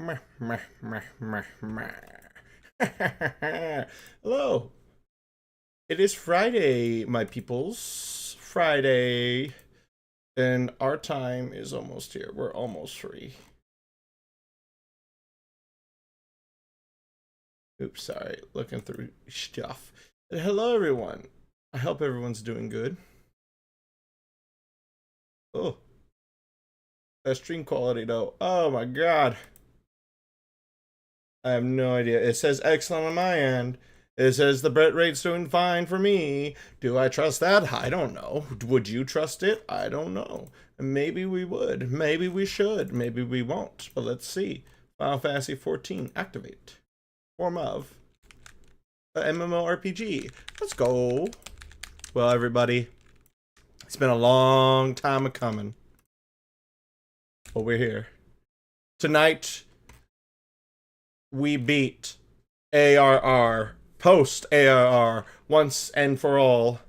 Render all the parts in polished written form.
Meh, meh, meh, meh, meh. Hello. It is Friday, my peoples. Friday. And our time is almost here. We're almost free. Oops, sorry. Looking through stuff. And hello, everyone. I hope everyone's doing good. Oh, that stream quality, though. Oh, my God. I have no idea. It says excellent on my end. It says the bit rate's doing fine for me. Do I trust that? I don't know. Would you trust it? I don't know. Maybe we would. Maybe we should. Maybe we won't. But let's see. Final Fantasy 14. Activate. Form of a MMORPG. Let's go. Well, everybody, it's been a long time a coming. But we're here. Tonight, we beat ARR, post-ARR, once and for all.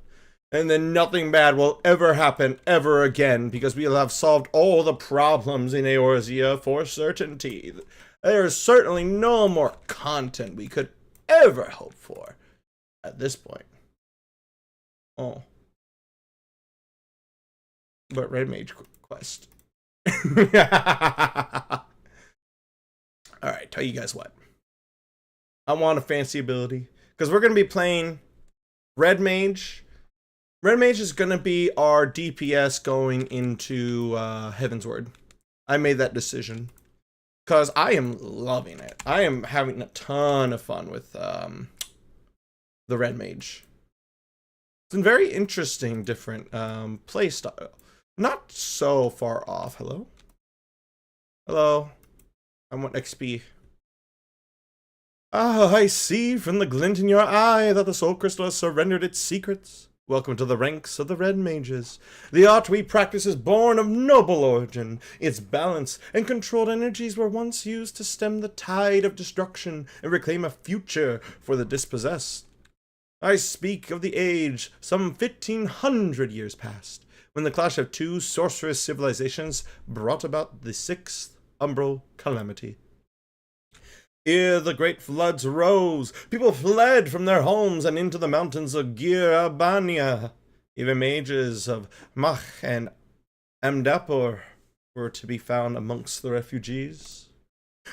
And then nothing bad will ever happen ever again, because we will have solved all the problems in Eorzea for certainty. There is certainly no more content we could ever hope for at this point. Oh. But Red Mage Quest. Alright, tell you guys what. I want a fancy ability. Because we're going to be playing Red Mage. Red Mage is going to be our DPS going into Heavensward. I made that decision. Because I am loving it. I am having a ton of fun with the Red Mage. It's a very interesting, different play style. Not so far off. Hello? Hello? I want XP. Ah, I see from the glint in your eye that the soul crystal has surrendered its secrets. Welcome to the ranks of the Red Mages. The art we practice is born of noble origin. Its balance and controlled energies were once used to stem the tide of destruction and reclaim a future for the dispossessed. I speak of the age some 1,500 years past, when the clash of two sorcerous civilizations brought about the sixth umbral calamity. Ere the great floods rose, people fled from their homes and into the mountains of Girabania. Even mages of Mach and Amdapur were to be found amongst the refugees.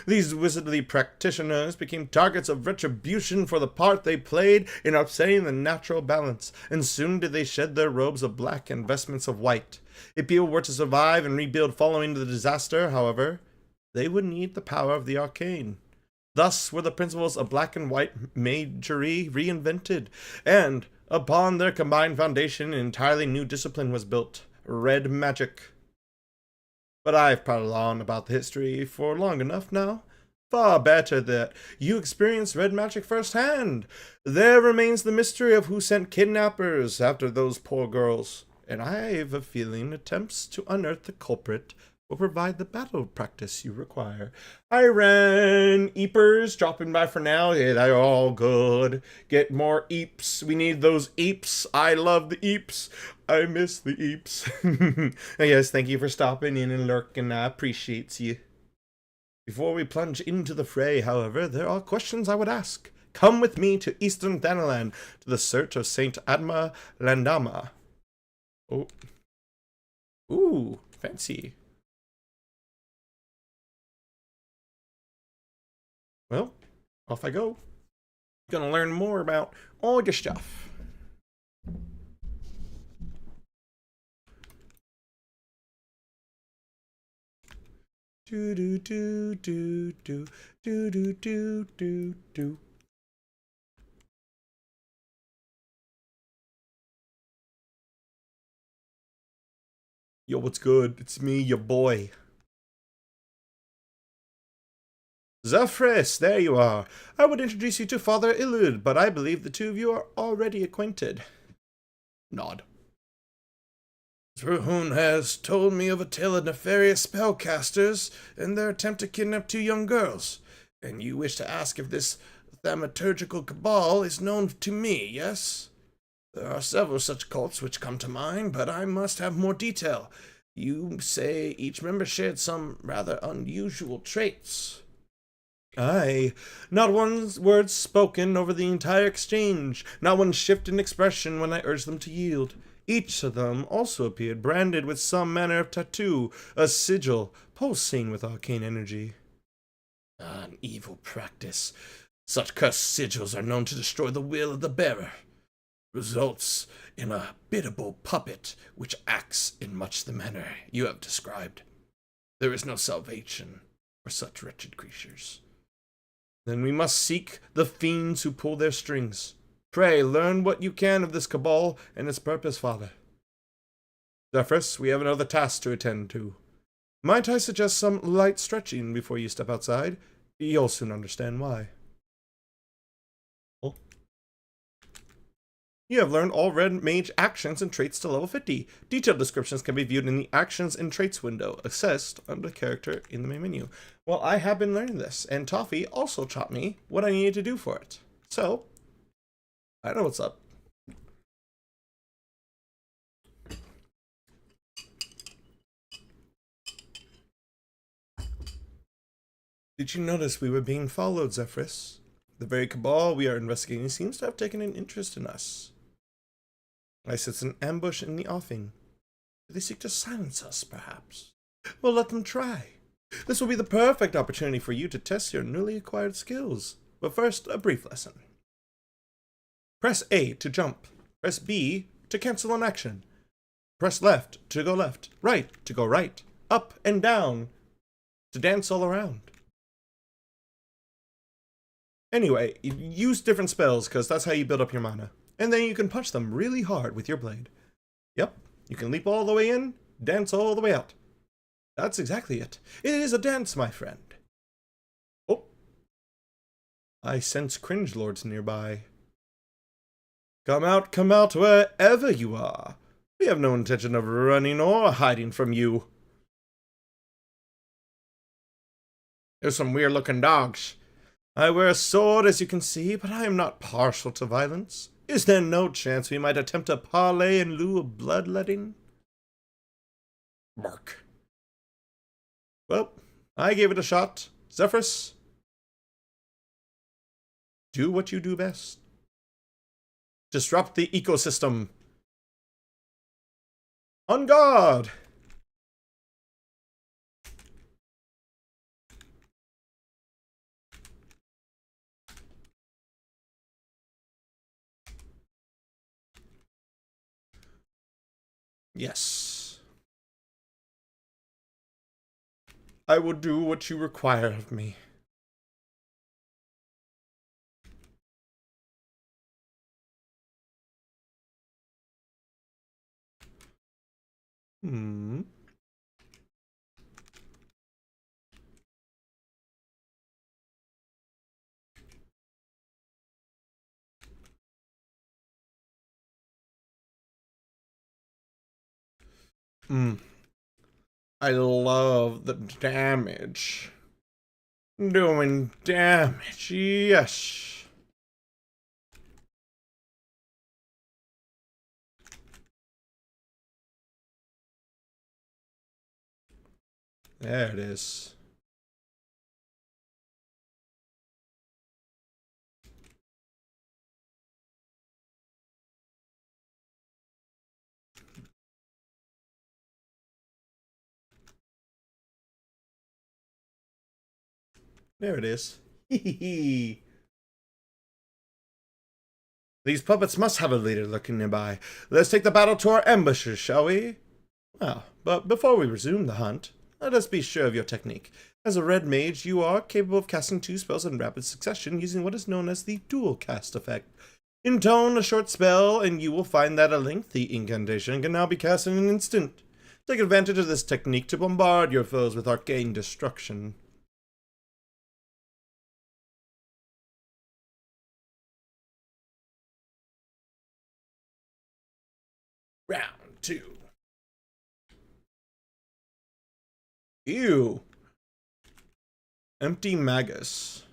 These wizardly practitioners became targets of retribution for the part they played in upsetting the natural balance, and soon did they shed their robes of black and vestments of white. If people were to survive and rebuild following the disaster, however, they would need the power of the arcane. Thus were the principles of black and white magery reinvented, and upon their combined foundation an entirely new discipline was built, red magic. But I've prattled on about the history for long enough now. Far better that you experience red magic firsthand. There remains the mystery of who sent kidnappers after those poor girls, and I have a feeling attempts to unearth the culprit will provide the battle practice you require. I ran Eepers dropping by for now. Yeah, they're all good. Get more Eeps. We need those Eeps. I love the Eeps. I miss the Eeps. Yes, thank you for stopping in and lurking. I appreciate you. Before we plunge into the fray, however, there are questions I would ask. Come with me to Eastern Thanalan to the search of Saint Adma Landama. Oh. Ooh, fancy. Well, off I go. Gonna learn more about all your stuff. Do do do do do do do do do do. Yo, what's good? It's me, your boy. Zephrys, there you are. I would introduce you to Father Illud, but I believe the two of you are already acquainted. Nod. Zruhun has told me of a tale of nefarious spellcasters and their attempt to kidnap two young girls. And you wish to ask if this thaumaturgical cabal is known to me, yes? There are several such cults which come to mind, but I must have more detail. You say each member shared some rather unusual traits. Aye, not one word spoken over the entire exchange, not one shift in expression when I urged them to yield. Each of them also appeared branded with some manner of tattoo, a sigil, pulsing with arcane energy. An evil practice. Such cursed sigils are known to destroy the will of the bearer. Results in a biddable puppet which acts in much the manner you have described. There is no salvation for such wretched creatures. Then we must seek the fiends who pull their strings. Pray, learn what you can of this cabal and its purpose, Father. Zephyrus, we have another task to attend to. Might I suggest some light stretching before you step outside? You'll soon understand why. You have learned all Red Mage actions and traits to level 50. Detailed descriptions can be viewed in the Actions and Traits window, accessed under Character in the main menu. Well, I have been learning this, and Toffee also taught me what I needed to do for it. So, I know what's up. Did you notice we were being followed, Zephyrus? The very cabal we are investigating seems to have taken an interest in us. I sense an ambush in the offing. Do they seek to silence us, perhaps? Well, let them try. This will be the perfect opportunity for you to test your newly acquired skills. But first, a brief lesson. Press A to jump. Press B to cancel an action. Press left to go left. Right to go right. Up and down to dance all around. Anyway, use different spells because that's how you build up your mana. And then you can punch them really hard with your blade. Yep, you can leap all the way in, dance all the way out. That's exactly it. It is a dance, my friend. Oh. I sense cringe lords nearby. Come out, wherever you are. We have no intention of running or hiding from you. There's some weird-looking dogs. I wear a sword, as you can see, but I am not partial to violence. Is there no chance we might attempt a parley in lieu of bloodletting? Bark. Well, I gave it a shot. Zephyrus, do what you do best. Disrupt the ecosystem. On guard! Yes. I will do what you require of me. I love the damage. Doing damage, yes. There it is. There it is. Hee. These puppets must have a leader lurking nearby. Let's take the battle to our ambushers, shall we? Well, but before we resume the hunt, let us be sure of your technique. As a red mage, you are capable of casting 2 spells in rapid succession using what is known as the dual cast effect. Intone a short spell, and you will find that a lengthy incantation can now be cast in an instant. Take advantage of this technique to bombard your foes with arcane destruction. Round 2. Ew. Empty Magus.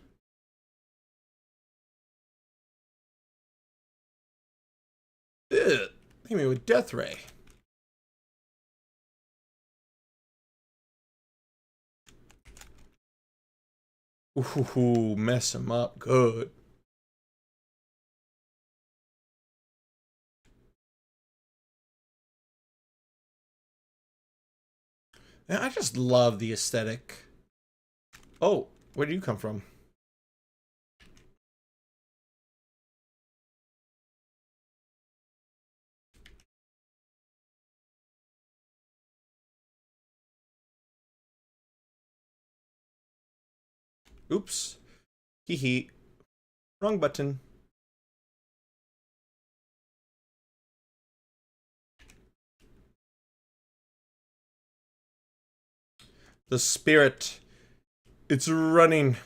Ugh. Hit me with Death Ray. Ooh, mess him up good. And I just love the aesthetic. Oh, where do you come from? Oops. Hee hee. Wrong button. The spirit. It's running.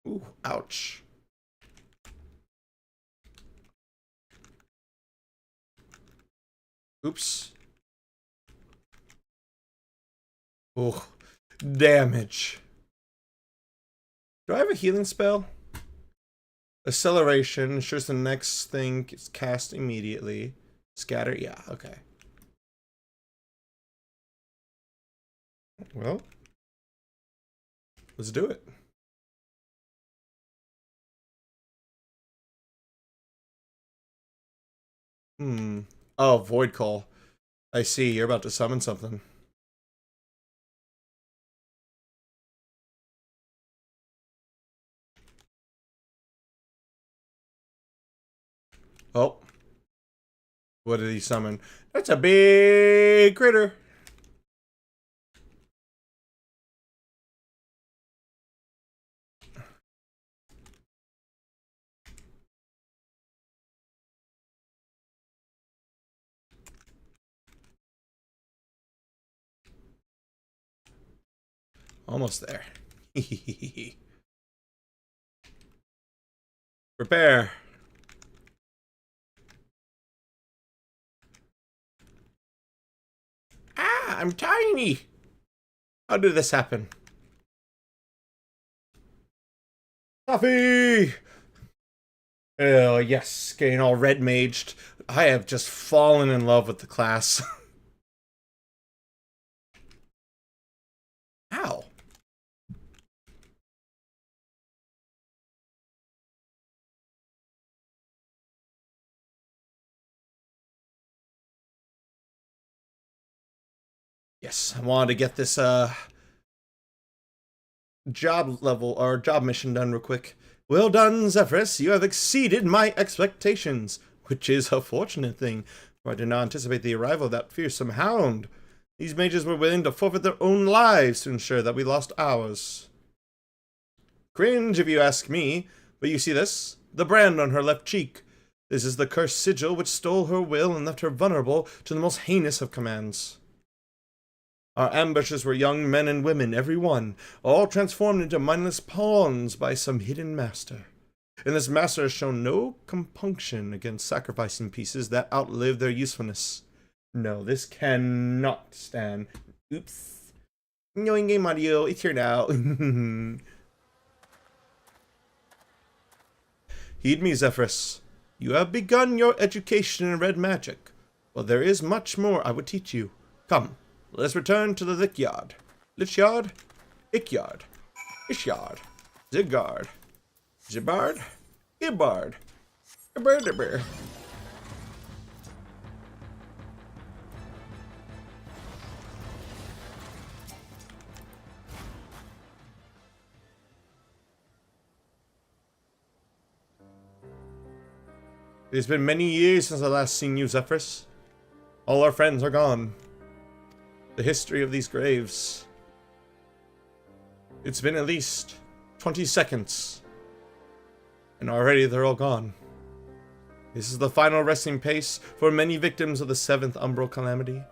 Ooh, ouch. Oops. Oh, damage. Do I have a healing spell? Acceleration ensures the next thing gets cast immediately. Scatter, yeah, okay. Well, let's do it. Oh, Void Call. I see, you're about to summon something. Oh. What did he summon? That's a big critter. Almost there. Prepare. Ah, I'm tiny. How did this happen? Coffee! Oh, yes, getting all red maged. I have just fallen in love with the class. Ow. Yes, I wanted to get this job level or job mission done real quick. Well done, Zephyrus. You have exceeded my expectations, which is a fortunate thing, for I did not anticipate the arrival of that fearsome hound. These mages were willing to forfeit their own lives to ensure that we lost ours. Cringe, if you ask me, but you see this? The brand on her left cheek. This is the cursed sigil which stole her will and left her vulnerable to the most heinous of commands. Our ambushers were young men and women, every one, all transformed into mindless pawns by some hidden master. And this master has shown no compunction against sacrificing pieces that outlive their usefulness. No, this cannot stand. Oops. Knowing game audio, it's here now. Heed me, Zephyrus. You have begun your education in red magic. Well, there is much more I would teach you. Come. Let's return to the Lickyard. Lichyard? Ickyard. Ishyard. Zigard. Zibard. Ibard. Ibardibir. It has been many years since I last seen you, Zephyrus. All our friends are gone. The history of these graves. It's been at least 20 seconds. And already they're all gone. This is the final resting place for many victims of the 7th Umbral Calamity.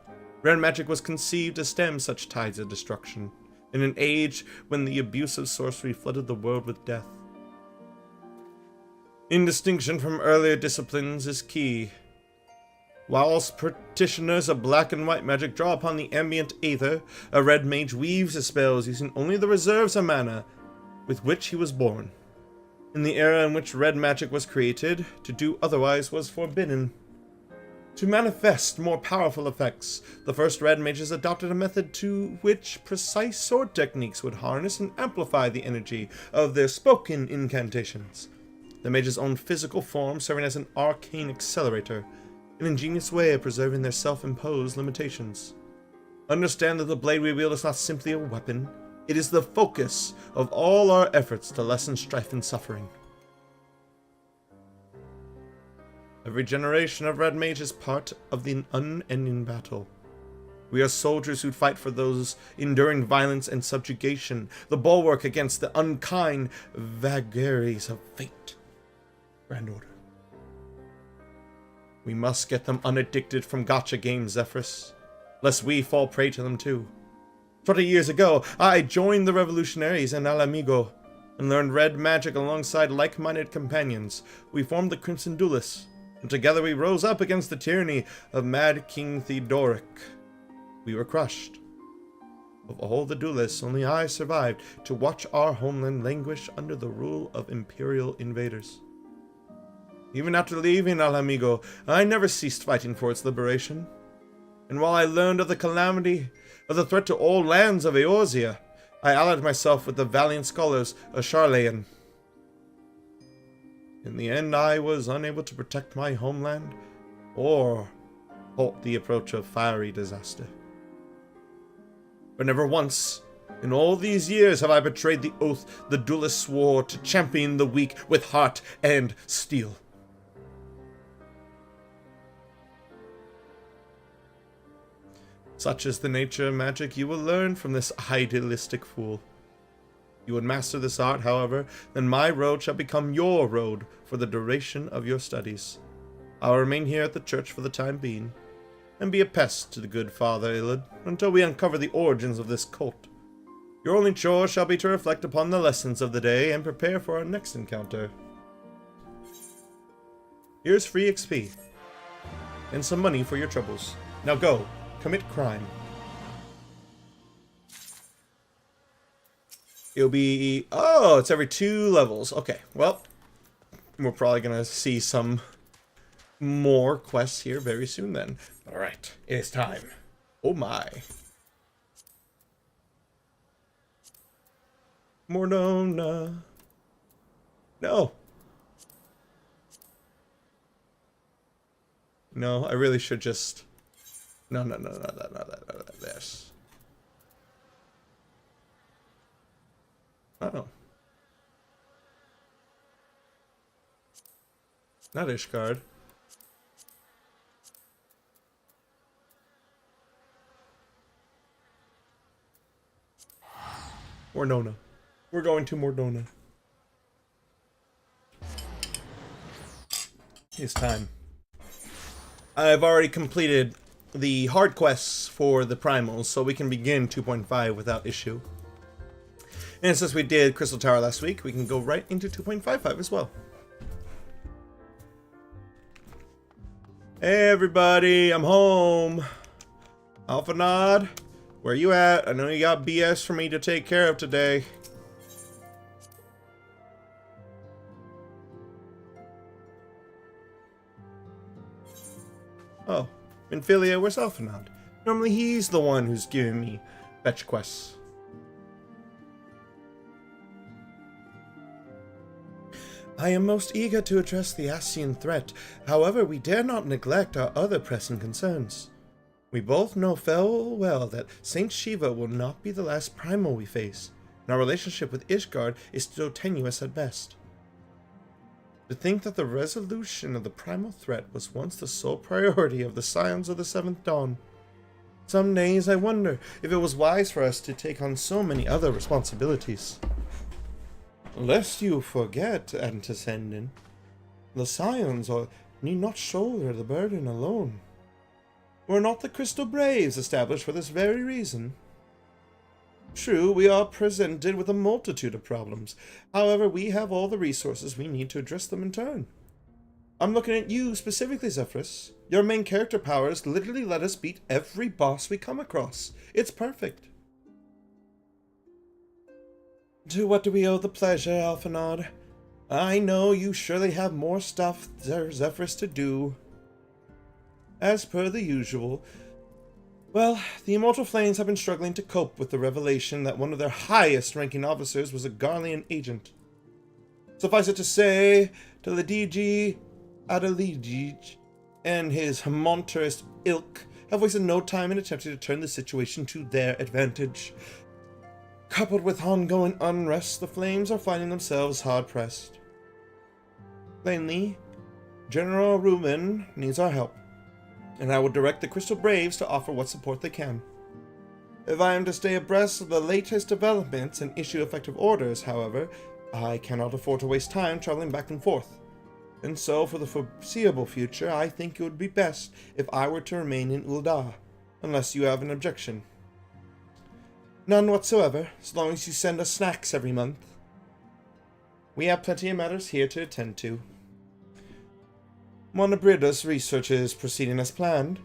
Red magic was conceived to stem such tides of destruction, in an age when the abuse of sorcery flooded the world with death. Indistinction from earlier disciplines is key. Whilst practitioners of black and white magic draw upon the ambient aether, a red mage weaves his spells using only the reserves of mana with which he was born. In the era in which red magic was created, to do otherwise was forbidden. To manifest more powerful effects, the first red mages adopted a method to which precise sword techniques would harness and amplify the energy of their spoken incantations. The mage's own physical form serving as an arcane accelerator, an ingenious way of preserving their self-imposed limitations. Understand that the blade we wield is not simply a weapon, it is the focus of all our efforts to lessen strife and suffering. Every generation of red mage is part of the unending battle. We are soldiers who fight for those enduring violence and subjugation, the bulwark against the unkind vagaries of fate. Grand Order. We must get them unaddicted from gacha games, Zephyrus, lest we fall prey to them too. 20 years ago, I joined the revolutionaries in Alamigo and learned red magic alongside like-minded companions. We formed the Crimson Duelists, and together we rose up against the tyranny of Mad King Theodoric. We were crushed. Of all the duelists, only I survived to watch our homeland languish under the rule of imperial invaders. Even after leaving Alamigo, I never ceased fighting for its liberation. And while I learned of the calamity, of the threat to all lands of Eorzea, I allied myself with the valiant scholars of Charlayan. In the end, I was unable to protect my homeland, or halt the approach of fiery disaster. But never once, in all these years, have I betrayed the oath the duelists swore to champion the weak with heart and steel. Such is the nature of magic you will learn from this idealistic fool. You would master this art, however, then my road shall become your road for the duration of your studies. I will remain here at the church for the time being, and be a pest to the good Father Illid until we uncover the origins of this cult. Your only chore shall be to reflect upon the lessons of the day and prepare for our next encounter. Here's free XP, and some money for your troubles. Now go, commit crime. It'll be... oh, it's every 2 levels. Okay, well, we're probably going to see some more quests here very soon then. Alright, it's time. Oh my. Mornona. No. No, I really should just... No, this. Oh. Not Ishgard. Mornona. We're going to Mornona. It's time. I've already completed the hard quests for the primals, so we can begin 2.5 without issue. And since we did Crystal Tower last week, we can go right into 2.55 as well. Hey everybody, I'm home. Alphanod, where you at? I know you got BS for me to take care of today. Oh, Minfilia, where's Alphanod? Normally he's the one who's giving me fetch quests. I am most eager to address the Ascian threat. However, we dare not neglect our other pressing concerns. We both know full well that Saint Shiva will not be the last primal we face, and our relationship with Ishgard is still tenuous at best. To think that the resolution of the primal threat was once the sole priority of the Scions of the Seventh Dawn. Some days I wonder if it was wise for us to take on so many other responsibilities. Lest you forget, Antisendin, the Scions need not shoulder the burden alone. Were not the Crystal Braves established for this very reason? True, we are presented with a multitude of problems. However, we have all the resources we need to address them in turn. I'm looking at you specifically, Zephyrus. Your main character powers literally let us beat every boss we come across. It's perfect. To what do we owe the pleasure, Alphanod? I know you surely have more stuff, Zephyrus, to do. As per the usual, well, the Immortal Flames have been struggling to cope with the revelation that one of their highest-ranking officers was a Garlean agent. Suffice it to say, Teledigi Adeligi and his monstrous ilk have wasted no time in attempting to turn the situation to their advantage. Coupled with ongoing unrest, the Flames are finding themselves hard-pressed. Plainly, General Reuben needs our help, and I will direct the Crystal Braves to offer what support they can. If I am to stay abreast of the latest developments and issue effective orders, however, I cannot afford to waste time traveling back and forth. And so, for the foreseeable future, I think it would be best if I were to remain in Ul'dah, unless you have an objection. None whatsoever, as long as you send us snacks every month. We have plenty of matters here to attend to. Monabrida's research is proceeding as planned.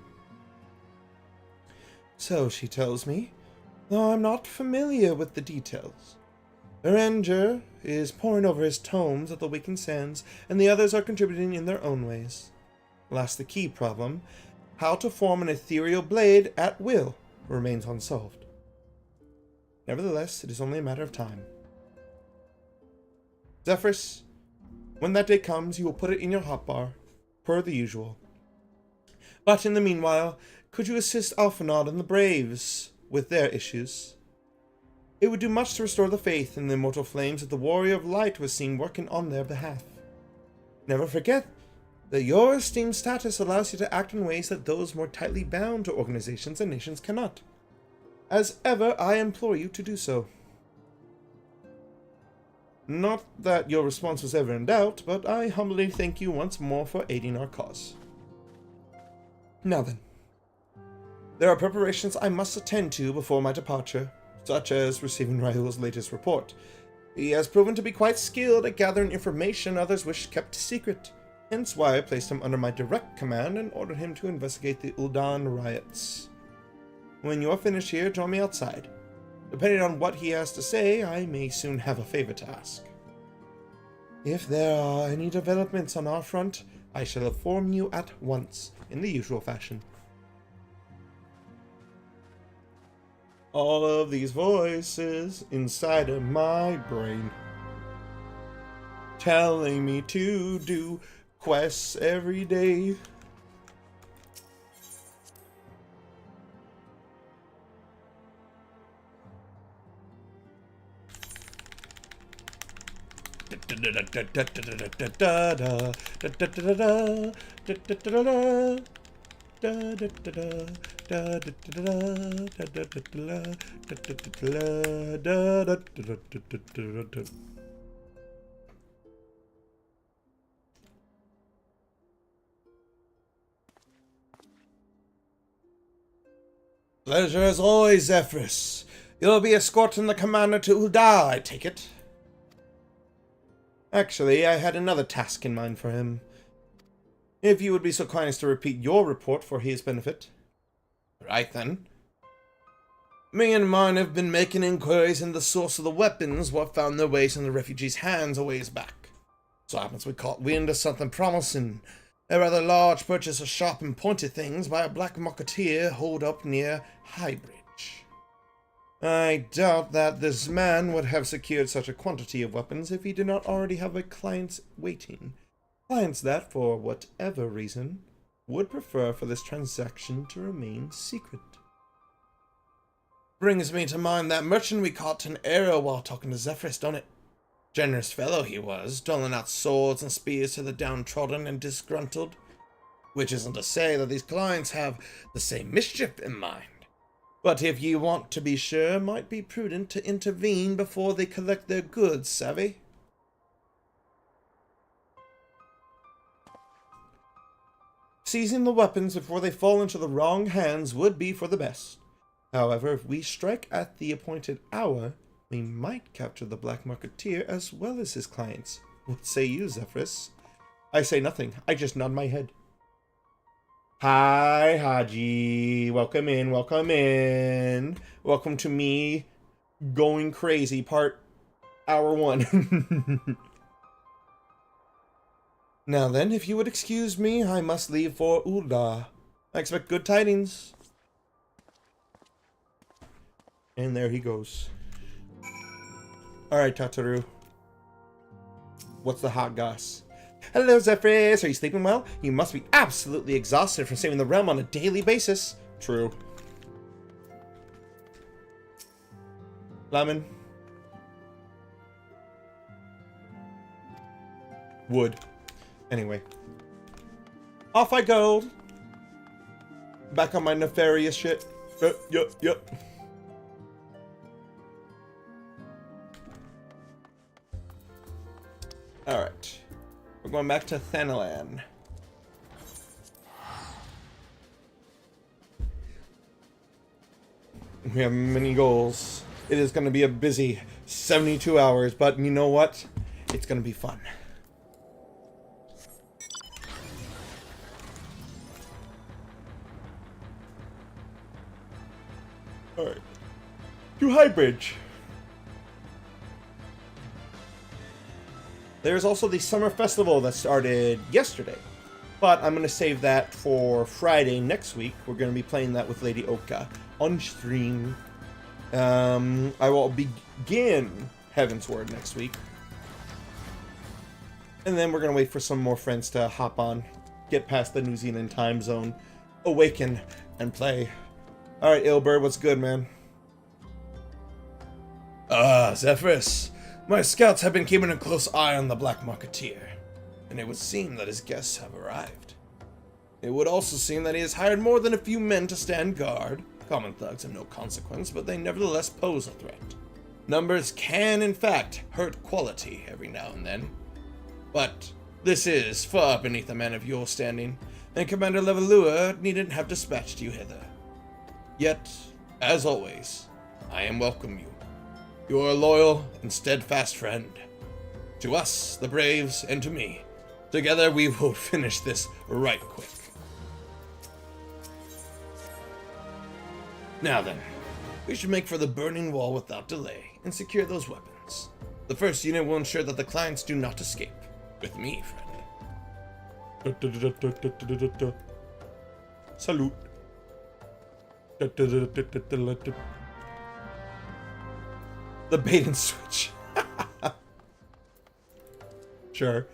So she tells me, though I'm not familiar with the details. Berenger is poring over his tomes at the Waking Sands, and the others are contributing in their own ways. Last, the key problem, how to form an ethereal blade at will, remains unsolved. Nevertheless, it is only a matter of time. Zephyrus, when that day comes, you will put it in your hotbar, per the usual. But in the meanwhile, could you assist Alphinaud and the Braves with their issues? It would do much to restore the faith in the Immortal Flames if the Warrior of Light was seen working on their behalf. Never forget that your esteemed status allows you to act in ways that those more tightly bound to organizations and nations cannot. As ever, I implore you to do so. Not that your response was ever in doubt, but I humbly thank you once more for aiding our cause. Now then, there are preparations I must attend to before my departure, such as receiving Raoul's latest report. He has proven to be quite skilled at gathering information others wish kept secret, hence why I placed him under my direct command and ordered him to investigate the Ul'dah riots. When you are finished here, join me outside. Depending on what he has to say, I may soon have a favor to ask. If there are any developments on our front, I shall inform you at once, in the usual fashion. All of these voices inside of my brain, telling me to do quests every day. Pleasure as always, Zephyrus. You'll be escorting the commander to Ul'dah, I take it. Actually, I had another task in mind for him. If you would be so kind as to repeat your report for his benefit. Right then. Me and mine have been making inquiries into the source of the weapons what found their ways in the refugees' hands a ways back. So happens we caught wind of something promising. A rather large purchase of sharp and pointy things by a black marketeer holed up near Highbridge. I doubt that this man would have secured such a quantity of weapons if he did not already have a client waiting. Clients that, for whatever reason, would prefer for this transaction to remain secret. Brings me to mind that merchant we caught in Arrow while talking to Zephyrus, don't it? Generous fellow he was, doling out swords and spears to the downtrodden and disgruntled. Which isn't to say that these clients have the same mischief in mind. But if ye want to be sure, might be prudent to intervene before they collect their goods, savvy? Seizing the weapons before they fall into the wrong hands would be for the best. However, if we strike at the appointed hour, we might capture the black marketeer as well as his clients. What say you, Zephyrus? I say nothing. I just nod my head. Hi, Haji. Welcome in, welcome in. Welcome to me going crazy, hour 1. Now then, if you would excuse me, I must leave for Ul'dah. I expect good tidings. And there he goes. Alright, Tataru. What's the hot goss? Hello, Zephyrus. Are you sleeping well? You must be absolutely exhausted from saving the realm on a daily basis. True. Lemon. Wood. Anyway. Off I go. Back on my nefarious shit. Yep. Alright. We're going back to Thanalan. We have many goals. It is going to be a busy 72 hours, but you know what? It's going to be fun. Alright. To Highbridge. There's also the Summer Festival that started yesterday. But I'm going to save that for Friday next week. We're going to be playing that with Lady Oka on stream. I will begin Heavensward next week. And then we're going to wait for some more friends to hop on. Get past the New Zealand time zone. Awaken and play. Alright, Ilbert, what's good, man? Zephyrus. My scouts have been keeping a close eye on the Black Marketeer, and it would seem that his guests have arrived. It would also seem that he has hired more than a few men to stand guard. Common thugs have no consequence, but they nevertheless pose a threat. Numbers can, in fact, hurt quality every now and then. But this is far beneath a man of your standing, and Commander Levalua needn't have dispatched you hither. Yet, as always, I am welcome you. You are a loyal and steadfast friend. To us, the Braves, and to me. Together we will finish this right quick. Now then, we should make for the burning wall without delay and secure those weapons. The first unit will ensure that the clients do not escape. With me, friend. Salute. The bait and switch. Sure.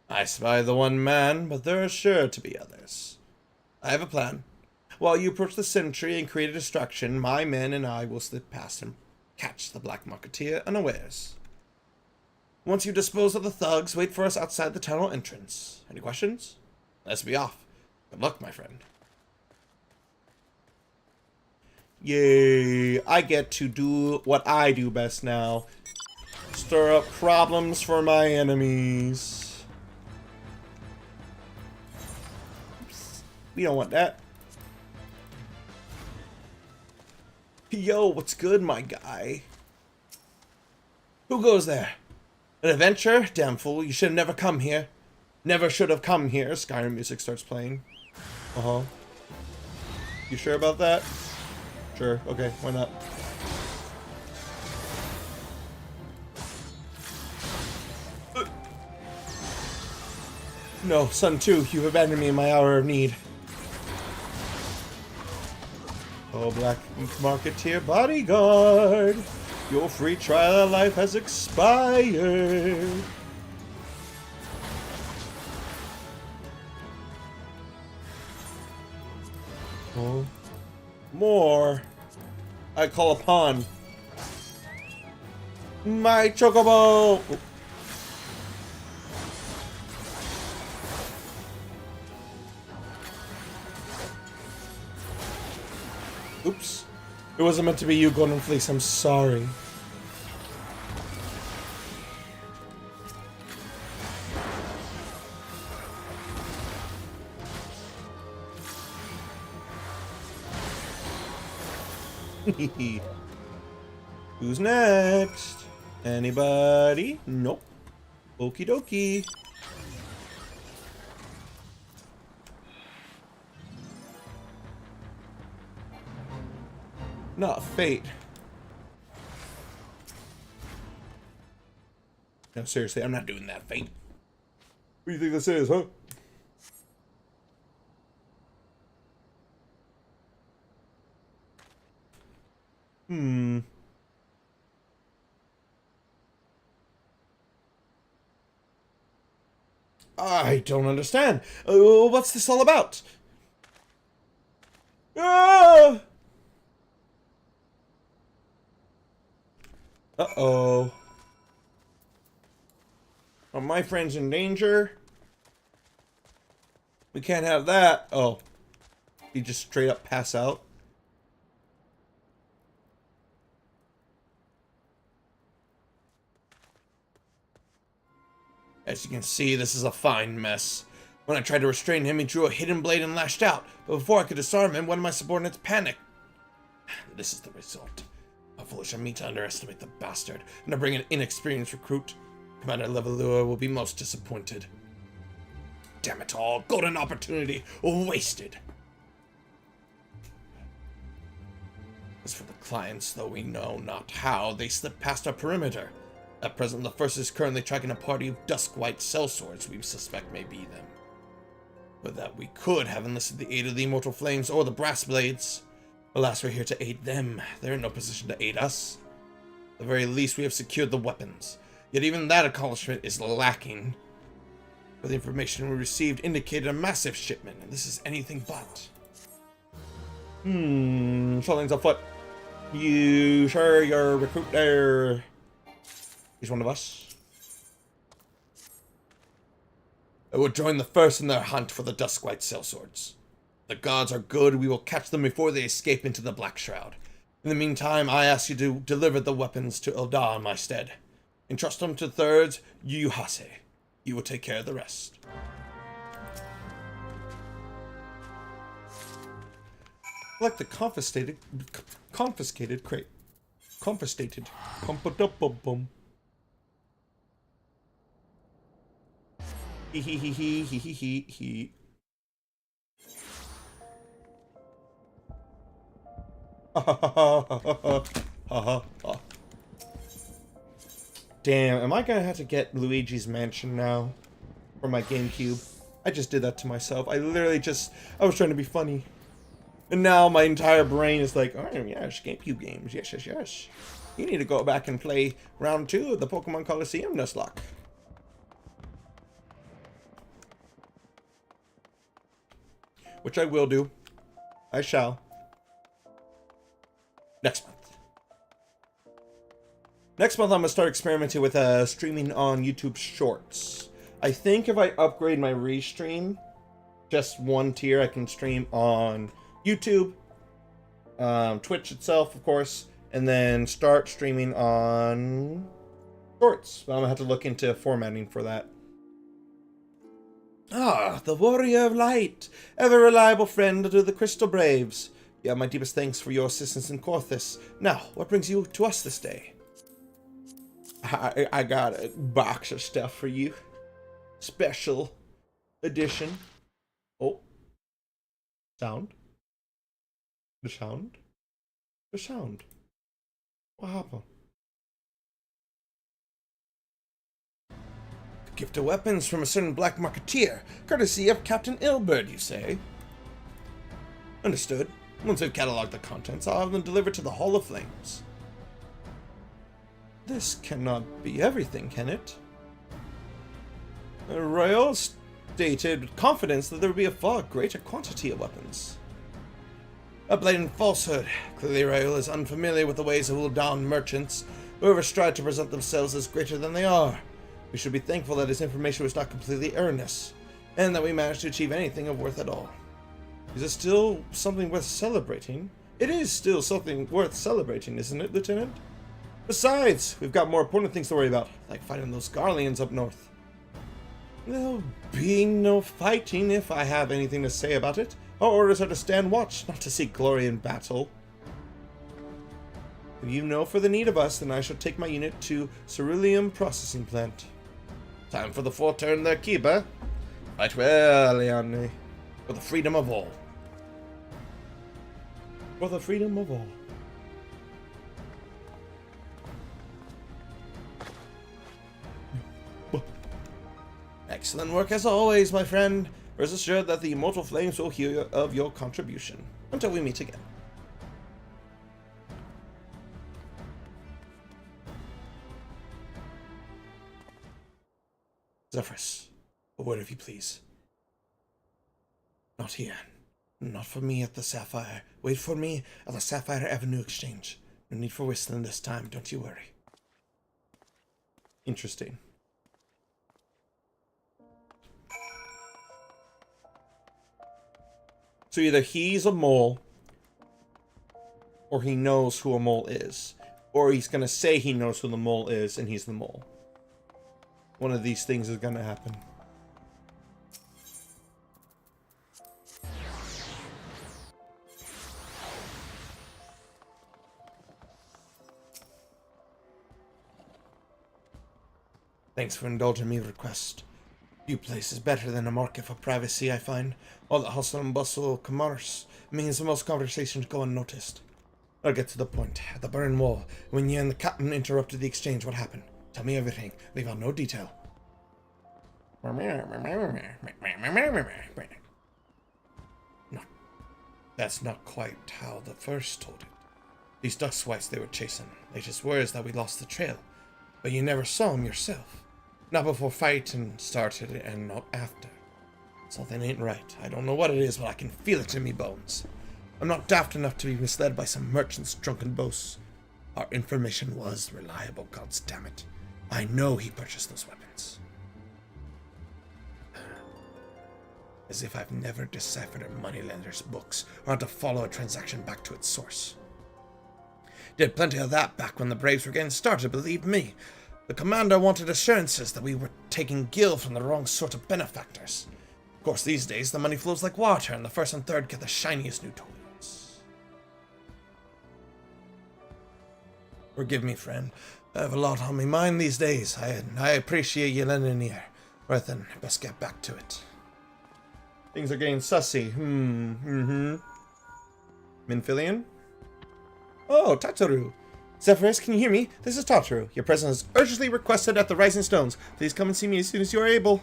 I spy the one man, but there are sure to be others. I have a plan. While you approach the sentry and create a distraction, my men and I will slip past and catch the Black Marketeer unawares. Once you dispose of the thugs, wait for us outside the tunnel entrance. Any questions? Let's be off. Good luck, my friend. Yay, I get to do what I do best now. Stir up problems for my enemies. Oops. We don't want that. Yo, what's good, my guy? Who goes there? An adventurer? Damn fool, you should have never come here. Never should have come here. Skyrim music starts playing. Uh-huh. You sure about that? Sure, okay, why not? No, son too, you abandoned me in my hour of need. Oh, Black Marketeer bodyguard, your free trial of life has expired. Oh. More. I call upon my chocobo. Oops. It wasn't meant to be you, Golden Fleece. I'm sorry. Who's next? Anybody? Nope. Okie dokie. Not fate. No, seriously, I'm not doing that, fate. What do you think this is, huh? I don't understand. What's this all about? Ah! Uh-oh. Are my friends in danger? We can't have that. Oh. You just straight up pass out? As you can see, this is a fine mess. When I tried to restrain him, he drew a hidden blade and lashed out. But before I could disarm him, one of my subordinates panicked. This is the result. How foolish of me to underestimate the bastard, and to bring an inexperienced recruit. Commander Levalua will be most disappointed. Damn it all, golden opportunity wasted. As for the clients, though we know not how, they slipped past our perimeter. At present, the first is currently tracking a party of dusk-white sellswords we suspect may be them. But that we could have enlisted the aid of the Immortal Flames or the Brass Blades. Alas, we're here to aid them. They're in no position to aid us. At the very least, we have secured the weapons. Yet even that accomplishment is lacking. For the information we received indicated a massive shipment, and this is anything but. Something's afoot. You sure your recruit there? He's one of us. I will join the first in their hunt for the Duskwhite sellswords. The gods are good, we will catch them before they escape into the Black Shroud. In the meantime, I ask you to deliver the weapons to Eldar in my stead. Entrust them to thirds Yuhase. He will take care of the rest. I like the confiscated crate. Confiscated. Pum-pa-dum-bum-bum. He. Damn, am I gonna have to get Luigi's Mansion now? For my GameCube? I just did that to myself. I was trying to be funny. And now my entire brain is like, oh yes, GameCube games, yes. You need to go back and play round 2 of the Pokemon Coliseum Nuzlocke. Which I will do. I shall. Next month. Next month I'm going to start experimenting with streaming on YouTube Shorts. I think if I upgrade my restream, just one tier, I can stream on YouTube, Twitch itself, of course, and then start streaming on Shorts. But I'm going to have to look into formatting for that. Ah, the Warrior of Light, ever reliable friend to the Crystal Braves. You have my deepest thanks for your assistance in Corthus. Now, what brings you to us this day? I got a box of stuff for you. Special edition. Oh. Sound. The sound. What happened? Gift of weapons from a certain black marketeer, courtesy of Captain Ilberd, you say? Understood. Once I've cataloged the contents, I'll have them delivered to the Hall of Flames. This cannot be everything, can it? Royal stated with confidence that there would be a far greater quantity of weapons. A blatant falsehood. Clearly Royal is unfamiliar with the ways of Ul'dan merchants, who ever strive to present themselves as greater than they are. We should be thankful that his information was not completely erroneous, and that we managed to achieve anything of worth at all. Is it still something worth celebrating? It is still something worth celebrating, isn't it, Lieutenant? Besides, we've got more important things to worry about, like fighting those Garleans up north. There'll be no fighting if I have anything to say about it. Our orders are to stand watch, not to seek glory in battle. If you know for the need of us, then I shall take my unit to Ceruleum Processing Plant. Time for the full turn there, Kiba. Right well, Leone. For the freedom of all. For the freedom of all. Excellent work as always, my friend. Rest assured that the immortal flames will hear of your contribution. Until we meet again. Zephyrus, a word if you please. Not here. Not for me at the Sapphire. Wait for me at the Sapphire Avenue Exchange. No need for whistling this time, don't you worry. Interesting. So either he's a mole, or he knows who a mole is. Or he's gonna say he knows who the mole is, and he's the mole. One of these things is gonna happen. Thanks for indulging me request. Few places better than a market for privacy, I find. All the hustle and bustle of commerce means most conversations go unnoticed. I'll get to the point. At the Burn Wall, when you and the captain interrupted the exchange, what happened? Tell me everything. Leave out no detail. No, that's not quite how the first told it. These duck swipes they were chasing, they just words that we lost the trail. But you never saw them yourself. Not before fighting started and not after. Something ain't right. I don't know what it is, but I can feel it in me bones. I'm not daft enough to be misled by some merchant's drunken boasts. Our information was reliable, gods damn it. I know he purchased those weapons. As if I've never deciphered a moneylender's books or had to follow a transaction back to its source. Did plenty of that back when the Braves were getting started, believe me. The commander wanted assurances that we were taking gil from the wrong sort of benefactors. Of course, these days the money flows like water, and the first and third get the shiniest new toys. Forgive me, friend. I have a lot on my mind these days. I appreciate you lending an ear. Right then, best get back to it. Things are getting sussy. Minfilian? Oh, Tataru. Zephyrus, can you hear me? This is Tataru. Your presence is urgently requested at the Rising Stones. Please come and see me as soon as you are able.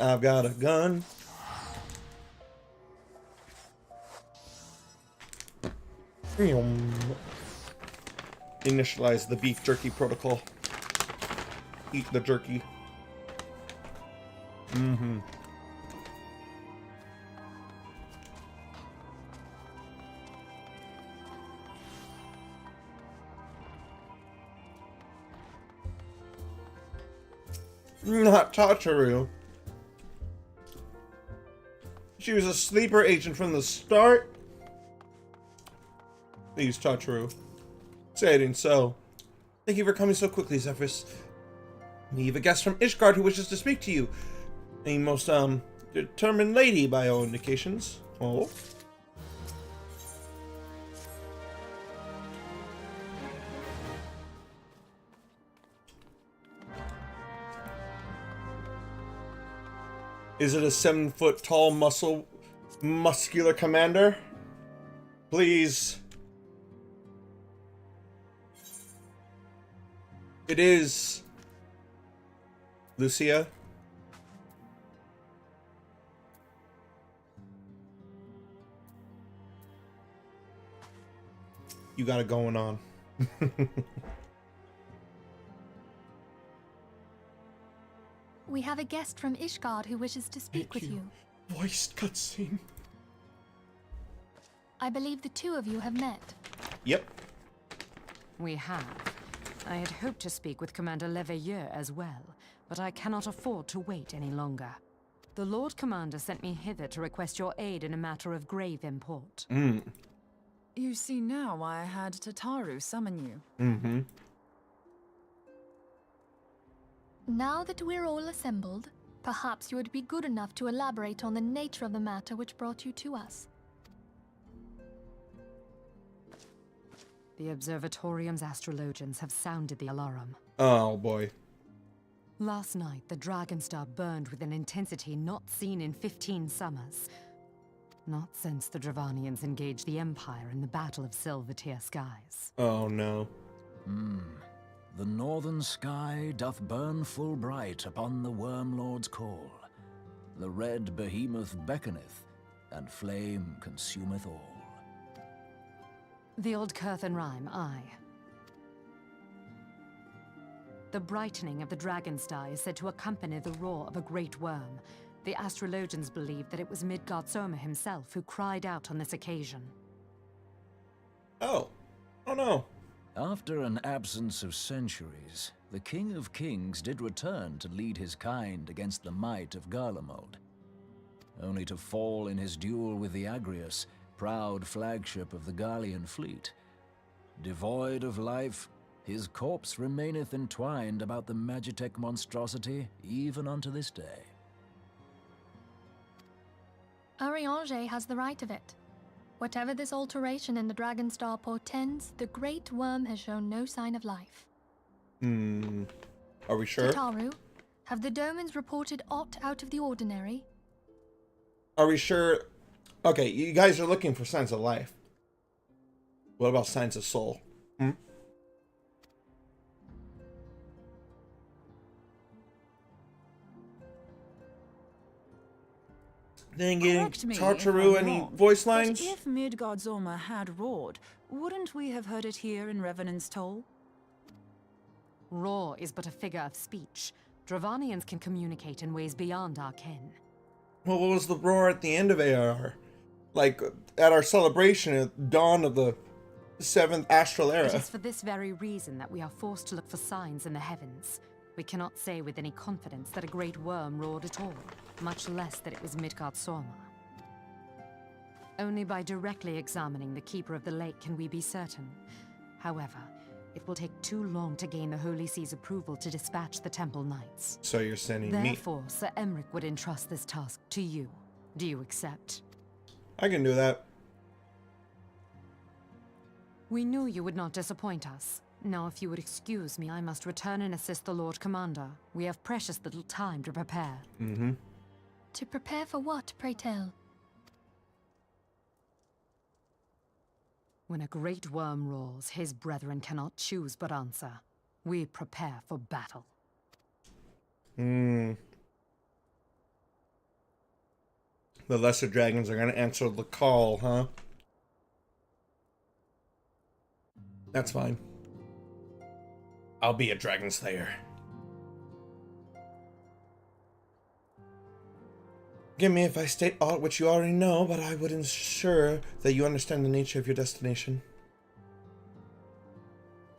I've got a gun. Initialize the beef jerky protocol. Eat the jerky. Not Tataru. She was a sleeper agent from the start. Please, Tataru. Say it ain't so. Thank you for coming so quickly, Zephyrus. We have a guest from Ishgard who wishes to speak to you. A most, determined lady by all indications. Oh. Is it a 7-foot tall muscular commander? Please. It is. Lucia? You got it going on. We have a guest from Ishgard who wishes to speak with you. Voiced cutscene. I believe the two of you have met. Yep. We have. I had hoped to speak with Commander Leveilleur as well, but I cannot afford to wait any longer. The Lord Commander sent me hither to request your aid in a matter of grave import. You see now why I had Tataru summon you. Now that we're all assembled, Perhaps you would be good enough to elaborate on the nature of the matter which brought you to us. The Observatorium's astrologians have sounded the alarm. Oh boy. Last night, the Dragonstar burned with an intensity not seen in 15 summers. Not since the Dravanians engaged the Empire in the Battle of Silvertear Skies. Oh no. The northern sky doth burn full bright upon the Wormlord's call. The red behemoth beckoneth, and flame consumeth all. The old Curthan rhyme, aye. The brightening of the Dragonstar is said to accompany the roar of a great worm. The astrologians believe that it was Midgard Soma himself who cried out on this occasion. Oh. Oh no. After an absence of centuries, the King of Kings did return to lead his kind against the might of Garlemald, only to fall in his duel with the Agrius, proud flagship of the Garlean fleet. Devoid of life, his corpse remaineth entwined about the Magitech monstrosity even unto this day. Ariange has the right of it. Whatever this alteration in the Dragonstar portends, the Great Worm has shown no sign of life. Are we sure? Tataru, have the Domans reported aught out of the ordinary? Are we sure? Okay, you guys are looking for signs of life. What about signs of soul? Then getting Correct me if Tartaru I'm any wrong, voice but lines? if Midgard Zorma had roared, wouldn't we have heard it here in Revenant's Toll? Roar is but a figure of speech. Dravanians can communicate in ways beyond our ken. Well, what was the roar at the end of ARR? Like, at our celebration at dawn of the 7th astral era. It is for this very reason that we are forced to look for signs in the heavens. We cannot say with any confidence that a great worm roared at all, much less that it was Midgard Sorma. Only by directly examining the Keeper of the Lake can we be certain. However, it will take too long to gain the Holy See's approval to dispatch the Temple Knights. So you're sending me. Therefore, Sir Emric would entrust this task to you. Do you accept? I can do that. We knew you would not disappoint us. Now, if you would excuse me, I must return and assist the Lord Commander. We have precious little time to prepare. To prepare for what, pray tell? When a great worm roars, his brethren cannot choose but answer. We prepare for battle. The lesser dragons are going to answer the call, huh? That's fine. I'll be a dragon slayer. Forgive me if I state aught which you already know, but I would ensure that you understand the nature of your destination.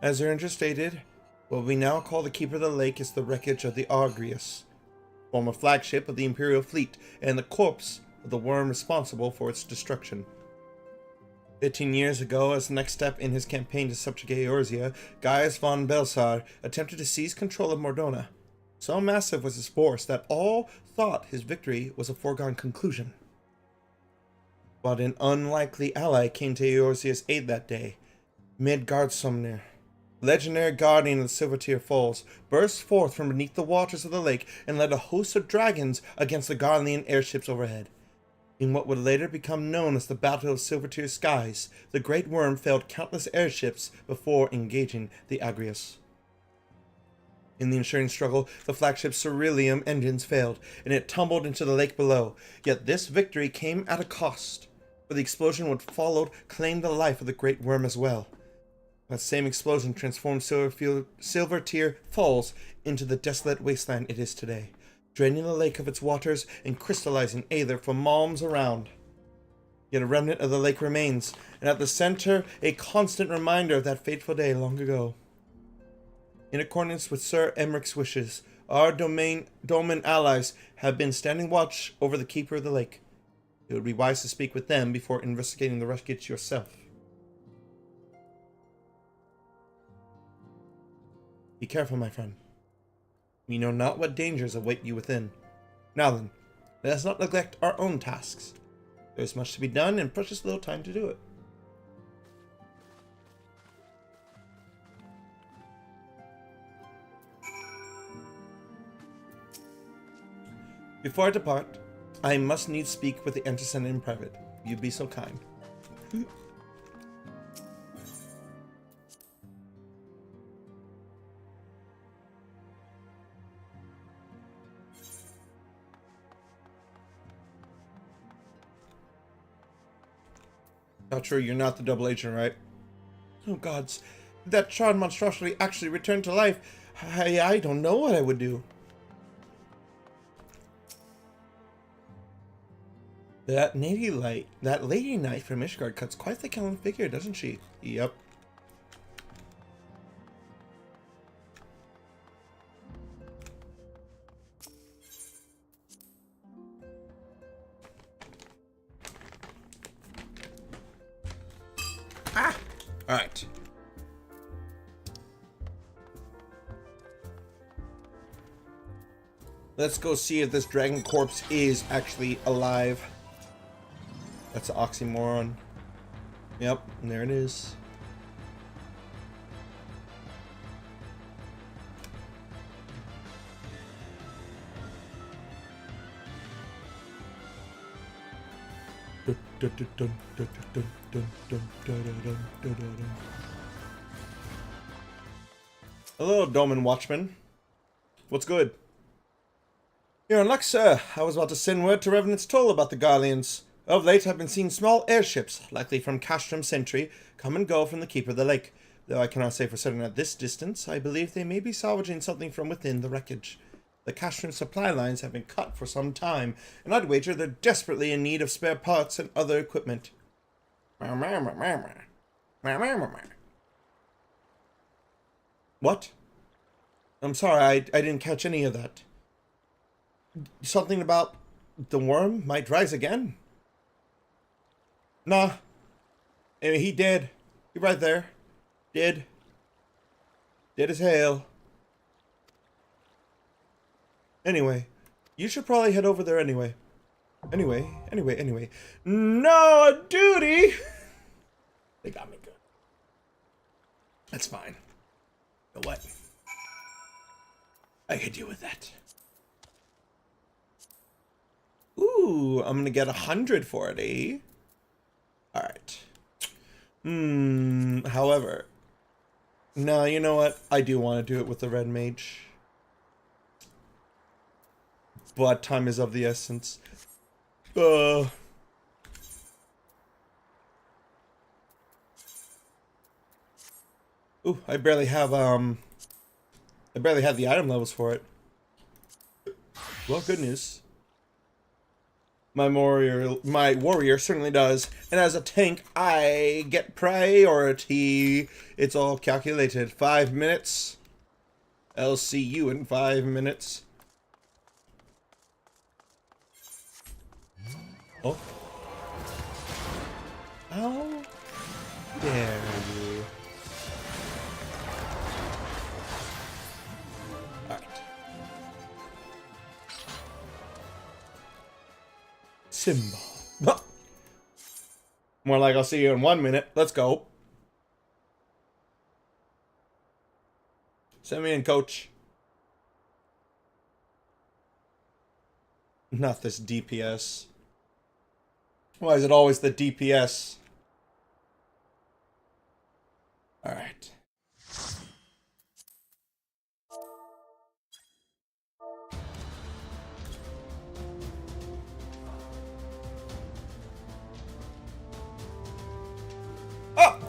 As Ernger stated, what we now call the Keeper of the Lake is the wreckage of the Argrius, former flagship of the Imperial fleet, and the corpse of the worm responsible for its destruction. 15 years ago, as the next step in his campaign to subjugate Eorzea, Gaius von Belsar attempted to seize control of Mordona. So massive was his force that all thought his victory was a foregone conclusion. But an unlikely ally came to Eorzea's aid that day. Midgard Sumner, legendary guardian of the Silvertear Falls, burst forth from beneath the waters of the lake and led a host of dragons against the Garlean airships overhead. In what would later become known as the Battle of Silvertear Skies, the Great Worm felled countless airships before engaging the Agrius. In the ensuing struggle, the flagship's Ceruleum engines failed, and it tumbled into the lake below. Yet this victory came at a cost, for the explosion which followed claimed the life of the Great Worm as well. That same explosion transformed Silvertear Falls into the desolate wasteland it is today, draining the lake of its waters and crystallizing aether from malms around. Yet a remnant of the lake remains, and at the center, a constant reminder of that fateful day long ago. In accordance with Sir Emric's wishes, our domain allies have been standing watch over the Keeper of the Lake. It would be wise to speak with them before investigating the wreckage yourself. Be careful, my friend. We know not what dangers await you within. Now then, let us not neglect our own tasks. There is much to be done and precious little time to do it. Before I depart, I must needs speak with the Antecedent in private. You'd be so kind. Not true, you're not the double agent, right? Oh gods, if that charred monstrosity actually returned to life, I don't know what I would do. That lady knight from Ishgard cuts quite the gallant figure, doesn't she? Yep. Ah! Alright. Let's go see if this dragon corpse is actually alive. That's an oxymoron. Yep, and there it is. Hello, Doman Watchman. What's good? You're in luck, sir. I was about to send word to Revenant's Toll about the Garleans. Of late, I've been seeing small airships, likely from Castrum Sentry, come and go from the Keep of the Lake. Though I cannot say for certain at this distance, I believe they may be salvaging something from within the wreckage. The Castrum supply lines have been cut for some time, and I'd wager they're desperately in need of spare parts and other equipment. What? I'm sorry, I didn't catch any of that. Something about the worm might rise again? Nah. I mean, he did. He right there. Did. Dead as hell. Anyway, you should probably head over there anyway. Anyway. No duty! They got me good. That's fine. You know what? I could deal with that. Ooh, I'm gonna get 100 for it, eh? Alright. However. No, you know what? I do want to do it with the red mage. But time is of the essence. Ooh, I barely have the item levels for it. Well, good news. My warrior certainly does. And as a tank, I get priority. It's all calculated. 5 minutes. I'll see you in 5 minutes. Oh. How dare you? Alright. Simba. Oh. More like I'll see you in 1 minute. Let's go. Send me in, coach. Not this DPS. Why is it always the DPS? Alright. Oh!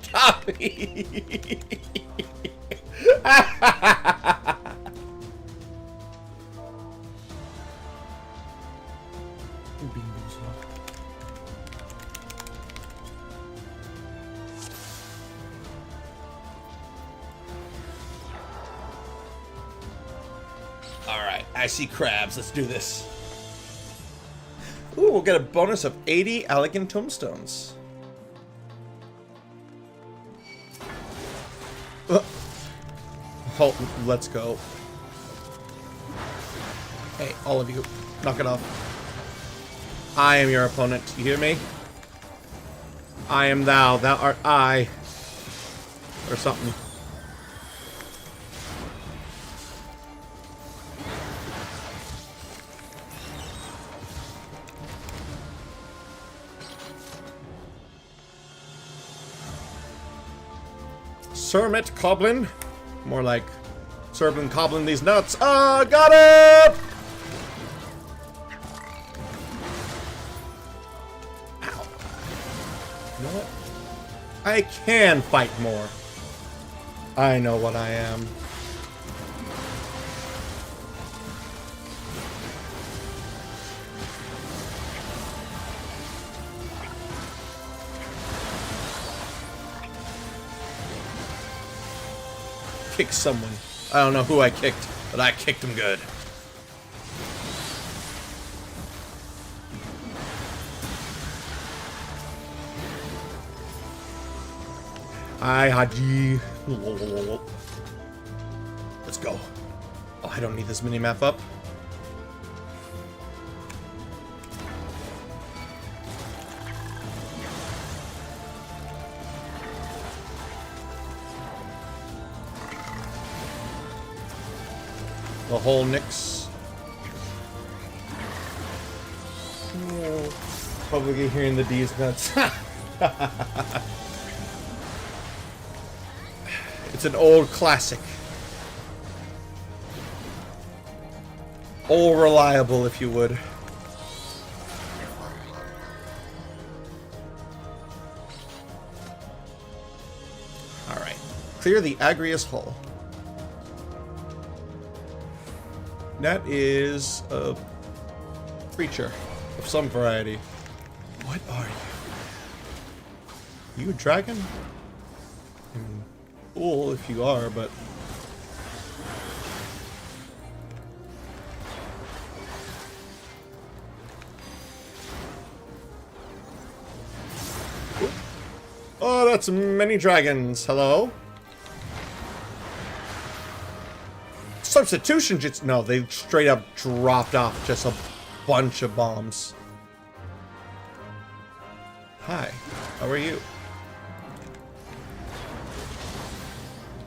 Toppy! Alright, I see crabs. Let's do this. Ooh, we'll get a bonus of 80 elegant tombstones. Oh, let's go. Hey, all of you, knock it off. I am your opponent. You hear me? I am thou. Thou art I. Or something. Sermit Coblin. More like Serblin Coblin these nuts. Ah, got it! Ow. You know what? I can fight more. I know what I am. Kick someone. I don't know who I kicked, but I kicked him good. Hi, Haji. Let's go. Oh, I don't need this mini-map up. The whole Nyx. Oh, probably hearing the D's nuts. It's an old classic. Old reliable, if you would. Alright. Clear the Agrius hull. That is a creature of some variety. What are you? You a dragon? I mean, cool if you are, but... Oh, that's many dragons. Hello? Substitution just... No, they straight up dropped off just a bunch of bombs. Hi. How are you?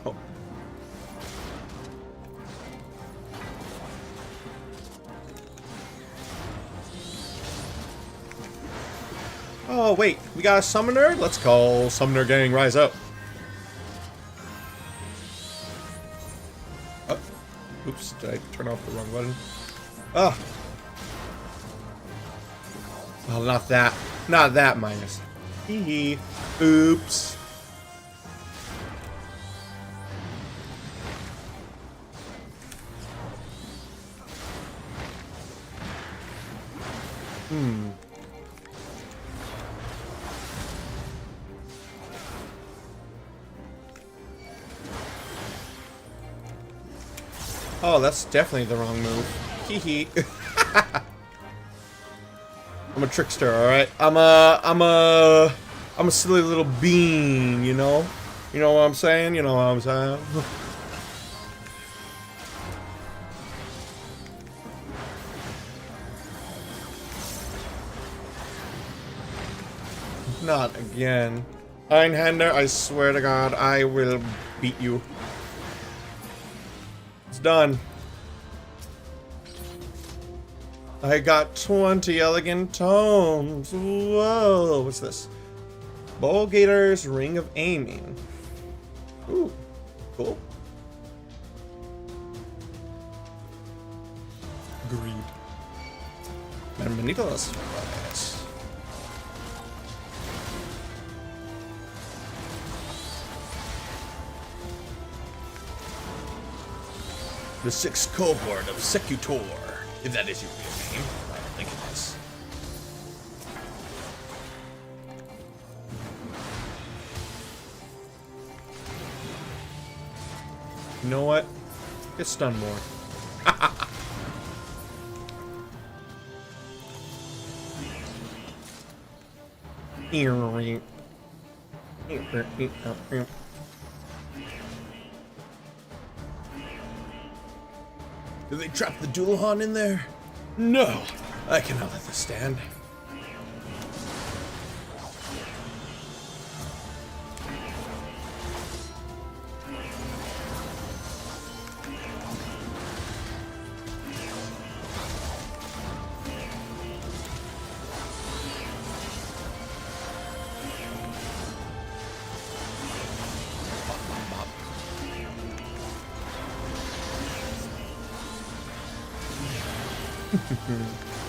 Oh. Oh, wait. We got a summoner? Let's call Summoner Gang Rise Up. Oops, did I turn off the wrong button? Ah! Well, not that. Not that minus. Hee hee. Oops. Oh, that's definitely the wrong move. Hee hee. I'm a trickster, alright? I'm a silly little bean, you know? You know what I'm saying? You know what I'm saying? Not again. Einhander, I swear to God, I will beat you. It's done. I got 20 elegant tomes. Whoa, what's this? Bowgator's Ring of Aiming. Ooh, cool. Greed. Bienvenidos. The 6th cohort of Secutor, if that is your real name. I don't think it is. You know what? Get stunned more. Did they trap the Dullahan in there? No, I cannot let this stand.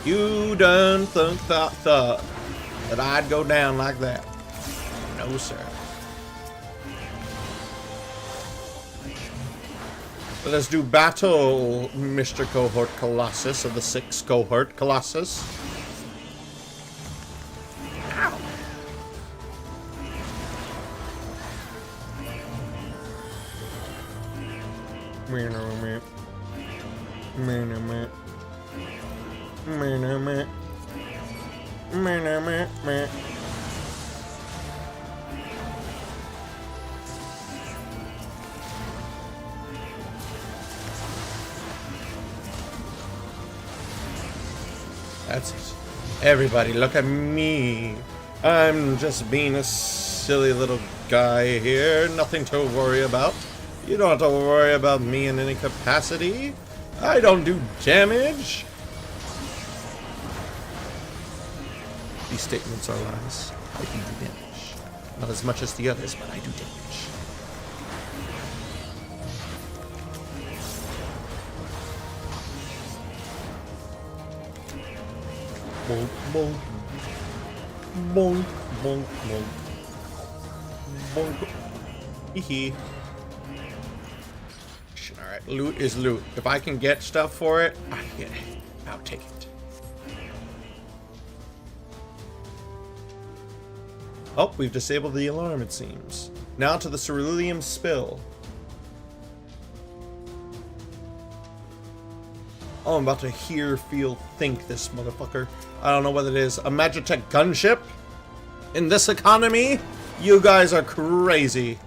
You done thought that I'd go down like that. No, sir. Let us do battle, Mr. Cohort Colossus of the 6th Cohort Colossus. Ow. That's it. Everybody look at me. I'm just being a silly little guy here. Nothing to worry about. You don't have to worry about me in any capacity. I don't do damage. These statements are lies. I do damage. Not as much as the others, but I do damage. Bonk, bonk. Bonk, bonk, bonk. Bonk. Hee. Alright, loot is loot. If I can get stuff for it, I can get it. I'll take it. Oh, we've disabled the alarm, it seems. Now to the ceruleum spill. Oh, I'm about to hear, feel, think this motherfucker. I don't know what it is. A Magitech gunship? In this economy? You guys are crazy.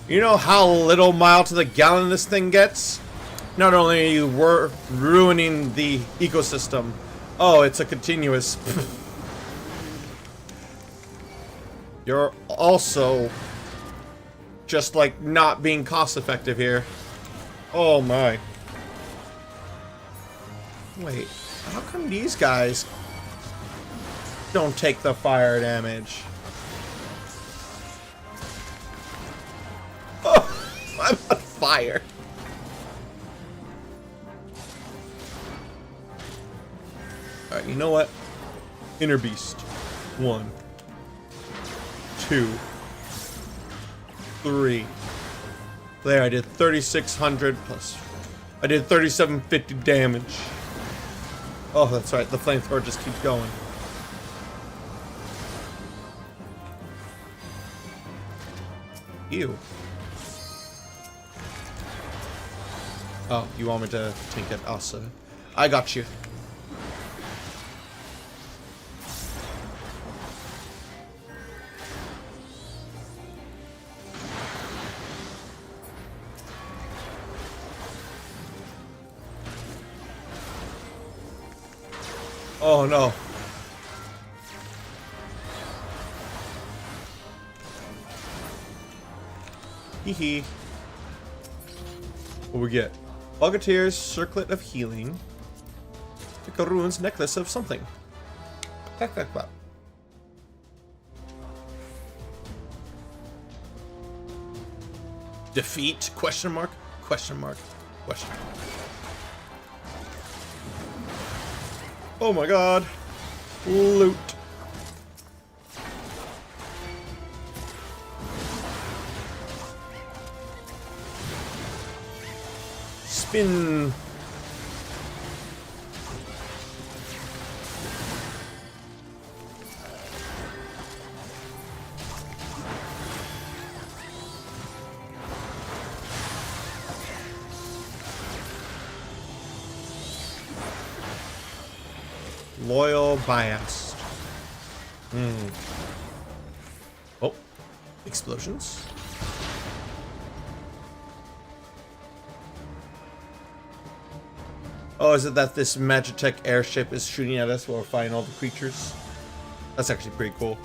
You know how little mile to the gallon this thing gets? Not only are you ruining the ecosystem. Oh, it's a continuous... You're also just like not being cost effective here. Oh my. Wait, how come these guys don't take the fire damage? Oh, I'm on fire. Alright, you know what? Inner Beast. 1, 2, 3. There, I did 3,600 plus. I did 3,750 damage. Oh, that's right. The flamethrower just keeps going. Ew. Oh, you want me to take it? Awesome. I got you. Oh no. Hee hee. What we get? Bogatir's circlet of healing. Like a ruin's necklace of something. Defeat? Question mark? Question mark? Question mark. Oh my god. Loot. Spin. Loyal bias. Oh, explosions. Oh, is it that this Magitech airship is shooting at us while we're fighting all the creatures? That's actually pretty cool.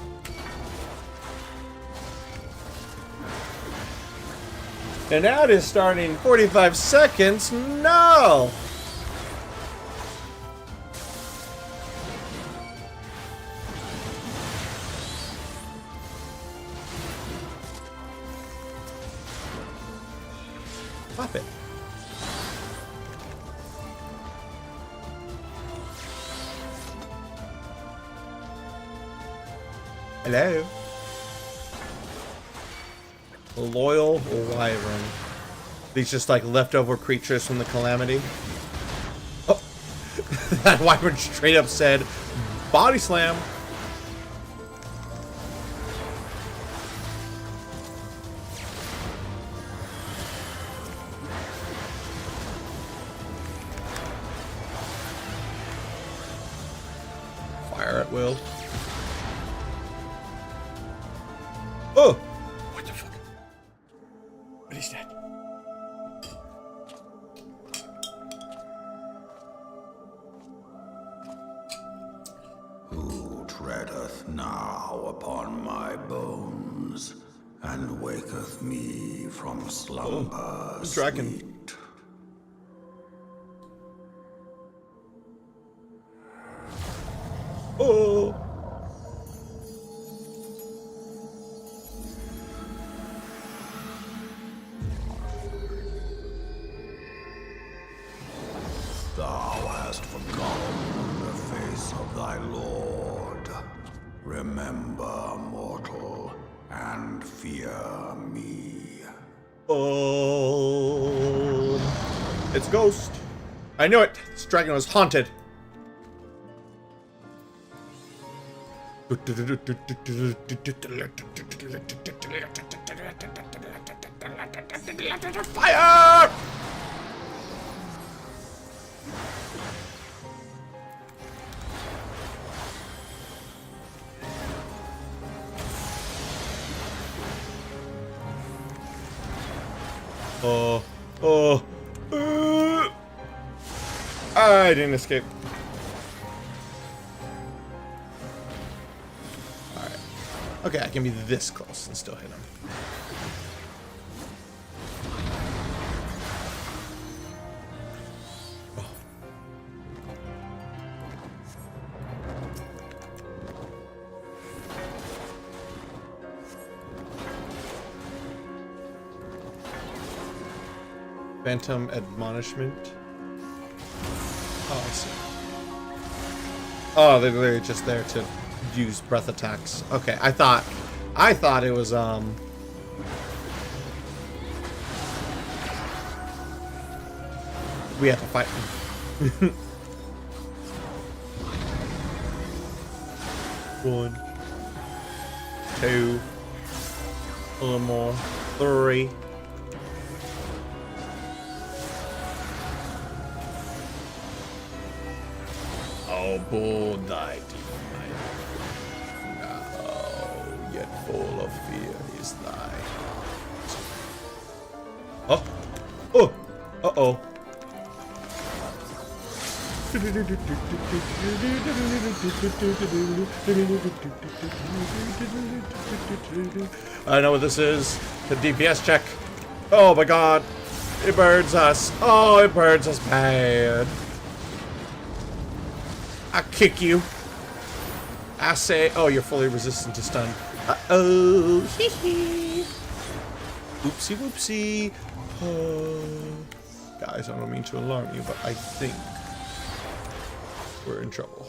And now it is starting 45 seconds. No! Pop it. Hello. Loyal Wyvern. These just like leftover creatures from the Calamity. Oh, that Wyvern straight up said, "Body slam." Fire at will. Oh! What the fuck? What is that? Who treadeth now upon my bones, and waketh me from slumber dragon. sweet? Oh! Thou hast forgotten the face of thy Lord. Remember, mortal, and fear me. Oh! It's Ghost. I knew it. This dragon was haunted. Fire! I didn't escape. Alright. Okay, I can be this close and still hit him. Oh. Phantom Admonishment. Oh, I see. Oh, they're literally just there to use breath attacks. Okay, I thought it was we have to fight them. 1, 2, a little more, 3. Oh, bull thy divine. Now, yet full of fear is thy. Oh! Oh! Uh-oh. I know what this is. The DPS check. Oh my god. It burns us. Oh, it burns us bad. I kick you. I say, oh, you're fully resistant to stun. Uh-oh. Hee hee. Oopsie whoopsie. Guys, I don't mean to alarm you, but I think we're in trouble.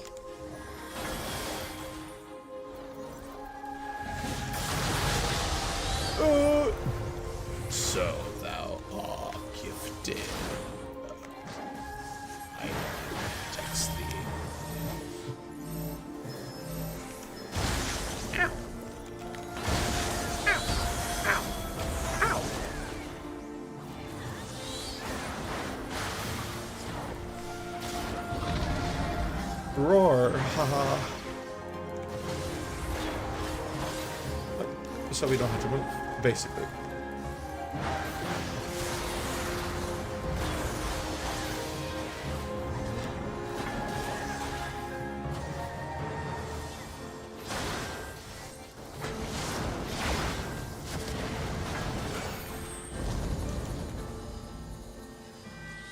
So thou art gifted. I text thee. Ow. Ow. Ow. Ow. Roar. Haha. So we don't have to move, basically.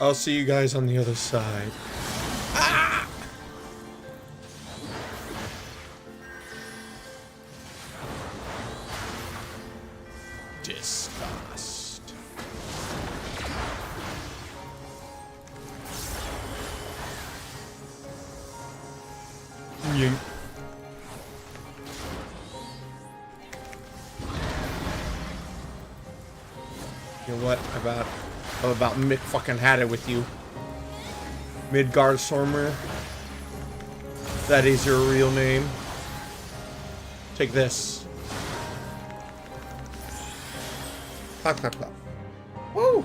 I'll see you guys on the other side. Ah! Disgust. Yeet. You know what? I'm about Mick fucking had it with you. Midgard Stormer. That is your real name. Take this. Clap, clap, clap. Woo!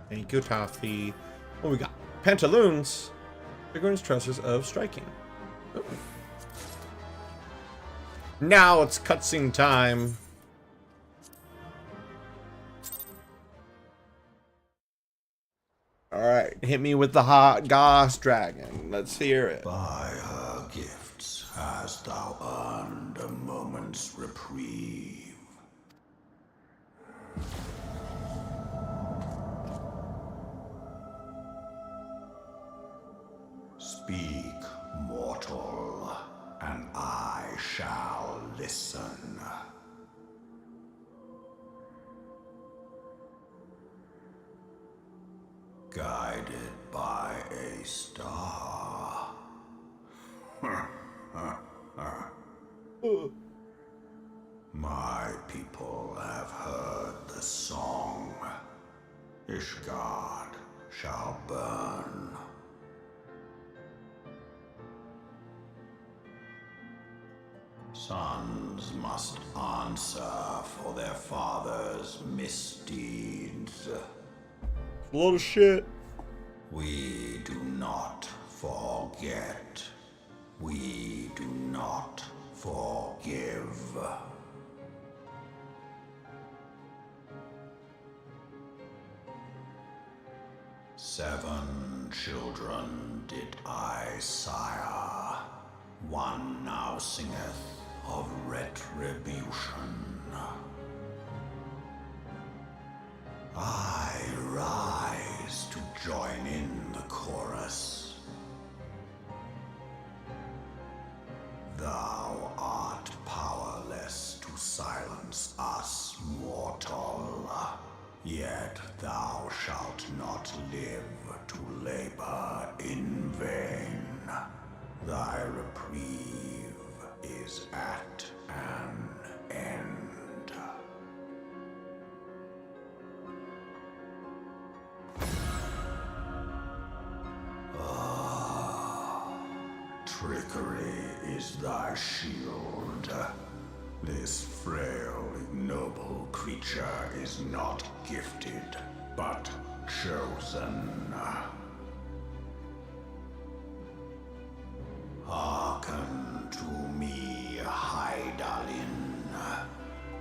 Thank you, Toffee. What we got? Pantaloons. Bigorn's trousers of striking. Ooh. Now it's cutscene time. Alright, hit me with the hot goss dragon. Let's hear it. By her gifts hast thou earned a moment's reprieve. Speak, mortal, and I shall listen. Guided by a star. My people have heard the song. Ishgard shall burn. Sons must answer for their father's misdeeds. A lot of shit. We do not forget. We do not forgive. Seven children did I sire. One now singeth of retribution. I rise to join in the chorus. Thou art powerless to silence us, mortal. Yet thou shalt not live to labor in vain. Thy reprieve is at an end. Trickery is thy shield. This frail, ignoble creature is not gifted, but chosen. Hearken to me, Hydaelyn.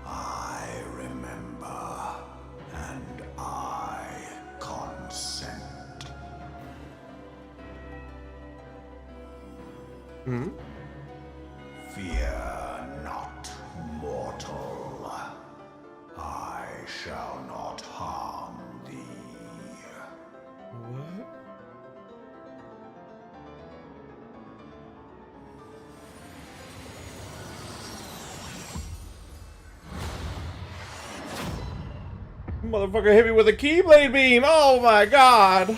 I remember, and I consent. Fear not, mortal. I shall not harm thee. What? Motherfucker hit me with a keyblade beam. Oh my god.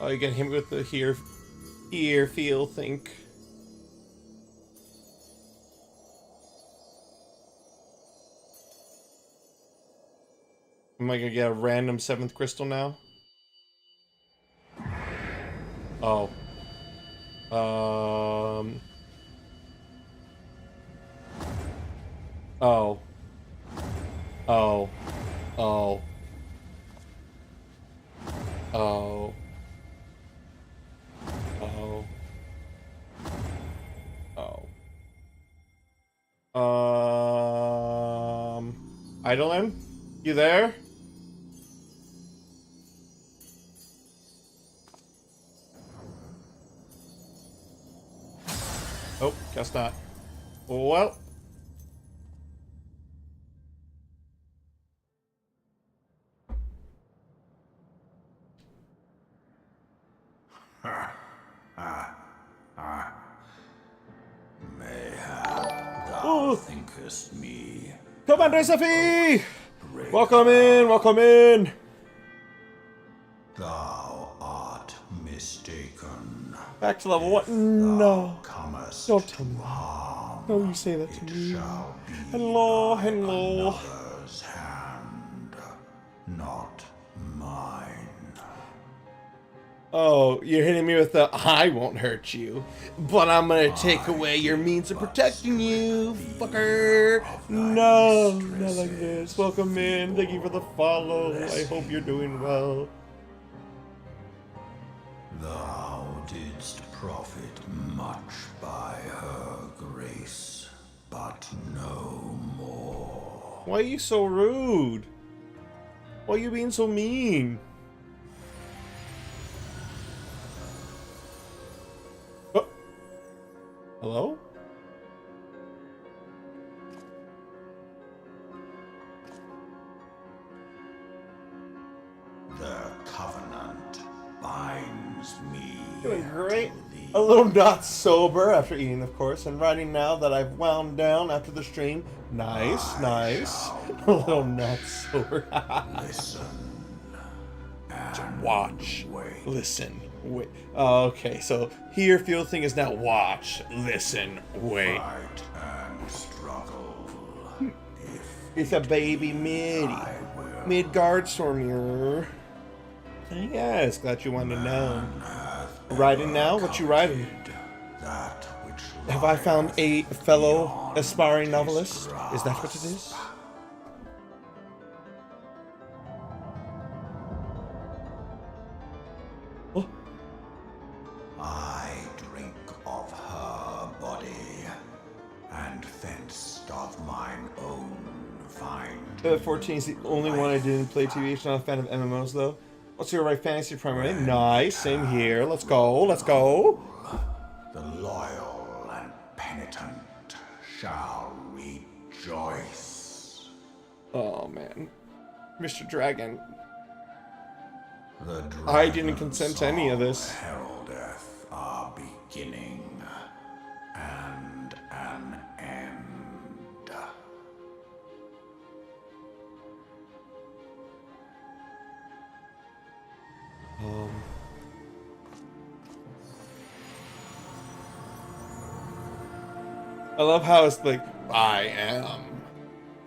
Oh, you get him with the here, feel, think. Am I gonna get a random 7th crystal now? Oh. Oh. Oh. Oh. Oh. Oh. Oh. Eidolon? You there? Oh, guess not. Well. Mayhap thou Oh. thinkest me Commander Zephy! Welcome in, welcome in. thou art mistaken. Back to level 1. Thou No. comest Don't tell to me. harm, No, you say that to it me. shall be Hello, by hello. another's hand, not mine. Oh, you're hitting me with the I won't hurt you, but I'm gonna take away your means of protecting you, fucker. No, not like this. Welcome in. Thank you for the follow. I hope you're doing well. Thou didst profit much by her grace, but no more. Why are you so rude? Why are you being so mean? Oh. Hello? The covenant binds me. Doing great. to thee. A little not sober after eating, of course, and writing now that I've wound down after the stream. Nice, nice. A little not sober. Listen and Watch. wait. Listen. Wait. Okay, so here field thing is now watch. Listen. Wait. Fight and struggle. If It's a baby mid. I will, Midgard Stormier. Yes, glad you wanted to know. Riding now? What you riding? that which Have I found a fellow beyond aspiring his novelist? Is that what it is? Oh, I drink of her body, and thence doth mine own find. 14 is the only one I didn't play TV. I'm not a fan of MMOs though. What's your right fantasy primary? Nice, same here. Let's go, let's go. The loyal and penitent shall rejoice. Oh man. Mr. Dragon. The I didn't consent to any of this. heraldeth our beginning and an end. I love how it's like, I am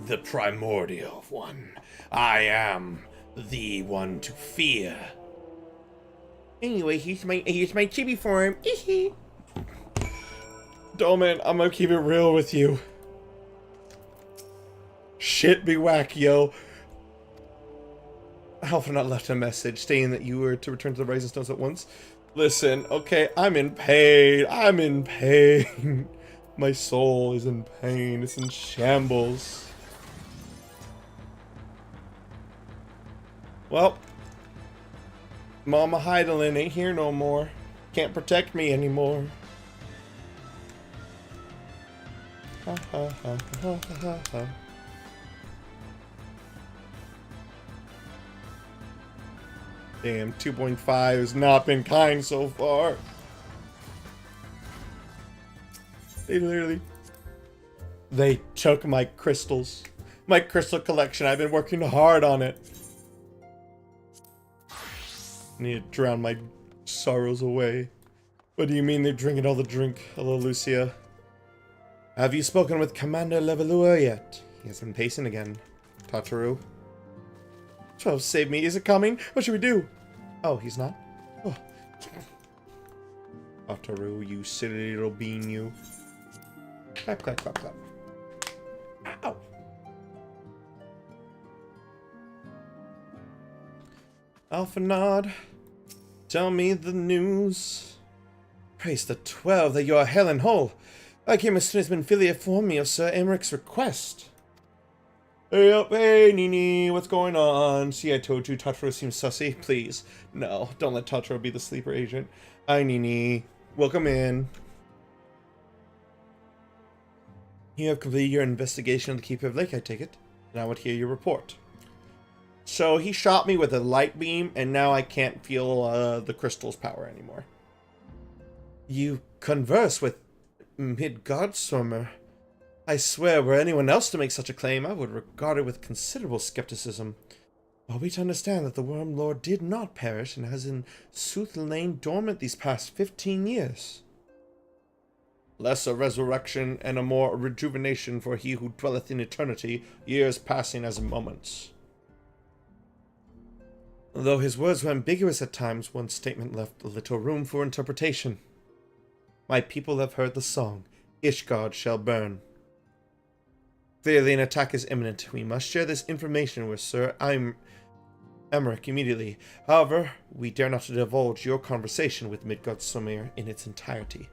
the primordial one. I am the one to fear. Anyway, here's my chibi form. Dolman, I'm gonna keep it real with you. Shit be whack, yo. Alpha not left a message stating that you were to return to the Rising Stones at once. Listen, okay, I'm in pain. I'm in pain. My soul is in pain. It's in shambles. Well, Mama Heidelin ain't here no more. Can't protect me anymore. Ha ha ha ha ha ha. Damn, 2.5 has not been kind so far. They took my crystals. My crystal collection. I've been working hard on it. Need to drown my sorrows away. What do you mean they're drinking all the drink? Hello, Lucia. Have you spoken with Commander Levelua yet? He has been pacing again. Tataru. Oh, save me. Is it coming? What should we do? Oh, he's not? Oh. Tataru, you silly little bean, you. Clap, clap, clap, clap. Ow! Alpha Nod. Tell me the news. Praise the 12 that you are hale and whole. I came as soon as Minfilia informed me of Sir Amaric's request. Hey up, hey Nini, what's going on? See, I told you Totoro seems sussy. Please, no, don't let Totoro be the sleeper agent. Hi Nini, welcome in. You have completed your investigation of the Keeper of Lake, I take it. Now I would hear your report. So he shot me with a light beam, and now I can't feel the crystal's power anymore. You converse with Midgardsormr. I swear, were anyone else to make such a claim, I would regard it with considerable skepticism. Are we to understand that the Worm Lord did not perish and has in sooth lain dormant these past 15 years? Less a resurrection and a more rejuvenation for he who dwelleth in eternity, years passing as moments. Though his words were ambiguous at times, one statement left little room for interpretation. My people have heard the song, Ishgard shall burn. Clearly an attack is imminent. We must share this information with Sir Emmerich immediately. However, we dare not divulge your conversation with Midgardsormr in its entirety.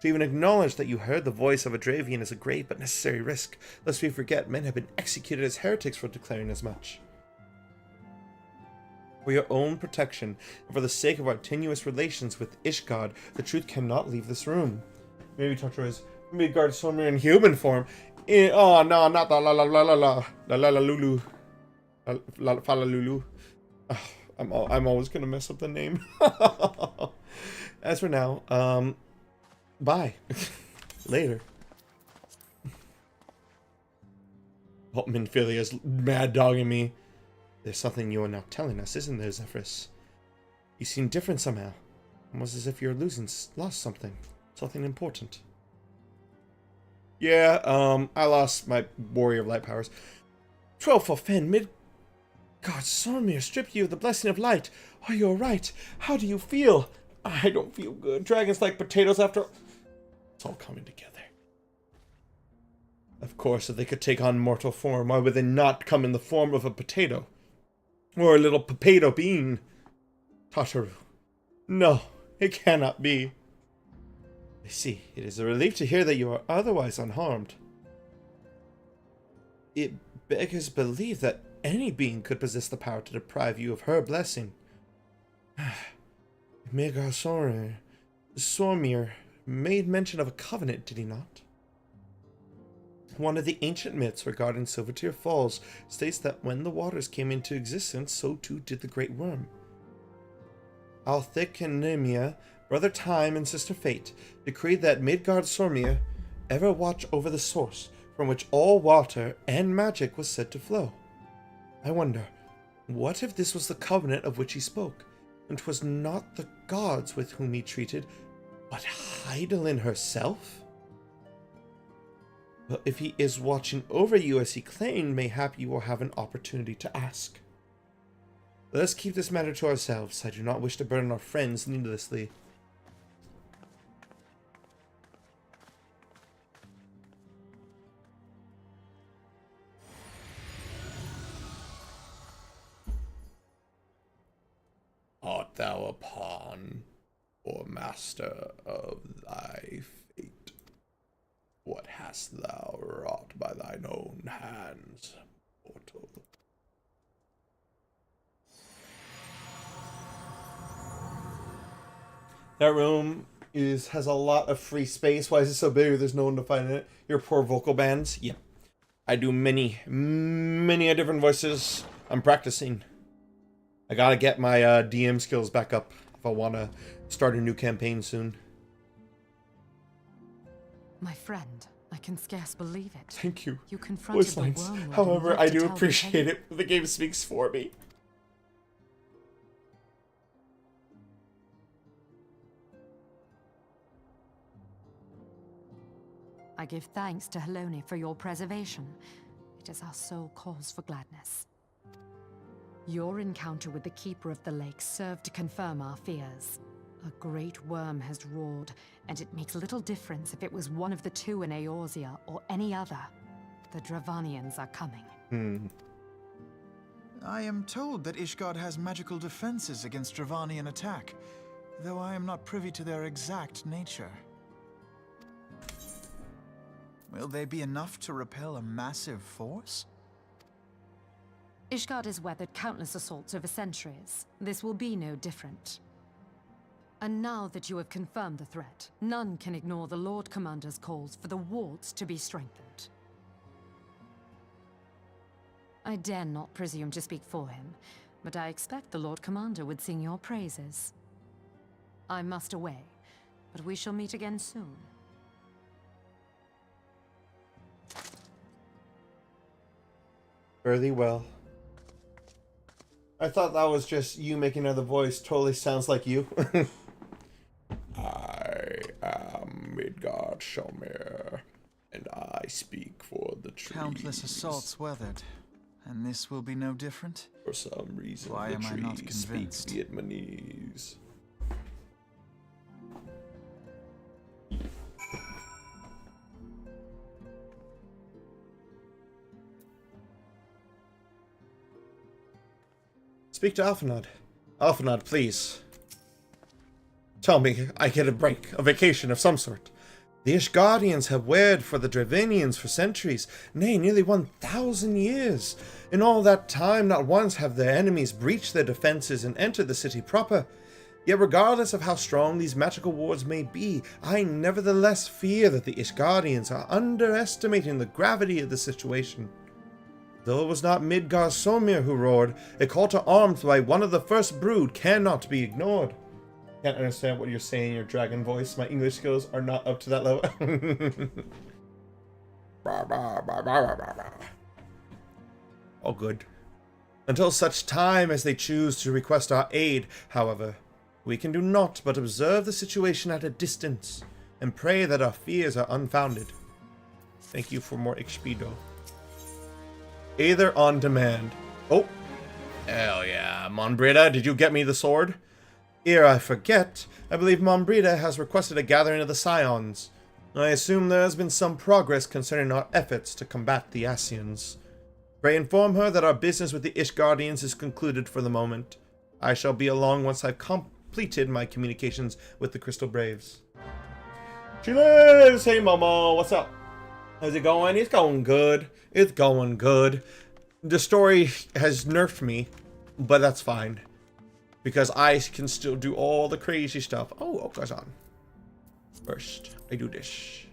To even acknowledge that you heard the voice of a Dravian is a great but necessary risk, lest we forget men have been executed as heretics for declaring as much. For your own protection, and for the sake of our tenuous relations with Ishgard, the truth cannot leave this room. Maybe Totoro is Midgardsormr in human form. Oh no, not the la la la la la la la la lulu, la fa la lulu. I'm always gonna mess up the name. As for now, bye. Later. Oh, Minfilia's mad dogging me. There's something you are not telling us, isn't there, Zephyrus? You seem different somehow. Almost as if you're lost something. Something important. Yeah, I lost my Warrior of Light powers. 12 for Fen, Midgardsormr stripped you of the blessing of light. Are you alright? How do you feel? I don't feel good. Dragons like potatoes after... It's all coming together. Of course, if they could take on mortal form, why would they not come in the form of a potato? Or a little potato bean? Totoro. No, it cannot be. I see. It is a relief to hear that you are otherwise unharmed. It beggars belief that any being could possess the power to deprive you of her blessing. Midgardsormr made mention of a covenant, did he not? One of the ancient myths regarding Silvertear Falls states that when the waters came into existence, so too did the Great Worm. Althik and Nemia, Brother Time and Sister Fate, decreed that Midgardsormr ever watch over the source from which all water and magic was said to flow. I wonder, what if this was the covenant of which he spoke, and 'twas not the gods with whom he treated, but Heidelin herself? Well, if he is watching over you as he claimed, mayhap you will have an opportunity to ask. Let us keep this matter to ourselves. I do not wish to burden our friends needlessly. Art thou a pawn, or master of thy fate? What hast thou wrought by thine own hands, mortal? That room has a lot of free space. Why is it so big? There's no one to find in it. Your poor vocal bands. Yep. I do many different voices. I'm practicing. I gotta get my DM skills back up if I want to start a new campaign soon. My friend, I can scarce believe it. Thank you. You confronted Voice the lines. wormlord and However, lived I to do tell the appreciate tale. it when the game speaks for me. I give thanks to Helone for your preservation. It is our sole cause for gladness. Your encounter with the Keeper of the Lake served to confirm our fears. A great worm has roared, and it makes little difference if it was one of the two in Eorzea or any other. The Dravanians are coming. I am told that Ishgard has magical defenses against Dravanian attack. though I am not privy to their exact nature. Will they be enough to repel a massive force? Ishgard has weathered countless assaults over centuries. This will be no different. And now that you have confirmed the threat, none can ignore the Lord Commander's calls for the wards to be strengthened. I dare not presume to speak for him, but I expect the Lord Commander would sing your praises. I must away, but we shall meet again soon. Fare thee well. I thought that was just you making another voice. Totally sounds like you. I am Midgard Shalmir, and I speak for the trees. Countless assaults weathered, and this will be no different? For some reason, Why the am I not trees speak convinced? Vietnamese. Speak to Alphanod. Alphanod, please. Tell me I get a break, a vacation of some sort. The Ishgardians have warred for the Dravanians for centuries, nay, nearly 1,000 years. In all that time, not once have their enemies breached their defenses and entered the city proper. Yet regardless of how strong these magical wards may be, I nevertheless fear that the Ishgardians are underestimating the gravity of the situation. Though it was not Midgard Somir who roared, a call to arms by one of the first brood cannot be ignored. Can't understand what you're saying in your dragon voice. My English skills are not up to that level. All good. Until such time as they choose to request our aid, however, we can do naught but observe the situation at a distance and pray that our fears are unfounded. Thank you for more XP, though. Either on demand. Oh, hell yeah. Monbrita, did you get me the sword? Ere I forget, I believe Monbrita has requested a gathering of the Scions. I assume there has been some progress concerning our efforts to combat the Ascians. Pray inform her that our business with the Ishgardians is concluded for the moment. I shall be along once I've completed my communications with the Crystal Braves. Chiles! Hey Momo, what's up? How's it going? It's going good. It's going good. The story has nerfed me, but that's fine. Because I can still do all the crazy stuff. Oh, Okazan. First, I do this.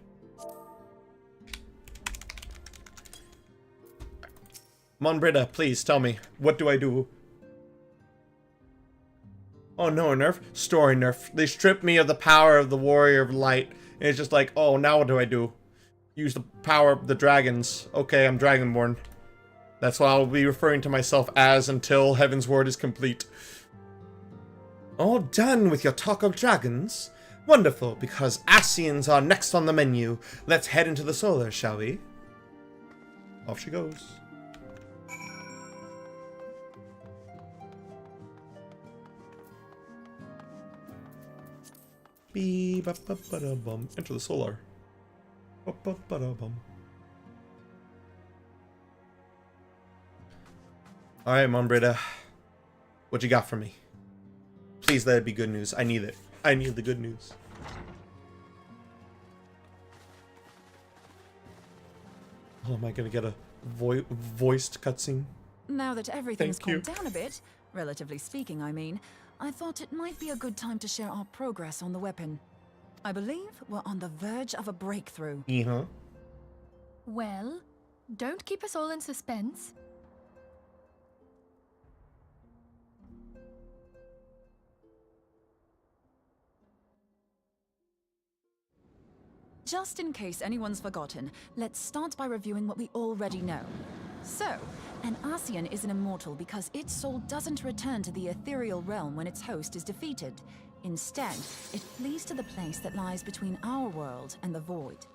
Monbrita, please tell me. What do I do? Oh no, a nerf? Story nerf. They stripped me of the power of the Warrior of Light. And it's just like, oh, now what do I do? Use the power of the dragons. Okay, I'm Dragonborn. That's what I'll be referring to myself as until Heaven's Word is complete. All done with your talk of dragons? Wonderful, because Ascians are next on the menu. Let's head into the solar, shall we? Off she goes. Bee-ba-ba-ba-da-bum. Enter the solar. Ba-ba-ba-da-bum. Alright, Monbrita. What you got for me? Please let it be good news. I need it. I need the good news. Oh, am I gonna get a voiced cutscene? Now that everything's Thank you. calmed down a bit, relatively speaking, I mean, I thought it might be a good time to share our progress on the weapon. I believe we're on the verge of a breakthrough. Uh-huh. Well, don't keep us all in suspense. Just in case anyone's forgotten, let's start by reviewing what we already know. So, an Ascian is an immortal because its soul doesn't return to the ethereal realm when its host is defeated. Instead, it flees to the place that lies between our world and the void.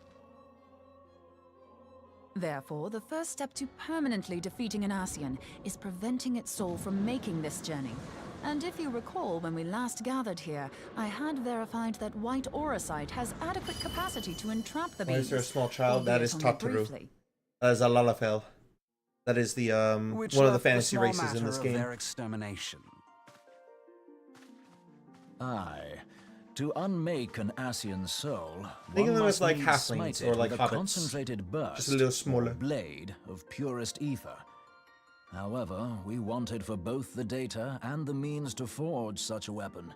Therefore, the first step to permanently defeating an Ascian is preventing its soul from making this journey. And if you recall, when we last gathered here, I had verified that White Auracite has adequate capacity to entrap the beast. Why is there a small child? That is albeit only Tataru. briefly. That is a Lalafell. That is the Which one of the left fantasy small races in matter this of game. their extermination. Aye. To unmake an Asian soul, Think of one them must as like needs halflings smite or it like with a hobbits. concentrated burst, Just a little or smaller. blade of purest ether. However, we wanted for both the data and the means to forge such a weapon.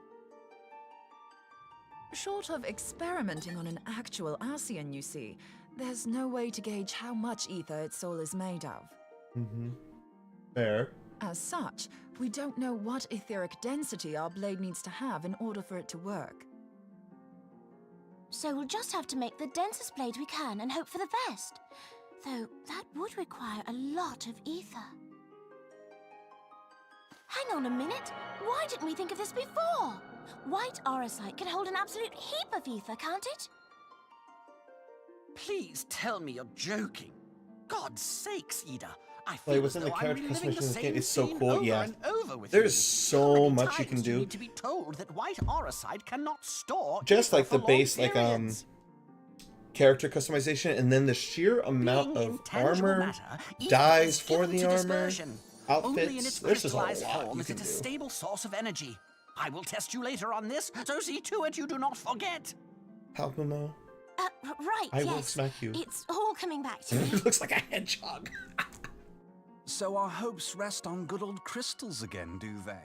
Short of experimenting on an actual Asian, you see, there's no way to gauge how much ether its soul is made of. Fair. As such, we don't know what etheric density our blade needs to have in order for it to work. So we'll just have to make the densest blade we can and hope for the best. Though that would require a lot of ether. Hang on a minute. Why didn't we think of this before? White aurosite can hold an absolute heap of ether, can't it? Please tell me you're joking. God's sakes, Ida. I Like, feel within as the though I'm character reliving customization the in this game same is so scene cool, over yeah. and over with There's you. so How many much you can times do. Need to be told that white aurosite cannot store Just ether like the for long base, like periods. character customization, and then the sheer amount Being of intangible armor, matter, ether dyes is for given the to armor, dispersion. Only in outfits. its There's just a crystallized lot form you is can it a do. stable source of energy. I will test you later on this, so see to it you do not forget. Palpamo. Right, I will yes. smack you. It's all coming back to me. It looks like a hedgehog. So our hopes rest on good old crystals again, do they?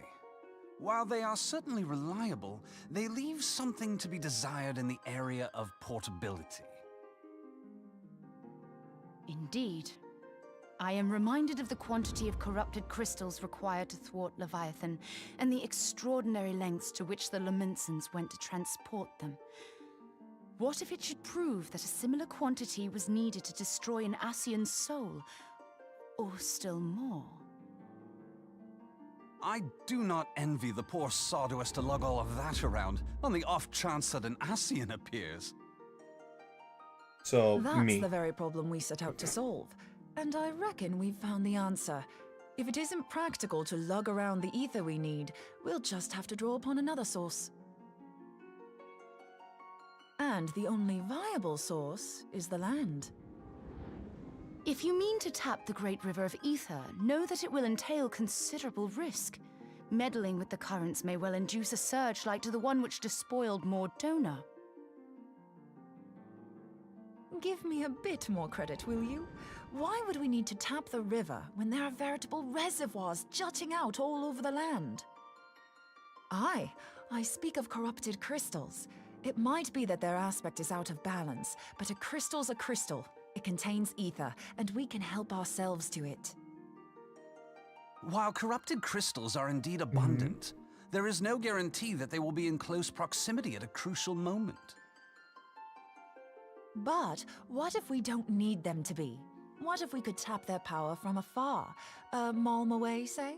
While they are certainly reliable, they leave something to be desired in the area of portability. Indeed. I am reminded of the quantity of corrupted crystals required to thwart Leviathan, and the extraordinary lengths to which the Lamentsons went to transport them. What if it should prove that a similar quantity was needed to destroy an Asian soul? Or still more? I do not envy the poor sod who has to lug all of that around, on the off chance that an Asian appears. So, That's me. the very problem we set out to solve. And I reckon we've found the answer. If it isn't practical to lug around the ether we need, we'll just have to draw upon another source. And the only viable source is the land. If you mean to tap the Great River of Ether, know that it will entail considerable risk. Meddling with the currents may well induce a surge like to the one which despoiled Mordona. Give me a bit more credit, will you? Why would we need to tap the river when there are veritable reservoirs jutting out all over the land? Aye, I speak of corrupted crystals. It might be that their aspect is out of balance, but a crystal's a crystal. It contains ether, and we can help ourselves to it. While corrupted crystals are indeed abundant, there is no guarantee that they will be in close proximity at a crucial moment. But what if we don't need them to be? What if we could tap their power from afar? A malm away, say?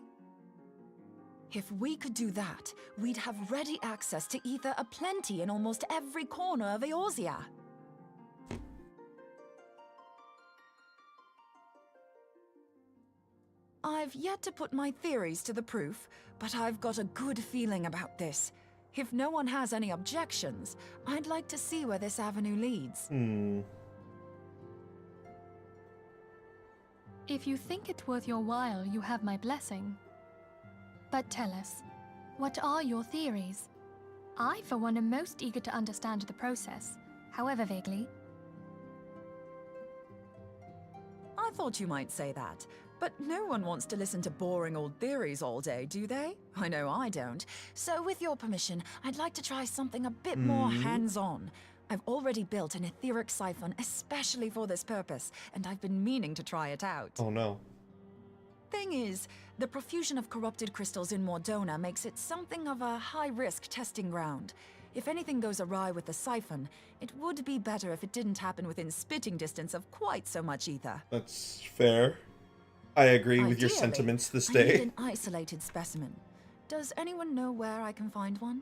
If we could do that, we'd have ready access to ether aplenty in almost every corner of Eorzea. I've yet to put my theories to the proof, but I've got a good feeling about this. If no one has any objections, I'd like to see where this avenue leads. If you think it worth your while, you have my blessing. But tell us, what are your theories? I, for one, am most eager to understand the process, however vaguely. I thought you might say that, but no one wants to listen to boring old theories all day, do they? I know I don't. So with your permission, I'd like to try something a bit more hands-on. I've already built an etheric siphon especially for this purpose, and I've been meaning to try it out. Oh no. Thing is, the profusion of corrupted crystals in Mordona makes it something of a high-risk testing ground. If anything goes awry with the siphon, it would be better if it didn't happen within spitting distance of quite so much ether. That's fair. I agree with your Ideally, sentiments this I need day. an isolated specimen. Does anyone know where I can find one?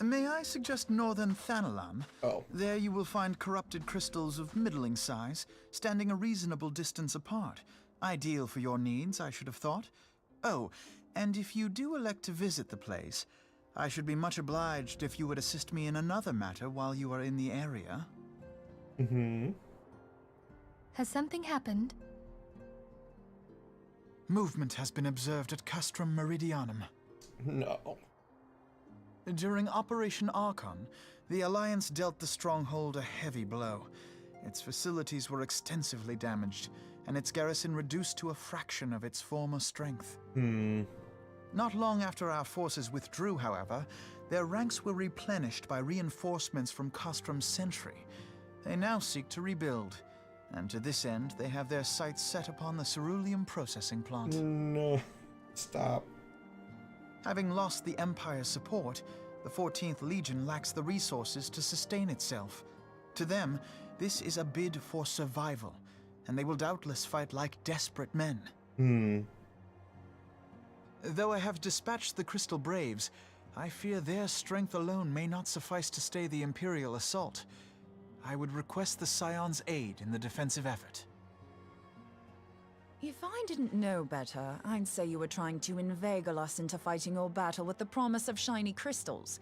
May I suggest northern Thanalan? Oh. There you will find corrupted crystals of middling size, standing a reasonable distance apart. Ideal for your needs, I should have thought. Oh, and if you do elect to visit the place, I should be much obliged if you would assist me in another matter while you are in the area. Has something happened? Movement has been observed at Castrum Meridianum. No. During Operation Archon, the Alliance dealt the stronghold a heavy blow. Its facilities were extensively damaged, and its garrison reduced to a fraction of its former strength. Not long after our forces withdrew, however, their ranks were replenished by reinforcements from Castrum's sentry. They now seek to rebuild, and to this end, they have their sights set upon the ceruleum processing plant. No. Stop. Having lost the Empire's support, the 14th Legion lacks the resources to sustain itself. To them, this is a bid for survival, and they will doubtless fight like desperate men. Though I have dispatched the Crystal Braves, I fear their strength alone may not suffice to stay the Imperial assault. I would request the Scion's aid in the defensive effort. If I didn't know better, I'd say you were trying to inveigle us into fighting your battle with the promise of shiny crystals.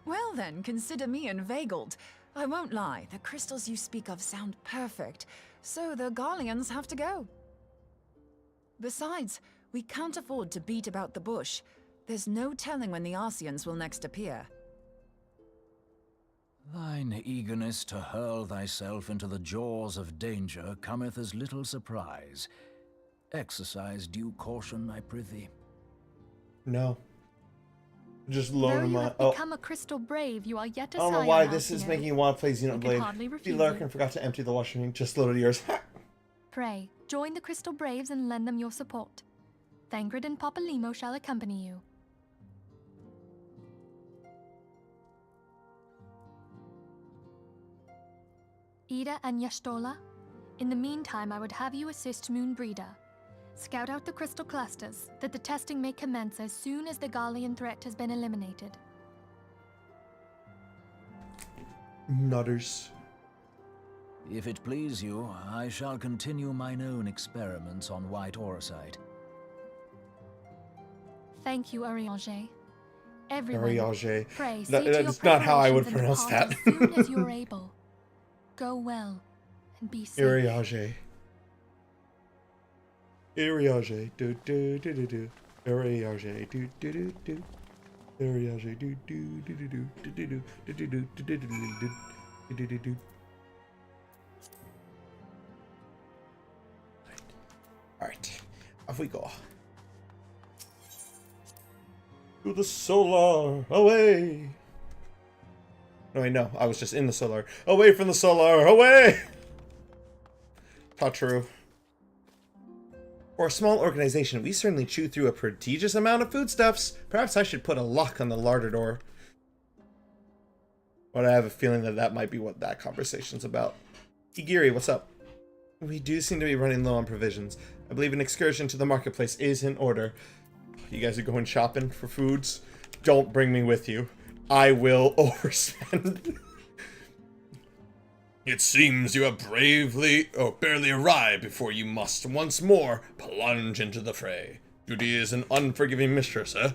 Well then, consider me inveigled. I won't lie, the crystals you speak of sound perfect, so the Garleans have to go. Besides, we can't afford to beat about the bush. There's no telling when the Arsians will next appear. Thine eagerness to hurl thyself into the jaws of danger cometh as little surprise. Exercise due caution, I prithee. No. Just lower Though you my. have become a crystal brave, you are yet a I don't know scion, why this is Alcino. making you want to play Xenoblade. hardly The refuse Larkin you. forgot to empty the washing machine. Just loaded yours. Pray, join the crystal braves and lend them your support. Thangred and Papalymo shall accompany you. Ida and Yashtola, in the meantime I would have you assist Moonbreeder. Scout out the crystal clusters, that the testing may commence as soon as the Garlean threat has been eliminated. Nutters. If it please you, I shall continue mine own experiments on white orosite. Thank you, Arianger. Everyone, Arianger. pray, see That- to your that's not how I would preparations pronounce and that. depart as soon as you're able. Go well, and be safe. Arianger. Arianger. Do do do do do. Arianger. Do do do do. Arianger. Do do do do do do do do do do do do do do do do. Alright, off we go. To the solar, away! No, wait, no, I was just in the solar. Away from the solar, away! Not true. For a small organization, we certainly chew through a prodigious amount of foodstuffs. Perhaps I should put a lock on the larder door. But I have a feeling that that might be what that conversation's about. Igiri, what's up? We do seem to be running low on provisions. I believe an excursion to the marketplace is in order. You guys are going shopping for foods? Don't bring me with you. I will overspend. It seems you have barely arrived before you must once more plunge into the fray. Duty is an unforgiving mistress, eh?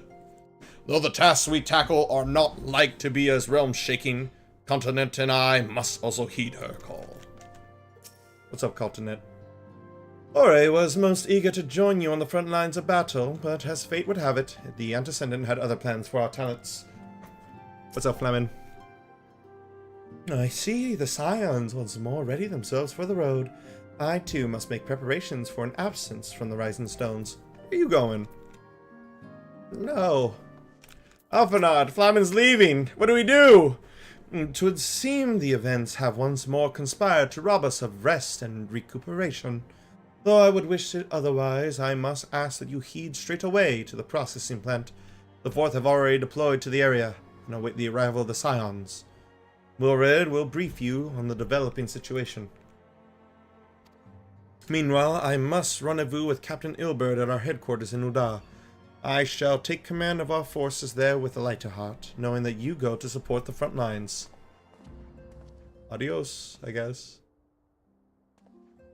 Though the tasks we tackle are not like to be as realm-shaking, Continent and I must also heed her call. What's up, Continent? Ore was most eager to join you on the front lines of battle, but as fate would have it, the Antecedent had other plans for our talents. What's up, Fleming? I see the Scions once more ready themselves for the road. I, too, must make preparations for an absence from the Rising Stones. Where are you going? No. Alphanod, Flamin's leaving. What do we do? 'Twould seem the events have once more conspired to rob us of rest and recuperation. Though I would wish it otherwise, I must ask that you heed straight away to the processing plant. The Fourth have already deployed to the area and await the arrival of the Scions. Wilred will brief you on the developing situation. Meanwhile, I must rendezvous with Captain Ilberd at our headquarters in Uda. I shall take command of our forces there with a lighter heart, knowing that you go to support the front lines. Adios, I guess.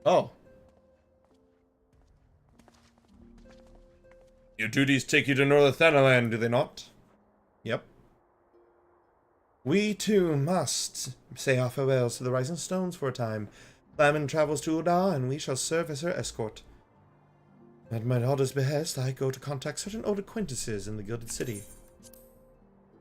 Oh. Your duties take you to Northanaland, do they not? Yep. We, too, must say our farewells to the Rising Stones for a time. Flamin travels to Uda, and we shall serve as her escort. At my daughter's behest, I go to contact certain old acquaintances in the Gilded City.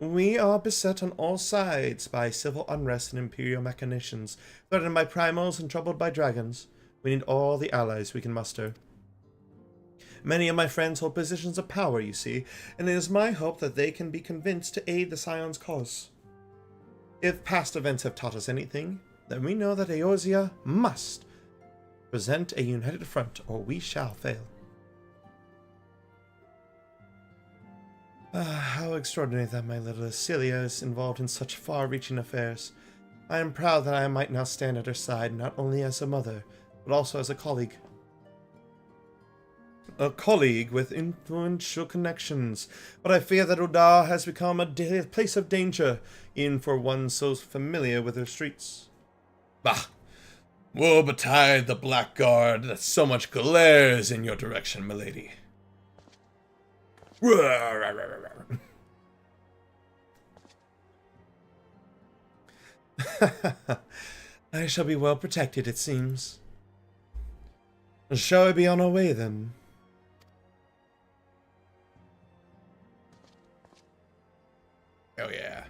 We are beset on all sides by civil unrest and imperial machinations, threatened by primals and troubled by dragons. We need all the allies we can muster. Many of my friends hold positions of power, you see, and it is my hope that they can be convinced to aid the Scion's cause. If past events have taught us anything, then we know that Eorzea must present a united front, or we shall fail. How extraordinary that my little Celia is involved in such far-reaching affairs. I am proud that I might now stand at her side, not only as a mother, but also as a colleague. A colleague with influential connections, but I fear that Uda has become a place of danger, even for one so familiar with her streets. Bah! Woe betide the blackguard that so much glares in your direction, milady. I shall be well protected, it seems. Shall we be on our way, then? Oh, yeah.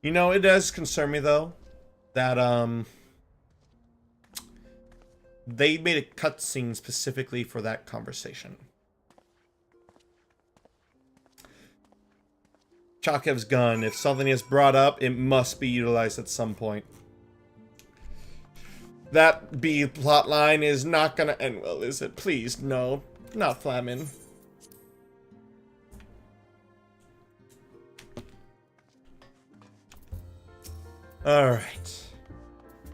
You know, it does concern me, though, that, they made a cutscene specifically for that conversation. Chakev's gun, if something is brought up, it must be utilized at some point. That B plotline is not gonna end well, is it? Please, no. Not Flamin. Alright.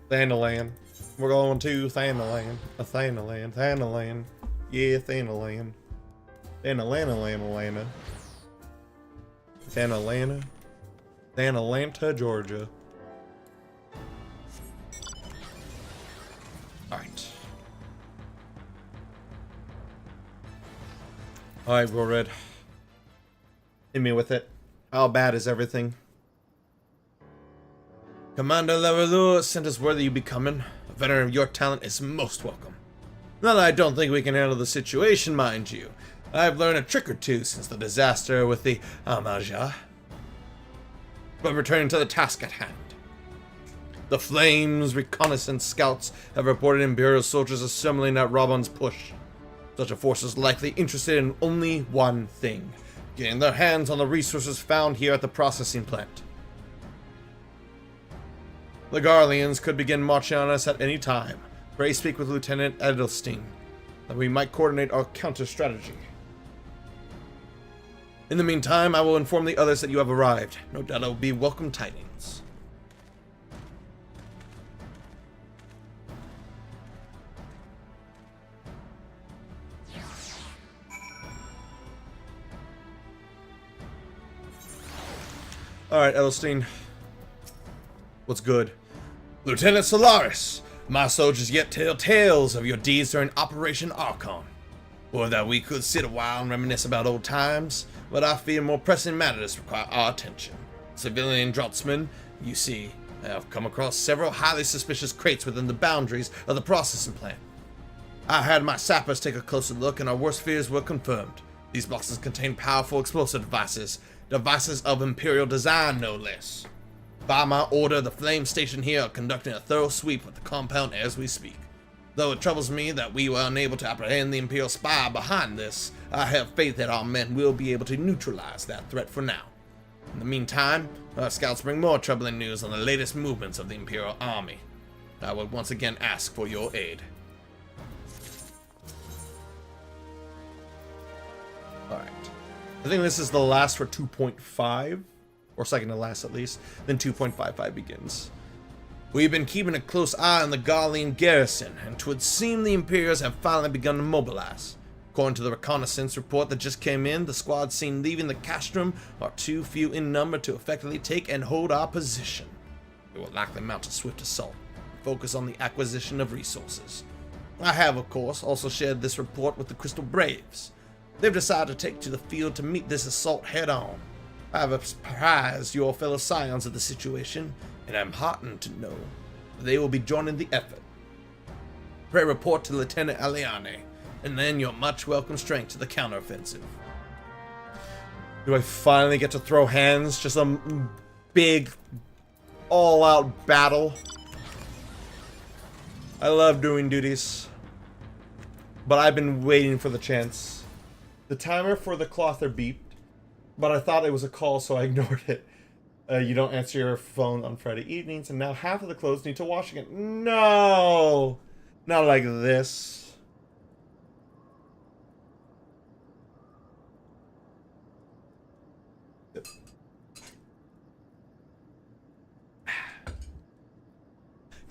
Thanalan. We're going to Thanalan. Thanalan. Yeah, Thanalan. Thanalana. Thanalanta, Georgia. Alright. Alright, Bro Red. Hit me with it. How bad is everything? Commander Leverlure sent us word that you be coming. A veteran of your talent is most welcome. Not that I don't think we can handle the situation, mind you. I've learned a trick or two since the disaster with the Amaja. But returning to the task at hand. The Flames reconnaissance scouts have reported Imperial soldiers assembling at Rabban's push. Such a force is likely interested in only one thing: getting their hands on the resources found here at the processing plant. The Garleans could begin marching on us at any time. Pray speak with Lieutenant Edelstein, that we might coordinate our counter-strategy. In the meantime, I will inform the others that you have arrived. No doubt it will be welcome tidings. Alright, Edelstein. What's good? Lieutenant Solaris, my soldiers yet tell tales of your deeds during Operation Archon. Or that we could sit a while and reminisce about old times, but I fear more pressing matters require our attention. Civilian draughtsmen, you see, I have come across several highly suspicious crates within the boundaries of the processing plant. I had my sappers take a closer look, and our worst fears were confirmed. These boxes contain powerful explosive devices of Imperial design, no less. By my order, the Flame Station here are conducting a thorough sweep of the compound as we speak. Though it troubles me that we were unable to apprehend the Imperial spy behind this, I have faith that our men will be able to neutralize that threat for now. In the meantime, our scouts bring more troubling news on the latest movements of the Imperial army. I would once again ask for your aid. Alright. I think this is the last for 2.5. Or second to last at least. Then 2.55 begins. We've been keeping a close eye on the Garlean garrison, and 'twould seem the Imperials have finally begun to mobilize. According to the reconnaissance report that just came in, the squads seen leaving the castrum are too few in number to effectively take and hold our position. We will likely mount a swift assault, and focus on the acquisition of resources. I have, of course, also shared this report with the Crystal Braves. They've decided to take to the field to meet this assault head-on. I have apprised your fellow scions of the situation, and I'm heartened to know They will be joining the effort. Pray report to Lieutenant Aliane, and lend your much welcome strength to the counteroffensive. Do I finally get to throw hands? Just a big, all-out battle. I love doing duties, but I've been waiting for the chance. The timer for the clother beeped, but I thought it was a call, so I ignored it. You don't answer your phone on Friday evenings, and now half of the clothes need to wash again. No! Not like this.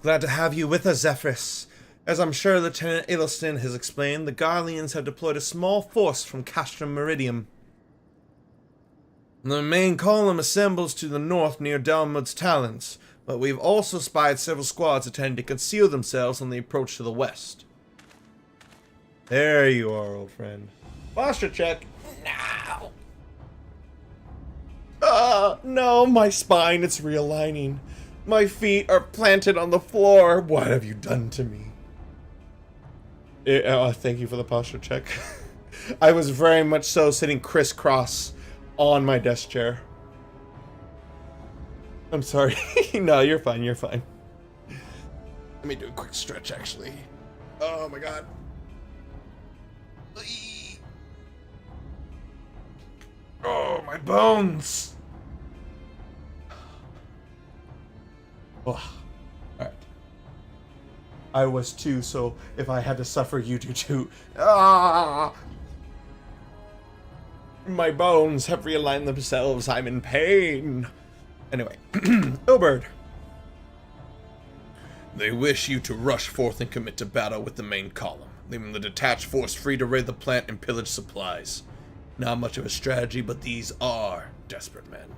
Glad to have you with us, Zephyrus. As I'm sure Lieutenant Ailston has explained, the Garleans have deployed a small force from Castrum Meridium. The main column assembles to the north near Delmud's Talons, but we've also spied several squads attempting to conceal themselves on the approach to the west. There you are, old friend. Posture check. Now. No, my spine, it's realigning. My feet are planted on the floor. What have you done to me? Thank you for the posture check. I was very much so sitting crisscross on my desk chair. I'm sorry. No, you're fine, you're fine. Let me do a quick stretch, actually. Oh my god. Oh, my bones. Oh, alright. I was too, so if I had to suffer, you do too. Ah! My bones have realigned themselves. I'm in pain. Anyway, Obird. They wish you to rush forth and commit to battle with the main column, leaving the detached force free to raid the plant and pillage supplies. Not much of a strategy, but these are desperate men.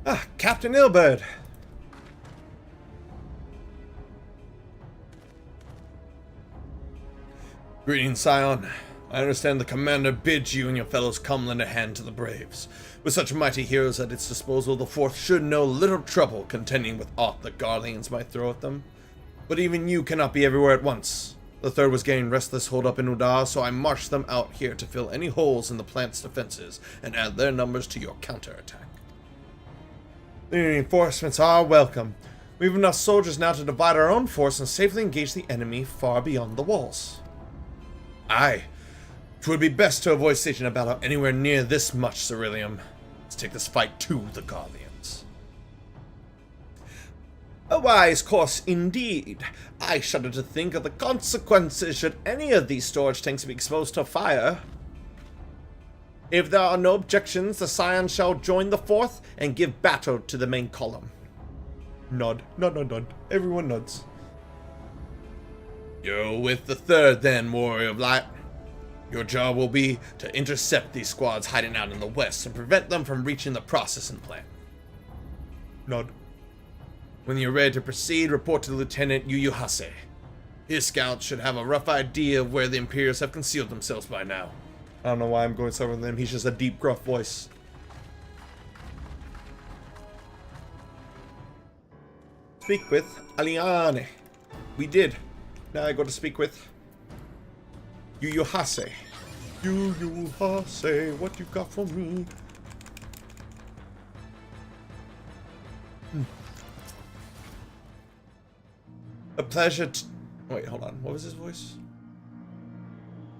Ah, Captain Ilberd. Greetings, Scion. I understand the commander bids you and your fellows come lend a hand to the Braves. With such mighty heroes at its disposal, the Fourth should know little trouble contending with aught the Garleans might throw at them. But even you cannot be everywhere at once. The Third was getting restless holed up in Udar, so I marched them out here to fill any holes in the plant's defenses and add their numbers to your counterattack. The reinforcements are welcome. We have enough soldiers now to divide our own force and safely engage the enemy far beyond the walls. Aye. 'Twould be best to avoid staging a battle anywhere near this much Ceruleum. Let's take this fight to the Garleans. A wise course indeed. I shudder to think of the consequences should any of these storage tanks be exposed to fire. If there are no objections, the Scion shall join the Fourth and give battle to the main column. Nod, nod, nod, nod. Everyone nods. You're with the Third then, Warrior of Light. Your job will be to intercept these squads hiding out in the west and prevent them from reaching the processing plant. Nod. When you're ready to proceed, report to Lieutenant Yuyuhase. His scouts should have a rough idea of where the Imperials have concealed themselves by now. I don't know why I'm going so with him. He's just a deep, gruff voice. Speak with Aliane. We did. Now I go to speak with Yuyuhase. Yuyuhase, what you got for me? A pleasure to... Wait, hold on. What was his voice?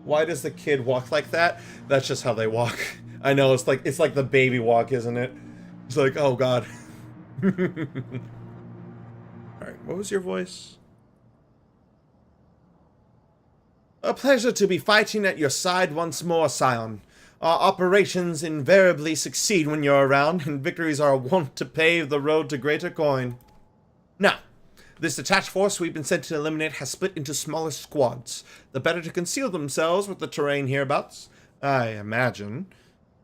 Why does the kid walk like that? That's just how they walk. I know, it's like the baby walk, isn't it? It's like, oh god. Alright, what was your voice? A pleasure to be fighting at your side once more, Scion. Our operations invariably succeed when you're around, and victories are wont to pave the road to greater coin. Now, this detached force we've been sent to eliminate has split into smaller squads, the better to conceal themselves with the terrain hereabouts, I imagine.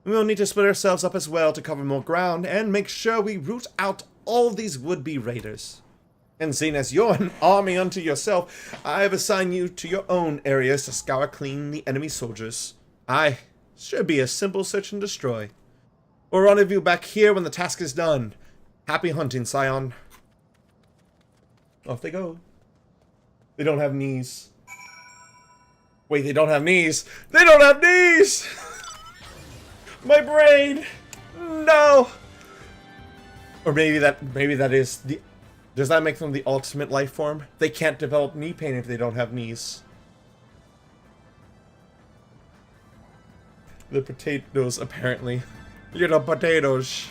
We'll need to split ourselves up as well to cover more ground, and make sure we root out all these would-be raiders. And seeing as you're an army unto yourself, I have assigned you to your own areas to scour clean the enemy soldiers. Aye, should be a simple search and destroy. We'll rendezvous back here when the task is done. Happy hunting, Scion. Off they go. They don't have knees. Wait, they don't have knees. They don't have knees! My brain! No! Or maybe that is the... Does that make them the ultimate life form? They can't develop knee pain if they don't have knees. The potatoes, apparently. Little potatoes.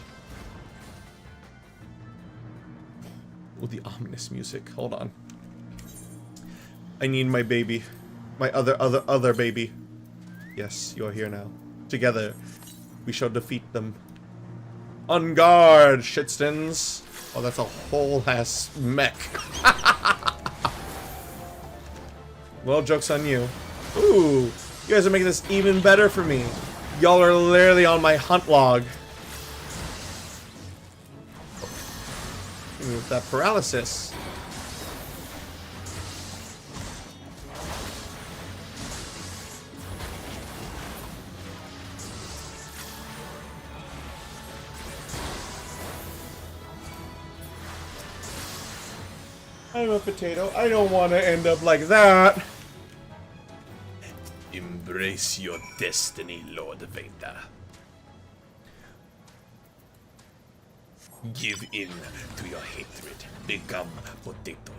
Oh, the ominous music. Hold on. I need my baby. My other baby. Yes, you are here now. Together, we shall defeat them. On guard, shitstins. Oh, that's a whole ass mech. Well, joke's on you. Ooh, you guys are making this even better for me. Y'all are literally on my hunt log. With that paralysis. I'm a potato. I don't want to end up like that. Embrace your destiny, Lord Vader. Give in to your hatred. Become potato.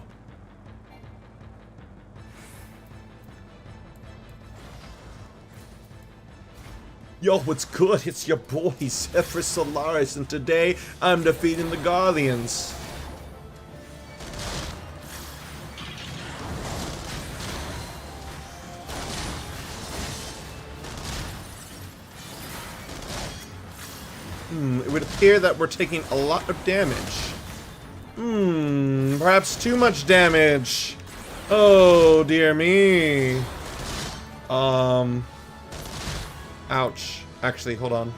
Yo, what's good? It's your boy, Zephyr Solaris, and today I'm defeating the Guardians. It would appear that we're taking a lot of damage. Perhaps too much damage. Oh, dear me. Ouch. Actually, hold on.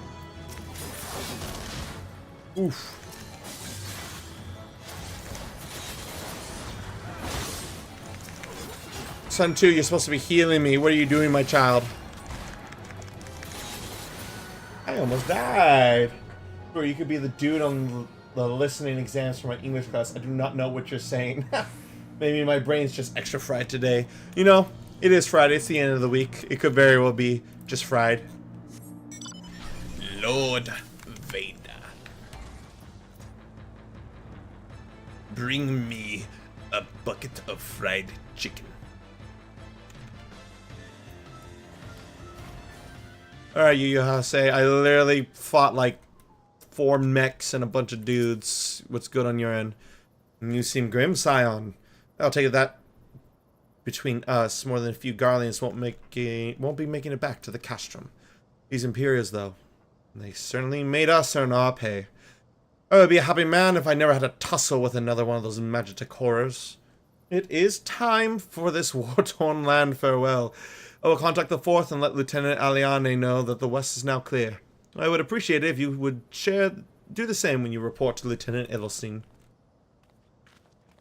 Oof. Son 2, you're supposed to be healing me. What are you doing, my child? I almost died. Or you could be the dude on the listening exams for my English class. I do not know what you're saying. Maybe my brain's just extra fried today. You know, it is Friday. It's the end of the week. It could very well be just fried. Lord Vader. Bring me a bucket of fried chicken. Alright, Yu Yu Hase, I literally fought like 4 mechs and a bunch of dudes. What's good on your end? You seem grim, Scion. I'll take it that between us, more than a few Guardians won't be making it back to the castrum. These Imperials, though, they certainly made us earn our pay. I would be a happy man if I never had to tussle with another one of those Magitek horrors. It is time for this war-torn land farewell. I will contact the 4th and let Lieutenant Aliane know that the west is now clear. I would appreciate it if you would do the same when you report to Lieutenant Edelstein.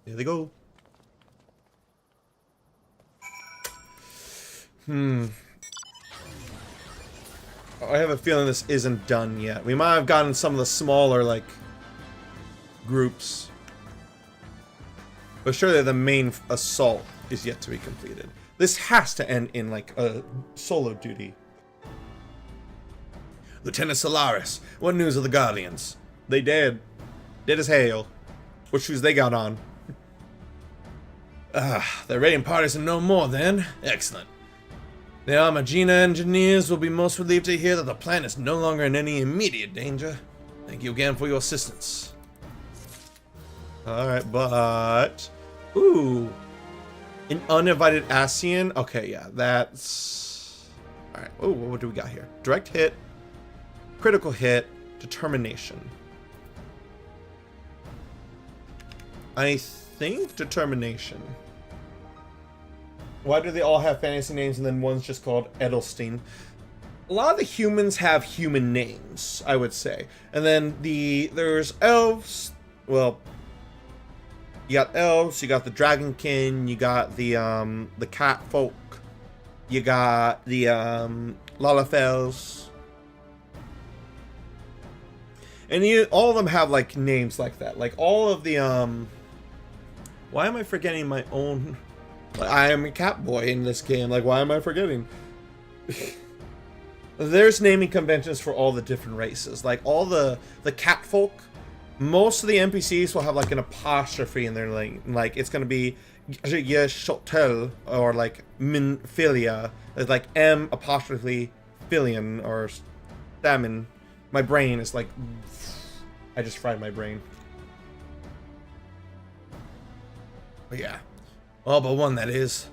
Here they go. I have a feeling this isn't done yet. We might have gotten some of the smaller, like, groups. But surely the main assault is yet to be completed. This has to end in, like, a solo duty. Lieutenant Solaris, what news of the Guardians? They dead. Dead as hail. What shoes they got on? The raiding parties are no more then. Excellent. The Armagina engineers will be most relieved to hear that the plant is no longer in any immediate danger. Thank you again for your assistance. Alright, but... Ooh. An uninvited ASEAN? Okay, yeah, that's... Alright, oh, what do we got here? Direct hit, critical hit, determination. I think determination. Why do they all have fantasy names and then one's just called Edelstein? A lot of the humans have human names, I would say. And then there's elves. Well, you got elves, you got the dragonkin, you got the cat folk, you got the Lalafels. And all of them have like names like that. Like all of the Why am I forgetting my own... Like, I am a cat boy in this game. Like, why am I forgetting? There's naming conventions for all the different races. Like, all the cat folk, most of the NPCs will have, like, an apostrophe in their name. Like, it's going to be Chotel, or, like, Minfilia. It's like M apostrophe Filian, or Stamin. My brain is like... I just fried my brain. But yeah. All but one, that is.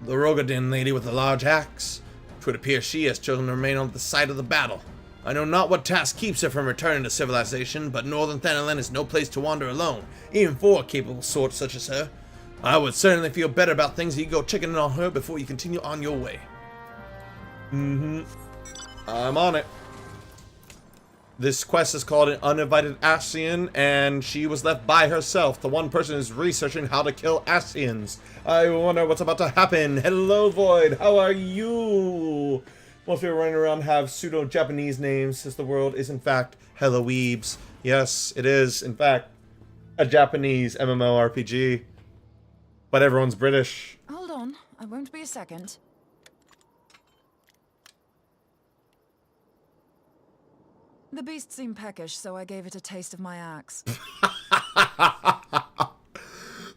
The Rogadin lady with the large axe. 'Twould appear she has chosen to remain on the site of the battle. I know not what task keeps her from returning to civilization, but northern Thanalan is no place to wander alone, even for a capable sort such as her. I would certainly feel better about things if you go checking in on her before you continue on your way. I'm on it. This quest is called an uninvited Ascian, and she was left by herself. The one person is researching how to kill Ascians. I wonder what's about to happen. Hello, Void. How are you? Most people running around have pseudo-Japanese names, since the world is, in fact, hella weebs. Yes, it is, in fact, a Japanese MMORPG. But everyone's British. Hold on, I won't be a second. The beast seemed peckish, so I gave it a taste of my axe.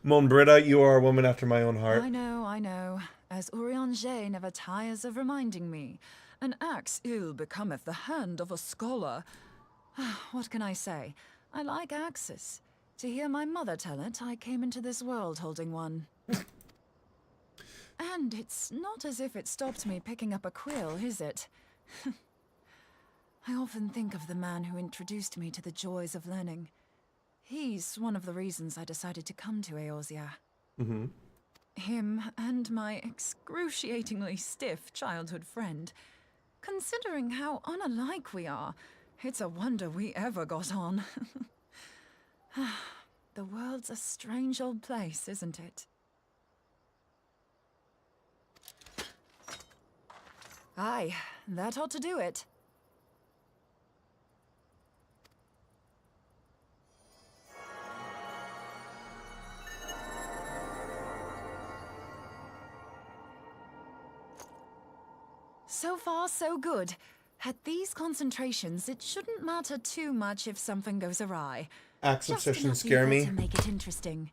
Mon Britta, you are a woman after my own heart. I know. As Urianger never tires of reminding me. An axe ill becometh the hand of a scholar. What can I say? I like axes. To hear my mother tell it, I came into this world holding one. And it's not as if it stopped me picking up a quill, is it? I often think of the man who introduced me to the joys of learning. He's one of the reasons I decided to come to Eorzea. Him and my excruciatingly stiff childhood friend. Considering how unalike we are, it's a wonder we ever got on. The world's a strange old place, isn't it? Aye, that ought to do it. So far, so good. At these concentrations, it shouldn't matter too much if something goes awry. Axe Just obsession enough scare evil me. to make it interesting.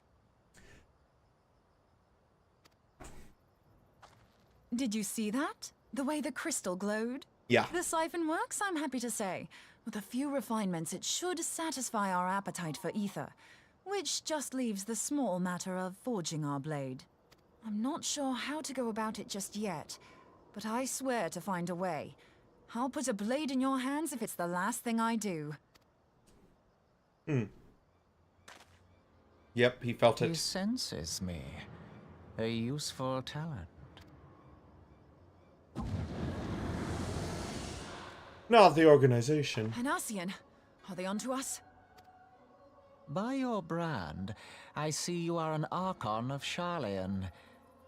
Did you see that? The way the crystal glowed? Yeah. The siphon works, I'm happy to say. With a few refinements, it should satisfy our appetite for ether, which just leaves the small matter of forging our blade. I'm not sure how to go about it just yet, but I swear to find a way. I'll put a blade in your hands if it's the last thing I do. Yep, he felt He it. senses me. A useful talent. Not the organization. Hanassian, are they onto us? By your brand, I see you are an Archon of Sharlayan,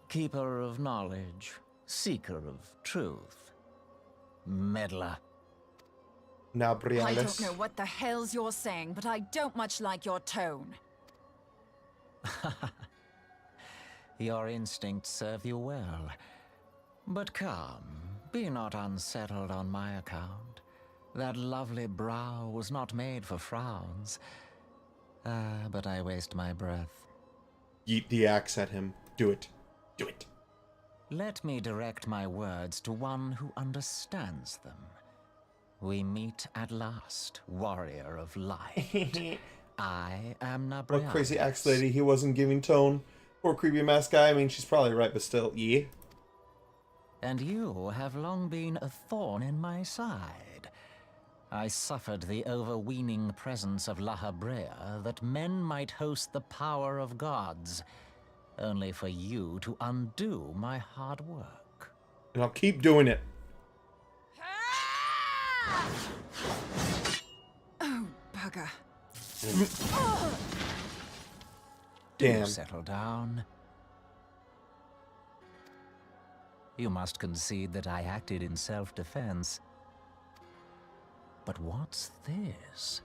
keeper of knowledge, seeker of truth, meddler. Now, I Brialis. don't know what the hell's you're saying, but I don't much like your tone. Your instincts serve you well. But come, be not unsettled on my account. That lovely brow was not made for frowns. But I waste my breath. Yeet the axe at him. Do it. Do it. Let me direct my words to one who understands them. We meet at last, warrior of light. I am Nabrialis. What crazy axe lady, he wasn't giving tone. Poor creepy mask guy, I mean, she's probably right, but still, yeah. And you have long been a thorn in my side. I suffered the overweening presence of La Habrea that men might host the power of gods, only for you to undo my hard work. And I'll keep doing it. Oh, bugger. Damn. Do settle down. You must concede that I acted in self-defense. But what's this?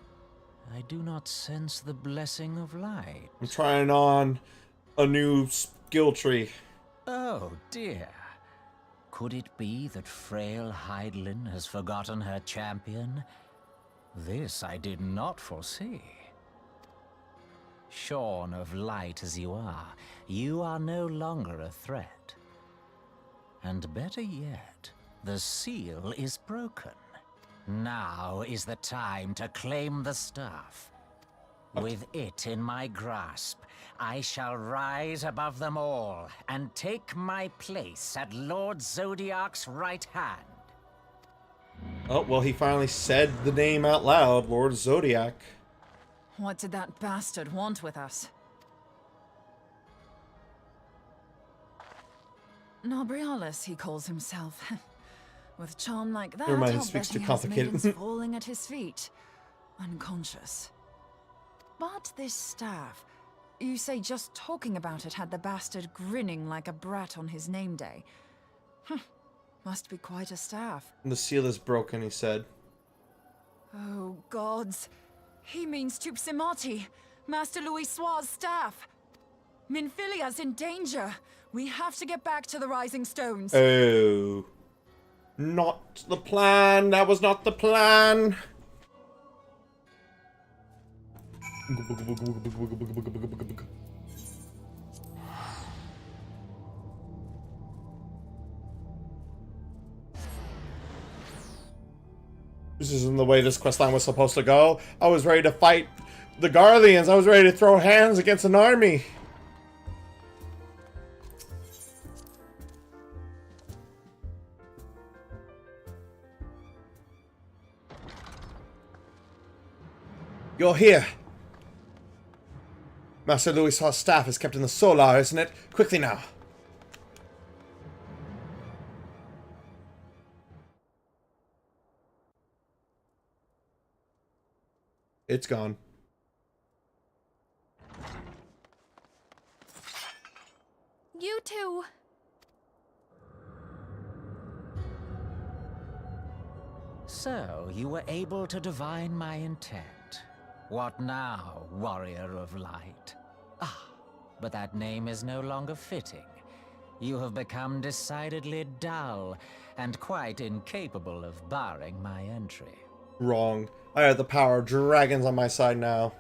I do not sense the blessing of light. I'm trying on a new skill tree. Oh dear. Could it be that frail Hydaelyn has forgotten her champion? This I did not foresee. Shorn of light as you are no longer a threat. And better yet, the seal is broken. Now is the time to claim the staff. With it in my grasp, I shall rise above them all and take my place at Lord Zodiac's right hand. Oh, well, he finally said the name out loud, Lord Zodiac. What did that bastard want with us? Nobrialis, he calls himself. With charm like that, Never mind, he I'll speaks bet too he has complicated. maidens falling at his feet, unconscious. But this staff, you say just talking about it had the bastard grinning like a brat on his name day. Must be quite a staff. And the seal is broken, he said. Oh, gods. He means Tupsimati, Master Louis Soir's staff. Minfilia's in danger. We have to get back to the Rising Stones. Oh. Not the plan. That was not the plan. This isn't the way this questline was supposed to go. I was ready to fight the Guardians. I was ready to throw hands against an army. You're here. Master Louis Soir's staff is kept in the Solar, isn't it? Quickly now. It's gone. You two. So, you were able to divine my intent. What now, warrior of light? Ah, but that name is no longer fitting. You have become decidedly dull, and quite incapable of barring my entry. Wrong. I have the power of dragons on my side now.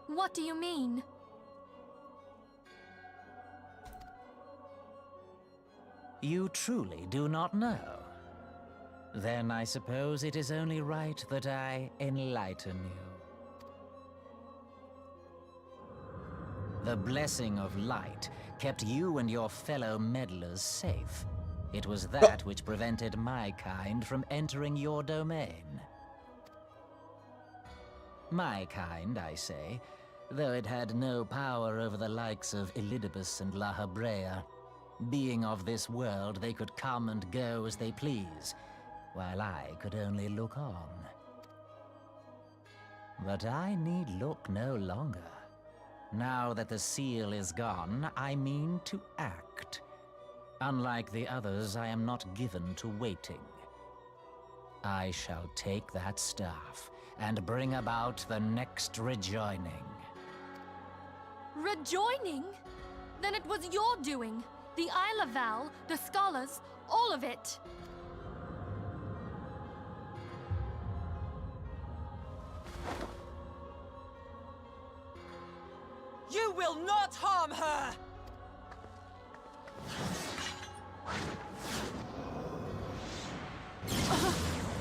What do you mean? You truly do not know? Then I suppose it is only right that I enlighten you. The blessing of light kept you and your fellow meddlers safe. It was that which prevented my kind from entering your domain. My kind, I say, though it had no power over the likes of Elidibus and La Habrea. Being of this world, they could come and go as they please, while I could only look on. But I need look no longer. Now that the seal is gone, I mean to act. Unlike the others, I am not given to waiting. I shall take that staff and bring about the next rejoining. Rejoining? Then it was your doing. The Isle of Val, the scholars, all of it. You will not harm her!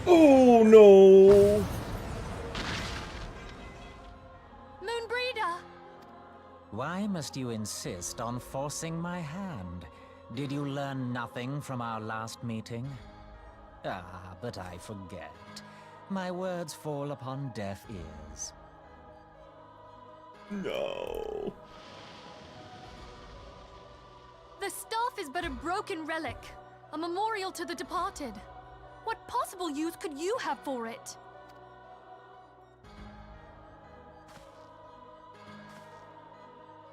Oh no! Moonbreeder! Why must you insist on forcing my hand? Did you learn nothing from our last meeting? Ah, but I forget. My words fall upon deaf ears. No. The staff is but a broken relic, a memorial to the departed. What possible use could you have for it?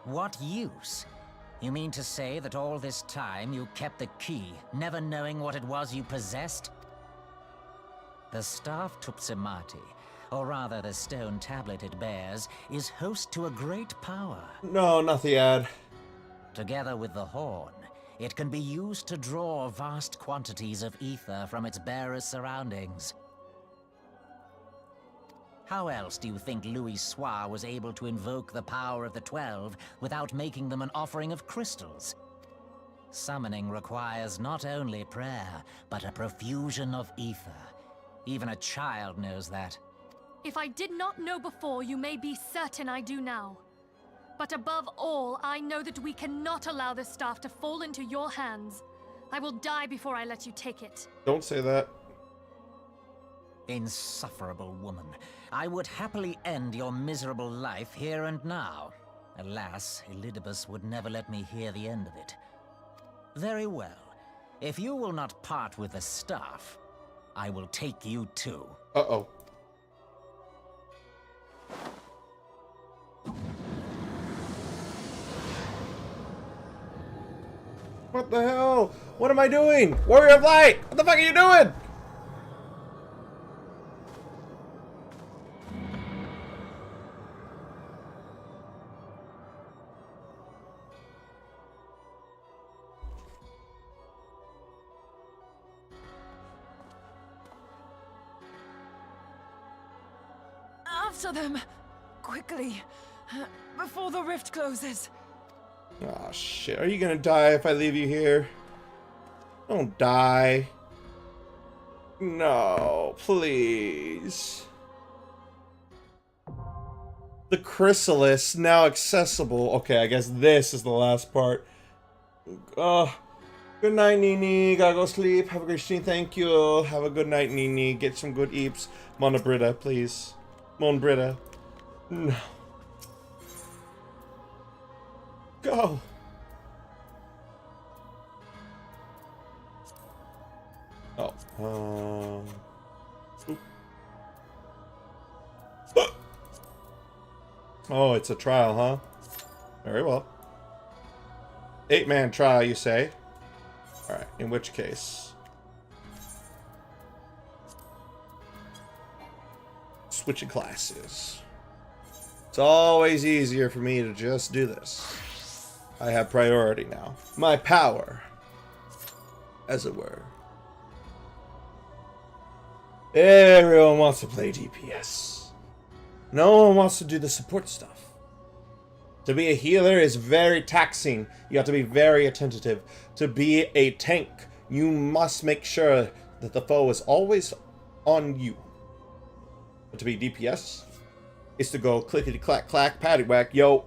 What use? You mean to say that all this time you kept the key, never knowing what it was you possessed? The staff Tupsimati or rather the stone tablet it bears, is host to a great power. No, not the ad. Together with the horn, it can be used to draw vast quantities of ether from its bearer's surroundings. How else do you think Louis Soir was able to invoke the power of the 12 without making them an offering of crystals? Summoning requires not only prayer, but a profusion of ether. Even a child knows that. If I did not know before, you may be certain I do now. But above all, I know that we cannot allow this staff to fall into your hands. I will die before I let you take it. Don't say that. Insufferable woman. I would happily end your miserable life here and now. Alas, Elidibus would never let me hear the end of it. Very well. If you will not part with the staff, I will take you too. Uh-oh. What the hell? What am I doing? Warrior of Light! What the fuck are you doing? After them! Quickly! Before the rift closes! Oh shit, are you gonna die if I leave you here? Don't die. No, please. The chrysalis now accessible. Okay, I guess this is the last part. Good night, Nini. Gotta go sleep. Have a great stream. Thank you. Have a good night, Nini. Get some good eeps. Mona Britta, please. Mon Britta. No. Go. Oh. Oh, it's a trial, huh? Very well. 8-man trial, you say? Alright, in which case... switching classes. It's always easier for me to just do this. I have priority now. My power, as it were. Everyone wants to play DPS. No one wants to do the support stuff. To be a healer is very taxing. You have to be very attentive. To be a tank, you must make sure that the foe is always on you. But to be DPS is to go clickety clack clack patty whack yo.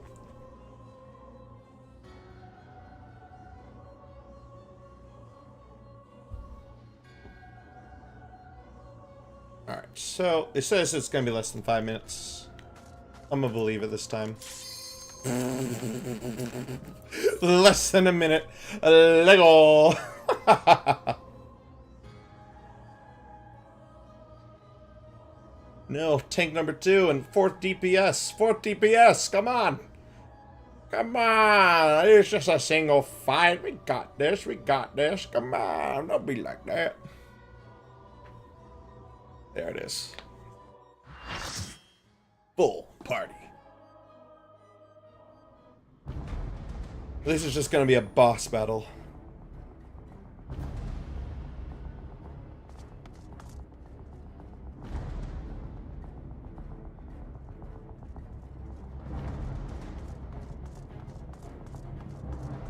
Alright, so it says it's gonna be less than 5 minutes. I'm gonna believe it this time. Less than a minute. Lego. No, tank number 2 and 4th DPS. 4th DPS, come on. Come on. It's just a single fight. We got this. We got this. Come on. Don't be like that. There it is. Full party. This is just going to be a boss battle.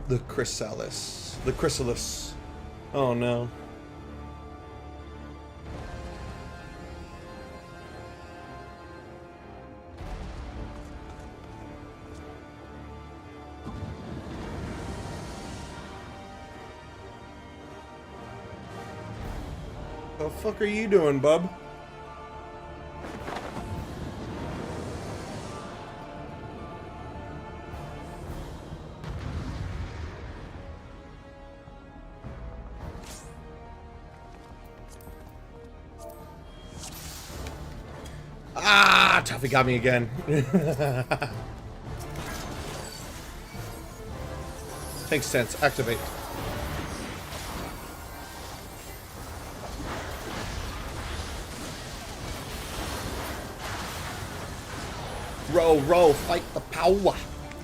The chrysalis. The chrysalis. Oh no. The fuck are you doing, bub? Ah, Tuffy got me again. Makes sense. Activate. Row, row, fight the power.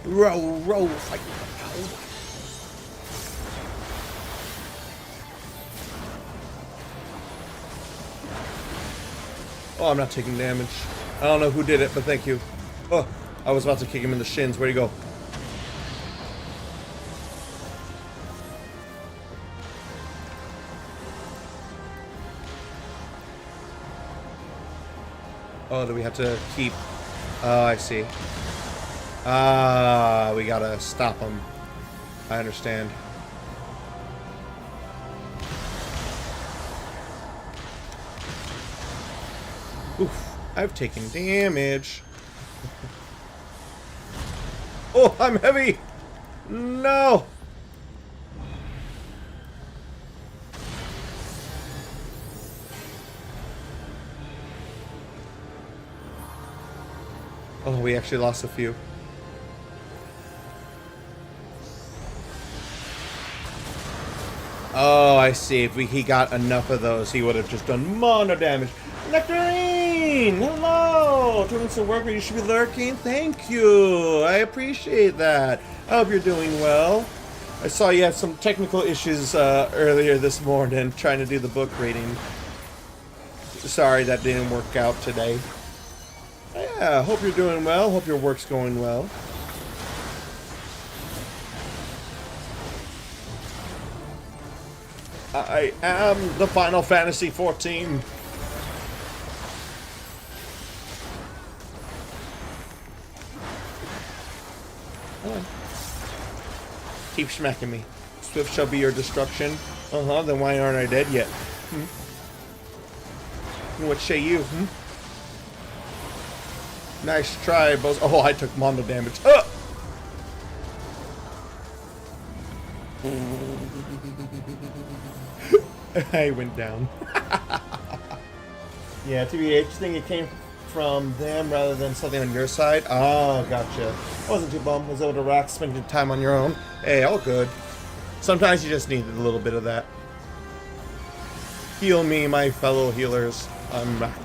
Row, row, fight the power. Oh, I'm not taking damage. I don't know who did it, but thank you. Oh, I was about to kick him in the shins. Where'd he go? Oh, do we have to keep... Oh, I see. Ah, we gotta stop him. I understand. Oof, I've taken damage. Oh, I'm heavy! No! Oh, we actually lost a few. Oh, I see. If he got enough of those, he would have just done mono damage. Nectarine! Hello! Doing some work where you should be lurking? Thank you! I appreciate that. I hope you're doing well. I saw you had some technical issues earlier this morning trying to do the book reading. Sorry that didn't work out today. Yeah, hope you're doing well. Hope your work's going well. I am the Final Fantasy 14. Keep smacking me. Swift shall be your destruction. Uh-huh, then why aren't I dead yet? What say you, Nice try, boss. Oh, I took mono damage. I went down. Yeah, TBH, think it came from them rather than something on your side? Oh, gotcha. I wasn't too bummed. Was able to rock, spending time on your own. Hey, all good. Sometimes you just needed a little bit of that. Heal me, my fellow healers. I'm back.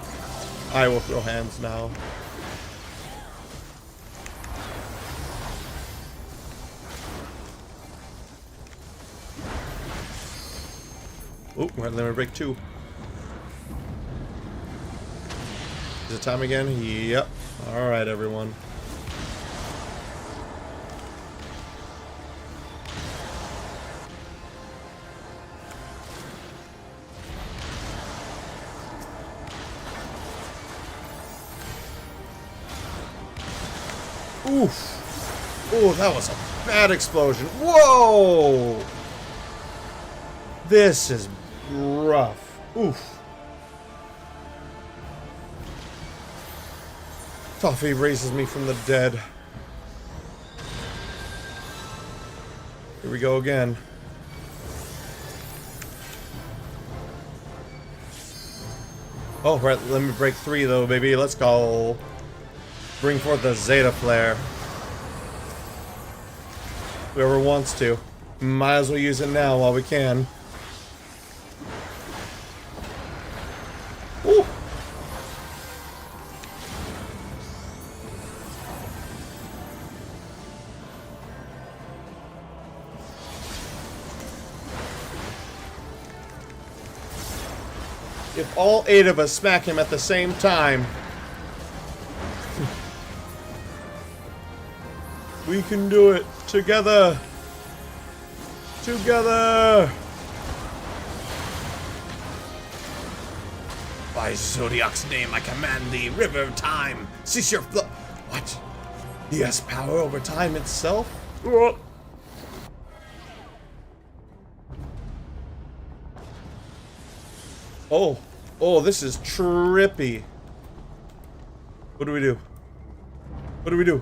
I will throw hands now. Oh, we're at limit break 2. Is it time again? Yep. Alright, everyone. Oof. Oh, that was a bad explosion. Whoa! This is rough. Oof. Toffee raises me from the dead. Here we go again. Oh, we're at limit break 3 though, baby. Let's go. Bring forth the Zeta Flare. Whoever wants to. Might as well use it now while we can. Woo! If all 8 of us smack him at the same time, we can do it together. Together. By Zodiac's name, I command thee, River of Time, cease your flow. What? He has power over time itself? Oh, oh, this is trippy. What do we do? What do we do?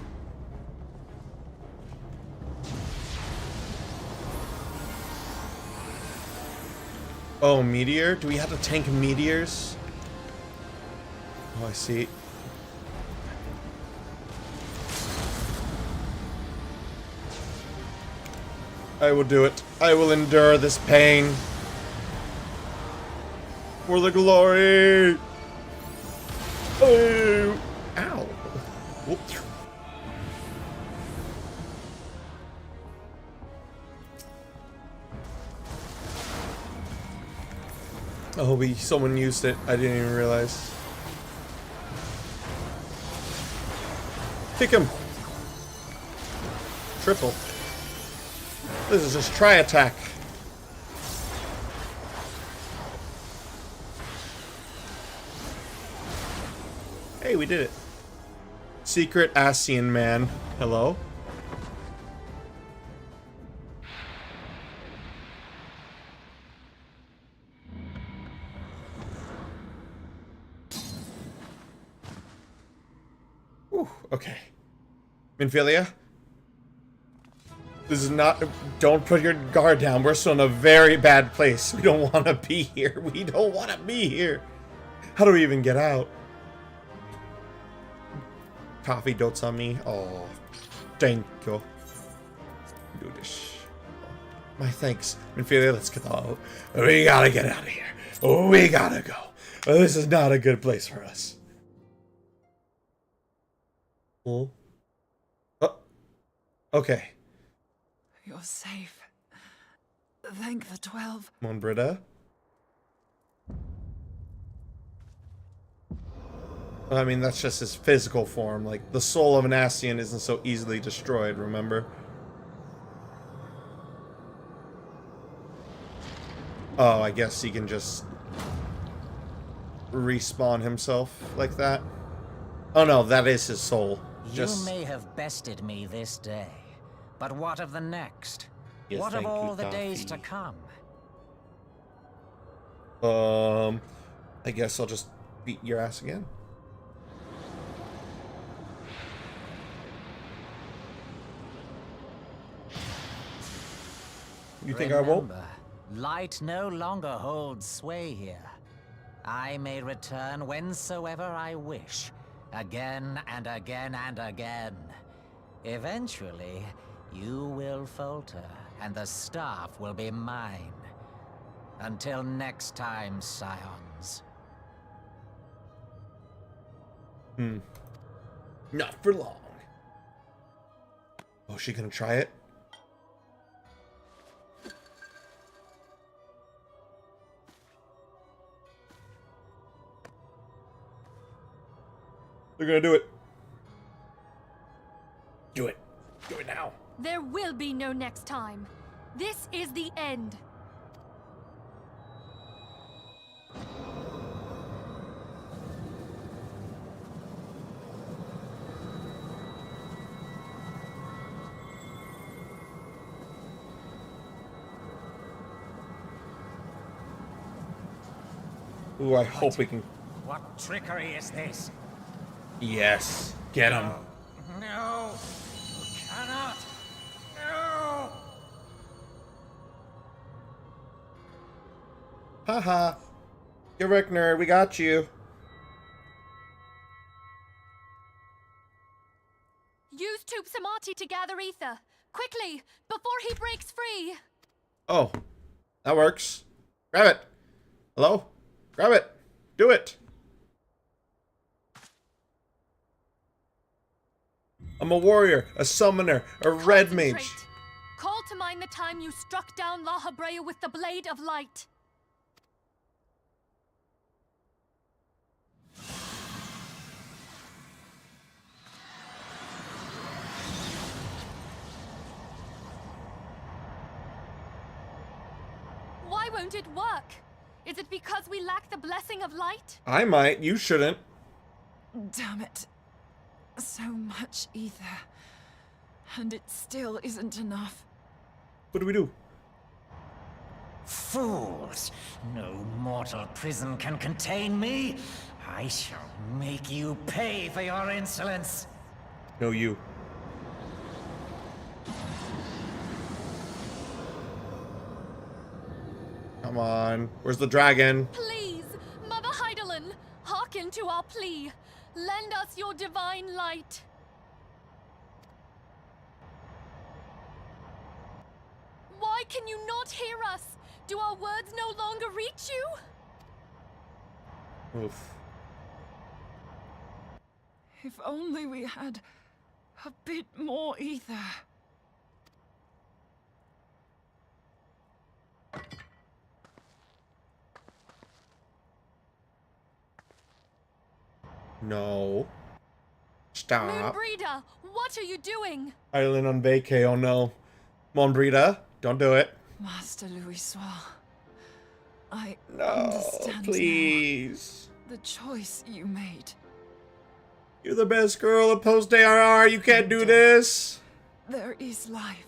Oh, meteor? Do we have to tank meteors? Oh, I see. I will do it. I will endure this pain. For the glory! Oh! Ow! Whoop. Oh, someone used it. I didn't even realize. Kick him. Triple. This is just try attack. Hey, we did it. Secret Asian man. Hello? Whew, okay. Minfilia? This is not... Don't put your guard down. We're still in a very bad place. We don't want to be here. We don't want to be here. How do we even get out? Coffee dotes on me. Oh, thank you. Do this. My thanks. Minfilia, let's get out. We gotta get out of here. We gotta go. This is not a good place for us. Oh. Oh. Okay. You're safe. Thank the 12. Come on, Britta. I mean, that's just his physical form. Like, the soul of an Ascian isn't so easily destroyed, remember? Oh, I guess he can just respawn himself like that. Oh no, that is his soul. You may have bested me this day, but what of the next? Yes, what of all you, the days to Coffee. come? I guess I'll just beat your ass again. You think I won't? Remember, light no longer holds sway here. I may return whensoever I wish, again and again and again. Eventually, you will falter, and the staff will be mine. Until next time, scions. Not for long. Oh, is she gonna try it? They're gonna do it. Do it. Do it now. There will be no next time. This is the end. Ooh, I hope we can... What trickery is this? Yes. Get him. No! You cannot! No! Haha. Get wrecked, nerd. We got you. Use Tube Samati to gather ether. Quickly, before he breaks free. Oh. That works. Grab it. Hello? Grab it. Do it. I'm a warrior, a summoner, a red mage. Concentrate. Call to mind the time you struck down La Habrea with the Blade of Light. Why won't it work? Is it because we lack the blessing of light? I might. You shouldn't. Damn it. So much ether. And it still isn't enough. What do we do? Fools! No mortal prison can contain me! I shall make you pay for your insolence! No, you. Come on. Where's the dragon? Please, Mother Heidelin, hearken to our plea. Lend us your divine light. Why can you not hear us? Do our words no longer reach you? Oof. If only we had a bit more ether. No. Stop. Moonbreeder, what are you doing? Island on vacay, oh no. Monbrita, don't do it. Master Louisoix, I No, understand please. now the choice you made. You're the best girl at Post-ARR, you can't do this. There is life.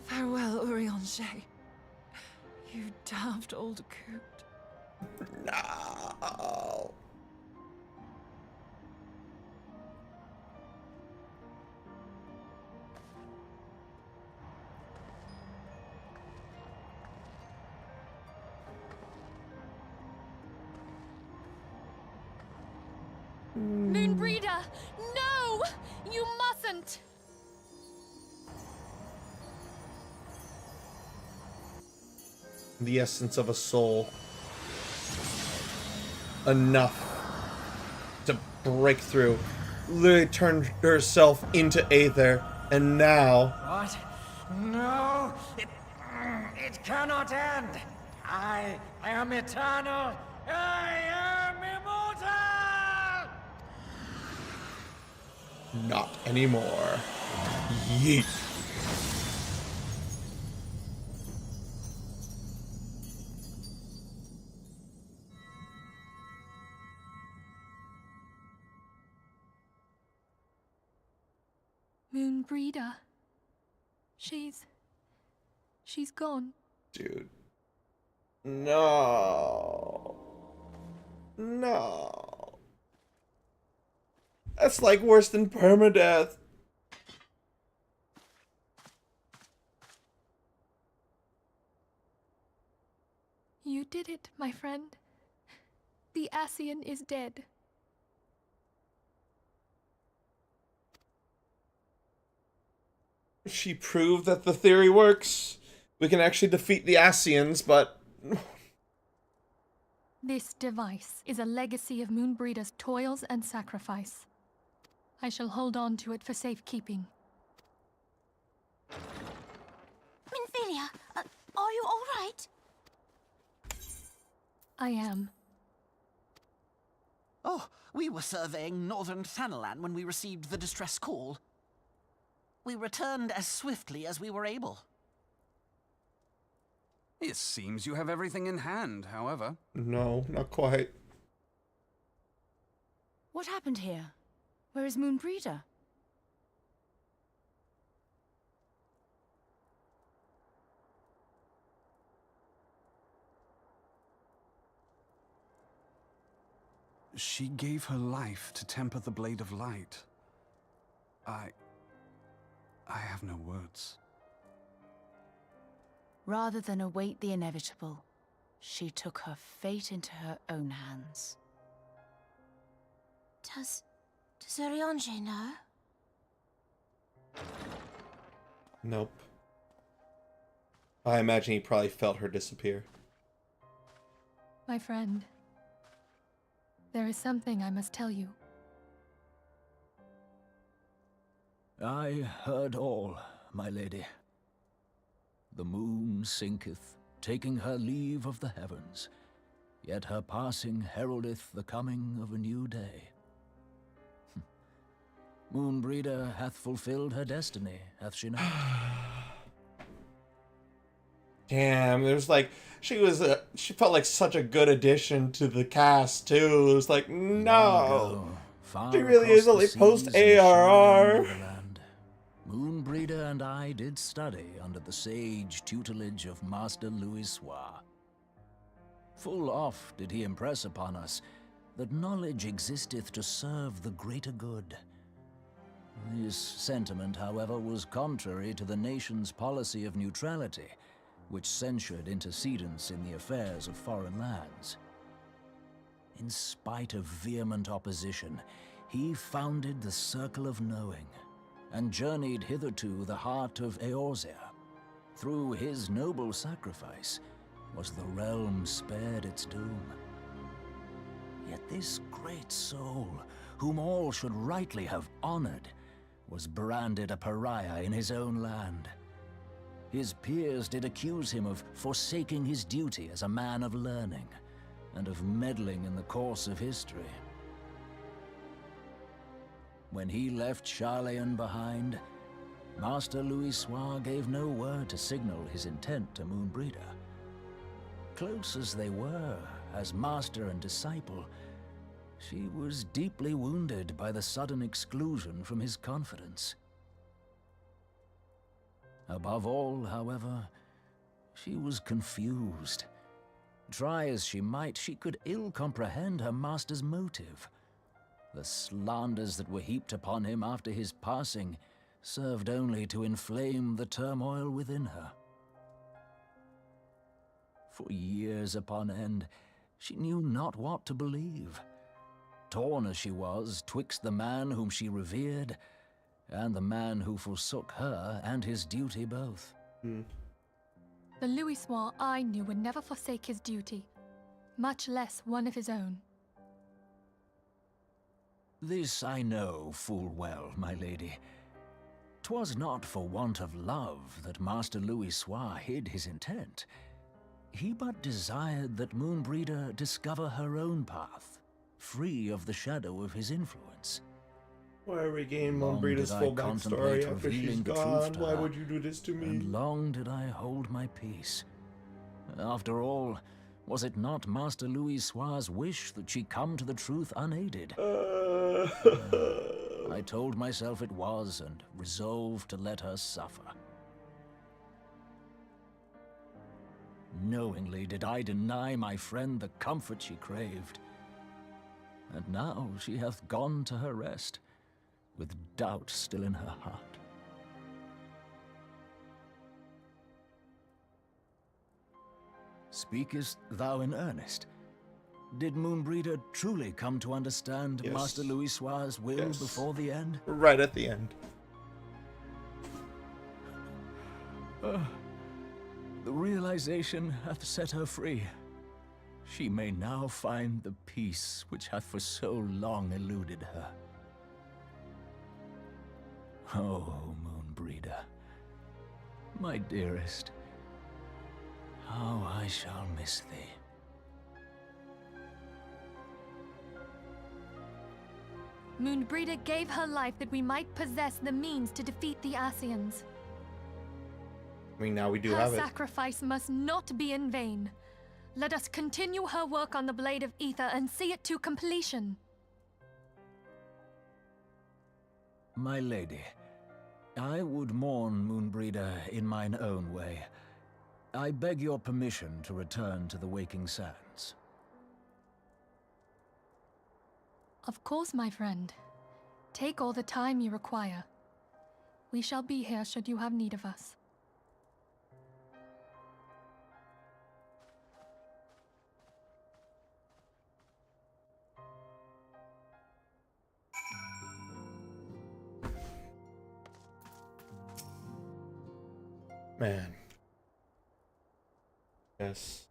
Farewell, Urianger. You daft old coot. No. Moonbreeder, no! You mustn't! The essence of a soul. Enough to break through. Literally turned herself into Aether, and now... What? No! It cannot end! I am eternal! I am immortal! Not anymore. Yeet. Moonbreeder. She's gone. Dude. No. No. That's like worse than permadeath. You did it, my friend. The Ascian is dead. She proved that the theory works. We can actually defeat the Ascians, but... This device is a legacy of Moonbreeder's toils and sacrifice. I shall hold on to it for safekeeping. Minfilia, are you all right? I am. Oh, we were surveying northern Thanalan when we received the distress call. We returned as swiftly as we were able. It seems you have everything in hand, however. No, not quite. What happened here? Where is Moonbreeder? She gave her life to temper the Blade of Light. I have no words. Rather than await the inevitable, she took her fate into her own hands. Does Urianger know? Nope. I imagine he probably felt her disappear. My friend, there is something I must tell you. I heard all, my lady. The moon sinketh, taking her leave of the heavens, yet her passing heraldeth the coming of a new day. Moonbreeder hath fulfilled her destiny, hath she not? Damn, there's like, she felt like such a good addition to the cast, too. It was like, no. She really is only post-ARR. Moonbreeder and I did study under the sage tutelage of Master Louisoix. Full oft did he impress upon us that knowledge existeth to serve the greater good. This sentiment, however, was contrary to the nation's policy of neutrality, which censured intercedence in the affairs of foreign lands. In spite of vehement opposition, he founded the Circle of Knowing, and journeyed hither to the heart of Eorzea. Through his noble sacrifice was the realm spared its doom. Yet this great soul, whom all should rightly have honored, was branded a pariah in his own land. His peers did accuse him of forsaking his duty as a man of learning, and of meddling in the course of history. When he left Charlayan behind, Master Louis gave no word to signal his intent to Moonbreeder. Close as they were, as master and disciple, she was deeply wounded by the sudden exclusion from his confidence. Above all, however, she was confused. Try as she might, she could ill comprehend her master's motive. The slanders that were heaped upon him after his passing served only to inflame the turmoil within her. For years upon end, she knew not what to believe. Torn as she was twixt the man whom she revered and the man who forsook her and his duty both. The Louis I knew would never forsake his duty, much less one of his own. This I know full well, my lady. 'Twas not for want of love that Master Louis hid his intent. He but desired that Moonbreeder discover her own path, free of the shadow of his influence. Why regain Long Moonbreeder's did I full backstory contemplate after she's revealing the gone? truth to Why her, would you do this to me? And long did I hold my peace. After all, was it not Master Louis' wish that she come to the truth unaided? I told myself it was, and resolved to let her suffer. Knowingly did I deny my friend the comfort she craved. And now she hath gone to her rest, with doubt still in her heart. Speakest thou in earnest? Did Moonbreeder truly come to understand Yes. Master Louis' will Yes. before the end? Right at the end. The realization hath set her free. She may now find the peace which hath for so long eluded her. Oh, Moonbreeder, my dearest, how I shall miss thee. Moonbreeder gave her life that we might possess the means to defeat the Ascians. I mean, now we do Her have it. sacrifice must not be in vain. Let us continue her work on the Blade of Ether and see it to completion. My lady, I would mourn Moonbreeder in mine own way. I beg your permission to return to the Waking Sands. Of course, my friend. Take all the time you require. We shall be here should you have need of us. Man. Yes.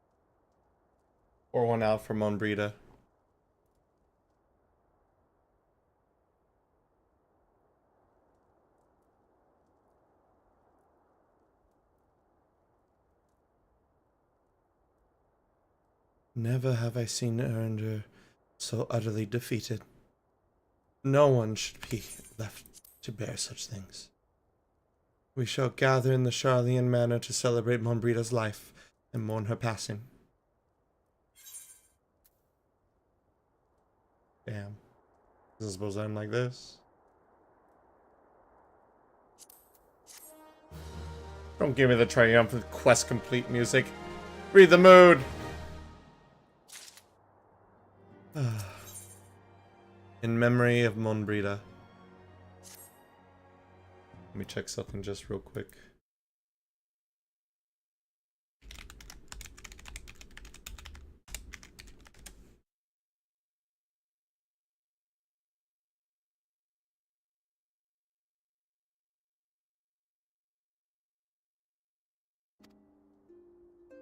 Pour one out for Moonbreeder. Never have I seen Erender so utterly defeated. No one should be left to bear such things. We shall gather in the Charlayan Manor to celebrate Moonbreeder's life and mourn her passing. Damn. Is it supposed to end like this? Don't give me the triumphant quest complete music. Read the mood! In memory of Moonbreeder. Let me check something just real quick.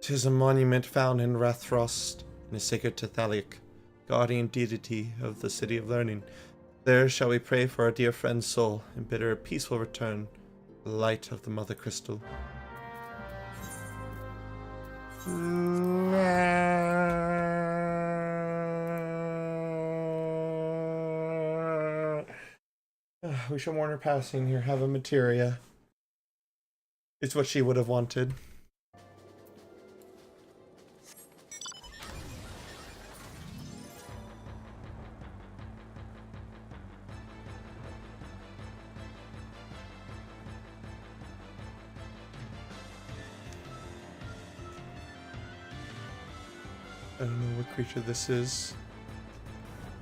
Tis a monument found in Rathfrost and is sacred to Thalic, guardian deity of the City of Learning. There shall we pray for our dear friend's soul and bid her a peaceful return to the light of the Mother Crystal. we should mourn her passing. Here, have a materia. It's what she would have wanted. I don't know what creature this is,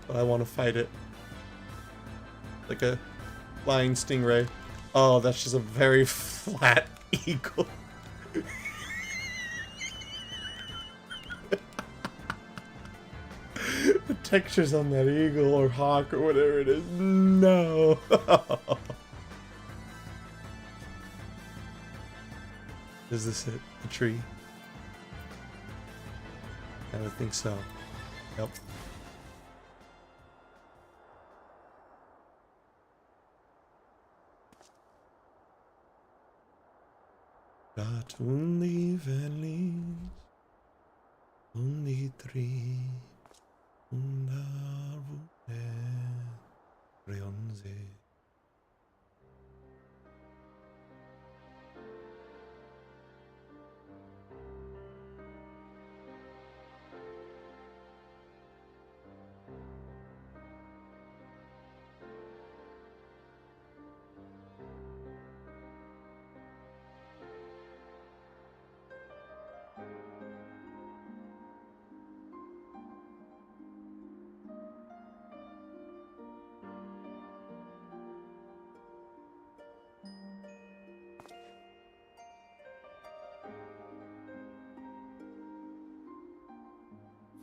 but I want to fight it. Like a flying stingray. Oh, that's just a very flat eagle. The textures on that eagle or hawk or whatever it is. No. Is this it? The tree? I don't think so. Yep. Got only valleys, only three, una rionze.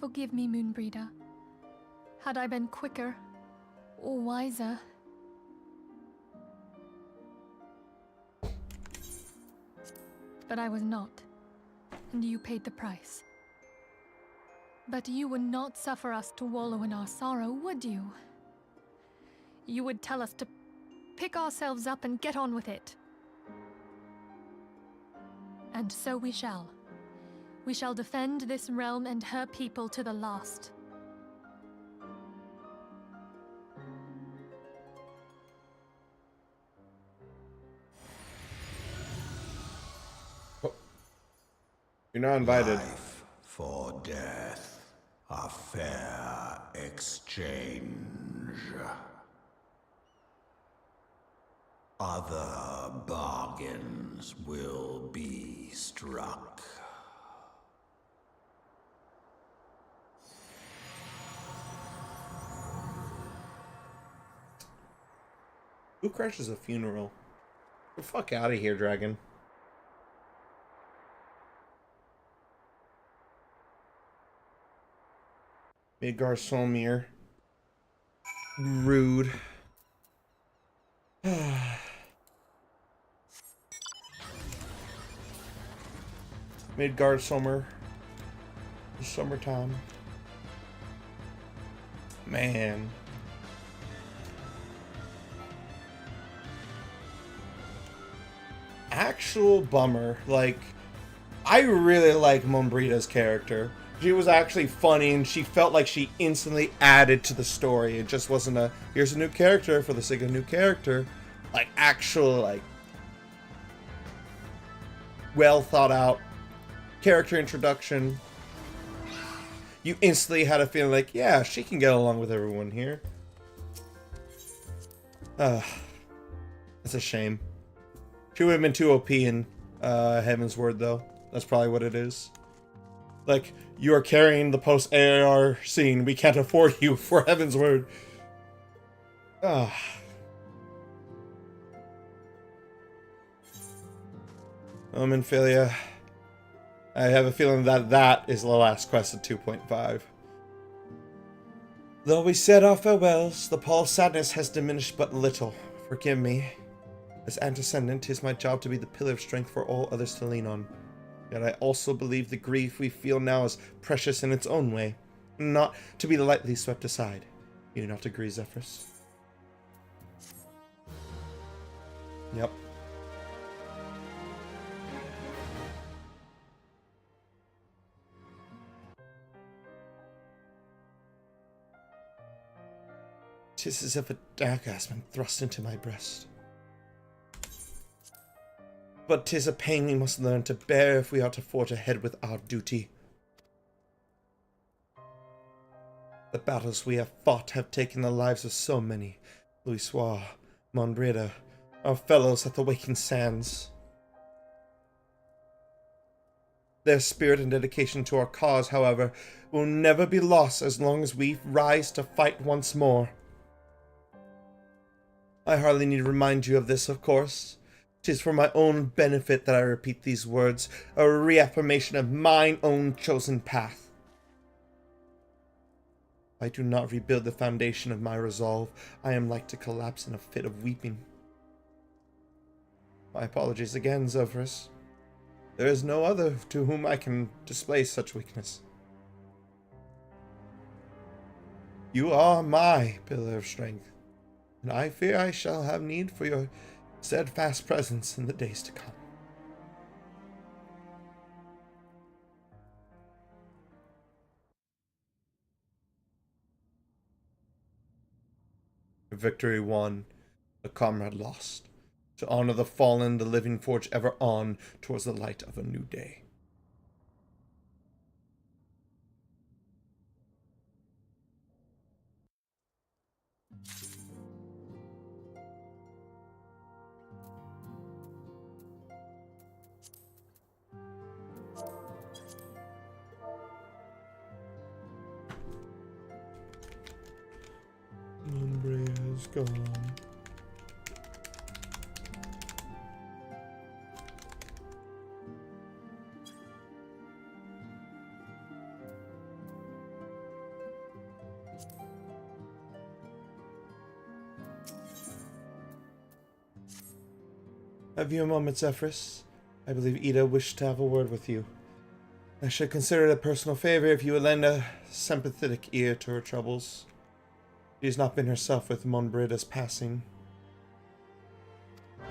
Forgive me, Moonbreeder. Had I been quicker or wiser. But I was not, and you paid the price. But you would not suffer us to wallow in our sorrow, would you? You would tell us to pick ourselves up and get on with it. And so we shall. We shall defend this realm and her people to the last. You're not invited. Life for death, a fair exchange. Other bargains will be struck. Who crashes a funeral? Get the fuck out of here, dragon. Midgar Solmir. Rude. Midgard summer. The summertime. Man. Actual bummer. Like, I really like Moonbreeda's character. She was actually funny, and she felt like she instantly added to the story. It just wasn't a, here's a new character for the sake of a new character. Like, actual, like, well thought out character introduction. You instantly had a feeling like, yeah, she can get along with everyone here. It's a shame. She would have been too OP in Heaven's Word, though. That's probably what it is. Like, you are carrying the post-ARR scene. We can't afford you for Heaven's Word. Minfilia. I have a feeling that that is the last quest of 2.5. Though we said our farewells, the pall of sadness has diminished but little. Forgive me. As antecedent, 'tis my job to be the pillar of strength for all others to lean on. Yet I also believe the grief we feel now is precious in its own way, and not to be lightly swept aside. You do not agree, Zephyrus? Yep. 'Tis as if a dagger has been thrust into my breast. But 'tis a pain we must learn to bear if we are to forge ahead with our duty. The battles we have fought have taken the lives of so many. Louisoix, Monbreda, our fellows at the Waking Sands. Their spirit and dedication to our cause, however, will never be lost as long as we rise to fight once more. I hardly need to remind you of this, of course. 'Tis for my own benefit that I repeat these words, a reaffirmation of mine own chosen path. If I do not rebuild the foundation of my resolve, I am like to collapse in a fit of weeping. My apologies again, Zephyrus. There is no other to whom I can display such weakness. You are my pillar of strength, and I fear I shall have need for your steadfast presence in the days to come. A victory won, a comrade lost. To honor the fallen, the living forge ever on towards the light of a new day. Umbria's gone. Have you a moment, Zephyrus? I believe Ida wished to have a word with you. I should consider it a personal favor if you would lend a sympathetic ear to her troubles. She has not been herself with Monbreda's passing.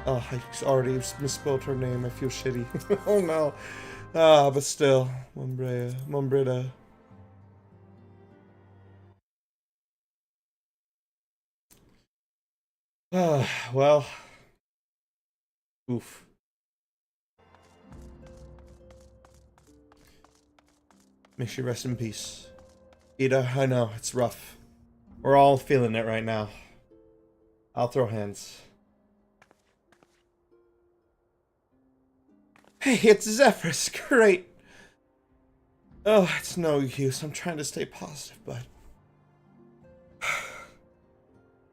Oh, I already misspelled her name. I feel shitty. Oh no. Ah, but still. Monbreda. Ah, well. Oof. May she rest in peace. Ida, I know, it's rough. We're all feeling it right now. I'll throw hands. Hey, it's Zephyrus. Great. Oh, it's no use. I'm trying to stay positive, but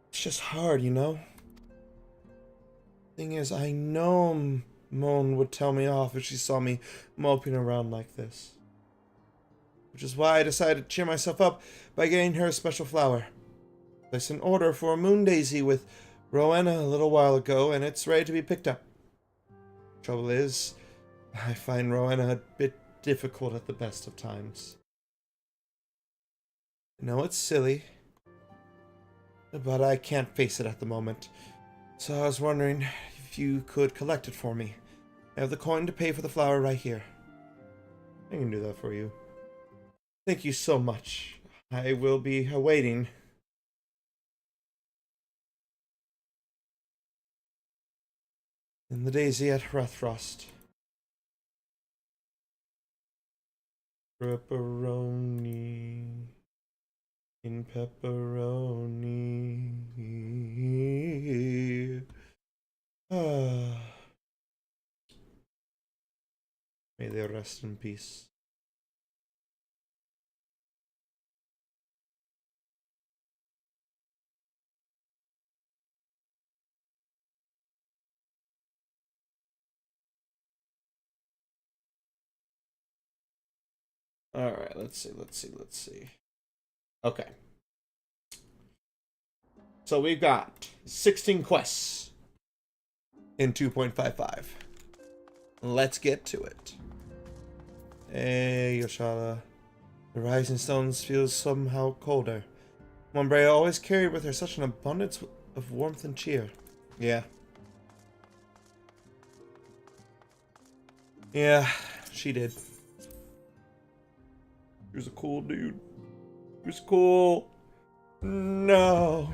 it's just hard, you know? Thing is, I know Mon would tell me off if she saw me moping around like this. Which is why I decided to cheer myself up by getting her a special flower. Placed an order for a moon daisy with Rowena a little while ago, and it's ready to be picked up. Trouble is, I find Rowena a bit difficult at the best of times. I know it's silly, but I can't face it at the moment. So I was wondering if you could collect it for me. I have the coin to pay for the flower right here. I can do that for you. Thank you so much. I will be awaiting. In the daisy at Rathfrost. Pepperoni. In pepperoni. Ah. May they rest in peace. Alright, let's see. Okay. So we've got 16 quests in 2.55. Let's get to it. Hey, Yoshala. The rising stones feels somehow colder. Monbrea always carried with her such an abundance of warmth and cheer. Yeah. Yeah, she did. He was a cool dude. He was cool. No.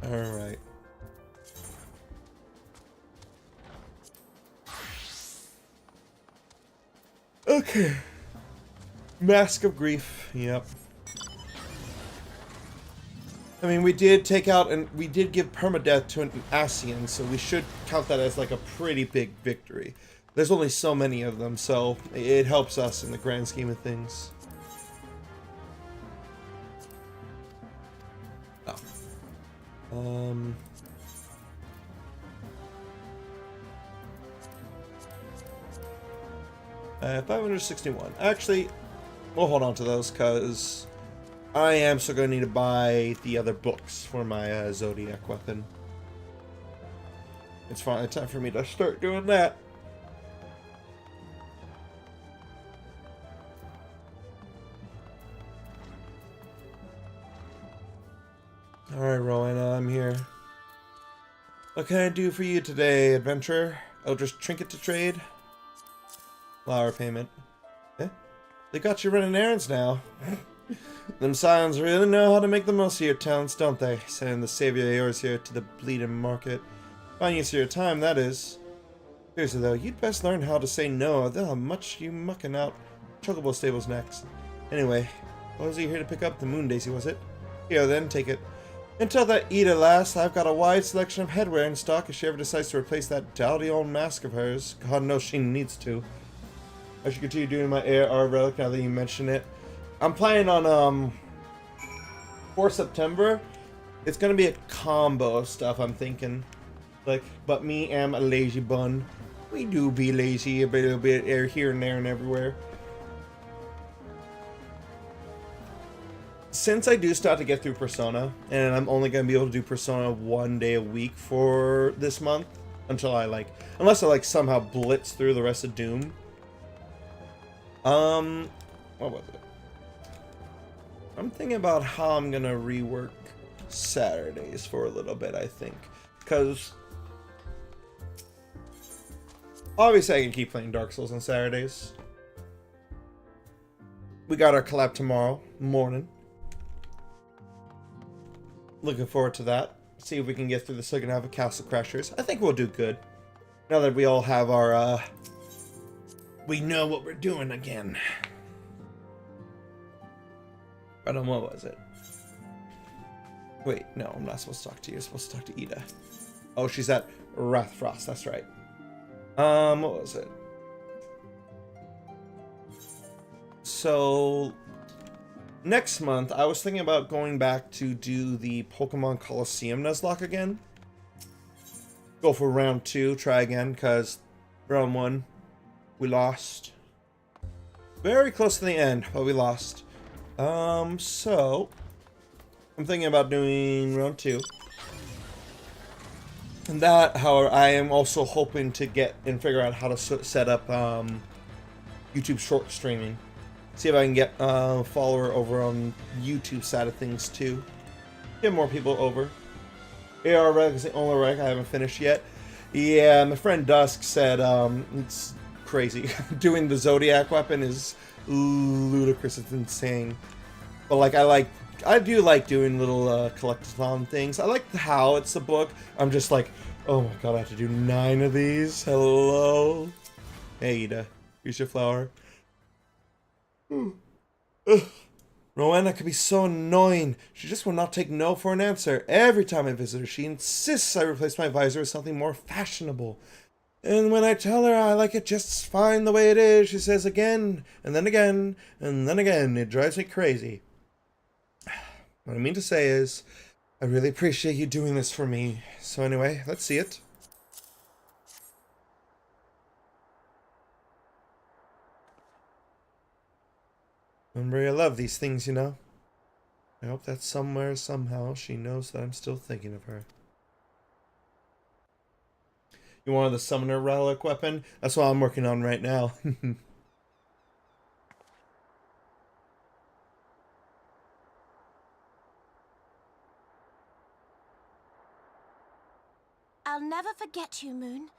Alright. Okay. Mask of Grief. Yep. I mean, we did take out and we did give permadeath to an Asian, so we should count that as like a pretty big victory. There's only so many of them, so it helps us in the grand scheme of things. Oh. 561. Actually, we'll hold on to those because I am still going to need to buy the other books for my Zodiac weapon. It's finally time for me to start doing that. Alright, Rowena, I'm here. What can I do for you today, adventurer? Eldritch trinket to trade? Flower payment. Eh? They got you running errands now. Them Scions really know how to make the most of your talents, don't they? Sending the savior of yours here to the bleeding market. Fine use of your time, that is. Seriously though, you'd best learn how to say no, or they'll have much you mucking out Chocobo stables next. Anyway, what was he here to pick up? The Moon Daisy, was it? Here then, take it. Until that Ida lasts, I've got a wide selection of headwear in stock if she ever decides to replace that dowdy old mask of hers. God knows she needs to. I should continue doing my ARR relic now that you mention it. I'm planning on, for September, it's gonna be a combo of stuff, I'm thinking. Like, but me am a lazy bun. We do be lazy a little bit here and there and everywhere. Since I do start to get through Persona, and I'm only gonna be able to do Persona 1 day a week for this month, until I unless I somehow blitz through the rest of Doom. What was it? I'm thinking about how I'm gonna rework Saturdays for a little bit, I think. Because obviously I can keep playing Dark Souls on Saturdays. We got our collab tomorrow morning. Looking forward to that. See if we can get through the second half of Castle Crashers. I think we'll do good. Now that we all have our, we know what we're doing again. But what was it? Wait, no, I'm not supposed to talk to you. I'm supposed to talk to Ida. Oh, she's at Wrathfrost, that's right. What was it? So next month, I was thinking about going back to do the Pokemon Coliseum Nuzlocke again. Go for round 2, try again, because round 1, we lost. Very close to the end, but we lost. So I'm thinking about doing round 2. And that, however, I am also hoping to get and figure out how to set up YouTube short streaming. See if I can get a follower over on YouTube side of things too. Get more people over. AR Reg is the only reg I haven't finished yet. Yeah, my friend Dusk said it's crazy. Doing the Zodiac weapon is ludicrous. It's insane. But I do like doing little collectathon things. I like how it's a book. I'm just like, oh my god, I have to do 9 of these. Hello. Hey Ida, here's your flower. Rowena can be so annoying. She just will not take no for an answer. Every time I visit her, she insists I replace my visor with something more fashionable. And when I tell her I like it just fine the way it is, she says again, and then again, and then again. It drives me crazy. What I mean to say is, I really appreciate you doing this for me. So anyway, let's see it. Remember, I love these things, you know. I hope that somewhere, somehow, she knows that I'm still thinking of her. You wanted the summoner relic weapon? That's what I'm working on right now. I'll never forget you, Moon.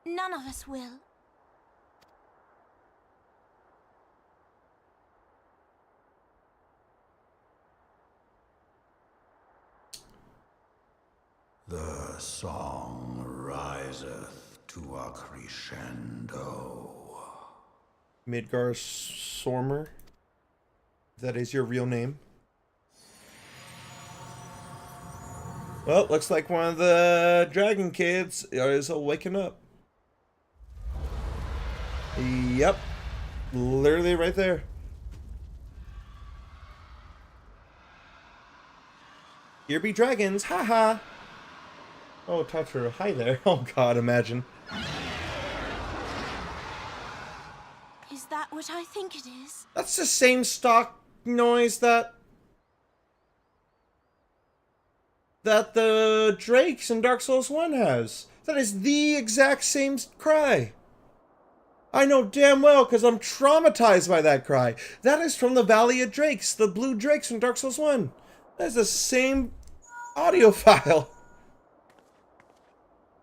None of us will. song riseth to a crescendo. Midgar Sormer? That is your real name? Well, looks like one of the dragon kids is waking up. Yep. Literally right there. Here be dragons, haha. Oh, Tatru, hi there. Oh god, imagine. Is that what I think it is? That's the same stock noise that the Drakes in Dark Souls 1 has. That is the exact same cry. I know damn well because I'm traumatized by that cry. That is from the Valley of Drakes, the blue Drakes from Dark Souls 1. That's the same audio file.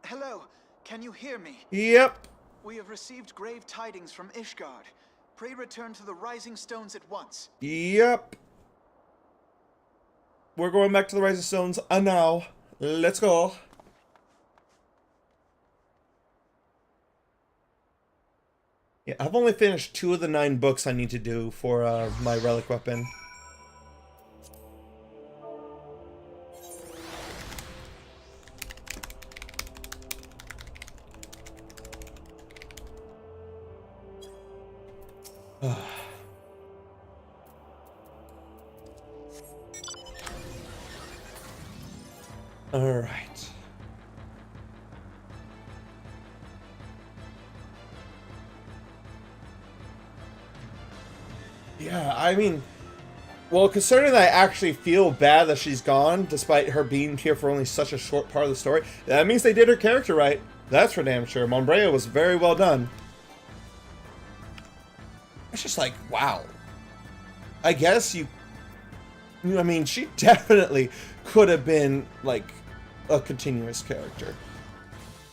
Hello, can you hear me? Yep. We have received grave tidings from Ishgard. Pray return to the Rising Stones at once. Yep. We're going back to the Rising Stones now. Let's go. Yeah, I've only finished 2 of the 9 books I need to do for my relic weapon. All right. Yeah, I mean, well, considering that I actually feel bad that she's gone, despite her being here for only such a short part of the story, that means they did her character right. That's for damn sure. Mombrea was very well done. It's just like, wow. I guess I mean, she definitely could have been, like, a continuous character.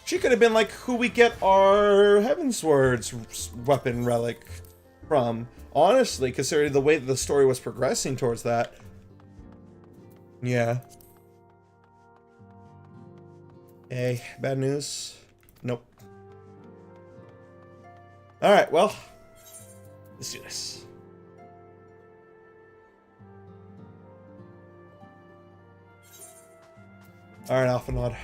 She could have been, like, who we get our Heavensward's weapon relic from. Honestly, considering the way that the story was progressing towards that. Yeah. Hey, bad news? Nope. Alright, well. Let's do this. Alright, Alphanod.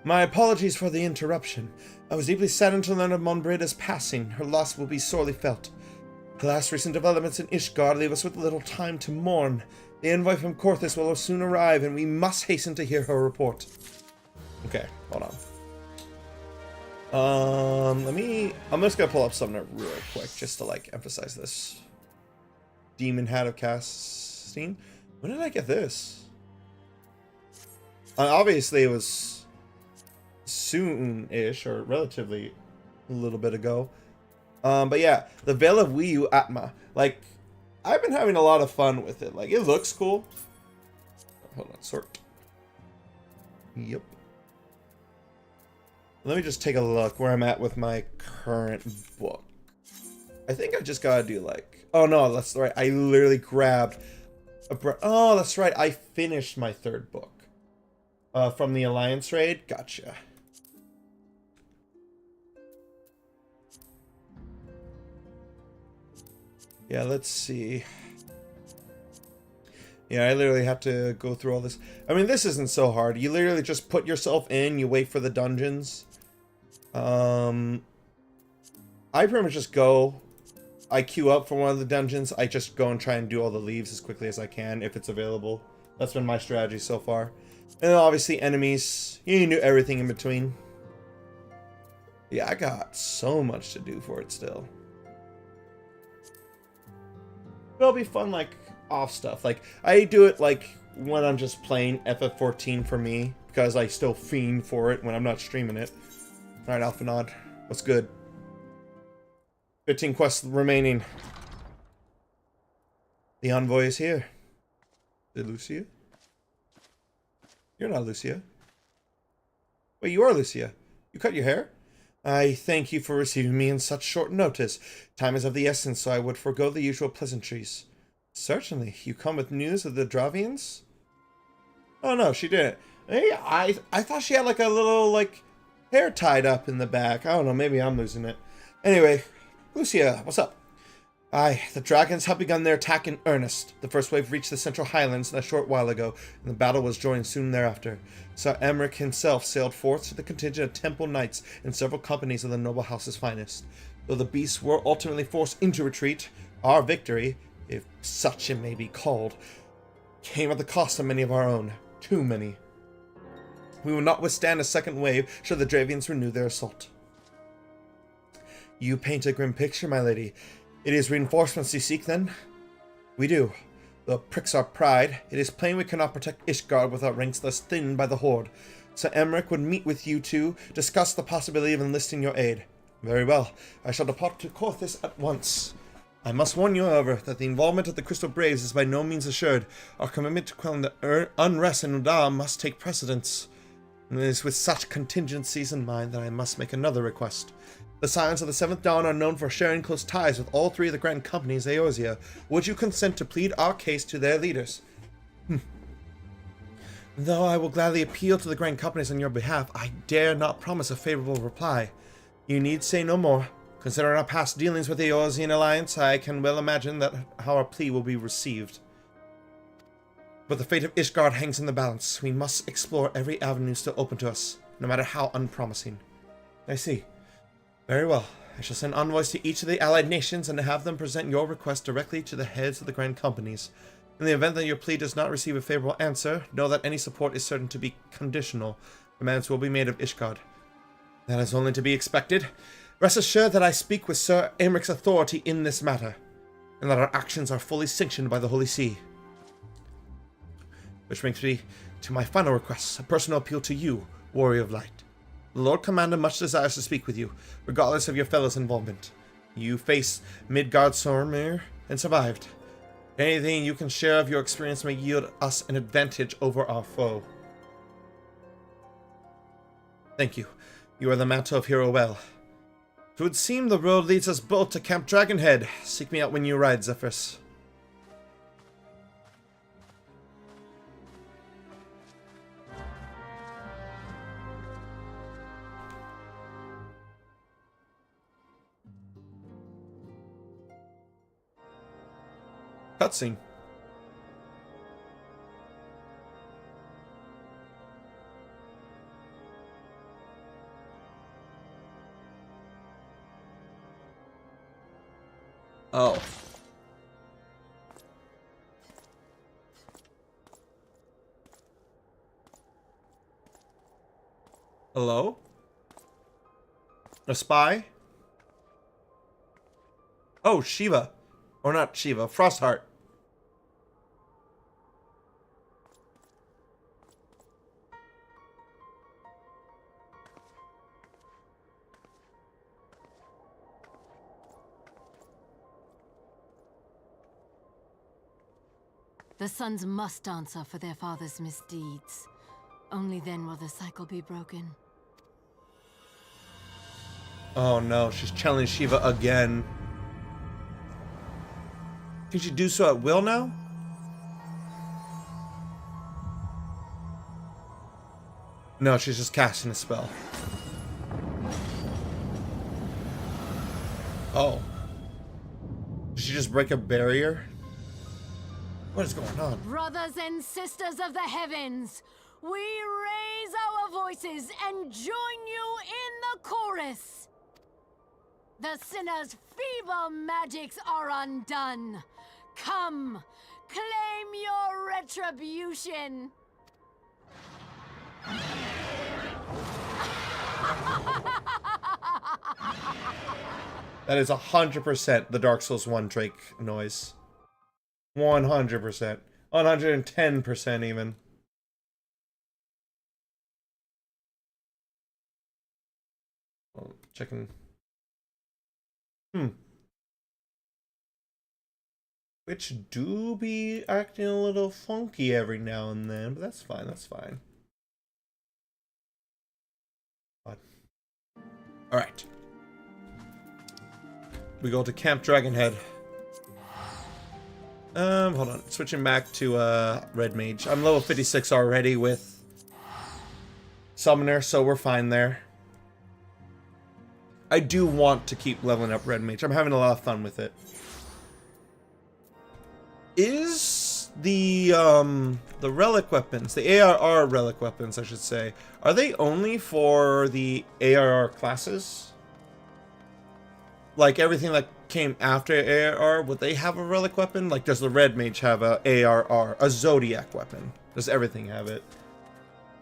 My apologies for the interruption. I was deeply saddened to learn of Monbreda's passing. Her loss will be sorely felt. The last recent developments in Ishgard leave us with little time to mourn. The envoy from Korthus will soon arrive, and we must hasten to hear her report. Okay, hold on. I'm just gonna pull up something real quick, just to, like, emphasize this. Demon Hat of Casting. When did I get this? Obviously, it was soon-ish, or relatively a little bit ago. But yeah, the Veil of Wiyu Atma. Like, I've been having a lot of fun with it. Like, it looks cool. Hold on, sort. Yep. Let me just take a look where I'm at with my current book. I think I just gotta do, like... Oh, no, that's right. I literally grabbed... Oh, that's right. I finished my 3rd book. From the Alliance raid. Gotcha. Yeah, let's see. Yeah, I literally have to go through all this. I mean, this isn't so hard. You literally just put yourself in, you wait for the dungeons. I pretty much just go. I queue up for one of the dungeons. I just go and try and do all the leaves as quickly as I can, if it's available. That's been my strategy so far. And then obviously enemies. You can do everything in between. Yeah, I got so much to do for it still. It'll be fun, like, off stuff. Like, I do it, like, when I'm just playing FF14 for me, because I still fiend for it when I'm not streaming it. Alright, Alphanod. What's good? 15 quests remaining. The envoy is here. Is it Lucia? You're not Lucia. Wait, you are Lucia. You cut your hair? I thank you for receiving me in such short notice. Time is of the essence, so I would forego the usual pleasantries. Certainly. You come with news of the Dravians? Oh no, she didn't. Hey, I thought she had like a little like hair tied up in the back. I don't know, maybe I'm losing it. Anyway, Lucia, what's up? Aye, the dragons have begun their attack in earnest. The first wave reached the Central Highlands a short while ago, and the battle was joined soon thereafter. Sir Emmerich himself sailed forth with a contingent of temple knights and several companies of the noble house's finest. Though the beasts were ultimately forced into retreat, our victory, if such it may be called, came at the cost of many of our own. Too many. We will not withstand a second wave should the Dravians renew their assault. You paint a grim picture, my lady. It is reinforcements you seek, then? We do. Though it pricks our pride, it is plain we cannot protect Ishgard with our ranks thus thinned by the Horde. Sir Emmerich would meet with you to discuss the possibility of enlisting your aid. Very well. I shall depart to Corthis at once. I must warn you, however, that the involvement of the Crystal Braves is by no means assured. Our commitment to quelling the unrest in Udal must take precedence. And it is with such contingencies in mind that I must make another request. The Scions of the Seventh Dawn are known for sharing close ties with all three of the Grand Companies Eorzea. Would you consent to plead our case to their leaders? Though I will gladly appeal to the Grand Companies on your behalf, I dare not promise a favorable reply. You need say no more. Considering our past dealings with the Eorzean Alliance, I can well imagine that how our plea will be received. But the fate of Ishgard hangs in the balance. We must explore every avenue still open to us, no matter how unpromising. I see. Very well. I shall send envoys to each of the allied nations and have them present your request directly to the heads of the Grand Companies. In the event that your plea does not receive a favorable answer, know that any support is certain to be conditional. Demands will be made of Ishgard. That is only to be expected. Rest assured that I speak with Sir Emerich's authority in this matter, and that our actions are fully sanctioned by the Holy See. Which brings me to my final request, a personal appeal to you, Warrior of Light. The Lord Commander much desires to speak with you, regardless of your fellow's involvement. You faced Midgardsormr and survived. Anything you can share of your experience may yield us an advantage over our foe. Thank you. You are the mantle of Hero Well. It would seem the road leads us both to Camp Dragonhead. Seek me out when you ride, Zephyrus. Cutscene. Oh. Hello? A spy? Oh, Shiva. Or not Shiva, Frostheart. The sons must answer for their father's misdeeds. Only then will the cycle be broken. Oh no, she's channeling Shiva again. Can she do so at will now? No, she's just casting a spell. Oh. Did she just break a barrier? What is going on? Brothers and sisters of the heavens, we raise our voices and join you in the chorus. The sinner's feeble magics are undone. Come, claim your retribution. That is 100% the Dark Souls 1 Drake noise. 100%. 110% even. Oh, checking. Which do be acting a little funky every now and then, but that's fine, that's fine. Alright. We go to Camp Dragonhead. Hold on. Switching back to Red Mage. I'm level 56 already with summoner, so we're fine there. I do want to keep leveling up Red Mage. I'm having a lot of fun with it. Is the relic weapons, the ARR relic weapons, I should say, are they only for the ARR classes? Like everything that came after ARR, would they have a relic weapon? Like, does the Red Mage have a ARR, a Zodiac weapon? Does everything have it?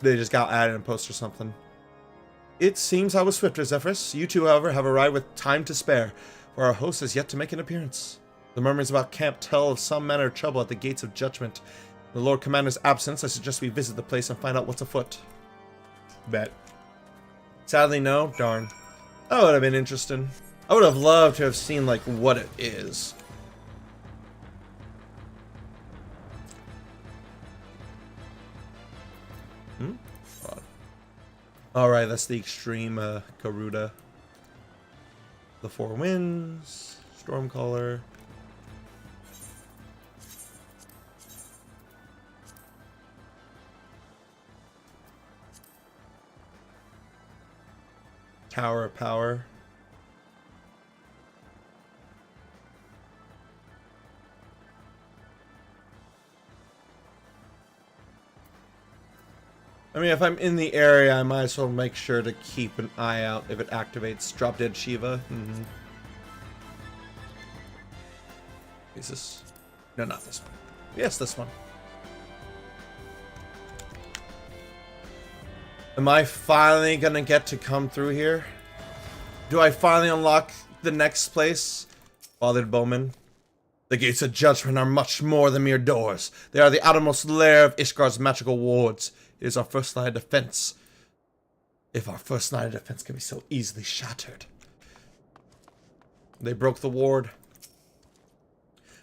They just got added in post or something. It seems I was swifter, Zephyrus. You two, however, have arrived with time to spare, for our host has yet to make an appearance. The murmurs about camp tell of some manner of trouble at the gates of judgment. In the Lord Commander's absence, I suggest we visit the place and find out what's afoot. Bet. Sadly, no. Darn. That would have been interesting. I would have loved to have seen, like, what it is. Alright, that's the extreme Garuda. The Four Winds, Stormcaller. Tower of Power. I mean, if I'm in the area, I might as well make sure to keep an eye out if it activates Drop Dead Shiva. Is this? No, not this one. Yes, this one. Am I finally gonna get to come through here? Do I finally unlock the next place? Bothered Bowman. The gates of judgment are much more than mere doors. They are the outermost lair of Ishgar's magical wards. It is our first line of defense. If our first line of defense can be so easily shattered. They broke the ward.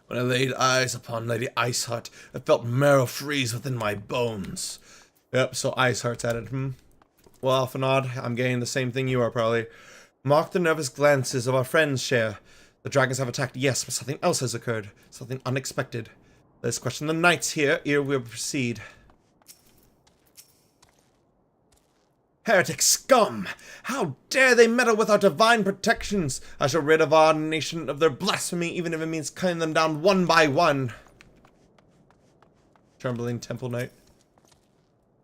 When I laid eyes upon Lady Iceheart, I felt marrow freeze within my bones. Yep, so Iceheart's at it, Well, Alphanod, I'm getting the same thing you are, probably. Mark the nervous glances of our friends share. The dragons have attacked, yes, but something else has occurred. Something unexpected. Let's question the knights here, ere we proceed. Heretic scum! How dare they meddle with our divine protections! I shall rid of our nation of their blasphemy, even if it means cutting them down one by one. Trembling Temple Knight.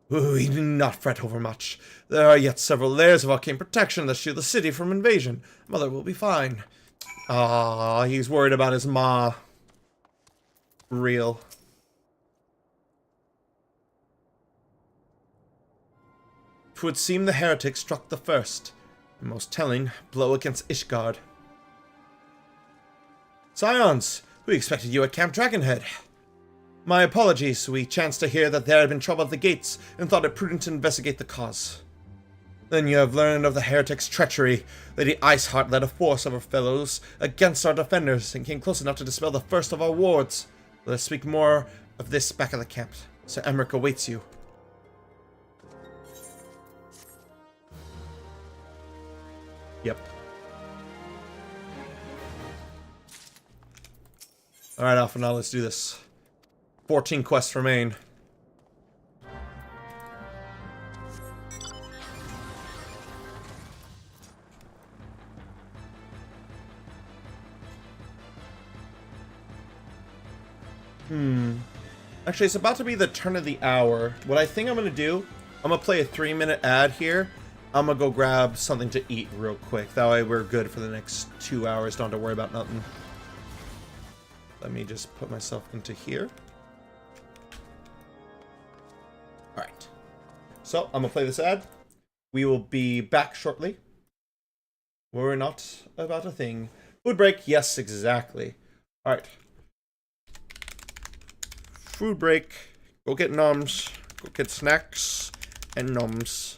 We do not fret overmuch. There are yet several layers of arcane protection that shield the city from invasion. Mother will be fine. Ah, he's worried about his ma. Real. 'Twould seem the heretic struck the first, and most telling, blow against Ishgard. Scions, we expected you at Camp Dragonhead. My apologies, we chanced to hear that there had been trouble at the gates, and thought it prudent to investigate the cause. Then you have learned of the heretic's treachery. Lady Iceheart led a force of her fellows against our defenders, and came close enough to dispel the first of our wards. Let us speak more of this back at the camp. Sir Emmerich awaits you. Yep. Alright, Alpha, now let's do this. 14 quests remain. Actually, it's about to be the turn of the hour. What I think I'm going to do, I'm going to play a 3-minute ad here. I'm going to go grab something to eat real quick. That way we're good for the next 2 hours. Don't have to worry about nothing. Let me just put myself into here. Alright. So, I'm going to play this ad. We will be back shortly. We're not about a thing. Food break. Yes, exactly. Alright. Food break. Go get noms. Go get snacks and noms.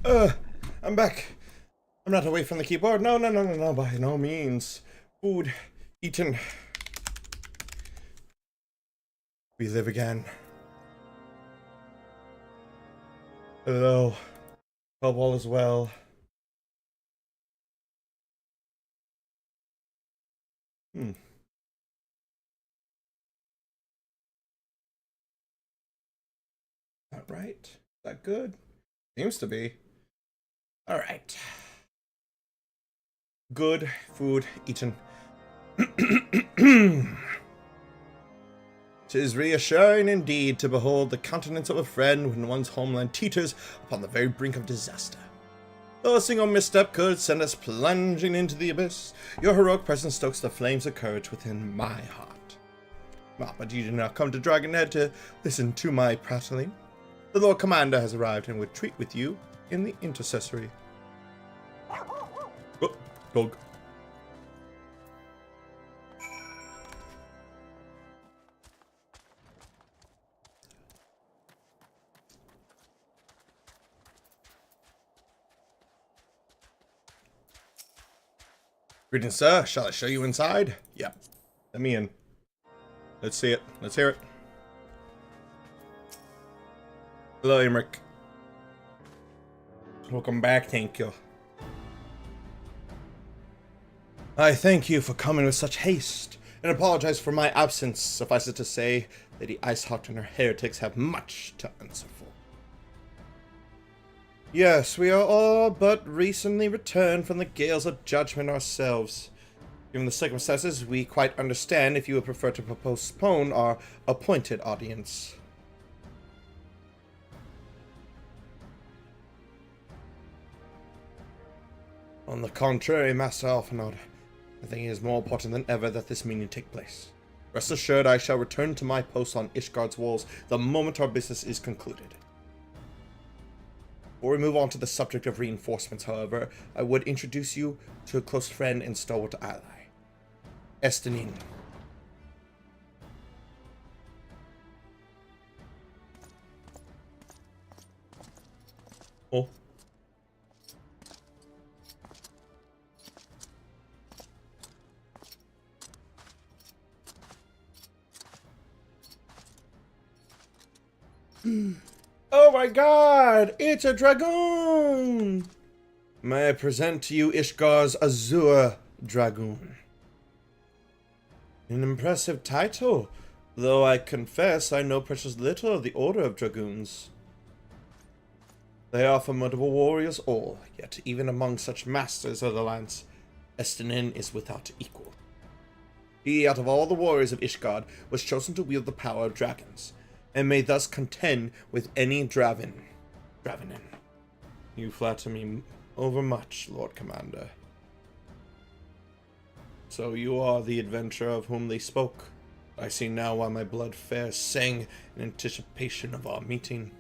I'm back. I'm not away from the keyboard. No, by no means. Food eaten. We live again. Hello. Hope all is well. That right? Is that good? Seems to be. Alright. Good food eaten. 'Tis reassuring indeed to behold the countenance of a friend when one's homeland teeters upon the very brink of disaster. Though a single misstep could send us plunging into the abyss, your heroic presence stokes the flames of courage within my heart. But you did not come to Dragonhead to listen to my prattling. The Lord Commander has arrived and would treat with you in the intercessory. Oh, dog. Greetings, sir. Shall I show you inside? Yep. Let me in. Let's see it. Let's hear it. Hello, Emmerich. Welcome back, thank you. I thank you for coming with such haste, and apologize for my absence. Suffice it to say, Lady Iceheart and her heretics have much to answer for. Yes, we are all but recently returned from the gales of judgment ourselves. Given the circumstances, we quite understand if you would prefer to postpone our appointed audience. On the contrary, Master Alphinaud, I think it is more important than ever that this meeting take place. Rest assured, I shall return to my post on Ishgard's walls the moment our business is concluded. Before we move on to the subject of reinforcements, however, I would introduce you to a close friend and stalwart ally, Estenin. Oh. Oh my god! It's a dragoon! May I present to you Ishgar's Azure Dragoon? An impressive title, though I confess I know precious little of the Order of Dragoons. They are formidable warriors all, yet even among such masters of the lance, Estenin is without equal. He, out of all the warriors of Ishgard, was chosen to wield the power of dragons, and may thus contend with any Dravenin. You flatter me overmuch, Lord Commander. So you are the adventurer of whom they spoke. I see now why my blood fair sang in anticipation of our meeting.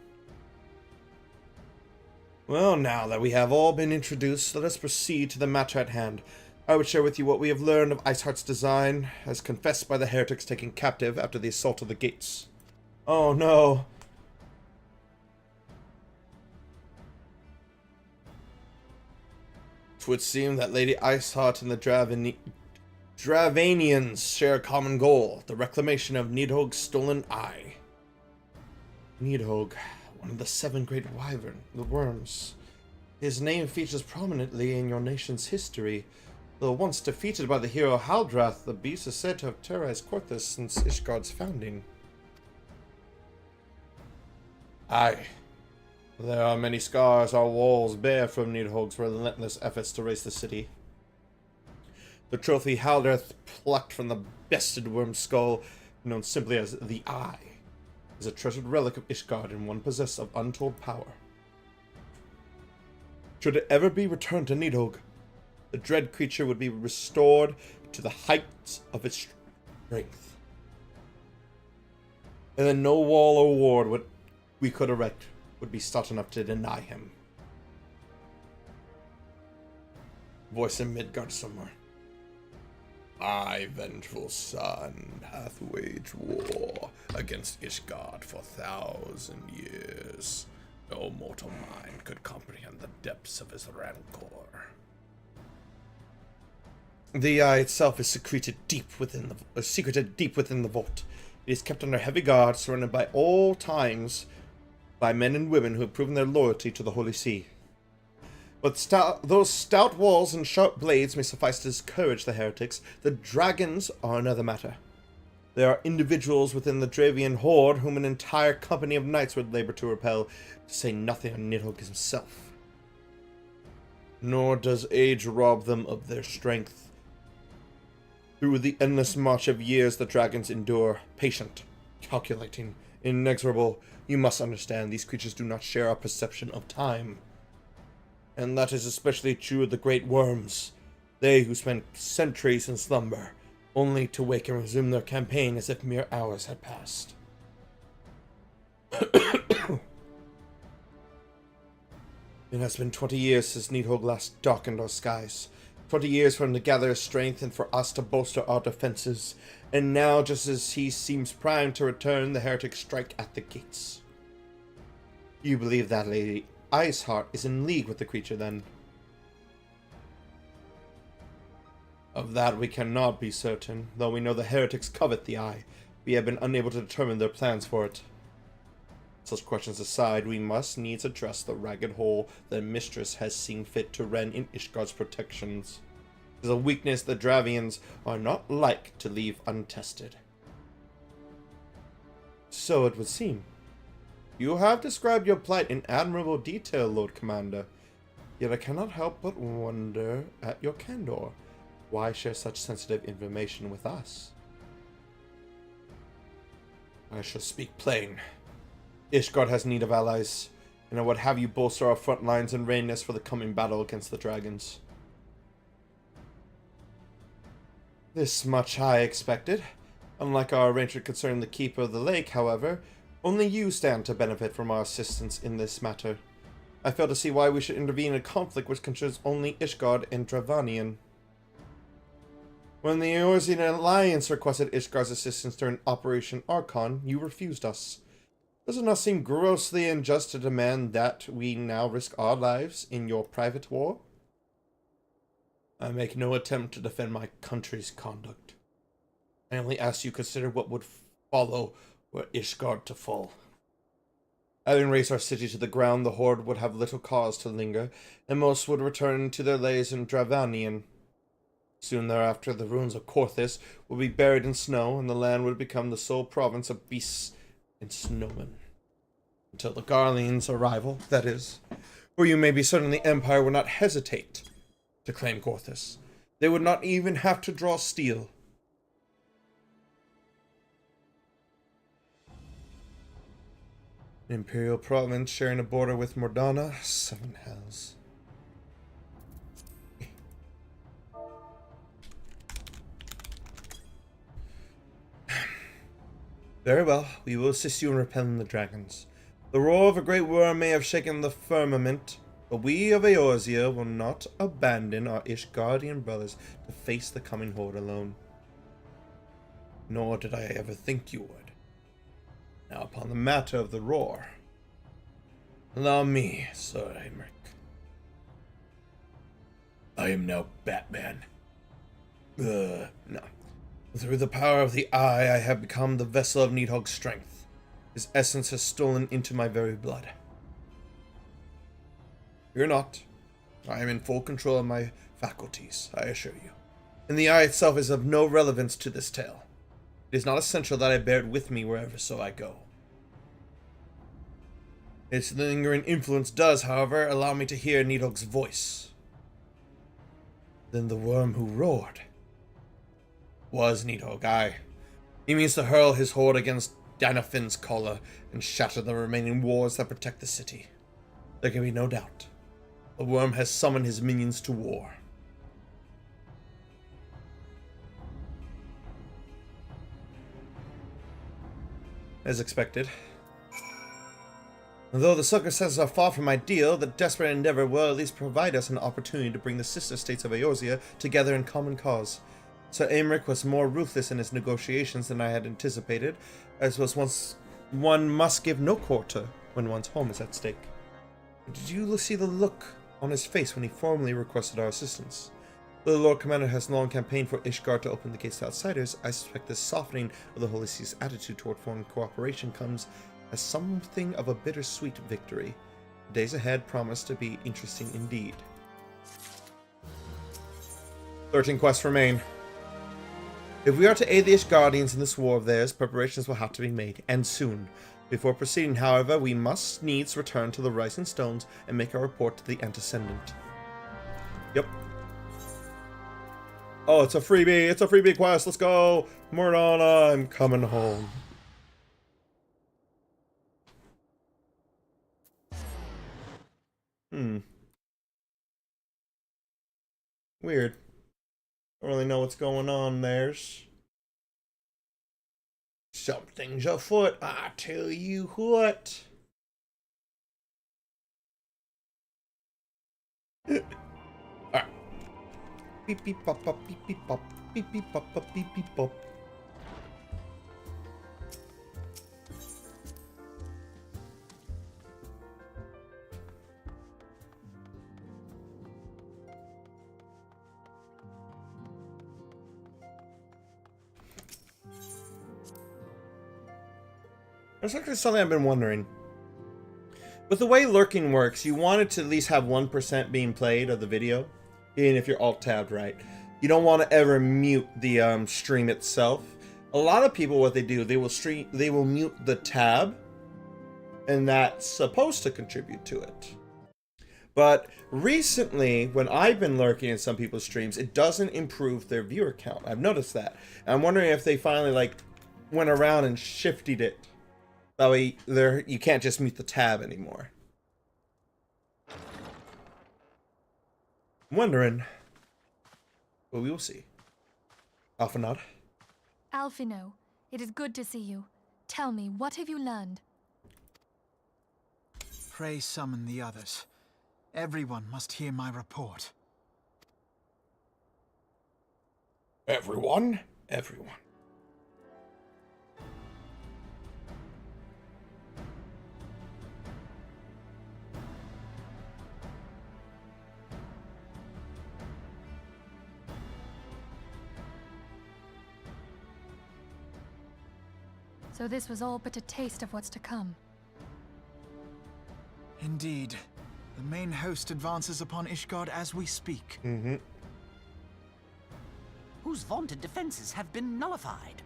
Well, now that we have all been introduced, let us proceed to the matter at hand. I would share with you what we have learned of Iceheart's design, as confessed by the heretics taken captive after the assault of the gates. Oh no. It would seem that Lady Iceheart and the Dravanians share a common goal, the reclamation of Nidhogg's stolen eye. Nidhogg, one of the 7 great worms. His name features prominently in your nation's history. Though once defeated by the hero Haldrath, the beast is said to have terrorized Korthus since Ishgard's founding. Aye. There are many scars our walls bear from Nidhogg's relentless efforts to raise the city. The trophy Haldrath plucked from the bested worm's skull, known simply as the Eye, is a treasured relic of Ishgard and one possessed of untold power. Should it ever be returned to Nidhogg, the dread creature would be restored to the heights of its strength. And then no wall or ward we could erect would be stout enough to deny him. Voice in Midgard somewhere. I, vengeful son, hath waged war against Ishgard for 1,000 years. No mortal mind could comprehend the depths of his rancor. The eye itself is secreted deep within the vault. It is kept under heavy guard, surrounded by all times by men and women who have proven their loyalty to the Holy See. But those stout walls and sharp blades may suffice to discourage the heretics. The dragons are another matter. There are individuals within the Dravian horde whom an entire company of knights would labor to repel, to say nothing of Nidhogg himself. Nor does age rob them of their strength. Through the endless march of years the dragons endure, patient, calculating, inexorable. You must understand, these creatures do not share our perception of time. And that is especially true of the great worms. They who spend centuries in slumber, only to wake and resume their campaign as if mere hours had passed. It has been 20 years since Nidhogg last darkened our skies. 20 years for him to gather his strength and for us to bolster our defenses. And now, just as he seems primed to return, the heretics strike at the gates. You believe that Lady Iceheart is in league with the creature, then? Of that we cannot be certain, though we know the heretics covet the eye. We have been unable to determine their plans for it. Such questions aside, we must needs address the ragged hole that Mistress has seen fit to rend in Ishgard's protections. It is a weakness the Dravians are not like to leave untested. So it would seem. You have described your plight in admirable detail, Lord Commander. Yet I cannot help but wonder at your candor. Why share such sensitive information with us? I shall speak plain. Ishgard has need of allies, and I would have you bolster our front lines in readiness for the coming battle against the dragons. This much I expected. Unlike our arrangement concerning the Keeper of the Lake, however, only you stand to benefit from our assistance in this matter. I fail to see why we should intervene in a conflict which concerns only Ishgard and Dravanian. When the Eorzean Alliance requested Ishgard's assistance during Operation Archon, you refused us. Does it not seem grossly unjust to demand that we now risk our lives in your private war? I make no attempt to defend my country's conduct. I only ask you to consider what would follow were Ishgard to fall. Having razed our city to the ground, the Horde would have little cause to linger, and most would return to their lays in Dravanian. Soon thereafter, the ruins of Korthis would be buried in snow, and the land would become the sole province of beasts and snowmen. Until the Garlean's arrival, that is. For you may be certain the Empire would not hesitate to claim Korthis. They would not even have to draw steel. An Imperial province sharing a border with Mordana, 7 hells. Very well, we will assist you in repelling the dragons. The roar of a great worm may have shaken the firmament, but we of Eorzea will not abandon our Ishgardian brothers to face the coming horde alone. Nor did I ever think you would. Now upon the matter of the roar, allow me, Sir Aymeric. I am now Batman. No. Through the power of the Eye, I have become the vessel of Nidhogg's strength. His essence has stolen into my very blood. Fear not. I am in full control of my faculties, I assure you. And the Eye itself is of no relevance to this tale. It is not essential that I bear it with me wherever so I go. Its lingering influence does, however, allow me to hear Nidhogg's voice. Then the worm who roared was Nidhogg, aye. He means to hurl his horde against Danafin's collar and shatter the remaining wards that protect the city. There can be no doubt. The worm has summoned his minions to war. As expected. Though the circumstances are far from ideal, the desperate endeavor will at least provide us an opportunity to bring the sister states of Eorzea together in common cause. Sir Aymeric was more ruthless in his negotiations than I had anticipated, as was once one must give no quarter when one's home is at stake. Did you see the look on his face when he formally requested our assistance? Though the Lord Commander has long campaigned for Ishgard to open the gates to outsiders, I suspect this softening of the Holy See's attitude toward foreign cooperation comes as something of a bittersweet victory. The days ahead promise to be interesting indeed. 13 quests remain. If we are to aid the Ishgardians in this war of theirs, preparations will have to be made, and soon. Before proceeding, however, we must needs return to the Rising Stones and make our report to the Antecedent. Yep. Oh, it's a freebie! It's a freebie quest! Let's go! Mordana, I'm coming home. Weird. Don't really know what's going on there. Something's afoot, I tell you what. Alright. Beep beep pop pop beep beep pop beep beep pop pop beep beep pop. There's actually something I've been wondering. With the way lurking works, you want it to at least have 1% being played of the video, even if you're alt-tabbed right. You don't want to ever mute the stream itself. A lot of people, what they do, they will mute the tab, and that's supposed to contribute to it. But recently, when I've been lurking in some people's streams, it doesn't improve their viewer count. I've noticed that. And I'm wondering if they finally went around and shifted it. That way, you can't just mute the tab anymore. I'm wondering. But we will see. Alphanod. Alphino, it is good to see you. Tell me, what have you learned? Pray summon the others. Everyone must hear my report. Everyone? Everyone. So this was all but a taste of what's to come. Indeed. The main host advances upon Ishgard as we speak. Mm-hmm. Whose vaunted defenses have been nullified.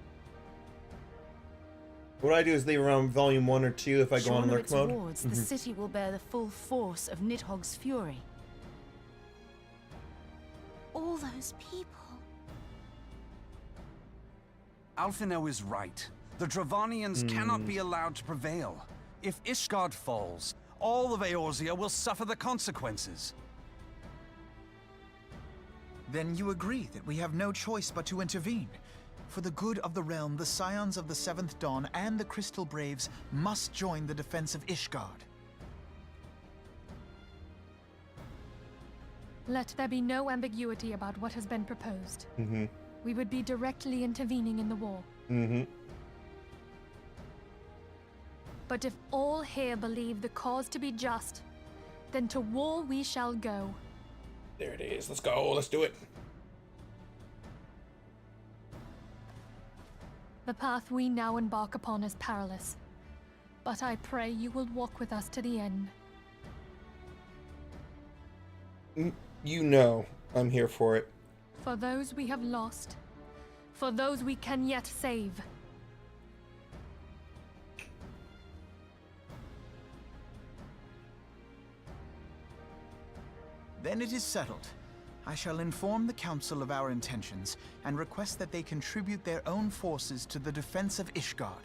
What I do is leave around volume 1 or 2 if I go on lurk mode. Wards, the city will bear the full force of Nidhogg's fury. All those people. Alphino is right. The Dravanians cannot be allowed to prevail. If Ishgard falls, all of Eorzea will suffer the consequences. Then you agree that we have no choice but to intervene. For the good of the realm, the Scions of the Seventh Dawn and the Crystal Braves must join the defense of Ishgard. Let there be no ambiguity about what has been proposed. Mm-hmm. We would be directly intervening in the war. Mm-hmm. But if all here believe the cause to be just, then to war we shall go. There it is. Let's go. Let's do it. The path we now embark upon is perilous, but I pray you will walk with us to the end. You know I'm here for it. For those we have lost, for those we can yet save. Then it is settled. I shall inform the Council of our intentions and request that they contribute their own forces to the defense of Ishgard.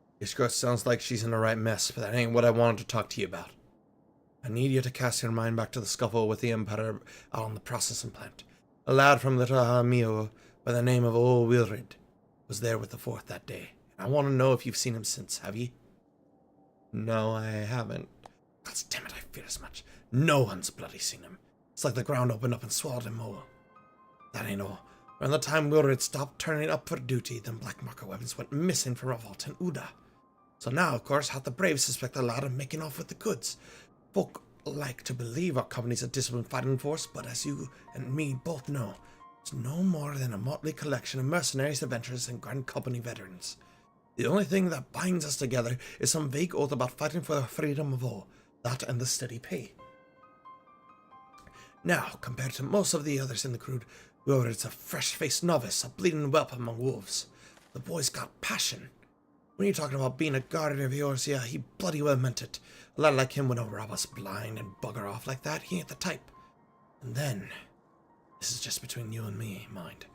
Ishgard sounds like she's in a right mess, but that ain't what I wanted to talk to you about. I need you to cast your mind back to the scuffle with the Emperor out on the processing plant. A lad from Little Hamio by the name of Old Wilrid was there with the Fourth that day. I want to know if you've seen him since, have you? No, I haven't. God damn it, I fear as much. No one's bloody seen him. It's like the ground opened up and swallowed him whole. That ain't all. Around the time Wilrid stopped turning up for duty, them black marker weapons went missing from Revolt and Uda. So now, of course, half the Braves suspect the lad of making off with the goods. Folk like to believe our company's a disciplined fighting force, but as you and me both know, it's no more than a motley collection of mercenaries, adventurers, and Grand Company veterans. The only thing that binds us together is some vague oath about fighting for the freedom of all, that and the steady pay. Now, compared to most of the others in the crew, Wilred's a fresh-faced novice, a bleeding whelp among wolves. The boy's got passion. When you're talking about being a guardian of yours, yeah, he bloody well meant it. A lad like him would not rob us blind and bugger off like that. He ain't the type. And then, this is just between you and me, mind.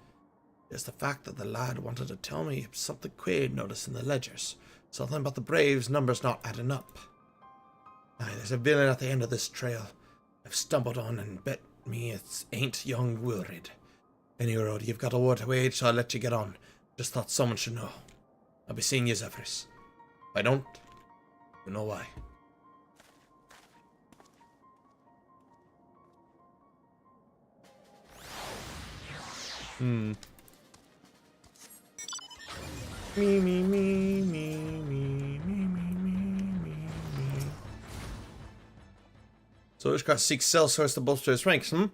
There's the fact that the lad wanted to tell me something queer noticed in the ledgers. Something about the Braves' numbers not adding up. Aye, there's a villain at the end of this trail I've stumbled on, and bet me it ain't young Wilrid. Any road, you've got a war to wage, so I'll let you get on. Just thought someone should know. I'll be seeing you, Zephyrus. If I don't, you know why. Me. So Ishgard seeks cell source to bolster his ranks, No,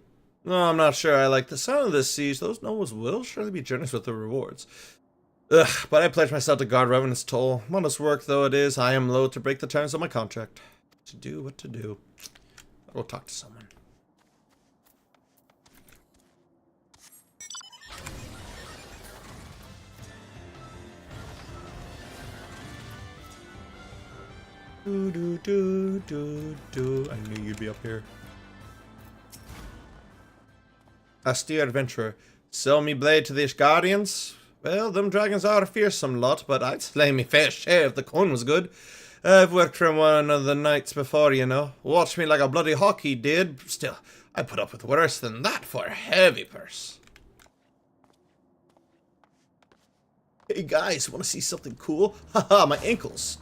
I'm not sure I like the sound of this siege. Those nobles will surely be generous with the rewards. Ugh, but I pledge myself to guard Revenant's toll. Modest work though it is, I am loath to break the terms of my contract. To do what to do. I will talk to someone. I knew you'd be up here. Austere adventurer, sell me blade to the Ishgardians? Well, them dragons are a fearsome lot, but I'd slay me fair share if the corn was good. I've worked for one of the knights before, you know. Watched me like a bloody hawk he did. Still, I put up with worse than that for a heavy purse. Hey guys, wanna see something cool? Haha, my ankles.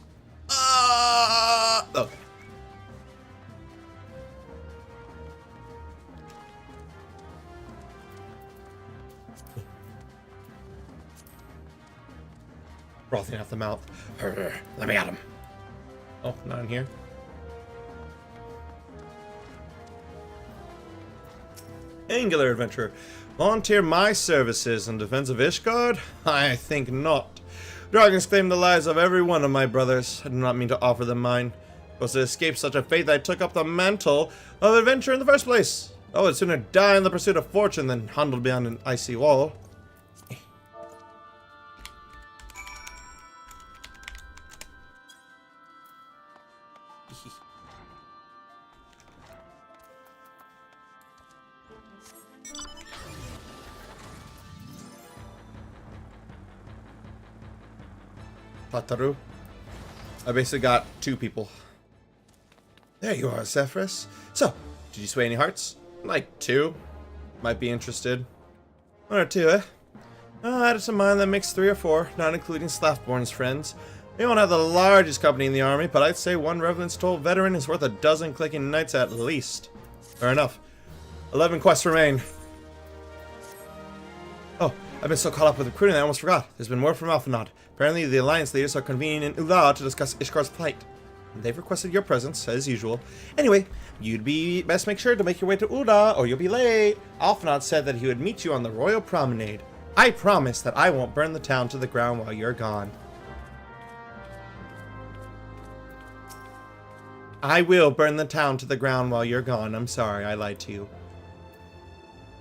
Okay. Frothing out the mouth. Let me at him. Oh, not in here. Angular adventurer. Volunteer my services in defense of Ishgard? I think not. Dragons claim the lives of every one of my brothers. I do not mean to offer them mine. Was to escape such a fate, I took up the mantle of adventure in the first place. I would sooner die in the pursuit of fortune than huddled behind an icy wall. Pataru. I basically got two people. There you are, Zephyrus. So, did you sway any hearts? Like 2. Might be interested. 1 or 2, eh? I added to mine that makes 3 or 4, not including Slaftborn's friends. We won't have the largest company in the army, but I'd say one Revenant's Toll veteran is worth a dozen clicking knights at least. Fair enough. 11 quests remain. Oh, I've been so caught up with recruiting I almost forgot. There's been word from Alphanod. Apparently the Alliance leaders are convening in Ula to discuss Ishgar's plight. They've requested your presence, as usual. Anyway, you'd be best make sure to make your way to Ula, or you'll be late. Alphanod said that he would meet you on the Royal Promenade. I promise that I won't burn the town to the ground while you're gone. I will burn the town to the ground while you're gone. I'm sorry, I lied to you.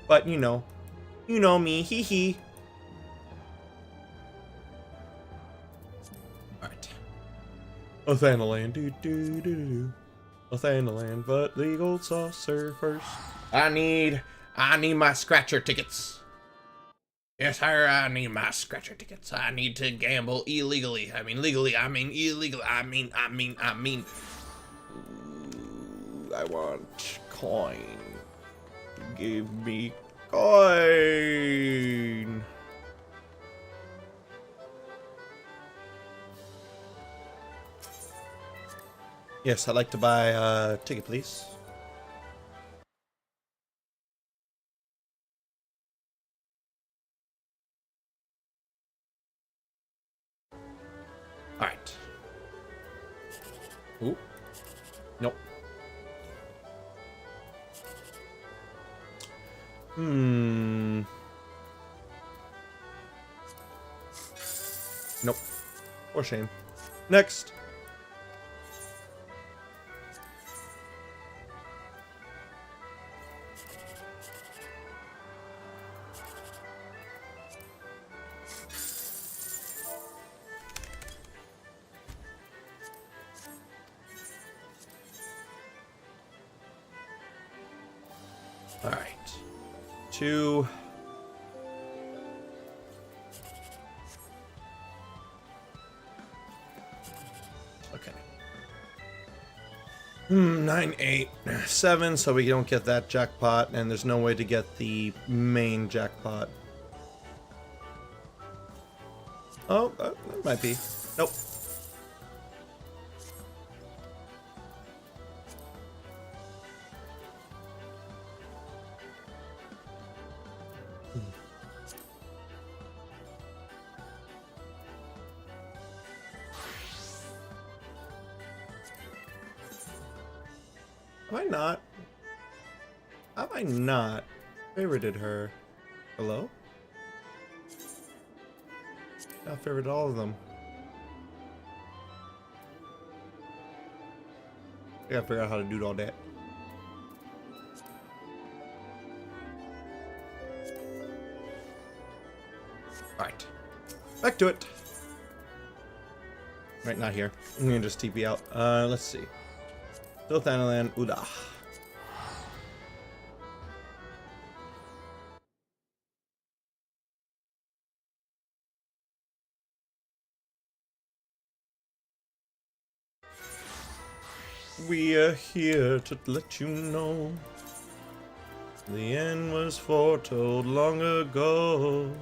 But you know me, hee hee. Alright. Athanalan, Athanalan, but the gold saucer first. I need my scratcher tickets. Yes, sir, I need my scratcher tickets. I need to gamble illegally. I mean, legally. I mean, illegally. I mean. Ooh, I want coin. Give me coin. Yes, I'd like to buy a ticket, please. All right. Ooh. Nope. Nope. For shame. Next. All right. 2. Okay. 9, 8, 7. So we don't get that jackpot, and there's no way to get the main jackpot. Oh, that might be. Nope. Have I not? Have I not favorited her? Hello? I favorited all of them. I gotta figure out how to do all that. Alright. Back to it. Right, not here. I'm gonna just TP out. Let's see. Thanalan Uda. We are here to let you know the end was foretold long ago.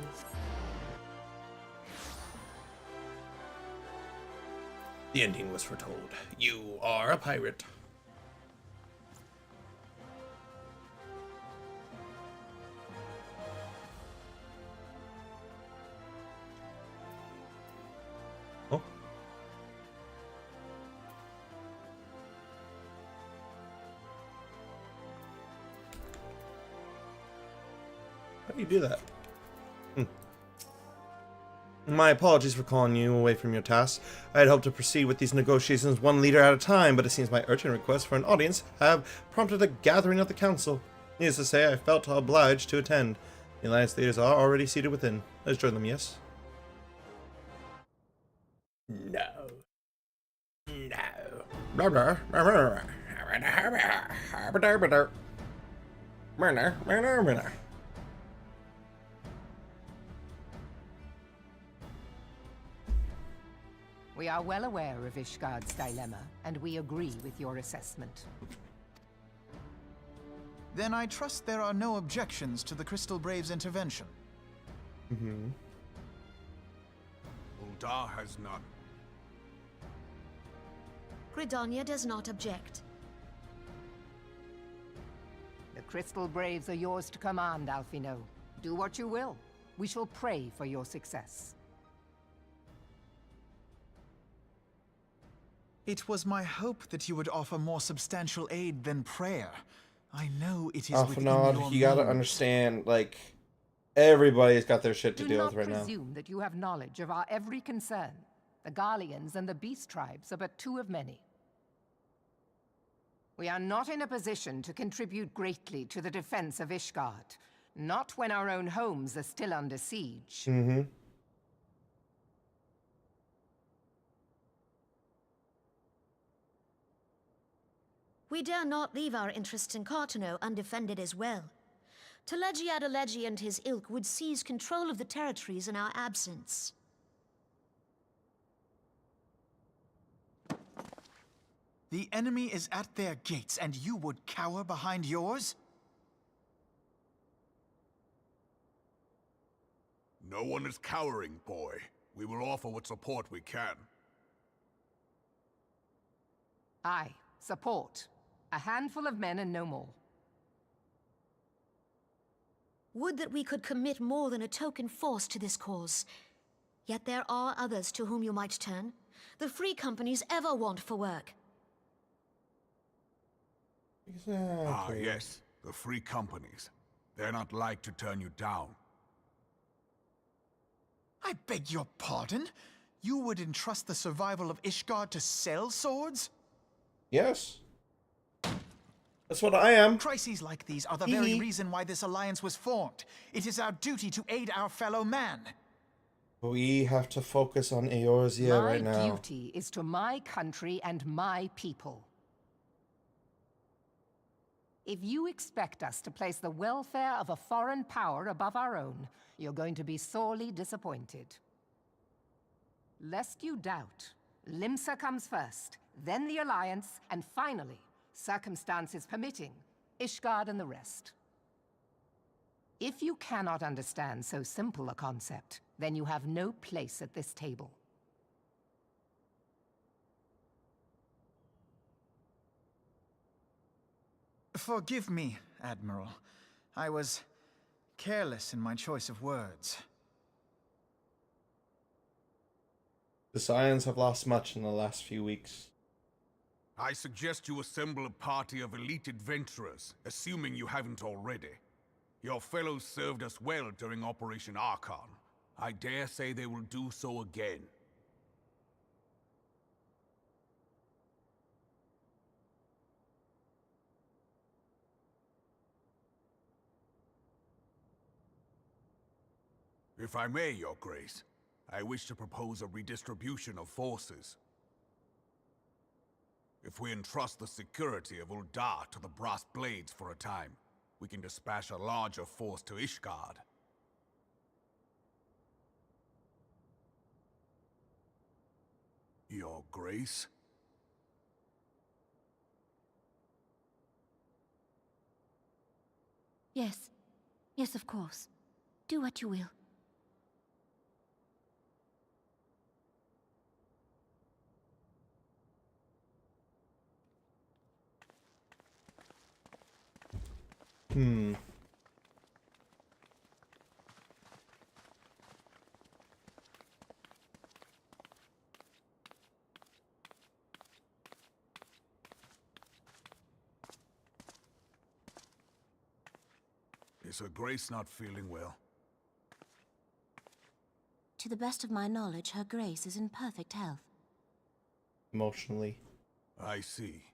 The ending was foretold. You are a pirate. Oh. How do you do that? My apologies for calling you away from your tasks. I had hoped to proceed with these negotiations one leader at a time, but it seems my urgent requests for an audience have prompted a gathering of the council. Needless to say, I felt obliged to attend. The alliance leaders are already seated within. Let's join them, yes? No. No. We are well aware of Ishgard's dilemma, and we agree with your assessment. Then I trust there are no objections to the Crystal Brave's intervention. Uldar has none. Gridania does not object. The Crystal Braves are yours to command, Alfino. Do what you will. We shall pray for your success. It was my hope that you would offer more substantial aid than prayer. I know it is within your you gotta means. understand, like, everybody's got their shit to deal with right Do now. not presume that you have knowledge of our every concern. The Garleans and the Beast Tribes are but two of many. We are not in a position to contribute greatly to the defense of Ishgard. Not when our own homes are still under siege. We dare not leave our interests in Cartano undefended as well. Telegi Adalegi and his ilk would seize control of the territories in our absence. The enemy is at their gates, and you would cower behind yours? No one is cowering, boy. We will offer what support we can. Aye, support. A handful of men and no more. Would that we could commit more than a token force to this cause. Yet there are others to whom you might turn. The free companies ever want for work. Exactly. Ah, yes. The free companies. They're not like to turn you down. I beg your pardon? You would entrust the survival of Ishgard to sell swords? Yes. That's what I am. Crises like these are the very reason why this alliance was formed. It is our duty to aid our fellow man. We have to focus on Eorzea right now. My duty is to my country and my people. If you expect us to place the welfare of a foreign power above our own, you're going to be sorely disappointed. Lest you doubt, Limsa comes first, then the Alliance, and finally, circumstances permitting, Ishgard and the rest. If you cannot understand so simple a concept, then you have no place at this table. Forgive me, Admiral. I was careless in my choice of words. The Scions have lost much in the last few weeks. I suggest you assemble a party of elite adventurers, assuming you haven't already. Your fellows served us well during Operation Archon. I dare say they will do so again. If I may, Your Grace, I wish to propose a redistribution of forces. If we entrust the security of Uldar to the Brass Blades for a time, we can dispatch a larger force to Ishgard. Your Grace? Yes. Yes, of course. Do what you will. Is Her Grace not feeling well? To the best of my knowledge, Her Grace is in perfect health. Emotionally. I see.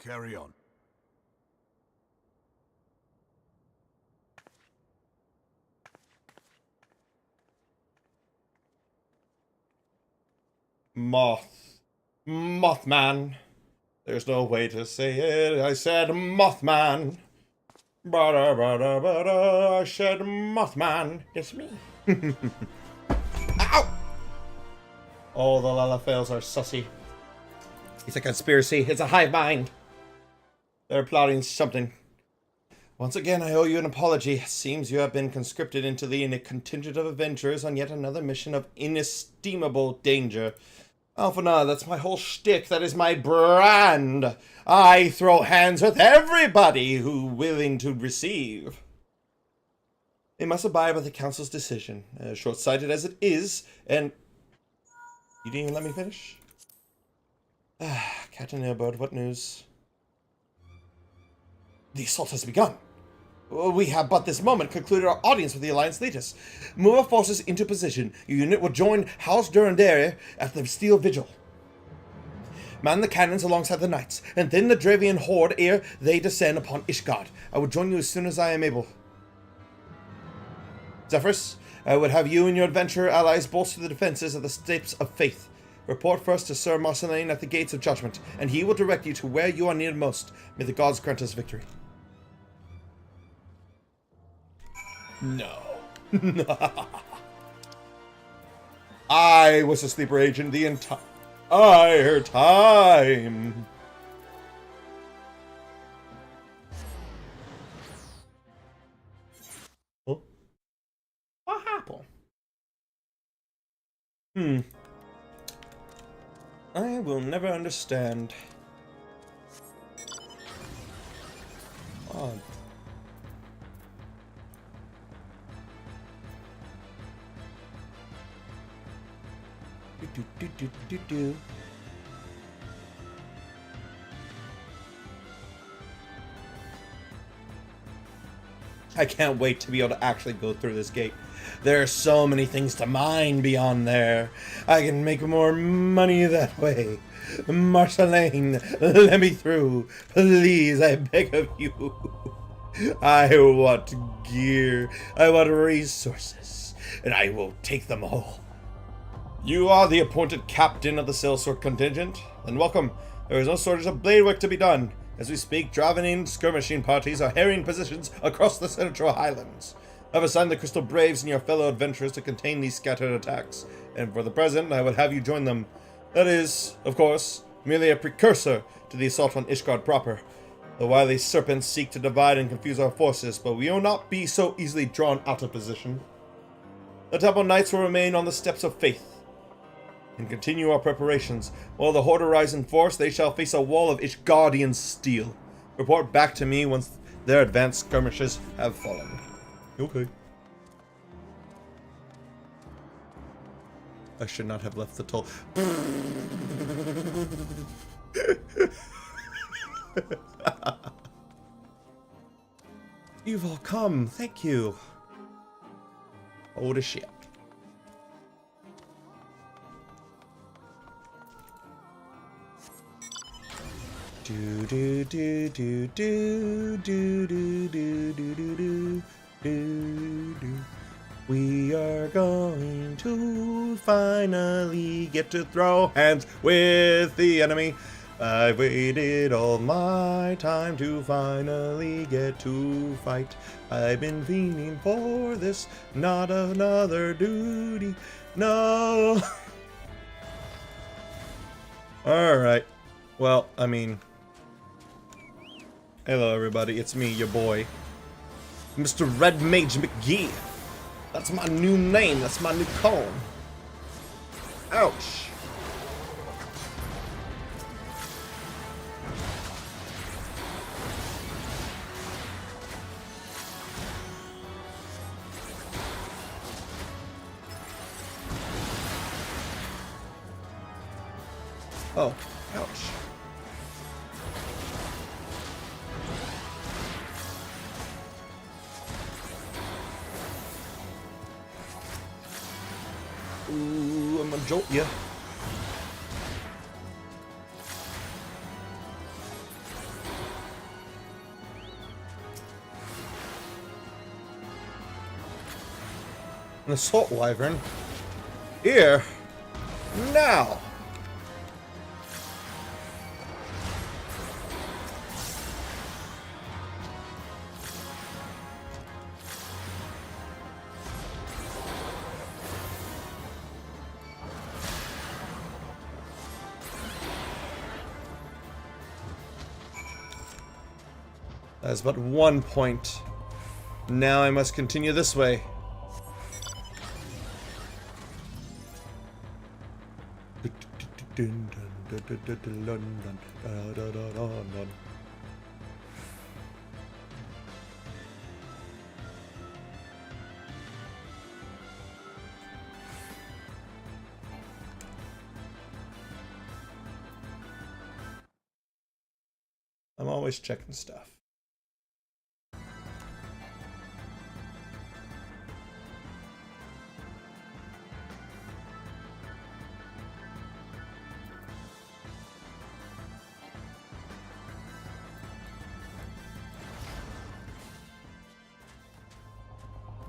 Carry on. Mothman. There's no way to say it. I said Mothman. I said Mothman. It's me. Ow! Oh, the Lalafels are sussy. It's a conspiracy. It's a hive mind. They're plotting something. Once again, I owe you an apology. It seems you have been conscripted into the contingent of adventurers on yet another mission of inestimable danger. Alphana, that's my whole shtick. That is my brand. I throw hands with everybody who willing to receive. They must abide by the council's decision, short-sighted as it is, and... You didn't even let me finish? Captain Airboat, what news? The assault has begun. We have but this moment concluded our audience with the Alliance leaders. Move our forces into position. Your unit will join House Durandere at the Steel Vigil. Man the cannons alongside the knights, and then the Dravian horde ere they descend upon Ishgard. I will join you as soon as I am able. Zephyrus, I would have you and your adventurer allies bolster the defenses of the Steps of Faith. Report first to Sir Marceline at the Gates of Judgment, and he will direct you to where you are needed most. May the gods grant us victory. No. I was a sleeper agent the entire time. Oh. What happened? I will never understand. Odd. Do. I can't wait to be able to actually go through this gate. There are so many things to mine beyond there. I can make more money that way. Marceline, let me through. Please, I beg of you. I want gear. I want resources. And I will take them all. You are the appointed captain of the sellsword contingent? Then welcome. There is no shortage of blade work to be done. As we speak, Dravenin skirmishing parties are harrying positions across the Central Highlands. I've assigned the Crystal Braves and your fellow adventurers to contain these scattered attacks, and for the present, I would have you join them. That is, of course, merely a precursor to the assault on Ishgard proper. The wily serpents seek to divide and confuse our forces, but we will not be so easily drawn out of position. The Temple Knights will remain on the steps of faith and continue our preparations. While the Horde rise in force, they shall face a wall of Ishgardian steel. Report back to me once their advanced skirmishes have fallen. Okay. I should not have left the toll. You've all come. Thank you. Oh, the shit. Do do do do do do do do do do do do. We are going to finally get to throw hands with the enemy. I've waited all my time to finally get to fight. I've been fiending for this, not another duty. No. Alright. Well, I mean... Hello everybody, it's me, your boy. Mr. Red Mage McGee. That's my new name, that's my new cone. Ouch. Oh, ouch. Ooh, I'm gonna jolt ya. An assault wyvern. Here. Now. That is but 1 point. Now I must continue this way. I'm always checking stuff.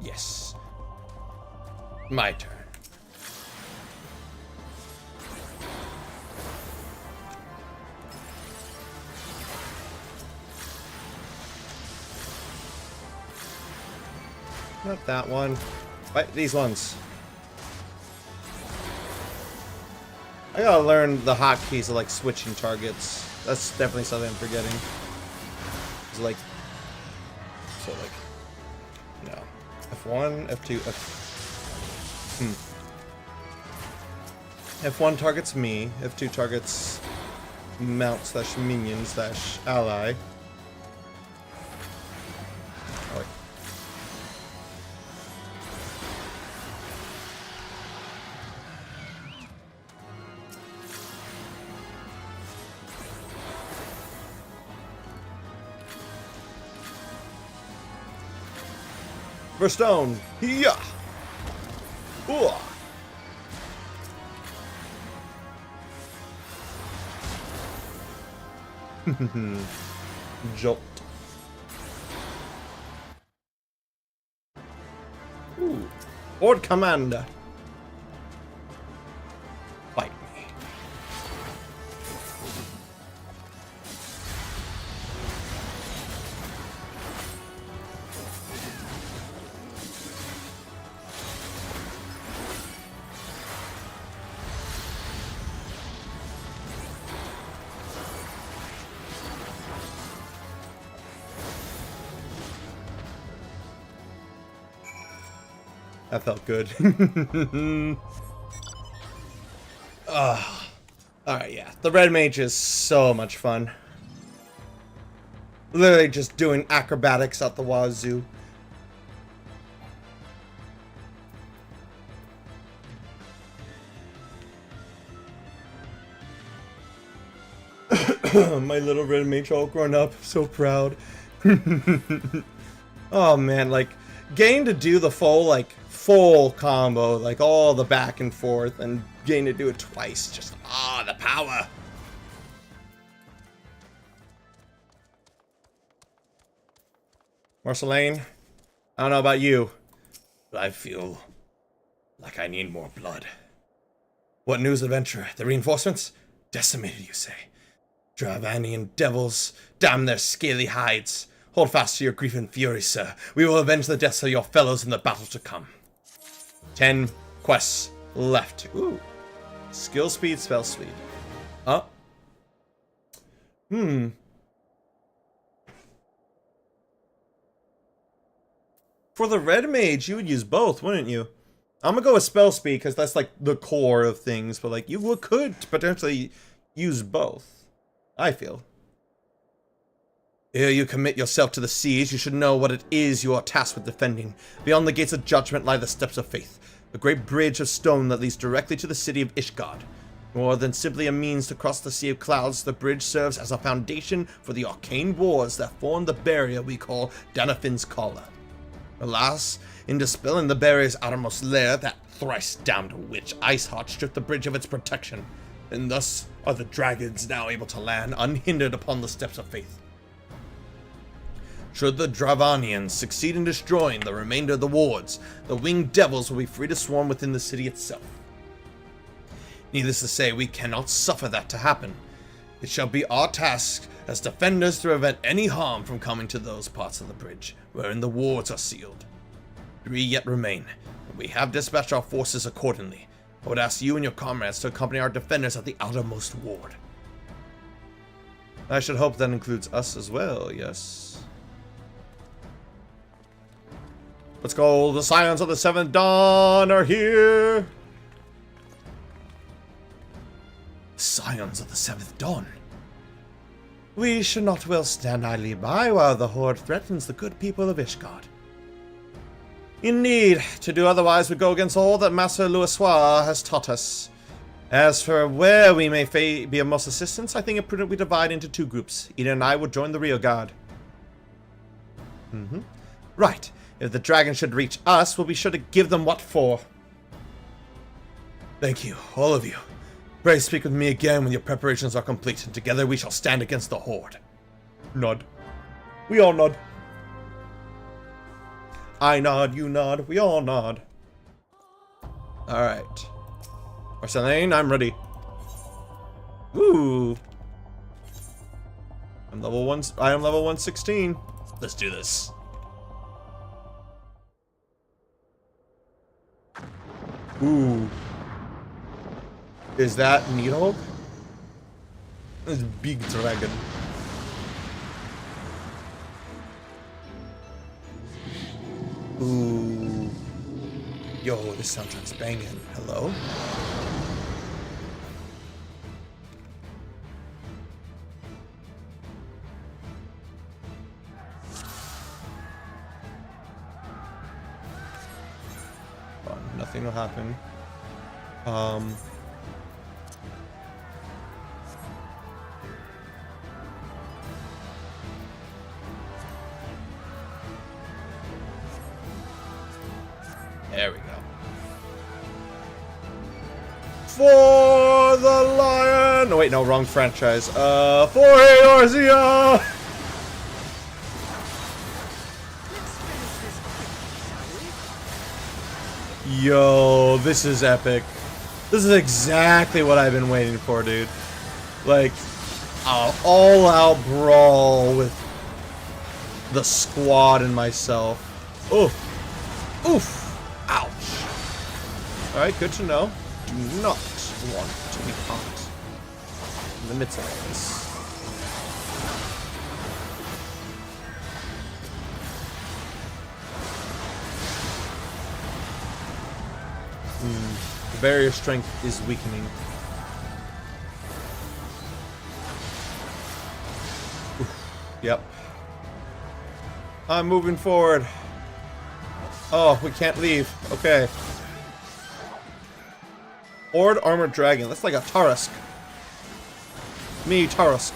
Yes. My turn. Not that one. Right, these ones. I gotta learn the hotkeys of like switching targets. That's definitely something I'm forgetting. It's like, so like, no. F1, F2, F1 targets me. F2 targets mount slash minion slash ally. Oh, First stone. Yeah. Ooh. Jolt. Ooh. Lord Commander. Fight me. That felt good. Alright, yeah. The Red Mage is so much fun. Literally just doing acrobatics out the wazoo. My little Red Mage all grown up. So proud. Oh man, like, getting to do the full combo, like all the back and forth, and getting to do it twice, just the power. Marceline, I don't know about you, but I feel like I need more blood. What news, adventurer? The reinforcements? Decimated, you say? Dravanian devils, damn their scaly hides. Hold fast to your grief and fury, sir. We will avenge the deaths of your fellows in the battle to come. 10 quests left. Ooh. Skill speed, spell speed. For the Red Mage, you would use both, wouldn't you? I'm gonna go with spell speed because that's like the core of things, but like you could potentially use both, I feel. Ere you commit yourself to the siege, you should know what it is you are tasked with defending. Beyond the gates of judgment lie the steps of faith, a great bridge of stone that leads directly to the city of Ishgard. More than simply a means to cross the Sea of Clouds, the bridge serves as a foundation for the arcane wars that form the barrier we call Danafin's Collar. Alas, in dispelling the barrier's outermost layer, that thrice-damned witch Iceheart stripped the bridge of its protection, and thus are the dragons now able to land unhindered upon the steps of faith. Should the Dravanians succeed in destroying the remainder of the wards, the winged devils will be free to swarm within the city itself. Needless to say, we cannot suffer that to happen. It shall be our task as defenders to prevent any harm from coming to those parts of the bridge wherein the wards are sealed. 3 yet remain, and we have dispatched our forces accordingly. I would ask you and your comrades to accompany our defenders at the outermost ward. I should hope that includes us as well, yes? Let's go, the Scions of the Seventh Dawn are here! Scions of the Seventh Dawn? We should not well stand idly by while the Horde threatens the good people of Ishgard. Indeed, to do otherwise would go against all that Master Louisoix has taught us. As for where we may be of most assistance, I think it prudent we divide into 2 groups. Eden and I will join the rear guard. Right. If the dragon should reach us, we'll be sure to give them what for. Thank you, all of you. Pray speak with me again when your preparations are complete, and together we shall stand against the Horde. Nod. We all nod. I nod, you nod, we all nod. Alright. Marceline, I'm ready. Woo! I am level 116. Let's do this. Ooh. Is that Needhog? It's big dragon. Ooh. Yo, this soundtrack's banging. Hello? Oh, nothing will happen. There we go. For the lion! No, wait, no, wrong franchise. For Eorzea! Yo, this is epic. This is exactly what I've been waiting for, dude. Like, all-out brawl with the squad and myself. Oof. Oof. Ouch. Alright, good to know. Do not want to be caught in the midst of this. The barrier strength is weakening. Oof. Yep. I'm moving forward. Oh, we can't leave. Okay. Horde Armored Dragon. That's like a Tarusk. Me, Tarusk.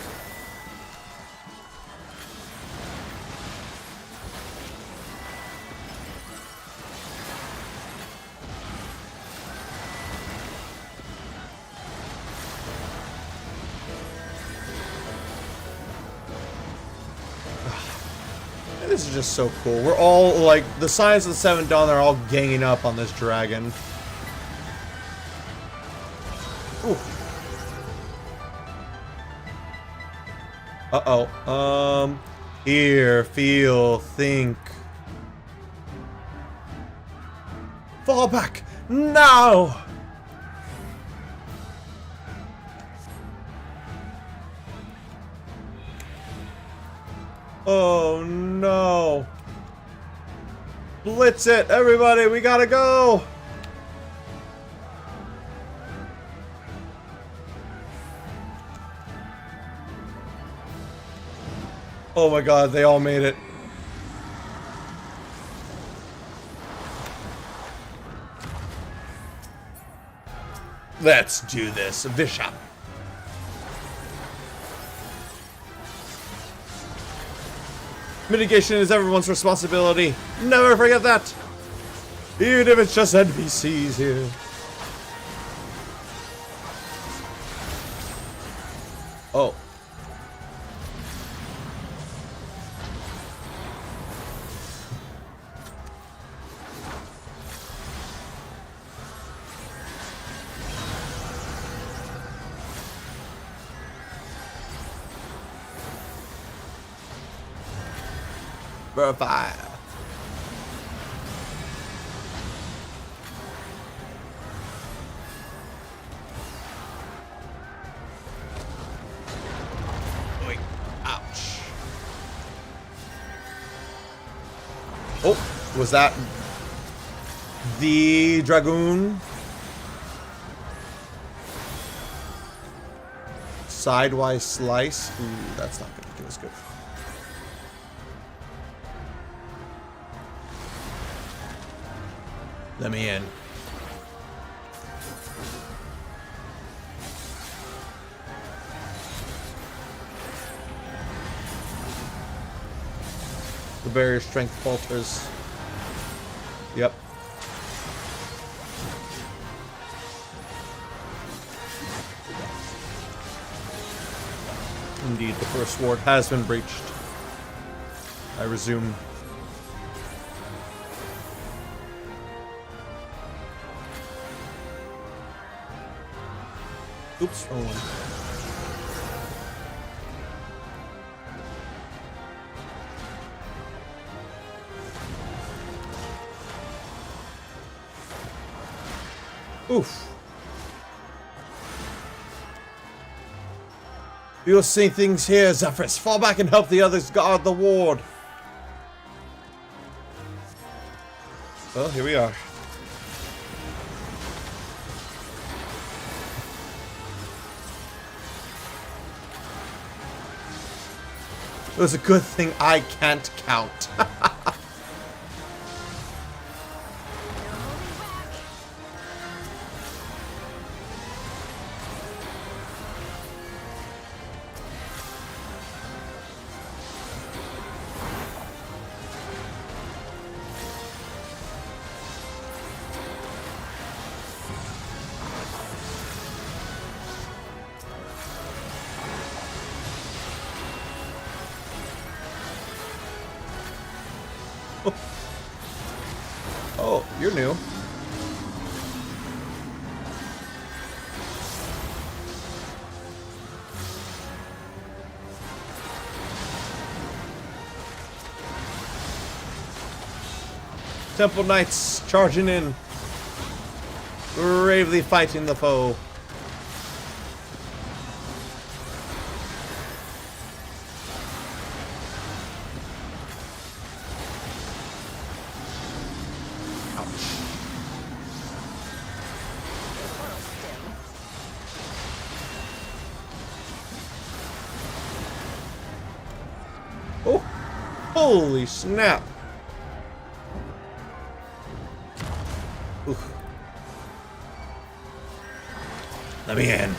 This is just so cool. We're all, like, the Science of the Seven Dawn are all ganging up on this dragon. Ooh. Uh-oh. Hear, feel, think. Fall back! Now! Oh no! Blitz it! Everybody, we gotta go! Oh my god, they all made it. Let's do this. Visha. Mitigation is everyone's responsibility. Never forget that. Even if it's just NPCs here. Oh. Verify. Wait. Ouch. Oh, was that the Dragoon? Sidewise slice? Ooh, that's not gonna do us good. Let me in. The barrier strength falters. Yep. Indeed, the first ward has been breached. I resume. Oops, wrong one. Oof. You'll see things here, Zephyrus. Fall back and help the others guard the ward. Well, here we are. It was a good thing I can't count. Oh, you're new. Temple Knights charging in, bravely fighting the foe. Oh, holy snap. Oof. Let me in.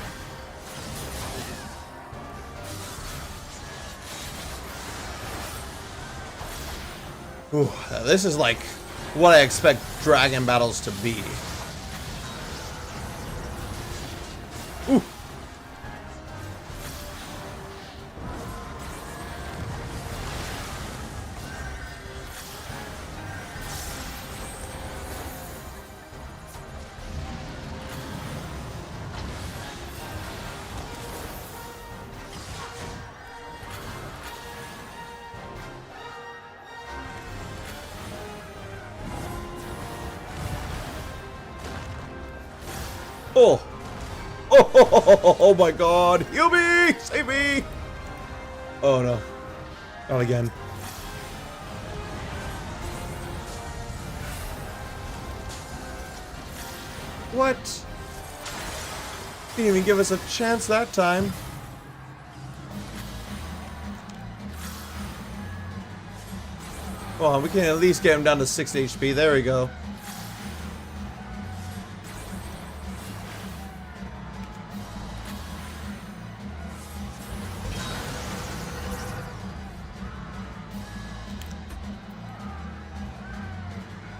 Ooh, this is like what I expect dragon battles to be. Ooh. Oh. Oh my god. Heal me! Save me! Oh no. Not again. What? Didn't even give us a chance that time. Well, we can at least get him down to 6 HP. There we go.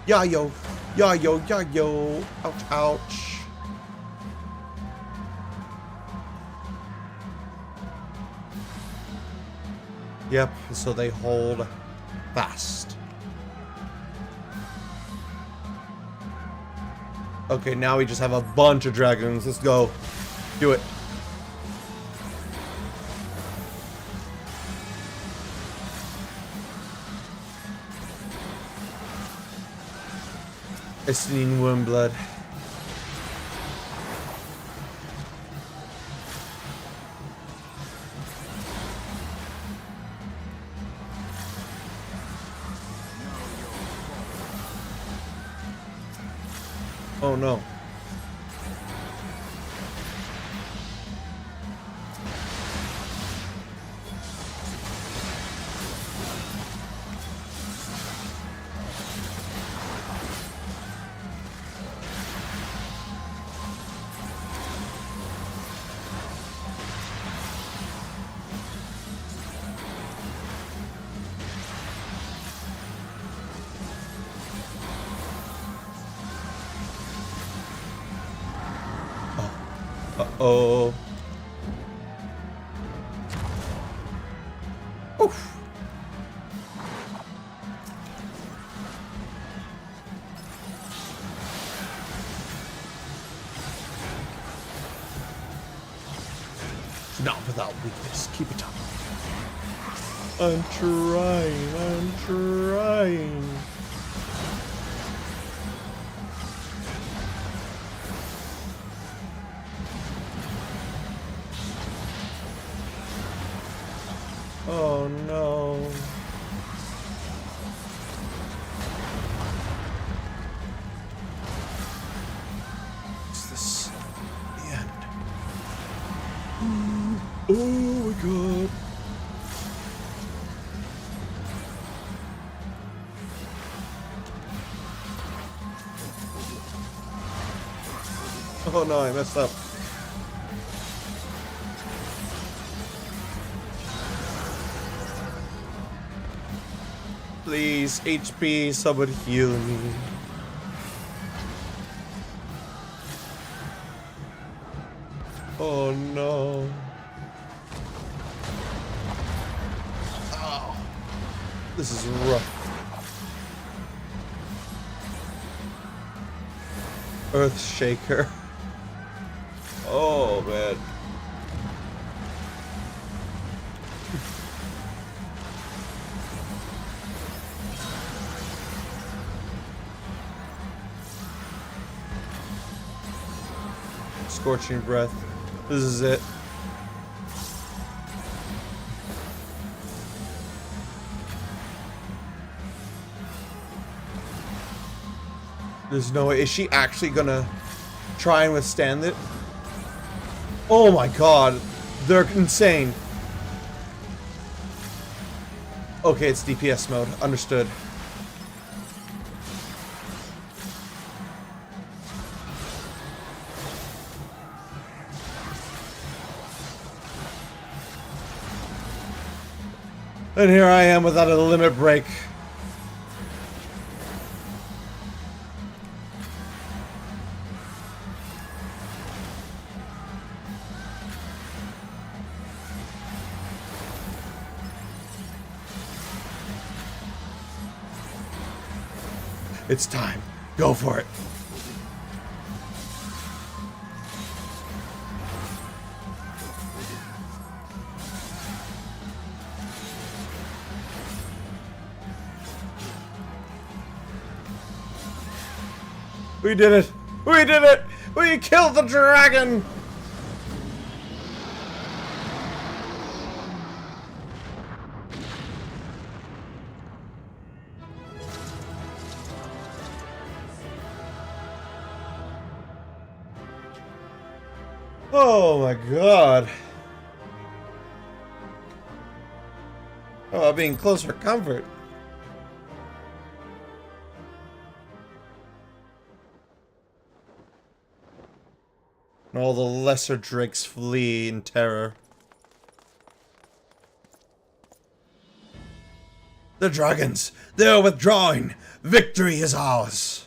Yayo, yayo, yayo. Ouch, ouch. Yep, so they hold fast. Okay, now we just have a bunch of dragons. Let's go. Do it. Essening Wormblood. Oh no. Uh-oh. Oof. Not without weakness. Keep it up. I'm trying. I'm trying. Oh no. Is this the end? Oh my god. Oh no, I messed up. Please, HP, somebody heal me. Oh no. Oh, this is rough. Earthshaker. Oh man. Scorching breath. This is it. There's no way. Is she actually gonna try and withstand it? Oh my god. They're insane. Okay, it's DPS mode. Understood. And here I am without a limit break. It's time. Go for it. We did it! We did it! We killed the dragon! Oh my god. Oh, being close for comfort. And all the lesser drakes flee in terror. The dragons! They're withdrawing! Victory is ours!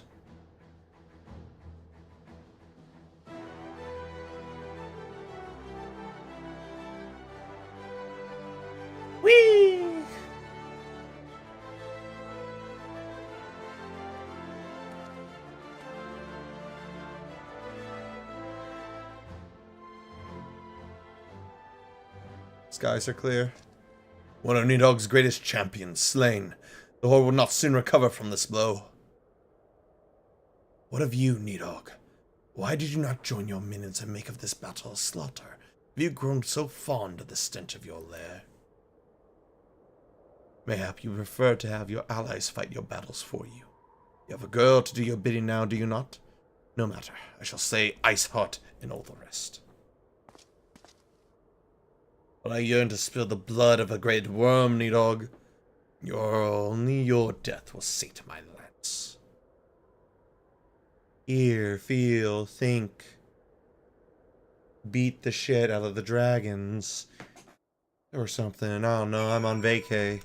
Whee! Skies are clear. One of Nidog's greatest champions slain. The Horde will not soon recover from this blow. What of you, Nidog? Why did you not join your minions and make of this battle a slaughter? Have you grown so fond of the stench of your lair? Mayhap you prefer to have your allies fight your battles for you. You have a girl to do your bidding now, do you not? No matter. I shall say Iceheart and all the rest. But I yearn to spill the blood of a great worm, Nidog. Only your death will sate my lance. Hear, feel, think. Beat the shit out of the dragons. Or something. I don't know. I'm on vacay.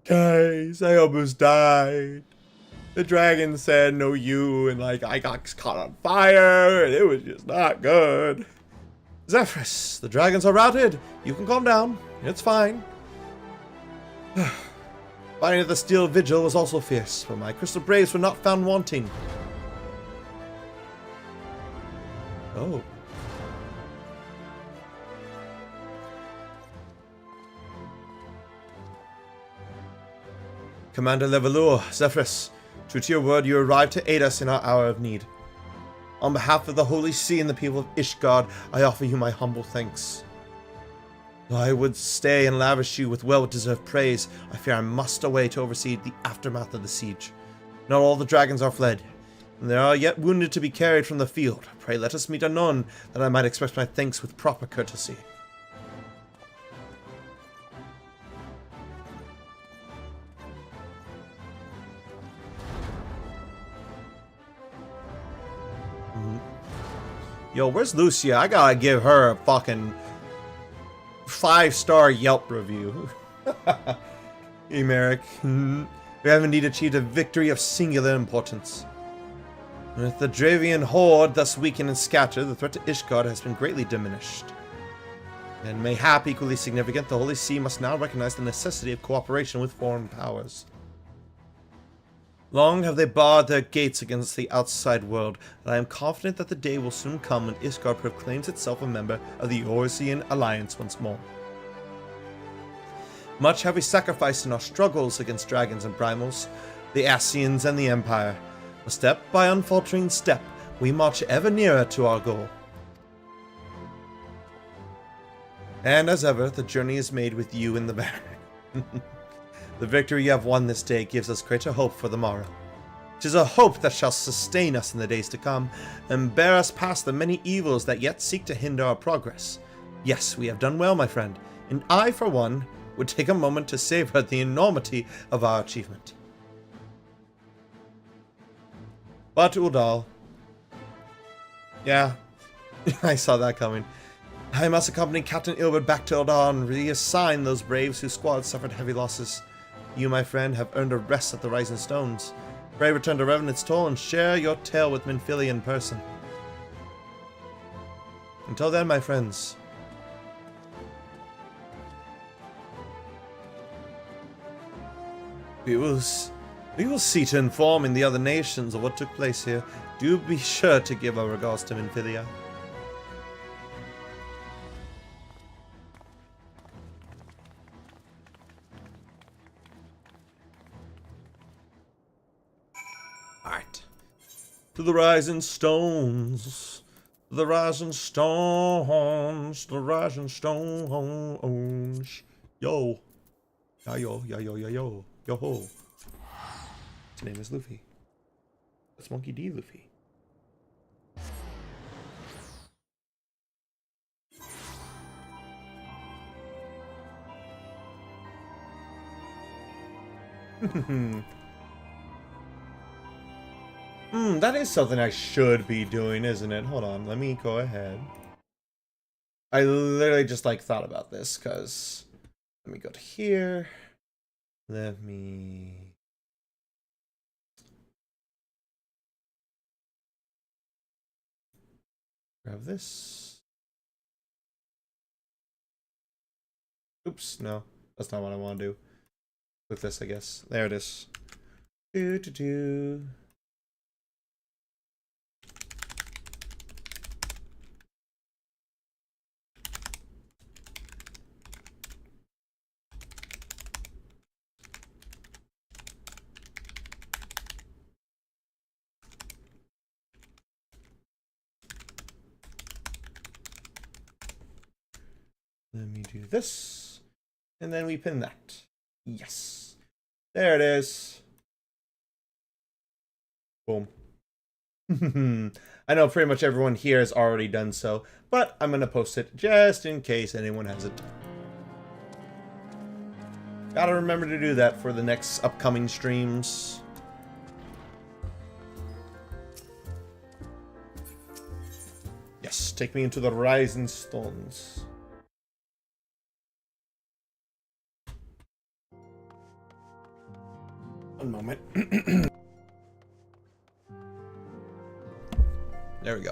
Guys, I almost died. The dragon said no you, and like I got caught on fire, and it was just not good. Zephyrus, the dragons are routed. You can calm down. It's fine. Fighting at the Steel Vigil was also fierce, but my crystal braves were not found wanting. Oh. Commander Levalur, Zephyrus, true to your word, you arrived to aid us in our hour of need. On behalf of the Holy See and the people of Ishgard, I offer you my humble thanks. Though I would stay and lavish you with well-deserved praise, I fear I must away to oversee the aftermath of the siege. Not all the dragons are fled, and there are yet wounded to be carried from the field. Pray let us meet anon, that I might express my thanks with proper courtesy. Yo, where's Lucia? I gotta give her a fucking 5-star Yelp review. Hey, Merrick. We have indeed achieved a victory of singular importance. With the Dravian horde thus weakened and scattered, the threat to Ishgard has been greatly diminished. And mayhap equally significant, the Holy See must now recognize the necessity of cooperation with foreign powers. Long have they barred their gates against the outside world, and I am confident that the day will soon come when Ishgard proclaims itself a member of the Eorzean Alliance once more. Much have we sacrificed in our struggles against dragons and primals, the Ascians and the Empire. A step by unfaltering step, we march ever nearer to our goal. And as ever, the journey is made with you in the back. The victory you have won this day gives us greater hope for the morrow. 'Tis a hope that shall sustain us in the days to come, and bear us past the many evils that yet seek to hinder our progress. Yes, we have done well, my friend, and I, for one, would take a moment to savor the enormity of our achievement. But Udal... Yeah, I saw that coming. I must accompany Captain Ilbert back to Eldar and reassign those braves whose squad suffered heavy losses. You, my friend, have earned a rest at the Rising Stones. Pray return to Revenant's Toll and share your tale with Minfilia in person. Until then, my friends. We will see to informing the other nations of what took place here. Do be sure to give our regards to Minfilia. Alright. To the Rising Stones. The Rising Stones. The Rising Stones. Yo. Yo, yo, yo, yo, yo, yo. Yo ho. His name is Luffy. That's Monkey D. Luffy. That is something I should be doing, isn't it? Hold on, let me go ahead. I literally just thought about this, cause let me go to here. Let me grab this. Oops, no, that's not what I want to do. With this, I guess. There it is. Do. Let me do this, and then we pin that. Yes. There it is. Boom. I know pretty much everyone here has already done so, but I'm going to post it just in case anyone hasn't. Gotta remember to do that for the next upcoming streams. Yes, take me into the Rising Stones. One moment. There we go.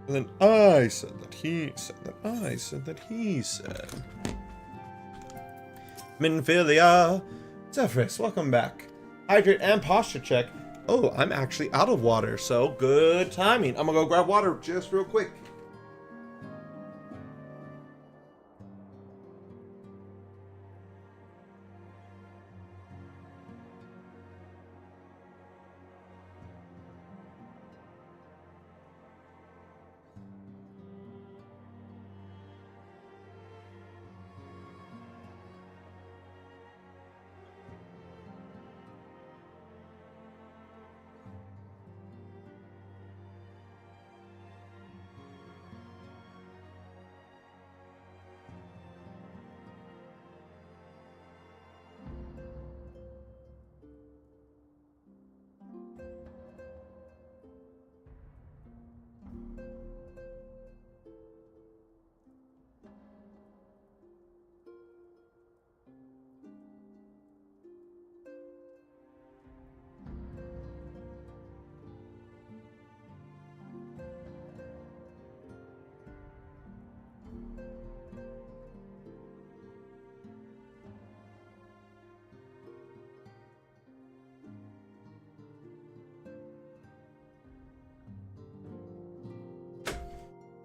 And then I said that he said that I said that he said. Minfilia. Zephyrus, welcome back. Hydrate and posture check. Oh, I'm actually out of water, so good timing. I'm gonna go grab water just real quick.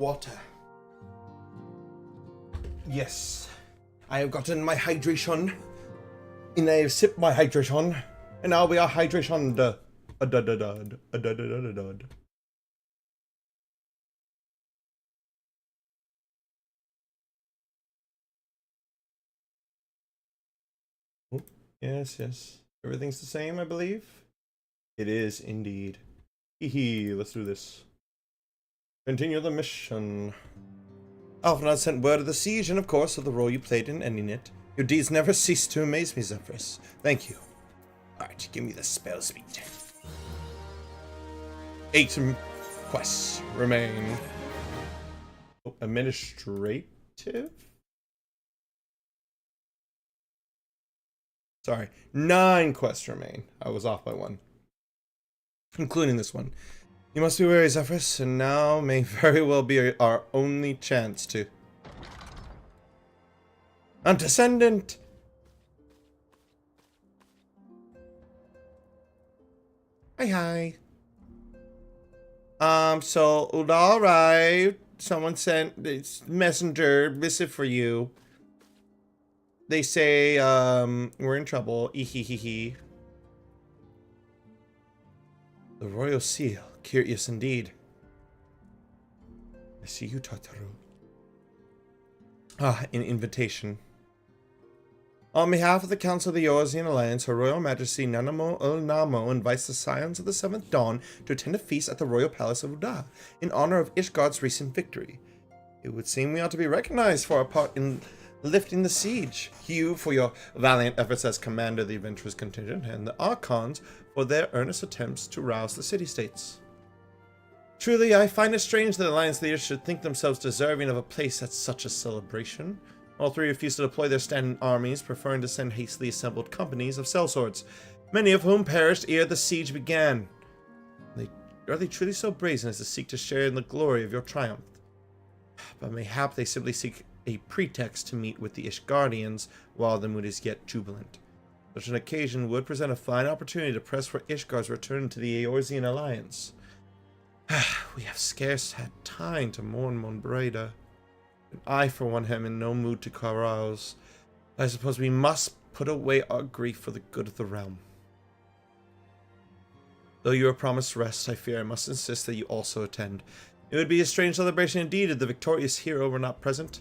Water. Yes. I have gotten my hydration. And I have sipped my hydration. And now we are hydration. Oh, yes, yes. Everything's the same, I believe. It is indeed. Hee, let's do this. Continue the mission. Alphinaud sent word of the siege and, of course, of the role you played in ending it. Your deeds never cease to amaze me, Zephyrus. Thank you. Alright, give me the spell speed. 8 quests remain. Oh, administrative? Sorry, 9 quests remain. I was off by 1. Including this one. You must be wary, Zephyrus, and now may very well be our only chance to... Undescendant! Hi. So, Uda arrived. Someone sent this messenger missive for you. They say, we're in trouble. Ehehehe. The royal seal. Curious indeed. I see you, Tataru. Ah, an invitation. On behalf of the Council of the Eorzean Alliance, Her Royal Majesty Nanamo Namo invites the Scions of the Seventh Dawn to attend a feast at the Royal Palace of Uda, in honor of Ishgard's recent victory. It would seem we ought to be recognized for our part in lifting the siege. You for your valiant efforts as commander of the adventurers contingent, and the Archons for their earnest attempts to rouse the city-states. Truly, I find it strange that Alliance leaders should think themselves deserving of a place at such a celebration. All 3 refuse to deploy their standing armies, preferring to send hastily assembled companies of sellswords, many of whom perished ere the siege began. Are they truly so brazen as to seek to share in the glory of your triumph? But mayhap they simply seek a pretext to meet with the Ishgardians while the mood is yet jubilant. Such an occasion would present a fine opportunity to press for Ishgard's return to the Eorzean Alliance. We have scarce had time to mourn Monbreda, and I, for one, am in no mood to carouse. I suppose we must put away our grief for the good of the realm. Though you are promised rest, I fear I must insist that you also attend. It would be a strange celebration indeed if the victorious hero were not present.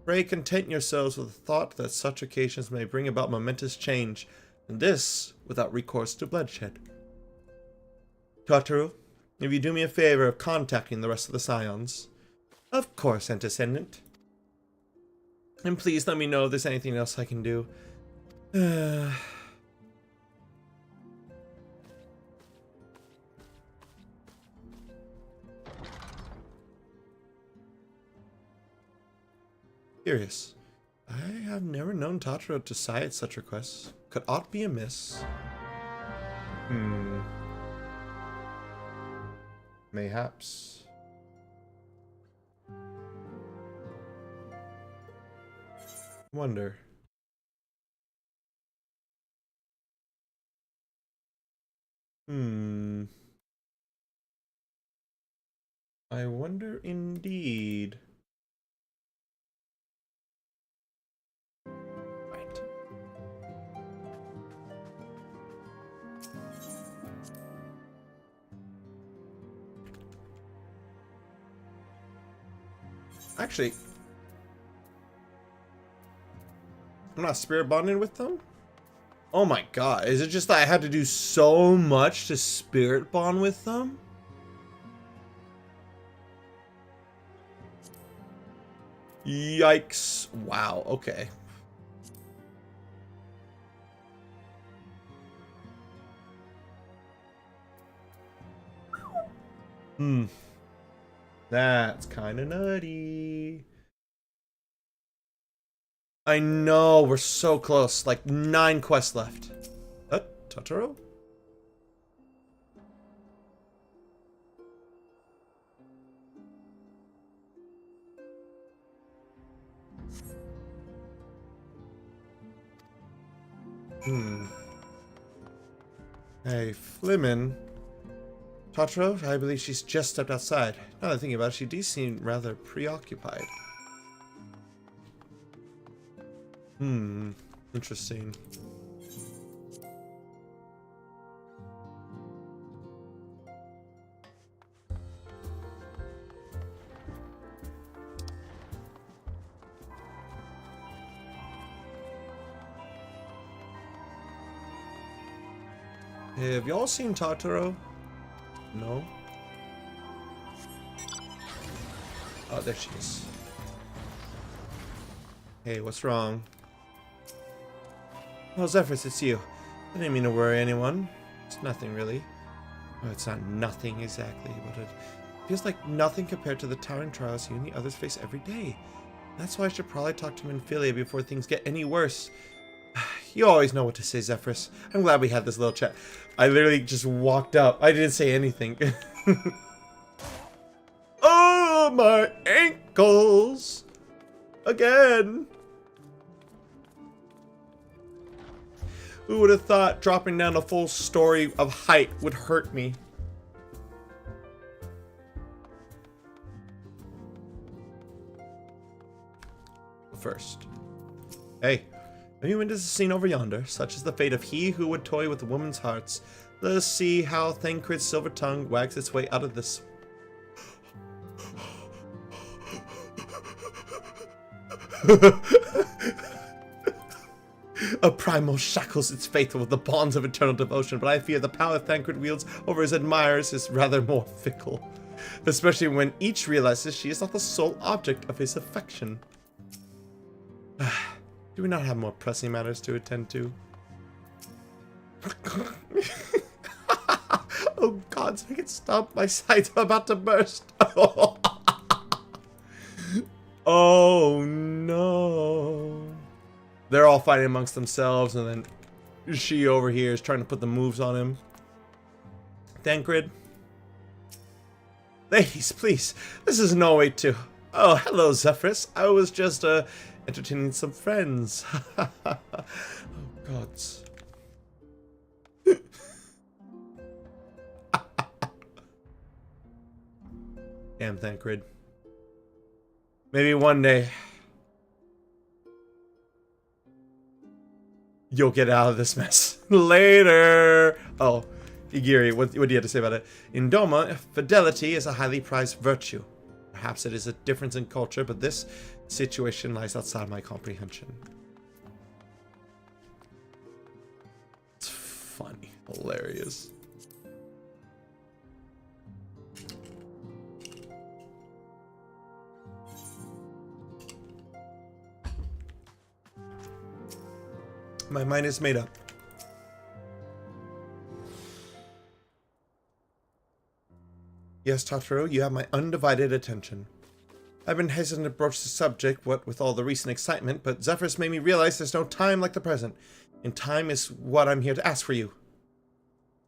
Pray content yourselves with the thought that such occasions may bring about momentous change, and this without recourse to bloodshed. Tataru, if you do me a favor of contacting the rest of the Scions. Of course, Antecedent. And please let me know if there's anything else I can do. Curious. I have never known Tataru to sigh at such requests. Could aught be amiss? Mayhaps. Wonder. I wonder indeed. Right. Actually, I'm not spirit bonding with them? Oh my god, is it just that I had to do so much to spirit bond with them? Yikes. Wow, okay. That's kind of nutty. I know, we're so close. Like 9 quests left. Totoro? Hey, Flimin. Totoro, I believe she's just stepped outside. Now that I'm thinking about it, she does seem rather preoccupied. Interesting. Have y'all seen Totoro? No? Oh, there she is. Hey, what's wrong? Oh, Zephyrus, it's you. I didn't mean to worry anyone. It's nothing, really. Oh, it's not nothing exactly, but it feels like nothing compared to the towering trials you and the others face every day. That's why I should probably talk to Minfilia before things get any worse. You always know what to say, Zephyrus. I'm glad we had this little chat. I literally just walked up. I didn't say anything. Oh, my ankles! Again! Who would have thought dropping down a full story of height would hurt me? First. Hey. Have you witnessed the scene over yonder? Such is the fate of he who would toy with women's hearts. Let us see how Thancred's silver tongue wags its way out of this. A primal shackles its faithful with the bonds of eternal devotion, but I fear the power Thancred wields over his admirers is rather more fickle. Especially when each realizes she is not the sole object of his affection. Do we not have more pressing matters to attend to? Oh god, so I can stop. My sides are about to burst. Oh no. They're all fighting amongst themselves, and then she over here is trying to put the moves on him. Thancred. Ladies, please. This is no way to... Oh, hello, Zephyrus. I was just, entertaining some friends. Oh, gods. Damn, Thancred. Maybe one day you'll get out of this mess. Later. Oh, Igiri, what do you have to say about it? In Doma, fidelity is a highly prized virtue. Perhaps it is a difference in culture, but this situation lies outside my comprehension. It's funny. Hilarious. My mind is made up. Yes, Totoro, you have my undivided attention. I've been hesitant to broach the subject, what with all the recent excitement, but Zephyrus made me realize there's no time like the present, and time is what I'm here to ask for you.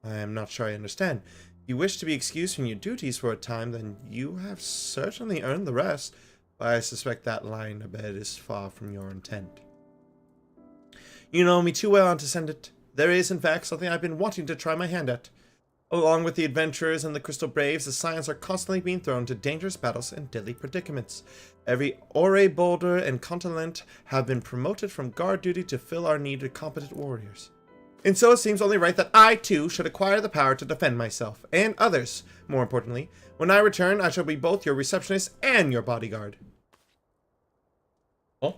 I am not sure I understand. If you wish to be excused from your duties for a time, then you have certainly earned the rest, but I suspect that lying to bed is far from your intent. You know me too well to send it. There is, in fact, something I've been wanting to try my hand at. Along with the adventurers and the Crystal Braves, the Scions are constantly being thrown to dangerous battles and deadly predicaments. Every Ore Boulder and Continent have been promoted from guard duty to fill our need of competent warriors. And so it seems only right that I, too, should acquire the power to defend myself, and others. More importantly, when I return, I shall be both your receptionist and your bodyguard. Oh?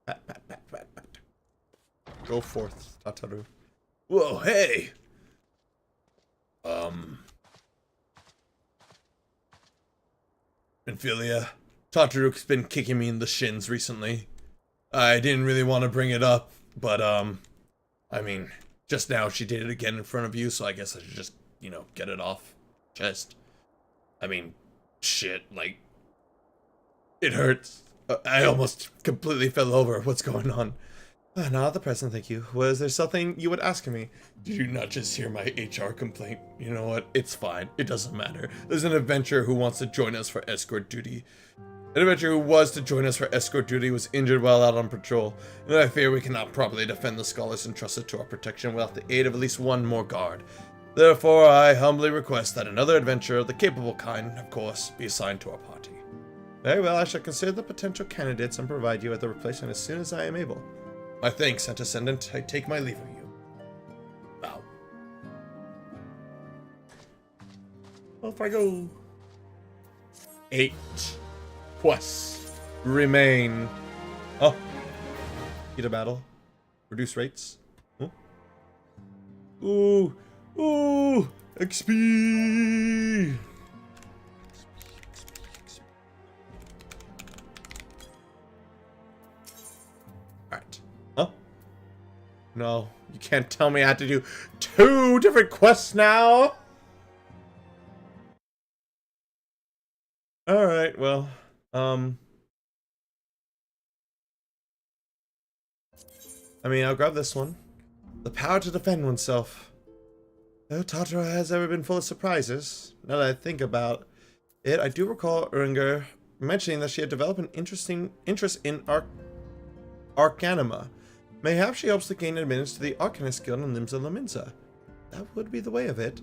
Pat, pat, pat, pat, pat. Go forth, Tataru. Whoa, hey! Minfilia, Tataru's been kicking me in the shins recently. I didn't really want to bring it up, but, I mean, just now she did it again in front of you, so I guess I should just, you know, get it off chest. I mean, shit, like, it hurts. I almost completely fell over. What's going on? Not at the present, thank you. Was there something you would ask me? Did you not just hear my HR complaint? You know what? It's fine. It doesn't matter. There's an adventurer who wants to join us for escort duty. An adventurer who was to join us for escort duty was injured while out on patrol, and I fear we cannot properly defend the scholars entrusted to our protection without the aid of at least one more guard. Therefore, I humbly request that another adventurer, the capable kind, of course, be assigned to our party. Very well, I shall consider the potential candidates and provide you with a replacement as soon as I am able. My thanks, Antecedent. I take my leave of you. Bow. Off I go. 8 quests remain. Oh. Get a battle. Reduce rates. Huh? Ooh. Ooh. XP. Alright. Huh? No. You can't tell me I have to do 2 different quests now. Alright, well, I mean, I'll grab this one. The power to defend oneself. No Tartara has ever been full of surprises. Now that I think about it, I do recall Uringer mentioning that she had developed an interest in Arcanima. Mayhap she hopes to gain admittance to the Arcanist Guild in Limsa Laminsa. That would be the way of it.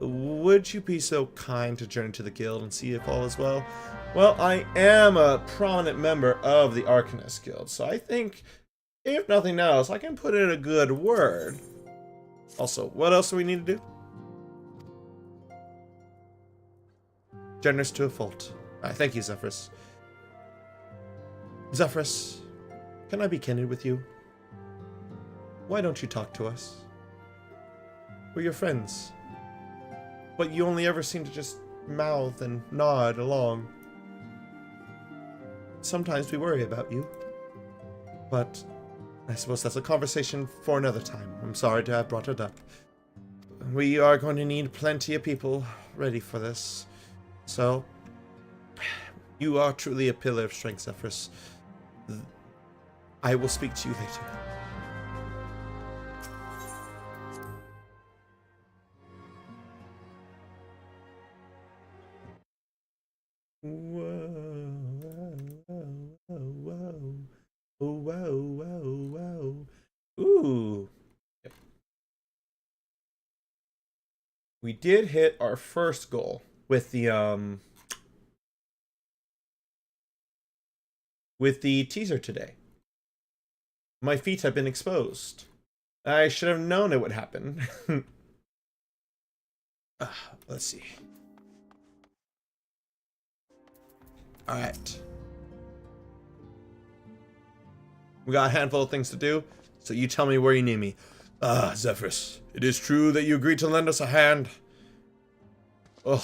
Would you be so kind to journey to the guild and see if all is well? Well, I am a prominent member of the Arcanist Guild, so I think, if nothing else, I can put in a good word. Also, what else do we need to do? Generous to a fault. Thank you, Zephyrus. Zephyrus, can I be candid with you? Why don't you talk to us? We're your friends. But you only ever seem to just mouth and nod along. Sometimes we worry about you. But I suppose that's a conversation for another time. I'm sorry to have brought it up. We are going to need plenty of people ready for this. So, you are truly a pillar of strength, Zephyrus. I will speak to you later. Whoa. Ooh. Yep. We did hit our first goal with the teaser today. My feet have been exposed. I should have known it would happen. Let's see. Alright. We got a handful of things to do, so you tell me where you need me. Zephyrus, it is true that you agreed to lend us a hand. Oh,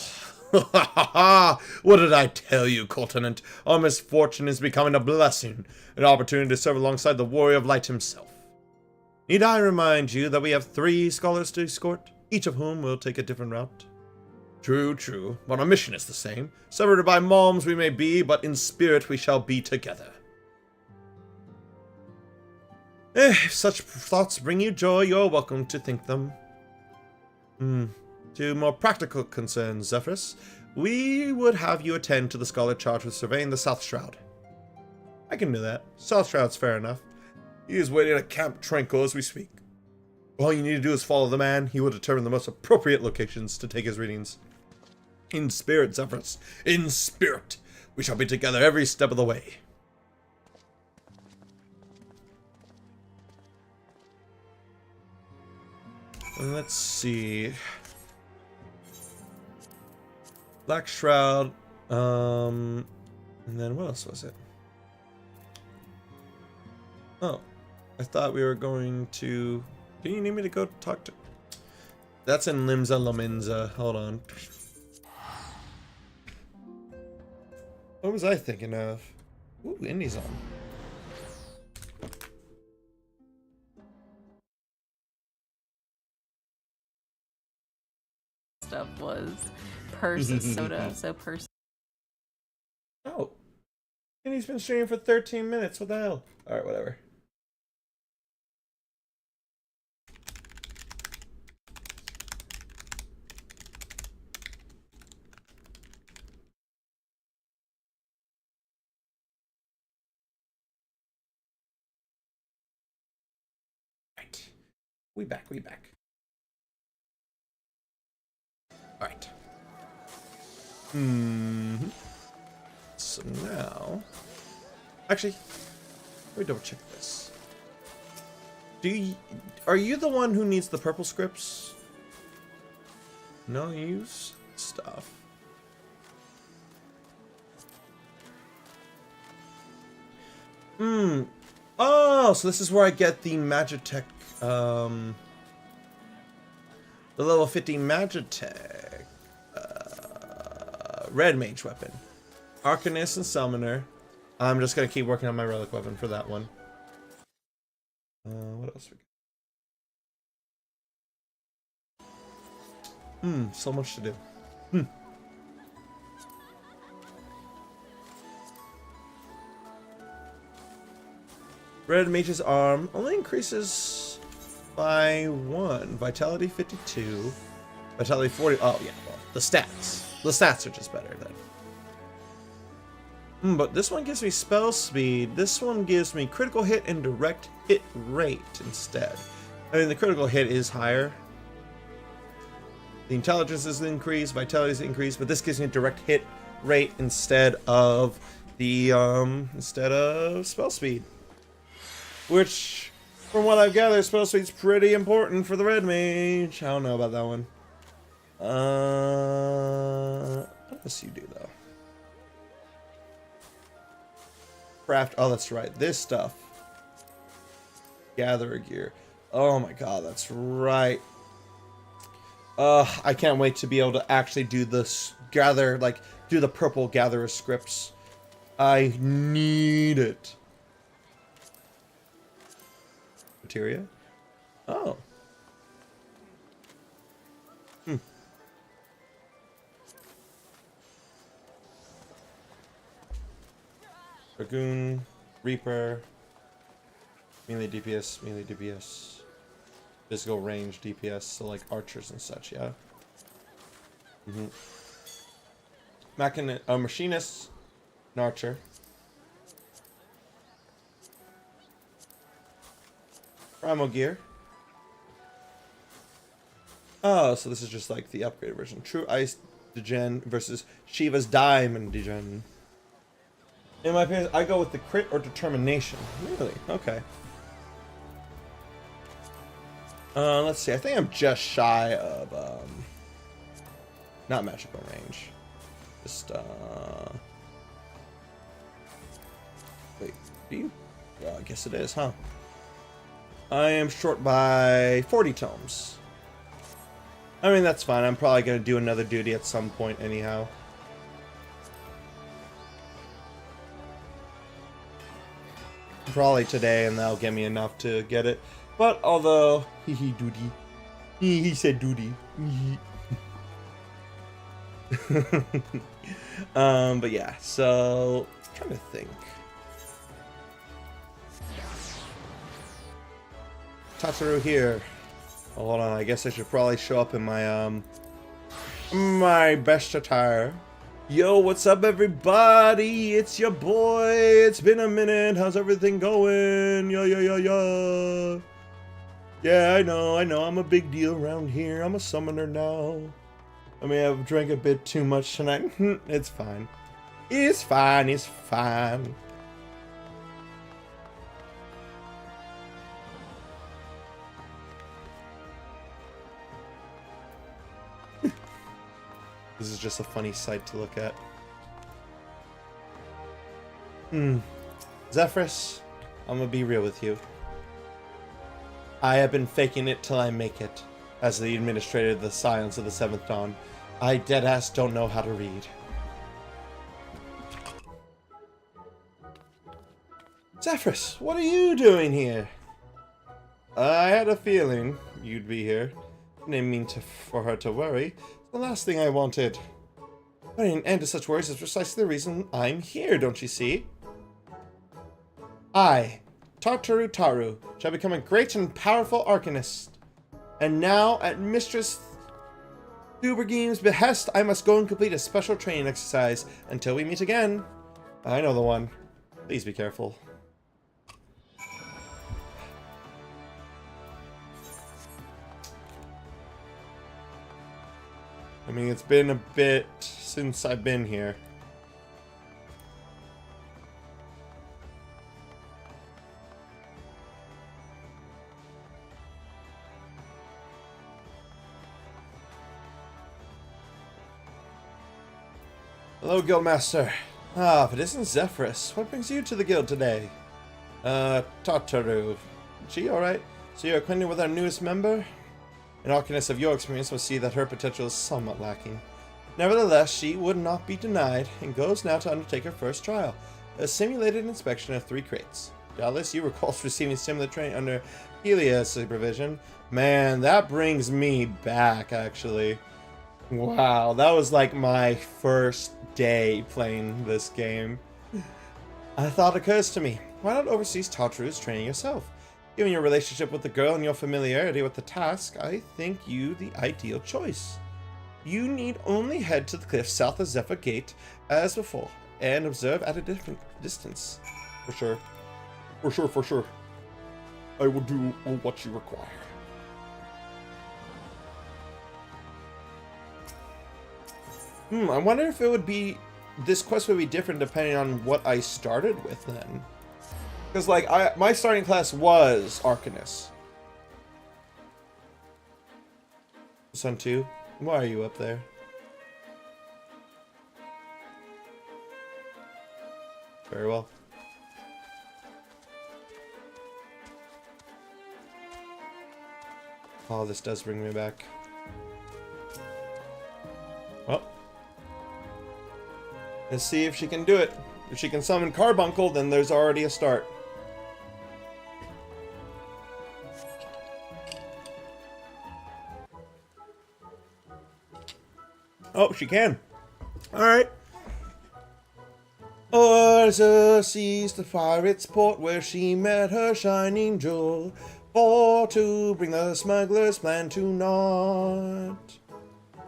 what did I tell you, Coltenant? Our misfortune is becoming a blessing, an opportunity to serve alongside the Warrior of Light himself. Need I remind you that we have 3 scholars to escort, each of whom will take a different route? True, but our mission is the same. Severed by malms we may be, but in spirit we shall be together. If such thoughts bring you joy, you're welcome to think them. To more practical concerns, Zephyrus, we would have you attend to the scholar charged with surveying the South Shroud. I can do that. South Shroud's fair enough. He is waiting at Camp Tranquil as we speak. All you need to do is follow the man. He will determine the most appropriate locations to take his readings. In spirit, Zephyrus. In spirit. We shall be together every step of the way. Let's see. Black Shroud. And then what else was it? Oh. I thought we were going to... Do you need me to go talk to... That's in Limsa Lominsa. Hold on. What was I thinking of? Ooh, Indy's on. Stuff was purse soda, so purse. Oh. And he's been streaming for 13 minutes. What the hell? Alright, whatever. back. Alright. So now... Actually, let me double check this. Are you the one who needs the purple scripts? No use stuff. Oh, so this is where I get the Magitech, the level 50 Magitech, red mage weapon. Arcanist and Summoner. I'm just gonna keep working on my relic weapon for that one. What else we got? So much to do. Red Mage's arm only increases by 1. Vitality 52. Vitality 40. Oh, yeah, well, the stats. The stats are just better then. But this one gives me spell speed. This one gives me critical hit and direct hit rate instead. I mean, the critical hit is higher. The intelligence is increased, vitality is increased, but this gives me a direct hit rate instead of the spell speed. Which, from what I've gathered, spell speed's pretty important for the red mage. I don't know about that one. What else you do though? Craft. Oh, that's right. This stuff. Gatherer gear. Oh my god, that's right. I can't wait to be able to actually do this do the purple gatherer scripts. I need it. Materia? Oh. Dragoon, Reaper, melee DPS, physical range DPS, so like archers and such, yeah. Machinist, an archer. Primal gear. Oh, so this is just like the upgraded version. True Ice Degen versus Shiva's Diamond Degen. In my opinion, I go with the crit or determination. Really? Okay. Let's see. I think I'm just shy of not magical range. Just wait. Do you? Well, I guess it is, huh? I am short by 40 tomes. I mean, that's fine. I'm probably going to do another duty at some point anyhow. Probably today, and that'll get me enough to get it. But although, duty. He said duty. But yeah, so, I'm trying to think. Tatsuru here. Oh, hold on, I guess I should probably show up in my my best attire. Yo, what's up everybody? It's your boy. It's been a minute. How's everything going? Yo. Yeah, I know. I'm a big deal around here. I'm a summoner now. I mean, I've drank a bit too much tonight. It's fine. It's fine. This is just a funny sight to look at. Zephyrus, I'm gonna be real with you. I have been faking it till I make it. As the administrator of the Scions of the Seventh Dawn, I deadass don't know how to read. Zephyrus, what are you doing here? I had a feeling you'd be here. Didn't mean for her to worry. The last thing I wanted. Putting an end to such worries is precisely the reason I'm here, don't you see? I, Taru, shall become a great and powerful arcanist. And now, at Mistress Thubergine's behest, I must go and complete a special training exercise until we meet again. I know the one. Please be careful. I mean, it's been a bit since I've been here. Hello, Guildmaster. Ah, if it isn't Zephyrus, what brings you to the guild today? Tataru. She alright? So you're acquainted with our newest member? An arcanist of your experience will see that her potential is somewhat lacking. Nevertheless, she would not be denied, and goes now to undertake her first trial, a simulated inspection of 3 crates. Doubtless you recall receiving similar training under Helia's supervision. Man, that brings me back, actually. Wow, that was like my first day playing this game. A thought occurs to me. Why not oversee Tataru's training yourself? Given your relationship with the girl and your familiarity with the task, I think you the ideal choice. You need only head to the cliff south of Zephyr Gate as before, and observe at a different distance. For sure. For sure, for sure. I will do what you require. I wonder if it would be... This quest would be different depending on what I started with then. Because, like, my starting class was Arcanist. Son 2, why are you up there? Very well. Oh, this does bring me back. Well. Let's see if she can do it. If she can summon Carbuncle, then there's already a start. Oh, she can. Alright. Urza seized the pirate's port where she met her shining jewel, for to bring the smuggler's plan to naught.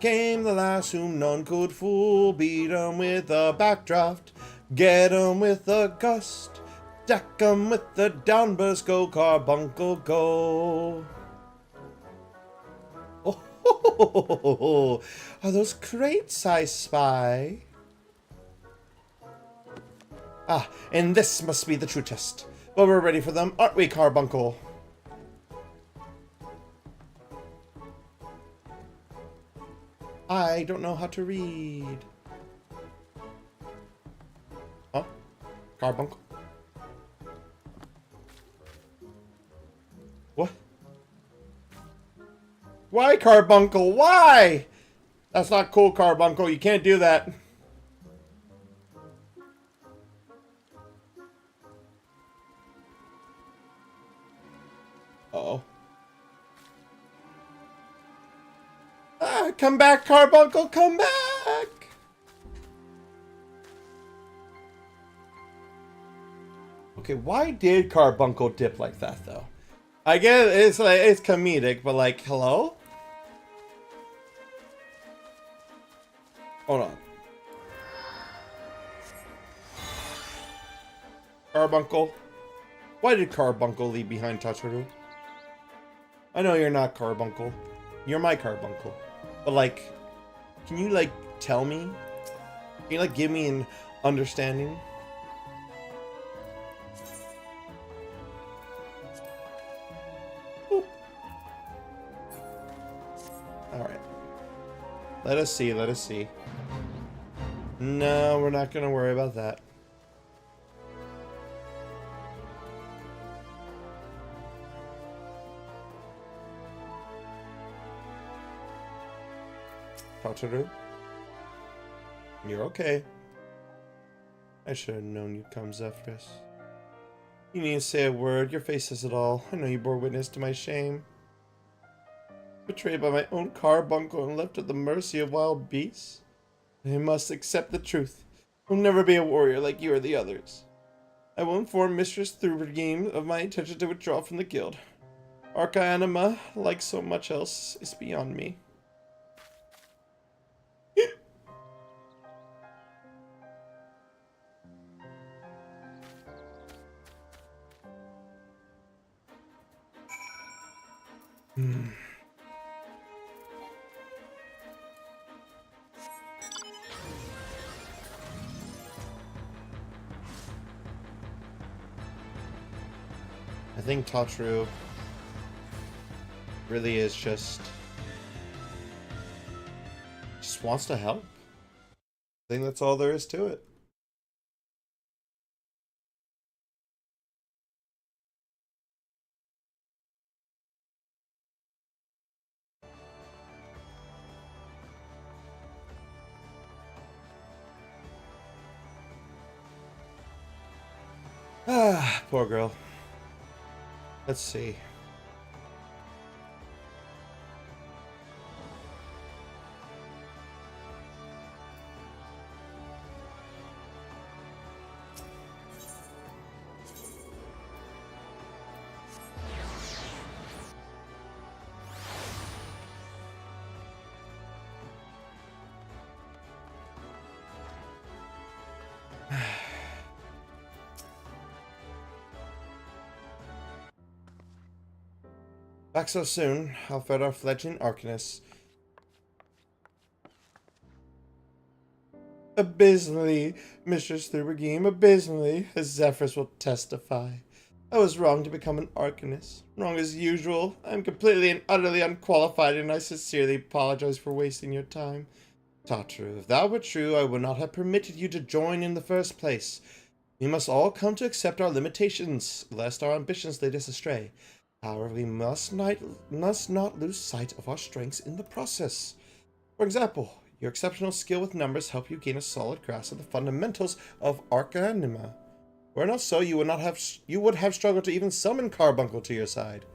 Came the lass whom none could fool, beat 'em with a backdraft, get 'em with a gust, stack 'em with the downburst, go Carbuncle, go. Oh, are those crates I spy? Ah, and this must be the true test. But we're ready for them, aren't we, Carbuncle? I don't know how to read. Huh? Carbuncle? What? Why, Carbuncle? Why? That's not cool, Carbuncle. You can't do that. Uh-oh. Ah, come back, Carbuncle, come back! Okay, why did Carbuncle dip like that, though? I get it, it's like, it's comedic, but like, hello? Hold on. Carbuncle? Why did Carbuncle leave behind Tataru? I know you're not Carbuncle. You're my Carbuncle. But like, can you like tell me? Can you like give me an understanding? Alright. Let us see, let us see. No, we're not gonna worry about that. Tataru? You're okay. I should have known you'd come, Zephyrus. You needn't say a word. Your face says it all. I know you bore witness to my shame. Betrayed by my own Carbuncle and left at the mercy of wild beasts. I must accept the truth. I'll never be a warrior like you or the others. I will inform Mistress Thurbergame of my intention to withdraw from the guild. Arcanima, like so much else, is beyond me. I think Tatru really is just wants to help. I think that's all there is to it. Ah, poor girl. Let's see. Back so soon. How fed our fledgling Arcanist? Abysmally, Mistress Thurbergame, abysmally, as Zephyrus will testify. I was wrong to become an Arcanist. Wrong as usual. I am completely and utterly unqualified, and I sincerely apologize for wasting your time. Tatru, if that were true, I would not have permitted you to join in the first place. We must all come to accept our limitations, lest our ambitions lead us astray. However, we must not lose sight of our strengths in the process. For example, your exceptional skill with numbers help you gain a solid grasp of the fundamentals of Arcanima. Were it not so, you would have struggled to even summon Carbuncle to your side.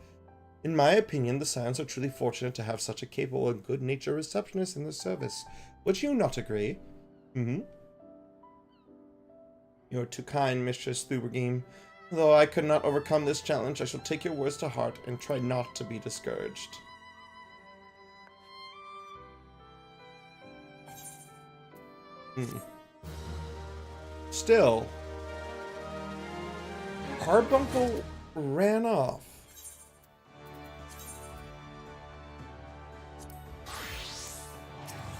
In my opinion, the Scions are truly fortunate to have such a capable and good-natured receptionist in their service. Would you not agree? You are too kind, Mistress Thurbergame. Though I could not overcome this challenge, I shall take your words to heart and try not to be discouraged. Still, Carbuncle ran off.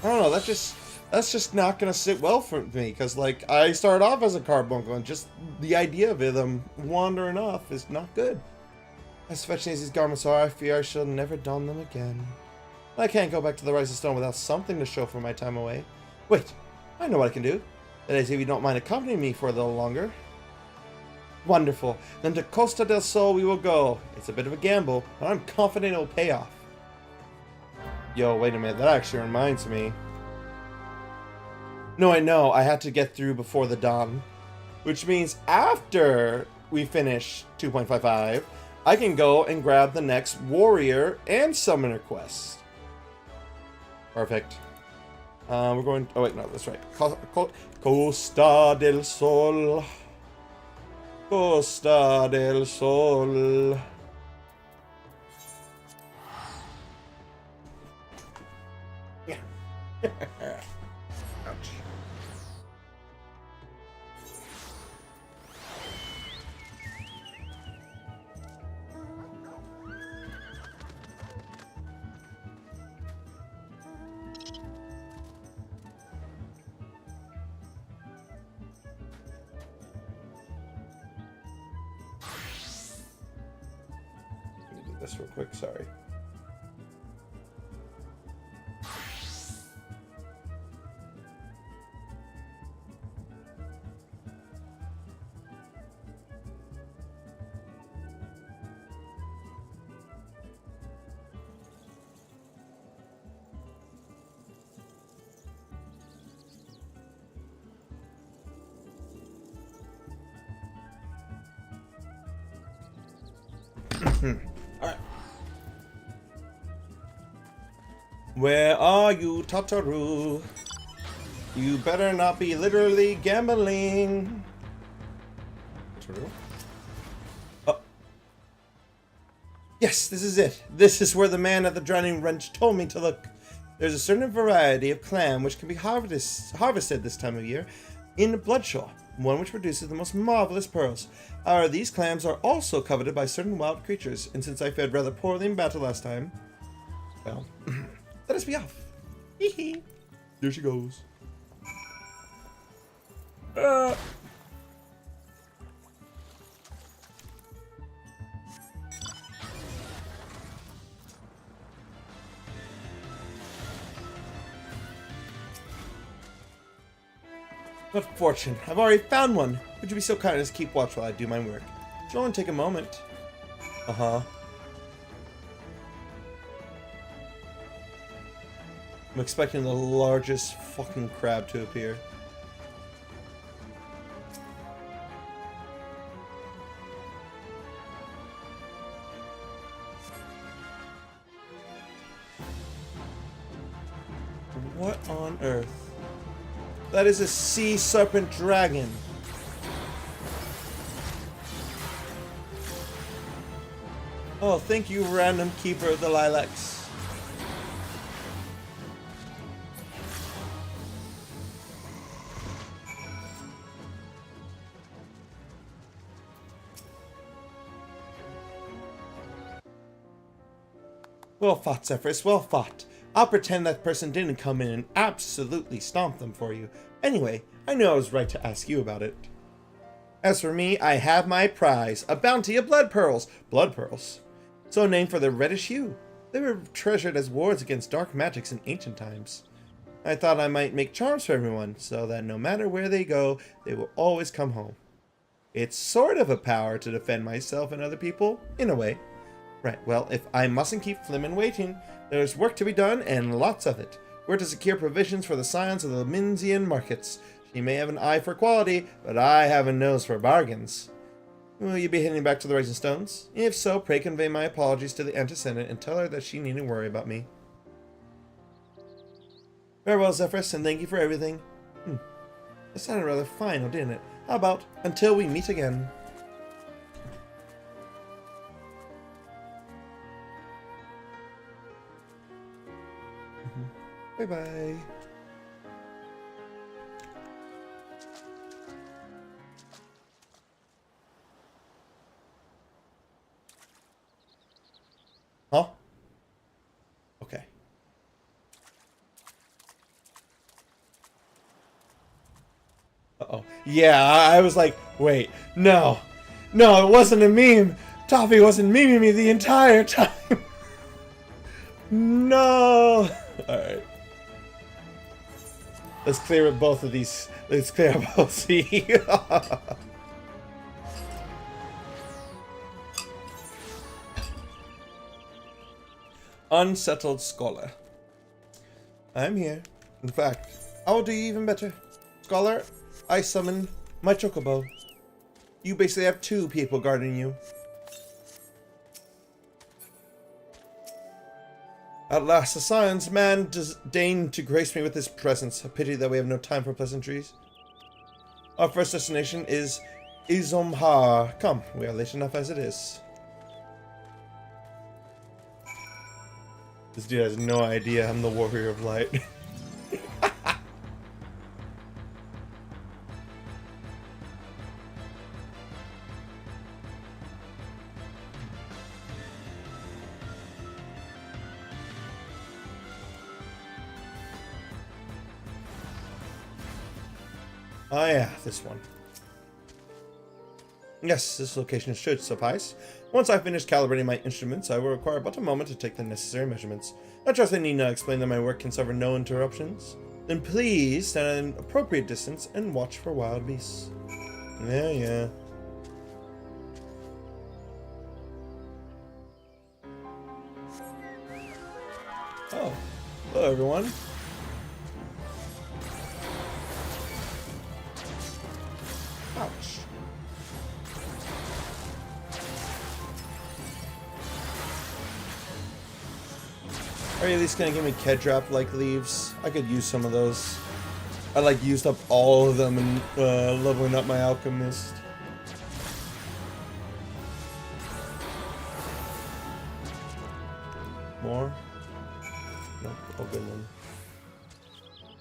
I don't know, that's just not gonna sit well for me, because, like, I started off as a Carbuncle, and just the idea of them wandering off is not good. As fetching as these garments are, I fear I shall never don them again. I can't go back to the Rise of Stone without something to show for my time away. Wait, I know what I can do. That is, if you don't mind accompanying me for a little longer. Wonderful. Then to Costa del Sol we will go. It's a bit of a gamble, but I'm confident it will pay off. Yo, wait a minute, that actually reminds me. No, I know, I had to get through before the dawn. Which means after we finish 2.55, I can go and grab the next warrior and summoner quest. Perfect. We're going... Oh, wait, no, that's right. Costa del Sol. Costa del Sol. Yeah. Ouch. Let me do this real quick, sorry. Alright. Where are you, Tataru? You better not be literally gambling. Tataru? Oh. Yes, this is it. This is where the man at the Drowning Wrench told me to look. There's a certain variety of clam which can be harvested this time of year in Bloodshaw, one which produces the most marvelous pearls. These clams are also coveted by certain wild creatures, and since I fared rather poorly in battle last time, well, let us be off. Hee. There she goes. What fortune. I've already found one. Would you be so kind as to keep watch while I do my work? It'll only take a moment. Uh-huh. I'm expecting the largest fucking crab to appear. What on earth? That is a sea serpent dragon. Oh, thank you, random keeper of the lilacs. Well fought, Zephyrus, well fought. I'll pretend that person didn't come in and absolutely stomp them for you. Anyway, I knew I was right to ask you about it. As for me, I have my prize, a bounty of blood pearls. Blood pearls? So named for their reddish hue. They were treasured as wards against dark magics in ancient times. I thought I might make charms for everyone, so that no matter where they go, they will always come home. It's sort of a power to defend myself and other people, in a way. Right, well, if I mustn't keep Flimin waiting, there's work to be done, and lots of it. We're to secure provisions for the scions of the Minzian markets. She may have an eye for quality, but I have a nose for bargains. Will you be heading back to the Rising Stones? If so, pray convey my apologies to the Antecedent and tell her that she needn't worry about me. Farewell, Zephyrus, and thank you for everything. That sounded rather final, didn't it? How about, until we meet again? Bye-bye. Huh? Okay. Uh-oh. Yeah, I was like, wait, no. No, it wasn't a meme. Toffee wasn't memeing me the entire time. No. Alright. Let's clear up both of these. Let's clear up both of these. Unsettled Scholar. I'm here. In fact, I will do you even better. Scholar, I summoned my chocobo. You basically have two people guarding you. At last, the science man deigned to grace me with his presence. A pity that we have no time for pleasantries. Our first destination is Izomhar. Come, we are late enough as it is. This dude has no idea I'm the Warrior of Light. Oh yeah, this one. Yes, this location should suffice. Once I finish calibrating my instruments, I will require but a moment to take the necessary measurements. I trust I need not explain that my work can suffer no interruptions. Then please stand at an appropriate distance and watch for wild beasts. Yeah. Oh, hello everyone. Ouch. Are you at least gonna give me Kedrap like leaves? I could use some of those. I like used up all of them in leveling up my alchemist. More? Nope, all good then.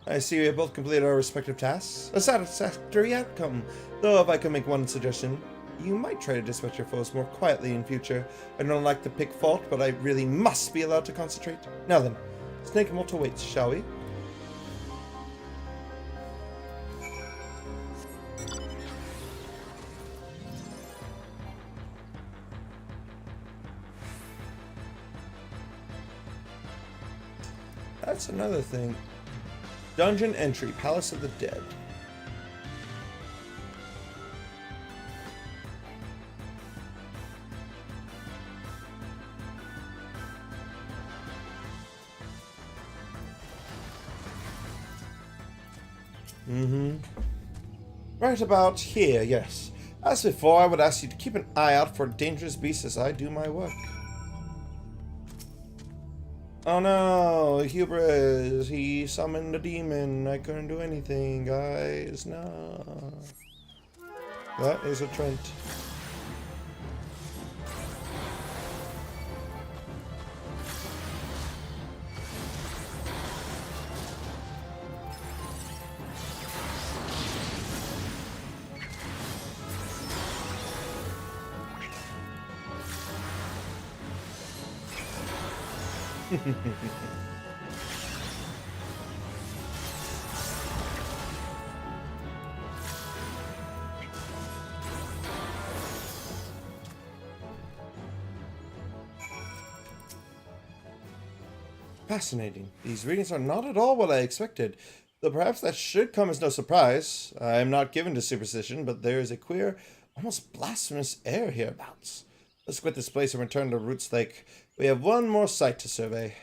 I see we have both completed our respective tasks. A satisfactory outcome. Though if I could make one suggestion, you might try to dispatch your foes more quietly in future. I don't like to pick fault, but I really must be allowed to concentrate. Now then, Snake Mortal waits, shall we? That's another thing. Dungeon entry, Palace of the Dead. Right about here, yes. As before, I would ask you to keep an eye out for dangerous beasts as I do my work. Oh no, hubris. He summoned a demon. I couldn't do anything, guys. No. That is a Trent. Fascinating. These readings are not at all what I expected, though perhaps that should come as no surprise. I am not given to superstition, but there is a queer, almost blasphemous air hereabouts. Let's quit this place and return to Roots Lake. We have one more site to survey.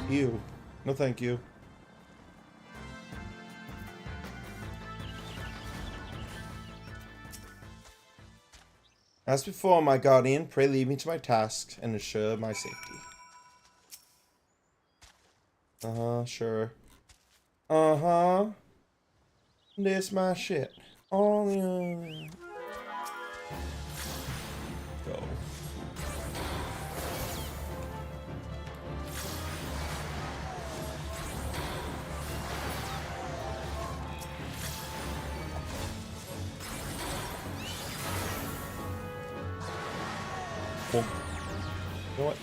Ew. No thank you. As before, my guardian, pray lead me to my task and ensure my safety. Sure. This my shit. Oh, yeah. Go. Well, you know what?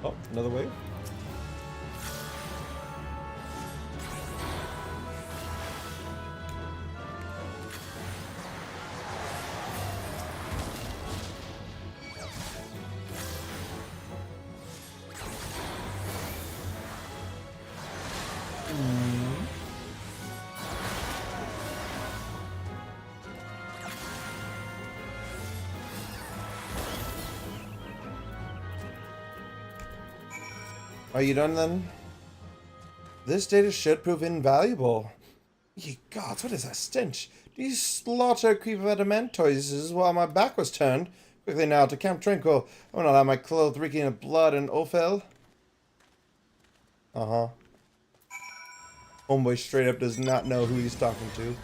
Oh, another wave. Are you done then? This data should prove invaluable. Ye gods, what is that stench? These slaughter creeper adamantoses while my back was turned. Quickly now to Camp Tranquil. I will not have my clothes reeking of blood and offal. Homeboy straight up does not know who he's talking to.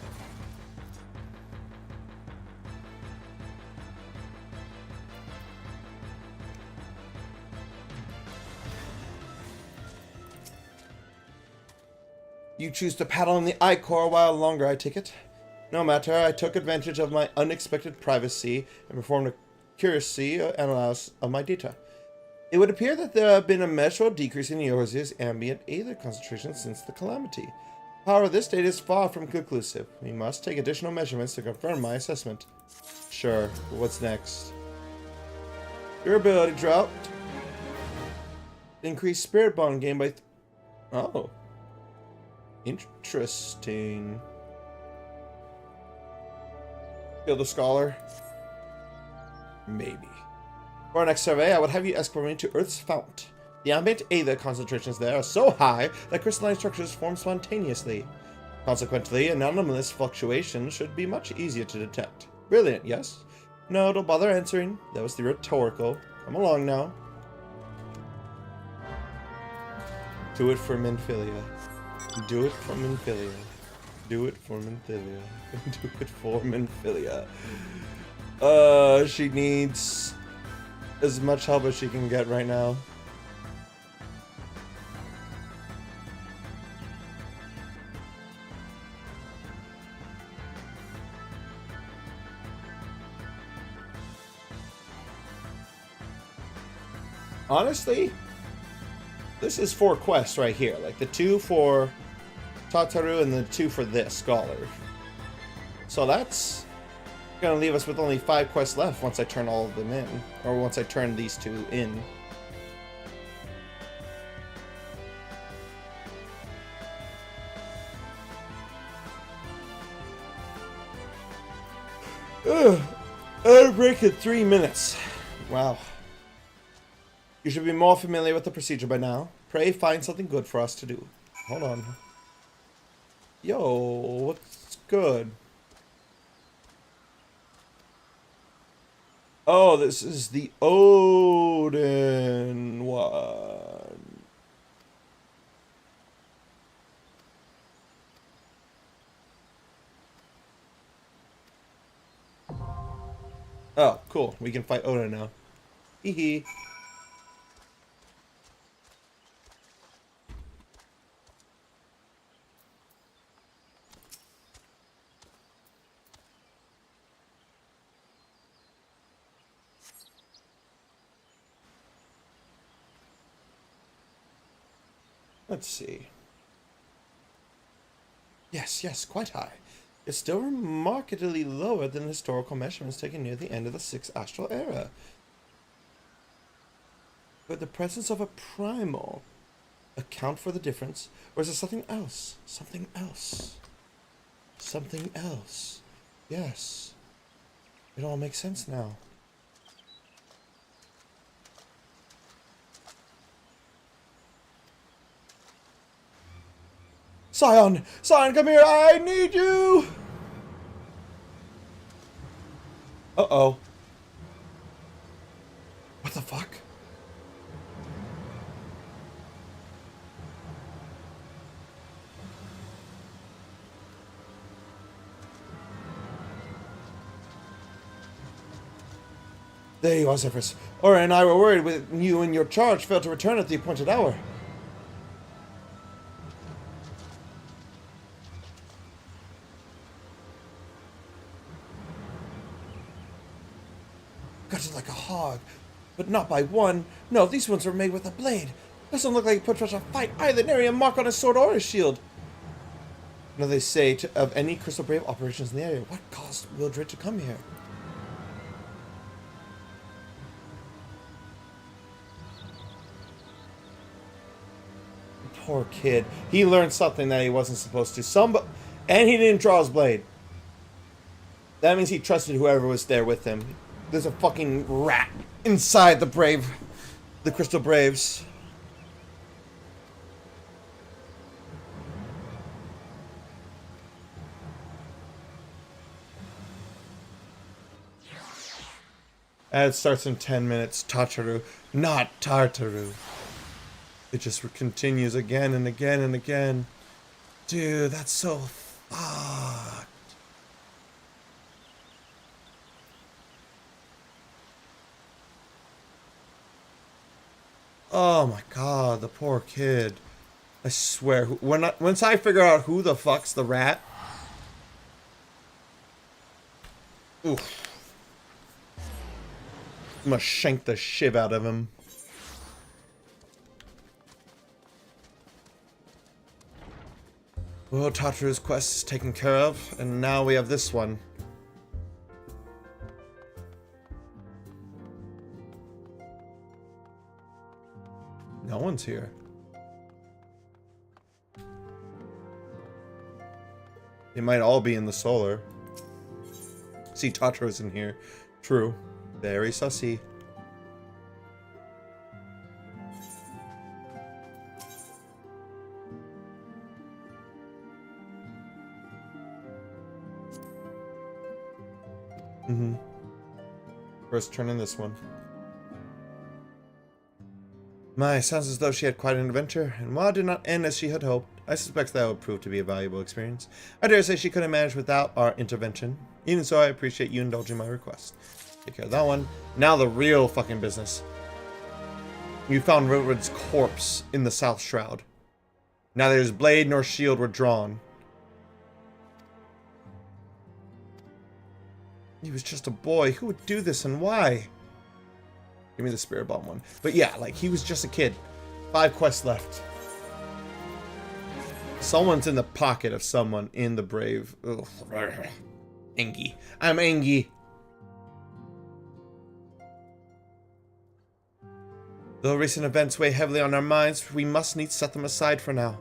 You choose to paddle in the Icor a while longer, I take it. No matter, I took advantage of my unexpected privacy and performed a accuracy analysis of my data. It would appear that there have been a measurable decrease in Eorzea's ambient aether concentration since the calamity. However, this data is far from conclusive. We must take additional measurements to confirm my assessment. Sure, but what's next? Durability drought. Increased spirit bond gain by... Oh. Interesting. Kill the scholar? Maybe. For our next survey, I would have you escort me to Earth's fount. The ambient aether concentrations there are so high that crystalline structures form spontaneously. Consequently, anomalous fluctuations should be much easier to detect. Brilliant, yes? No, don't bother answering. That was the rhetorical. Come along now. Do it for Minfilia. Do it for Minfilia. Do it for Minfilia. Do it for Minfilia. She needs as much help as she can get right now. Honestly, this is 4 quests right here. Like the 2 for Tataru and the 2 for this scholar. So that's gonna leave us with only 5 quests left once I turn all of them in. Or once I turn these 2 in. I'll break at 3 minutes. Wow. You should be more familiar with the procedure by now. Pray find something good for us to do. Hold on. Yo, what's good? Oh, this is the Odin one. Oh, cool. We can fight Odin now. Hee hee. Let's see. Yes, quite high. It's still remarkably lower than historical measurements taken near the end of the 6th astral era. But the presence of a primal account for the difference, or is it something else? Something else. Something else. Yes. It all makes sense now. Scion! Scion, come here! I need you! Uh-oh. What the fuck? There you are, Zephyrus. Aura and I were worried when you and your charge failed to return at the appointed hour. Gutted like a hog, but not by one. No, these ones were made with a blade. Doesn't look like he put such a fight either, nary a mark on his sword or his shield. Now they say of any Crystal Brave operations in the area, what caused Wildred to come here? Poor kid. He learned something that he wasn't supposed to. And he didn't draw his blade. That means he trusted whoever was there with him. There's a fucking rat inside the Crystal Braves. And it starts in 10 minutes. Tataru, not Tartaru. It just continues again and again and again. Dude, that's so fucked. Oh my god, the poor kid. I swear, once I figure out who the fuck's the rat. Oof. I'm gonna shank the shit out of him. Well, Tataru's quest is taken care of, and now we have this one. No one's here. They might all be in the solar. See, Tataru's in here. True. Very sussy. First turn in this one. My, sounds as though she had quite an adventure, and while it did not end as she had hoped, I suspect that would prove to be a valuable experience. I dare say she could have managed without our intervention. Even so, I appreciate you indulging my request. Take care of that one. Now the real fucking business. You found Wildred's corpse in the South Shroud. Neither his blade nor shield were drawn. He was just a boy. Who would do this and why? Give me the spirit bomb one. But yeah, like, he was just a kid. 5 quests left. Someone's in the pocket of someone in the Brave. Ugh. Angie. I'm Angie. Though recent events weigh heavily on our minds, we must needs set them aside for now.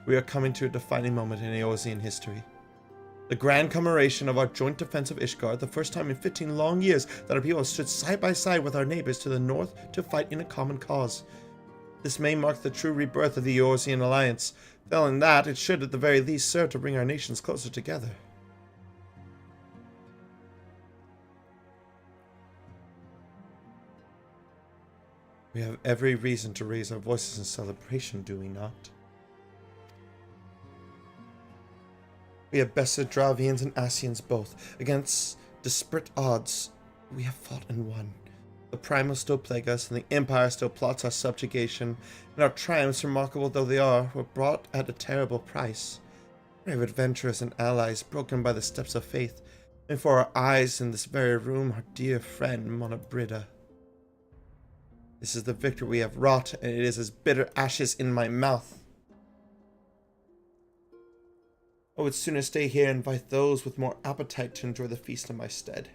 We are coming to a defining moment in Eorzean history. The grand commemoration of our joint defense of Ishgard, the first time in 15 long years that our people have stood side by side with our neighbors to the north to fight in a common cause. This may mark the true rebirth of the Eorzean alliance. Failing that, it should at the very least serve to bring our nations closer together. We have every reason to raise our voices in celebration, do we not? We have bested Dravians and Asians both. Against disparate odds, we have fought and won. The Primal still plague us, and the Empire still plots our subjugation, and our triumphs, remarkable though they are, were brought at a terrible price. Brave adventurers and allies, broken by the steps of faith, and before our eyes in this very room, our dear friend Mona Brida. This is the victory we have wrought, and it is as bitter ashes in my mouth. I would sooner stay here and invite those with more appetite to enjoy the feast in my stead.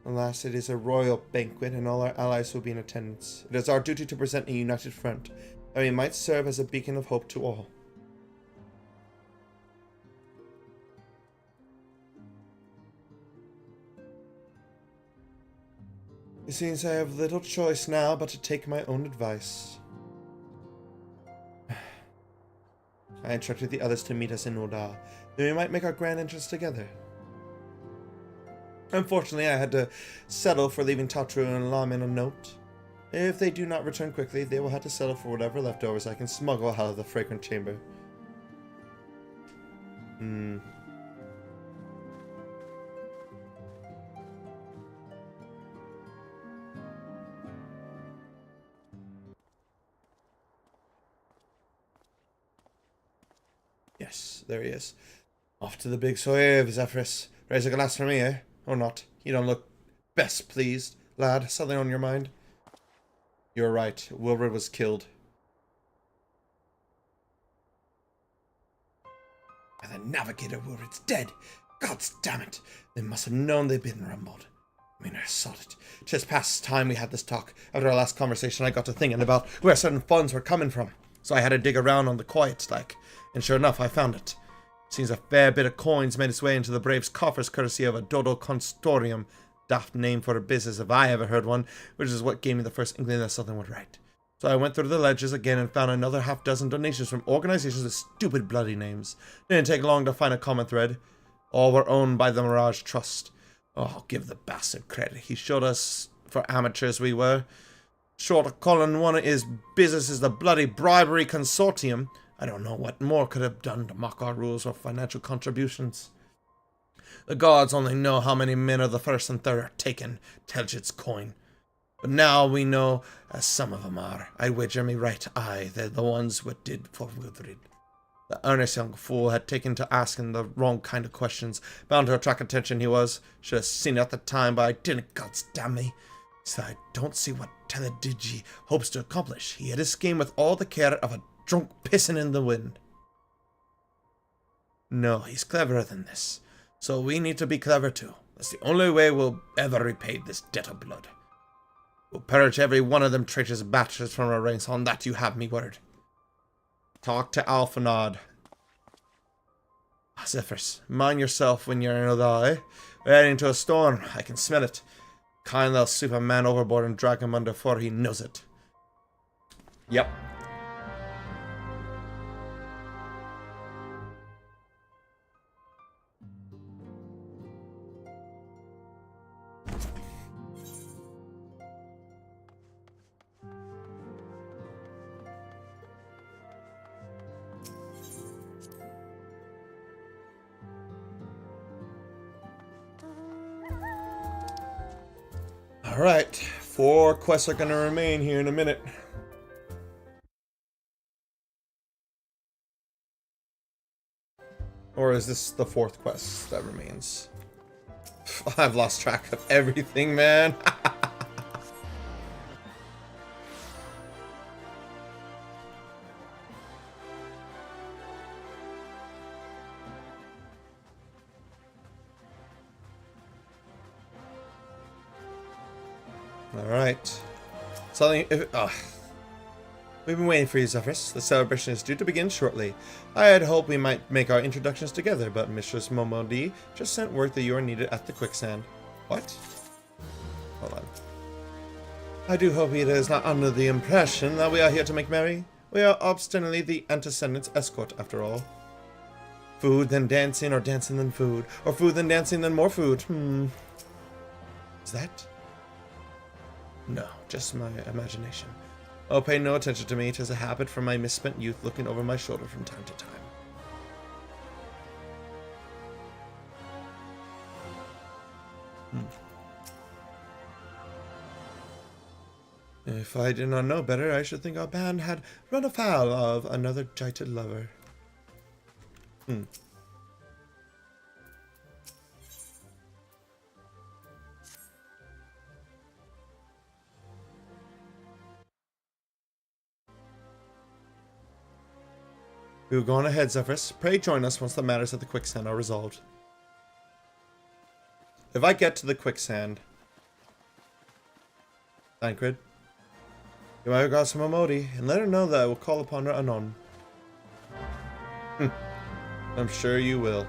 Alas, it is a royal banquet, and all our allies will be in attendance. It is our duty to present a united front, that we might serve as a beacon of hope to all. It seems I have little choice now but to take my own advice. I instructed the others to meet us in Ul'dah, that we might make our grand entrance together. Unfortunately, I had to settle for leaving Tatru and Lamin a note. If they do not return quickly, they will have to settle for whatever leftovers I can smuggle out of the fragrant chamber. Yes, there he is. Off to the big soave, Zephyrus. Raise a glass for me, eh? Or not? You don't look best pleased, lad. Something on your mind? You're right. Wilbur was killed. By the Navigator, Wilbur's dead. Gods damn it. They must have known they'd been rumbled. I mean, I saw it. Just past time we had this talk. After our last conversation, I got to thinking about where certain funds were coming from. So I had to dig around on the quiet, like. And sure enough, I found it. Seems a fair bit of coins made its way into the Braves' coffers courtesy of a Dodo Constorium. Daft name for a business if I ever heard one, which is what gave me the first inkling that something was right. So I went through the ledgers again and found another half-dozen donations from organizations with stupid bloody names. Didn't take long to find a common thread. All were owned by the Mirage Trust. Oh, I'll give the bastard credit. He showed us for amateurs we were. Short of calling one of his businesses the bloody bribery consortium, I don't know what more could have done to mock our rules or financial contributions. The gods only know how many men of the first and third are taken, Telget's coin. But now we know, as some of them are, I wager me right eye, they're the ones what did for Wildred. The earnest young fool had taken to asking the wrong kind of questions, bound to attract attention he was. Should have seen it at the time, but I didn't, gods damn me. So I don't see what Teledigi hopes to accomplish. He had his scheme with all the care of a drunk pissing in the wind. No, he's cleverer than this. So we need to be clever too. That's the only way we'll ever repay this debt of blood. We'll purge every one of them traitors bastards from our ranks. On that you have me word. Talk to Alphanod. Zephyrus, mind yourself when you're in Ul'dah, eh? We're heading into a storm. I can smell it. Kind they'll sweep a man overboard and drag him under before he knows it. Yep. Alright, 4 quests are going to remain here in a minute. Or is this the 4th quest that remains? I've lost track of everything, man. Alright. Something. We've been waiting for you, Zephyrus. The celebration is due to begin shortly. I had hoped we might make our introductions together, but Mistress Momodi just sent word that you are needed at the quicksand. What? Hold on. I do hope Ida is not under the impression that we are here to make merry. We are obstinately the antecedent's escort, after all. Food, then dancing, or dancing, then food. Or food, then dancing, then more food. Is that? No, just my imagination. Oh, pay no attention to me. 'Tis a habit from my misspent youth looking over my shoulder from time to time. If I did not know better, I should think our band had run afoul of another jilted lover. We will go on ahead, Zephyrus. Pray join us once the matters at the quicksand are resolved. If I get to the quicksand... Thancred, give my regards to Momodi, and let her know that I will call upon her anon. I'm sure you will.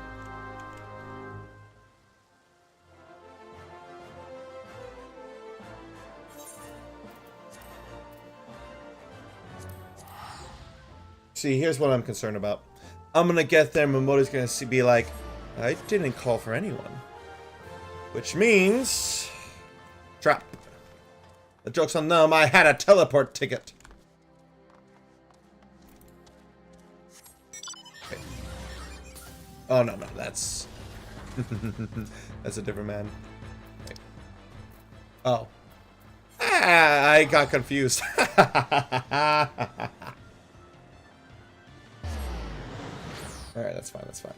See, here's what I'm concerned about. I'm gonna get there, Momodi's gonna be like, I didn't call for anyone. Which means... Trap. The joke's on them, I had a teleport ticket. Okay. Oh, no, that's... that's a different man. Okay. Oh. Ah, I got confused. Alright, that's fine, that's fine.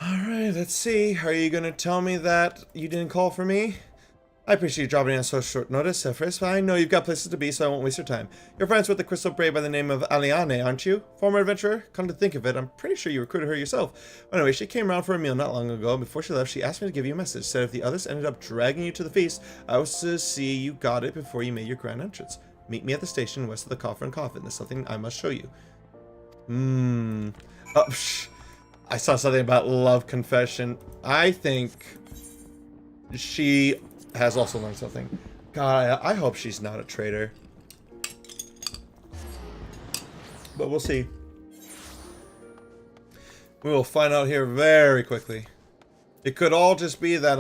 Alright, let's see. Are you gonna tell me that you didn't call for me? I appreciate you dropping in on so short notice, Zephyrus, but I know you've got places to be, so I won't waste your time. You're friends with the Crystal Brave by the name of Aliane, aren't you? Former adventurer? Come to think of it, I'm pretty sure you recruited her yourself. Anyway, she came around for a meal not long ago, and before she left, she asked me to give you a message. Said if the others ended up dragging you to the feast, I was to see you got it before you made your grand entrance. Meet me at the station west of the Coffin Coffin. There's something I must show you. Oh, I saw something about love confession. I think she has also learned something. God, I hope she's not a traitor. But we'll see. We will find out here very quickly. It could all just be that,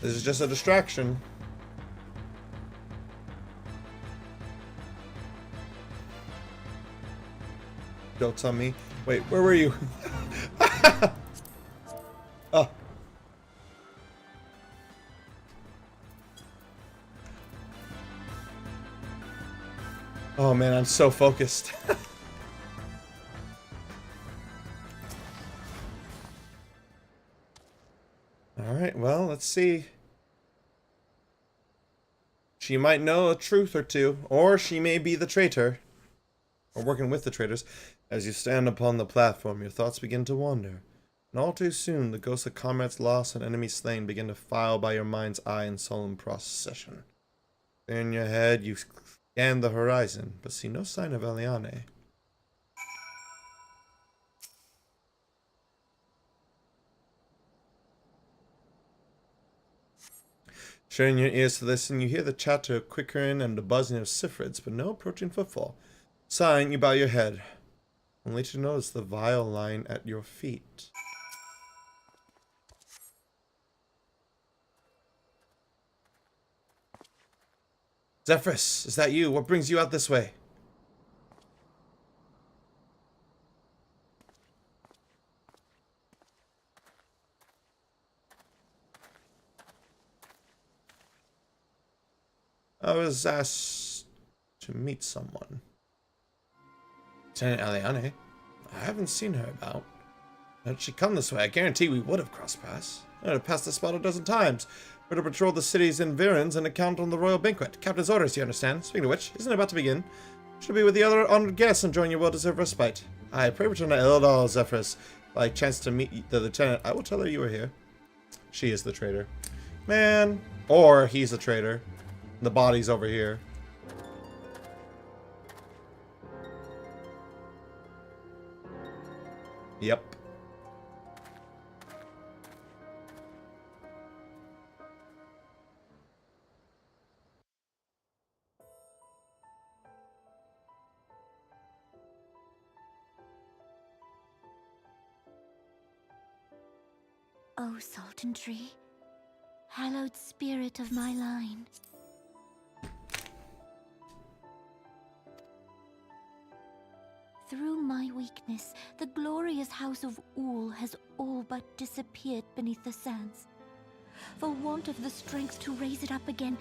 this is just a distraction. Jokes on me. Wait, where were you? Oh. Oh man, I'm so focused. Alright, well, let's see. She might know a truth or two, or she may be the traitor. Or working with the traitors. As you stand upon the platform, your thoughts begin to wander. And all too soon, the ghosts of comrades lost and enemies slain begin to file by your mind's eye in solemn procession. In your head, you scan the horizon, but see no sign of Aliane. Turning your ears to listen, you hear the chatter of quickering and the buzzing of ciphrids, but no approaching footfall. Sighing, you bow your head, only to notice the vial lying at your feet. Zephyrus, is that you? What brings you out this way? I was asked to meet someone. Lieutenant Aliane. I haven't seen her about. How did she come this way? I guarantee we would have crossed paths. I would have passed this spot a dozen times. We're to patrol the city's environs and account on the royal banquet. Captain's orders, you understand? Speaking of which, isn't it about to begin? Should be with the other honored guests enjoying your well-deserved respite. I pray return to Eldal, Zephyrus. By chance to meet the lieutenant, I will tell her you were here. She is the traitor. Man. Or he's the traitor. The body's over here. Yep. O Sultan Tree, hallowed spirit of my line. Through my weakness, the glorious house of Ul has all but disappeared beneath the sands. For want of the strength to raise it up again,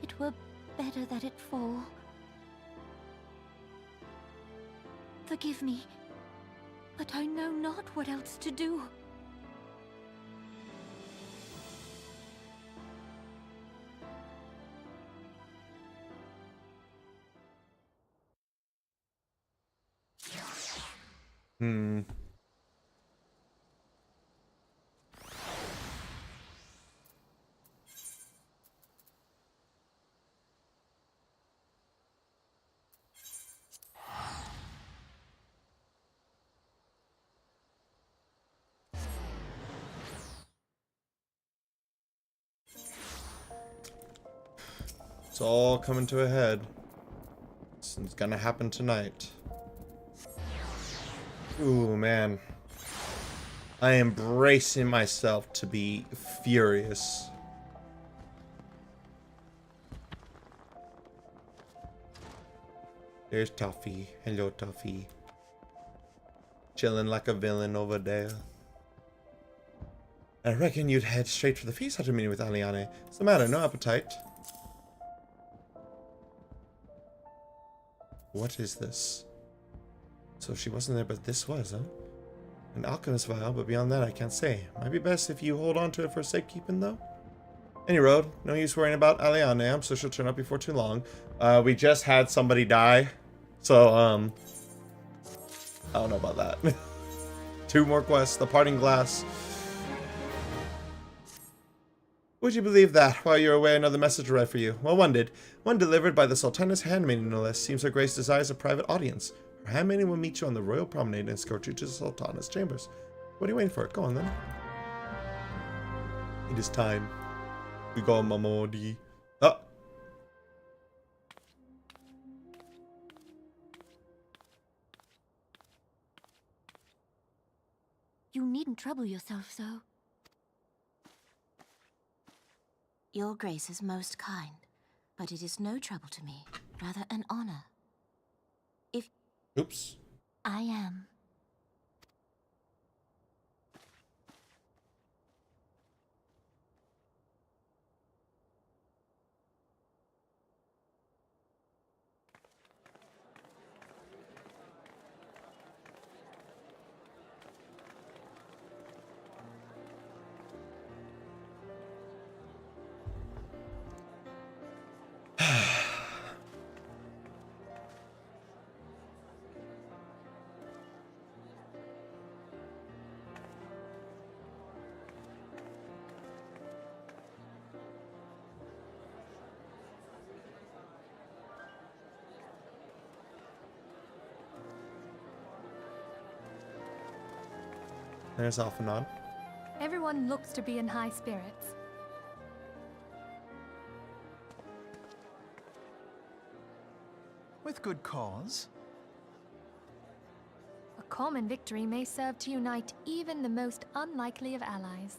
it were better that it fall. Forgive me, but I know not what else to do. It's all coming to a head. It's gonna happen tonight. Ooh, man. I am bracing myself to be furious. There's Toffee. Hello, Toffee. Chilling like a villain over there. I reckon you'd head straight for the feast after meeting with Aliane. What's the matter? No appetite? What is this? So she wasn't there, but this was, huh? An alchemist vial, but beyond that I can't say. Might be best if you hold on to it for safekeeping, though. Any road. No use worrying about Aliane. I'm sure she'll turn up before too long. We just had somebody die. So, I don't know about that. 2 more quests. The Parting Glass. Would you believe that? While you were away, another message arrived for you. Well, one did. One delivered by the Sultana's handmaiden, no less. Seems her grace desires a private audience. Her handmaiden will meet you on the royal promenade and escort you to the Sultana's chambers. What are you waiting for? Go on, then. It is time. We go, Mamodi. Oh! You needn't trouble yourself so. Your grace is most kind, but it is no trouble to me, rather an honor. If... Oops. I am. There's off and on. Everyone looks to be in high spirits. With good cause. A common victory may serve to unite even the most unlikely of allies.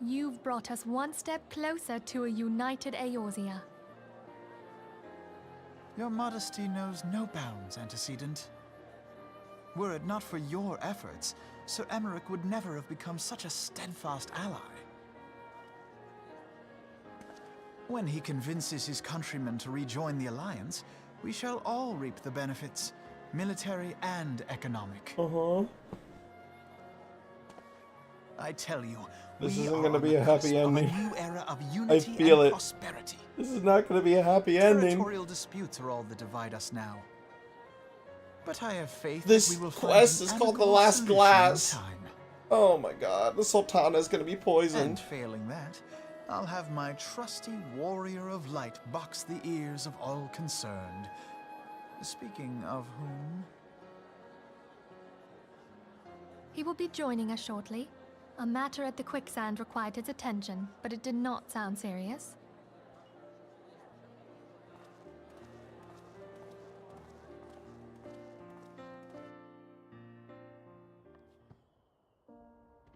You've brought us one step closer to a united Eorzea. Your modesty knows no bounds, Antecedent. Were it not for your efforts, Sir Emmerich would never have become such a steadfast ally. When he convinces his countrymen to rejoin the Alliance, we shall all reap the benefits, military and economic. I tell you, this we isn't are going to on be the a happy cusp of ending. a new era of I unity feel and it. prosperity. This is not going to be a happy ending. Territorial disputes are all that divide us now. But I have faith This that we will quest find is an called The amicable Last solution in Glass. time. Oh my god, the Sultana is going to be poisoned. And failing that, I'll have my trusty warrior of light box the ears of all concerned. Speaking of whom... He will be joining us shortly. A matter at the quicksand required his attention, but it did not sound serious.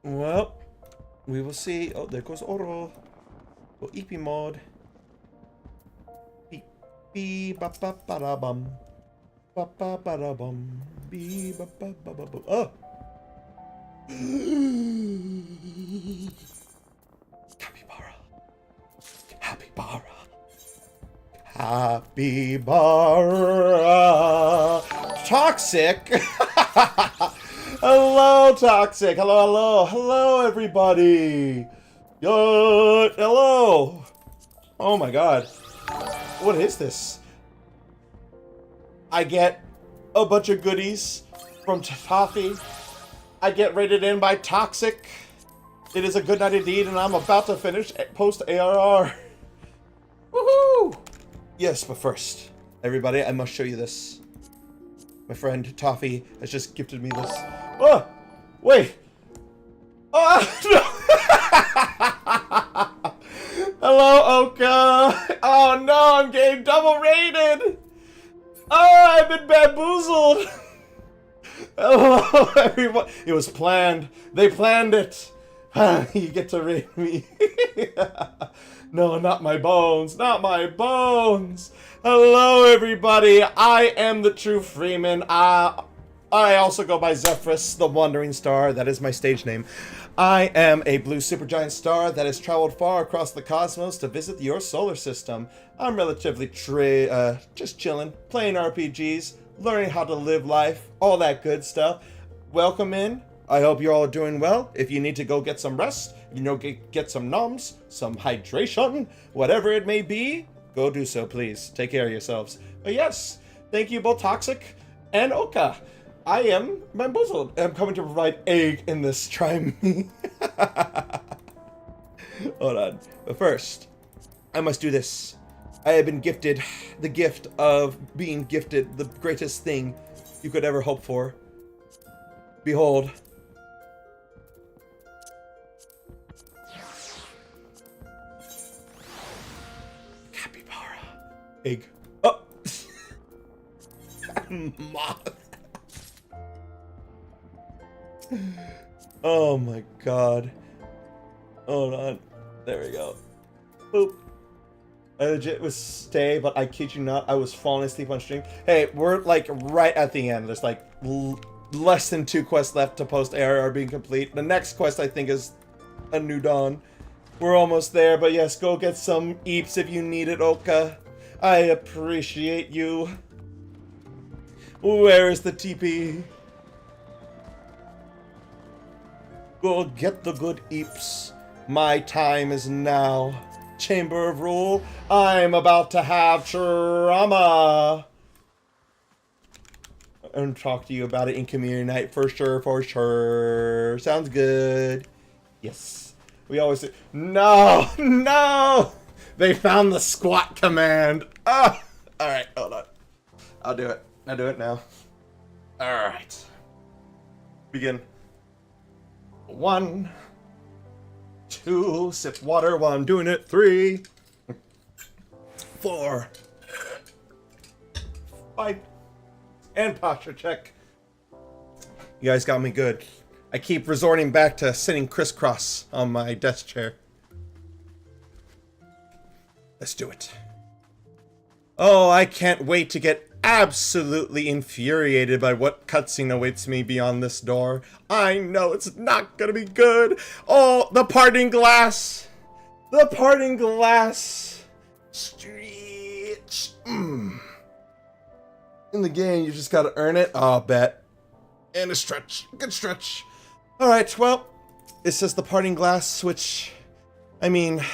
Well, we will see. Oh, there goes Oro. Oh, EP mod. Beep, beep, ba ba ba da bum. Ba ba ba da bum. Beep, ba ba ba ba bum. Oh! Capybara. Capybara. Capybara. Toxic! Hello, Toxic. Hello, hello. Hello, everybody. Yo, hello. Oh my god. What is this? I get a bunch of goodies from Toffee. I get rated in by Toxic. It is a good night indeed, and I'm about to finish Post-ARR. Woohoo! Yes, but first, everybody, I must show you this. My friend Toffee has just gifted me this. Oh! Wait! Oh, no! Hello, Oka! Oh no, I'm getting double rated! Oh, I've been bamboozled! Hello, everyone! It was planned. They planned it! You get to rate me. No, not my bones. Not my bones! Hello, everybody! I am the true Freeman. I also go by Zephyrus, the Wandering Star. That is my stage name. I am a blue supergiant star that has traveled far across the cosmos to visit your solar system. I'm relatively just chilling, playing RPGs, learning how to live life, all that good stuff. Welcome in. I hope you all are doing well. If you need to go get some rest, get some noms, some hydration, whatever it may be, go do so, please. Take care of yourselves. But yes, thank you both Toxic and Oka. I am bamboozled. I'm coming to provide egg in this. Try me. Hold on. But first, I must do this. I have been gifted the gift of being gifted the greatest thing you could ever hope for. Behold. Capybara. Egg. Oh! Moth. Oh my god. Hold on. There we go. Boop. I legit was stay, but I kid you not, I was falling asleep on stream. Hey, we're like right at the end. There's like less than 2 quests left to Post-ARR being complete. The next quest I think is A New Dawn. We're almost there, but yes, go get some eeps if you need it, Oka. I appreciate you. Where is the TP? Go get the good eeps. My time is now. Chamber of Rule, I'm about to have trauma. And talk to you about it in community night for sure, for sure. Sounds good. Yes. We always say, no, no. They found the squat command. Ah. All right, hold on. I'll do it. I'll do it now. All right. Begin. 1, 2, sip water while I'm doing it. 3, 4, 5, and posture check. You guys got me good. I keep resorting back to sitting crisscross on my desk chair. Let's do it. Oh, I can't wait to get absolutely infuriated by what cutscene awaits me beyond this door. I know it's not gonna be good. Oh, the parting glass! The parting glass! Stretch. In the game, you just gotta earn it. Oh, bet. And a stretch. Good stretch. Alright, well, it says the parting glass, which, I mean,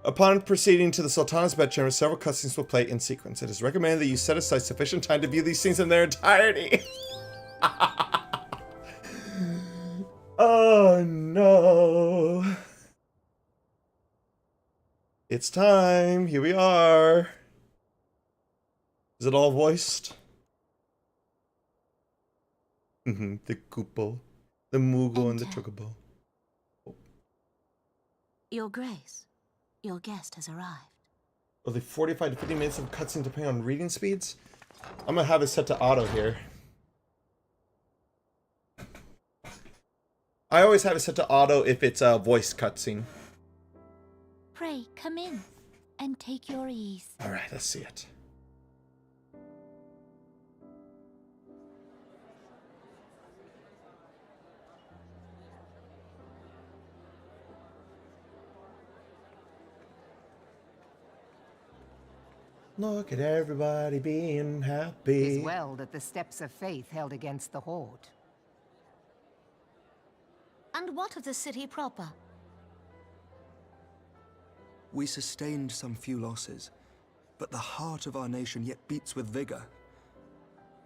upon proceeding to the Sultana's bedchamber, several cutscenes will play in sequence. It is recommended that you set aside sufficient time to view these scenes in their entirety. Oh no. It's time. Here we are. Is it all voiced? The Koopo, the Moogle, and the Chocobo. Your Grace, your guest has arrived. Are they 45 to 50 minutes of cutscene depending on reading speeds? I'm gonna have it set to auto here. I always have it set to auto if it's a voice cutscene. Pray, come in and take your ease. Alright, let's see it. Look at everybody being happy. Tis well that the steps of faith held against the Horde. And what of the city proper? We sustained some few losses, but the heart of our nation yet beats with vigor.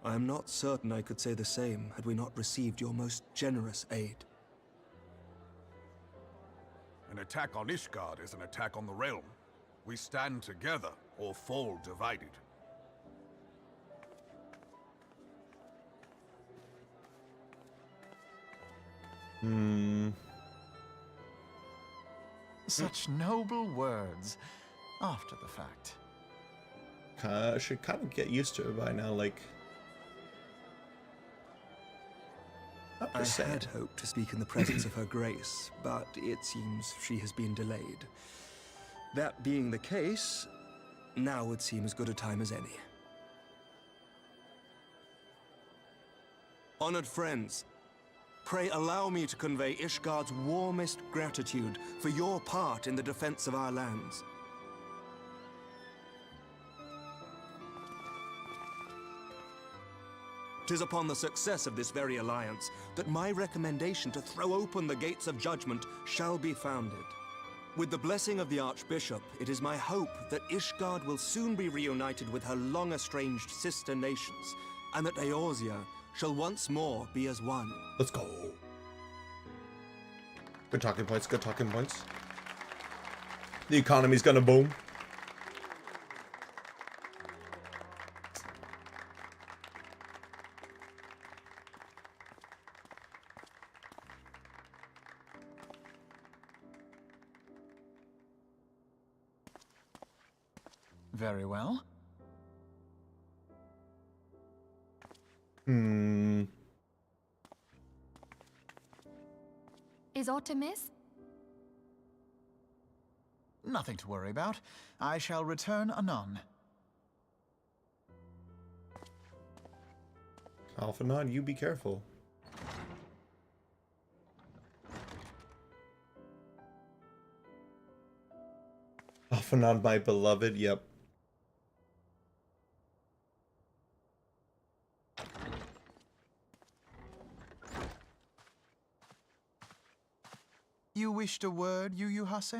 I am not certain I could say the same had we not received your most generous aid. An attack on Ishgard is an attack on the realm. We stand together or fall divided. Such noble words after the fact. I should kind of get used to it by now, like... I had hoped to speak in the presence of her grace, but it seems she has been delayed. That being the case, now would seem as good a time as any. Honored friends, pray allow me to convey Ishgard's warmest gratitude for your part in the defense of our lands. Tis upon the success of this very alliance that my recommendation to throw open the gates of judgment shall be founded. With the blessing of the Archbishop, it is my hope that Ishgard will soon be reunited with her long-estranged sister nations, and that Eorzea shall once more be as one. Let's go. Good talking points, good talking points. The economy's gonna boom. Very well. Is Artemis? Nothing to worry about. I shall return anon. Alphanon, you be careful. Alphanon, my beloved, yep. You wished a word, Yu Hase?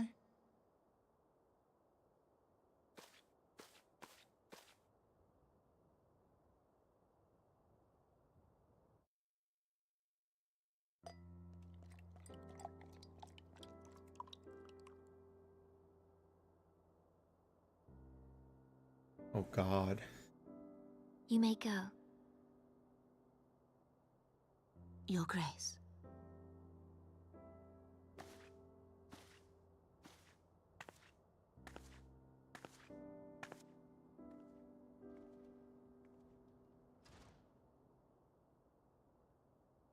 Oh God. You may go. Your Grace.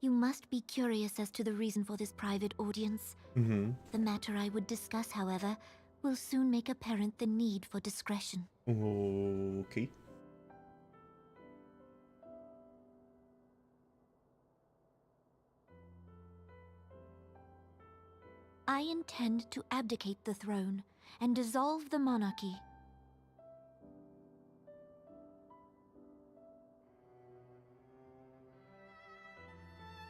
You must be curious as to the reason for this private audience. The matter I would discuss, however, will soon make apparent the need for discretion. Okay. I intend to abdicate the throne and dissolve the monarchy.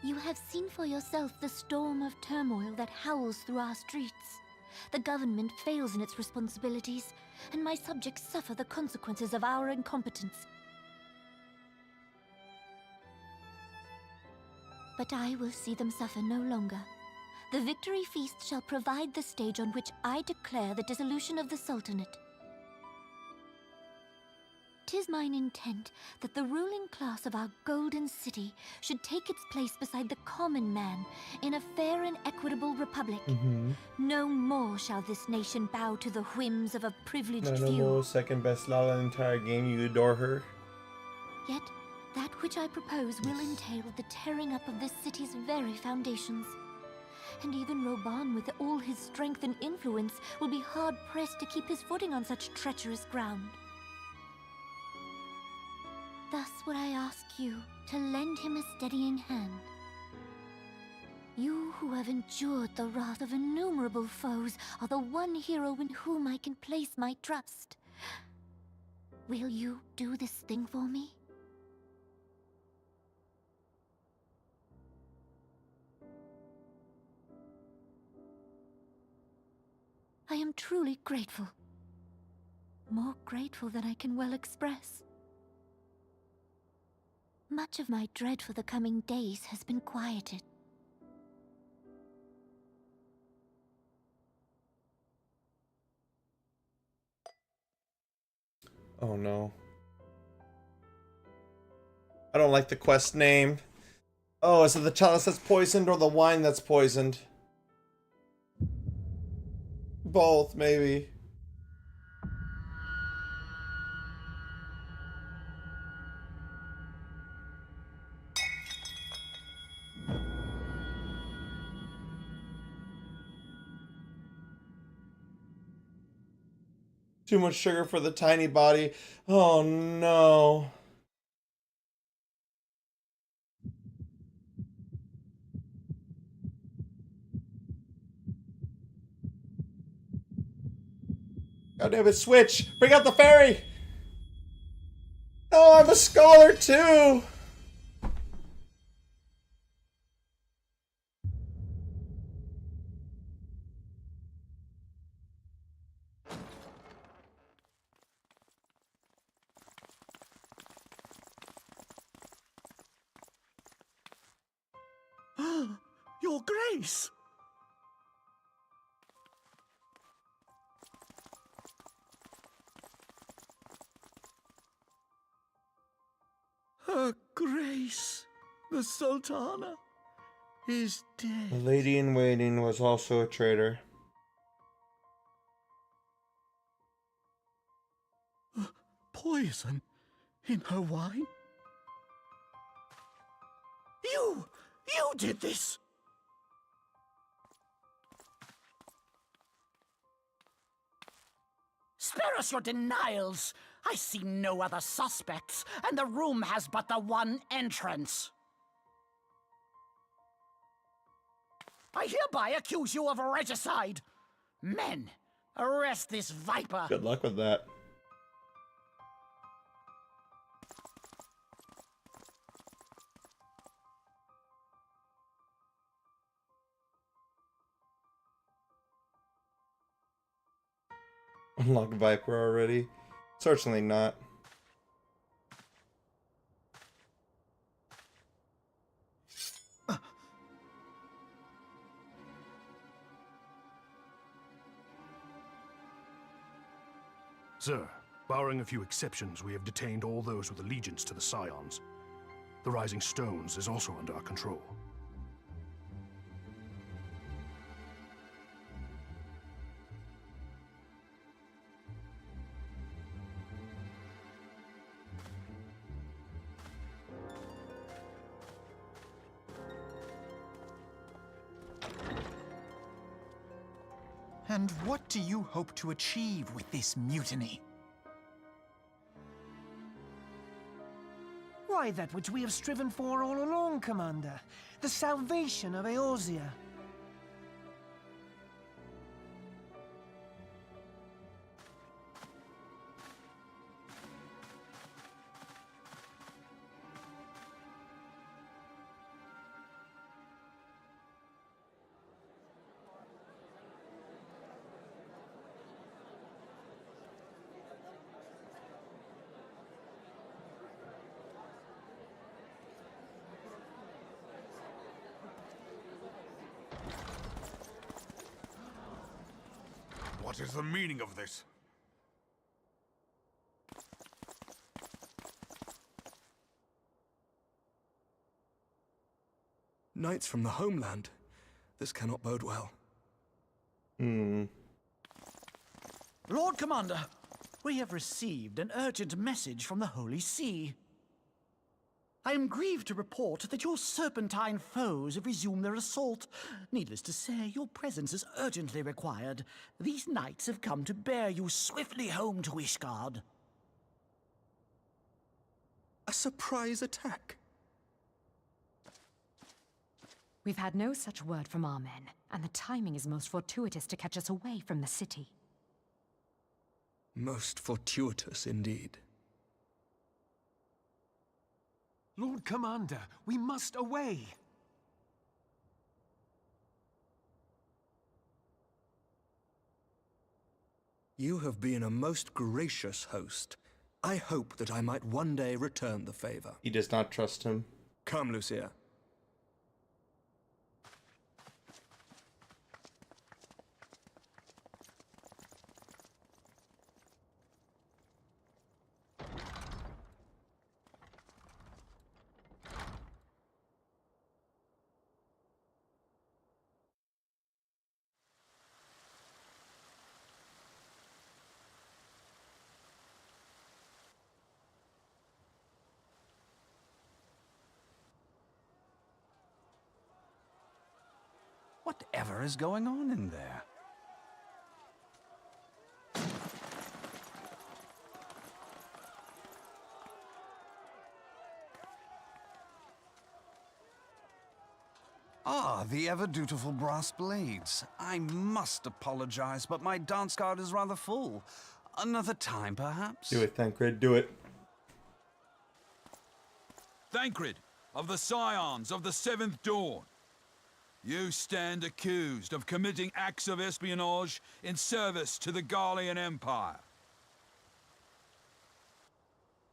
You have seen for yourself the storm of turmoil that howls through our streets. The government fails in its responsibilities, and my subjects suffer the consequences of our incompetence. But I will see them suffer no longer. The victory feast shall provide the stage on which I declare the dissolution of the Sultanate. 'Tis mine intent that the ruling class of our golden city should take its place beside the common man in a fair and equitable republic. No more shall this nation bow to the whims of a privileged few. No, second best Lala in the entire game. You adore her. Yet, that which I propose will entail the tearing up of this city's very foundations. And even Roban, with all his strength and influence, will be hard-pressed to keep his footing on such treacherous ground. Thus would I ask you to lend him a steadying hand. You who have endured the wrath of innumerable foes are the one hero in whom I can place my trust. Will you do this thing for me? I am truly grateful. More grateful than I can well express. Much of my dread for the coming days has been quieted. Oh no. I don't like the quest name. Oh, is it the chalice that's poisoned or the wine that's poisoned? Both, maybe. Too much sugar for the tiny body. Oh no. God damn it, switch! Bring out the fairy! Oh, I'm a scholar too! Your Grace! Her Grace, the Sultana, is dead. The lady in waiting was also a traitor. Poison in her wine? You did this! Spare us your denials! I see no other suspects, and the room has but the one entrance. I hereby accuse you of regicide. Men, arrest this viper. Good luck with that. Unlock Viper already? Certainly not. Sir, barring a few exceptions, we have detained all those with allegiance to the Scions. The Rising Stones is also under our control. And what do you hope to achieve with this mutiny? Why, that which we have striven for all along, Commander. The salvation of Eorzea. What is the meaning of this? Knights from the homeland. This cannot bode well. Lord Commander, we have received an urgent message from the Holy See. I am grieved to report that your serpentine foes have resumed their assault. Needless to say, your presence is urgently required. These knights have come to bear you swiftly home to Ishgard. A surprise attack? We've had no such word from our men, and the timing is most fortuitous to catch us away from the city. Most fortuitous indeed. Lord Commander, we must away! You have been a most gracious host. I hope that I might one day return the favor. He does not trust him. Come, Lucia. Whatever is going on in there? Ah, the ever-dutiful brass blades. I must apologize, but my dance card is rather full. Another time, perhaps? Do it, Thancred, do it. Thancred, of the Scions of the Seventh Dawn. You stand accused of committing acts of espionage in service to the Garlean Empire.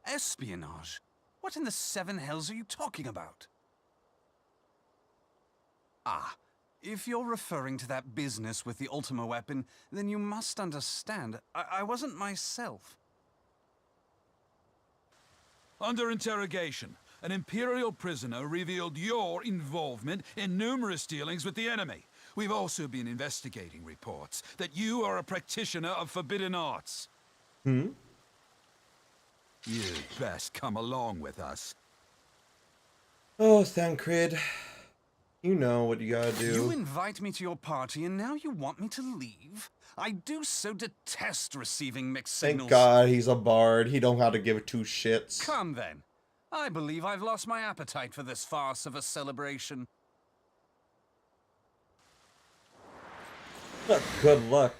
Espionage? What in the seven hells are you talking about? Ah, if you're referring to that business with the Ultima weapon, then you must understand, I wasn't myself. Under interrogation, an Imperial prisoner revealed your involvement in numerous dealings with the enemy. We've also been investigating reports that you are a practitioner of forbidden arts. You'd best come along with us. Oh, Thancred. You know what you gotta do. You invite me to your party and now you want me to leave? I do so detest receiving mixed signals. Thank God he's a bard. He don't have to give two shits. Come then. I believe I've lost my appetite for this farce of a celebration. Good luck.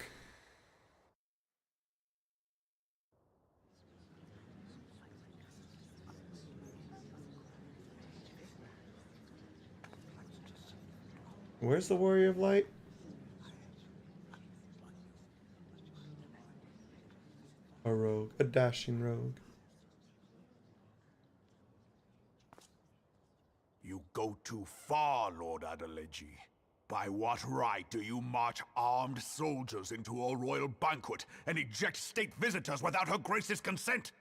Where's the Warrior of Light? A rogue. A dashing rogue. You go too far, Lord Adeleji. By what right do you march armed soldiers into a royal banquet and eject state visitors without her grace's consent?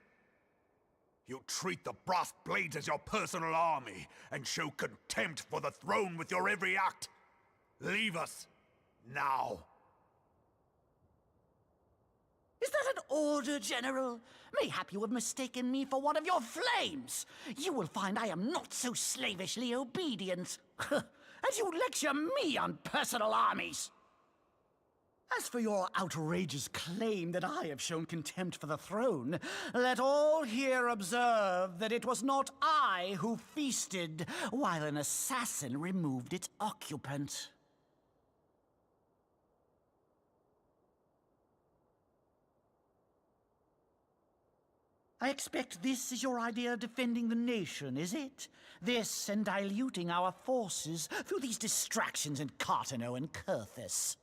You treat the brass blades as your personal army and show contempt for the throne with your every act. Leave us, now. Is that an order, General? Mayhap you have mistaken me for one of your flames. You will find I am not so slavishly obedient. As you lecture me on personal armies. As for your outrageous claim that I have shown contempt for the throne, let all here observe that it was not I who feasted while an assassin removed its occupant. I expect this is your idea of defending the nation, is it? This and diluting our forces through these distractions in Cartano and Kurthis.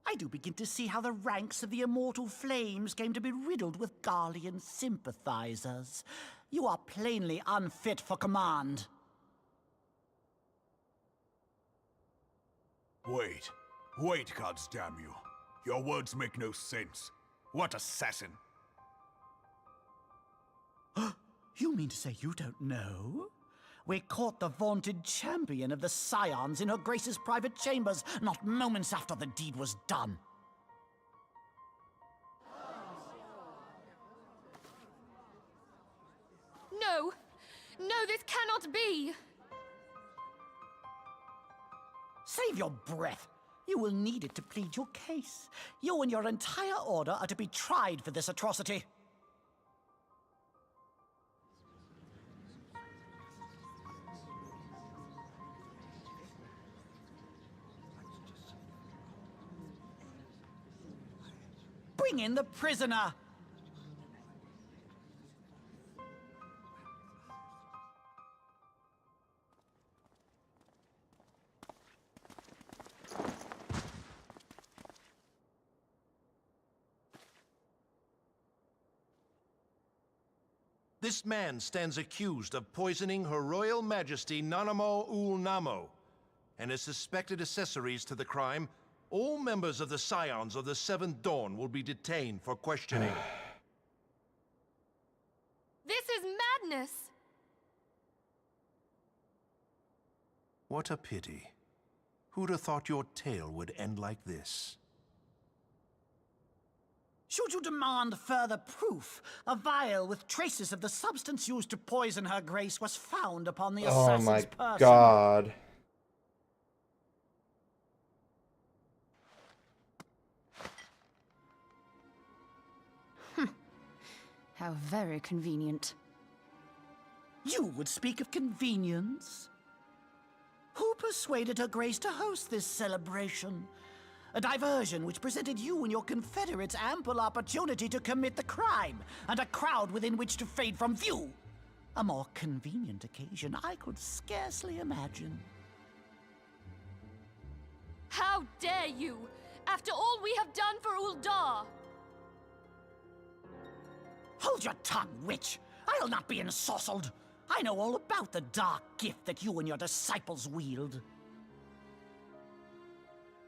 I do begin to see how the ranks of the Immortal Flames came to be riddled with Garlean sympathizers. You are plainly unfit for command. Wait, goddamn you. Your words make no sense. What assassin? You mean to say you don't know? We caught the vaunted champion of the Scions in her Grace's private chambers, not moments after the deed was done. No! No, this cannot be! Save your breath. You will need it to plead your case. You and your entire order are to be tried for this atrocity. Bring in the prisoner! This man stands accused of poisoning Her Royal Majesty Nanamo Ul Namo, and as suspected accessories to the crime, all members of the Scions of the Seventh Dawn will be detained for questioning. This is madness! What a pity. Who'd have thought your tale would end like this? Should you demand further proof, a vial with traces of the substance used to poison her grace was found upon the assassin's person. Oh my god. How very convenient. You would speak of convenience? Who persuaded her grace to host this celebration? A diversion which presented you and your confederates ample opportunity to commit the crime, and a crowd within which to fade from view. A more convenient occasion I could scarcely imagine. How dare you! After all we have done for Uldar! Hold your tongue, witch! I'll not be ensorcelled! I know all about the dark gift that you and your disciples wield.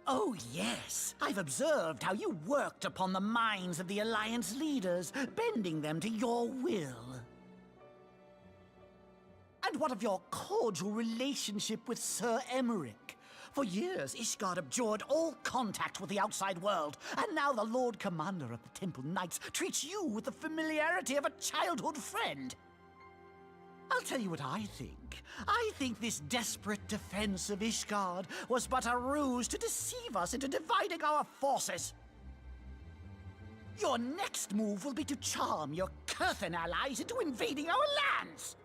Oh, yes. I've observed how you worked upon the minds of the Alliance leaders, bending them to your will. And what of your cordial relationship with Sir Emmerich? For years, Ishgard abjured all contact with the outside world, and now the Lord Commander of the Temple Knights treats you with the familiarity of a childhood friend. I'll tell you what I think. I think this desperate defense of Ishgard was but a ruse to deceive us into dividing our forces. Your next move will be to charm your Kurthan allies into invading our lands.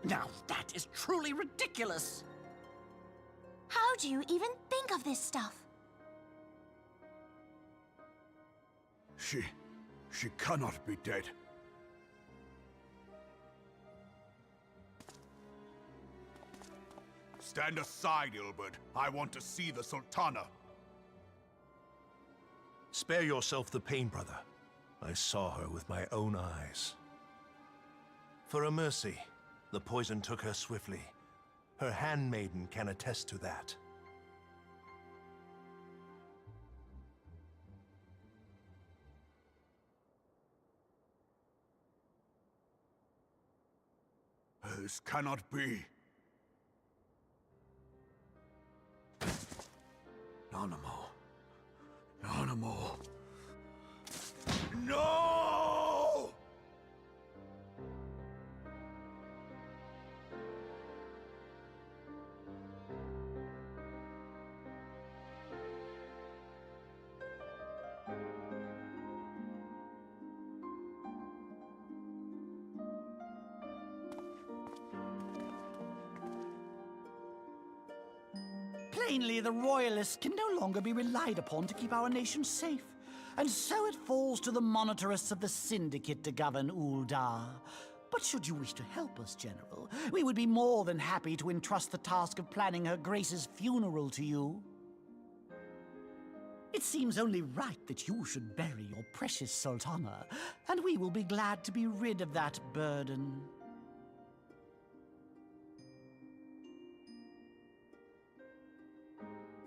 Now that is truly ridiculous. How do you even think of this stuff? She cannot be dead. Stand aside, Ilbert. I want to see the Sultana. Spare yourself the pain, brother. I saw her with my own eyes. For a mercy, the poison took her swiftly. Her handmaiden can attest to that. This cannot be. Nanamo. No! Plainly, the Royalists can no longer be relied upon to keep our nation safe. And so it falls to the monitorists of the Syndicate to govern Uldar. But should you wish to help us, General, we would be more than happy to entrust the task of planning Her Grace's funeral to you. It seems only right that you should bury your precious Sultana, and we will be glad to be rid of that burden.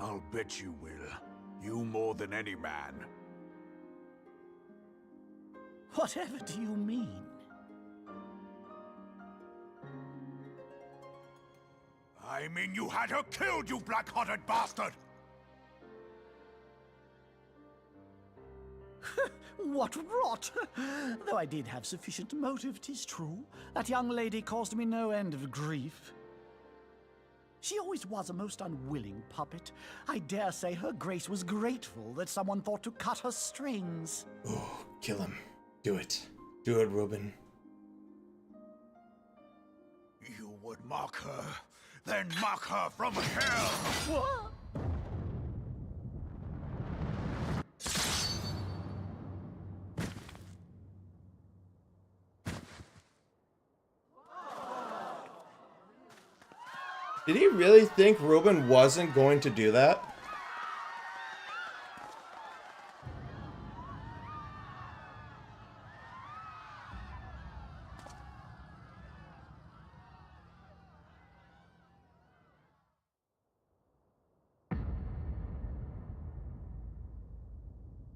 I'll bet you will. You more than any man. Whatever do you mean? I mean you had her killed, you black-hearted bastard! What rot! Though I did have sufficient motive, 'tis true. That young lady caused me no end of grief. She always was a most unwilling puppet. I dare say Her Grace was grateful that someone thought to cut her strings. Oh, kill him. Do it. Do it, Reuben. You would mock her, then mock her from hell! What? Did he really think Reuben wasn't going to do that?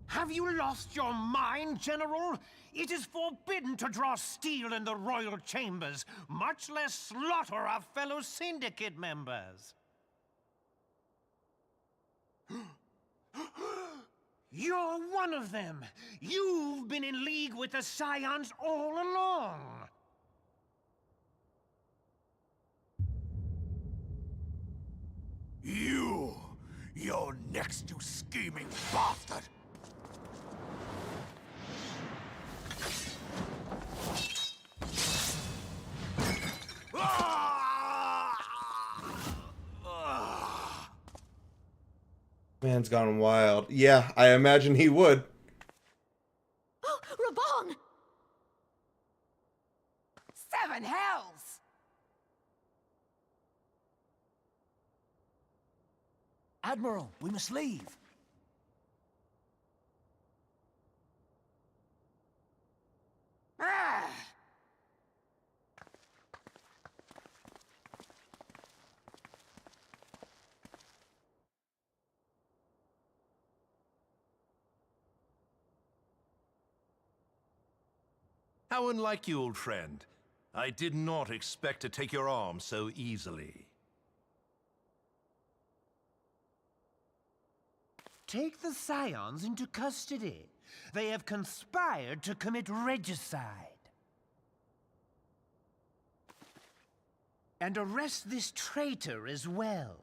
Have you lost your mind, General? It is forbidden to draw steel in the royal chambers, much less slaughter our fellow syndicate members. You're one of them. You've been in league with the Scions all along. You're next, you scheming bastard! Man's gone wild. Yeah, I imagine he would. Oh, Raban! 7 hells! Admiral, we must leave. Ah! How unlike you, old friend. I did not expect to take your arm so easily. Take the Scions into custody. They have conspired to commit regicide. And arrest this traitor as well.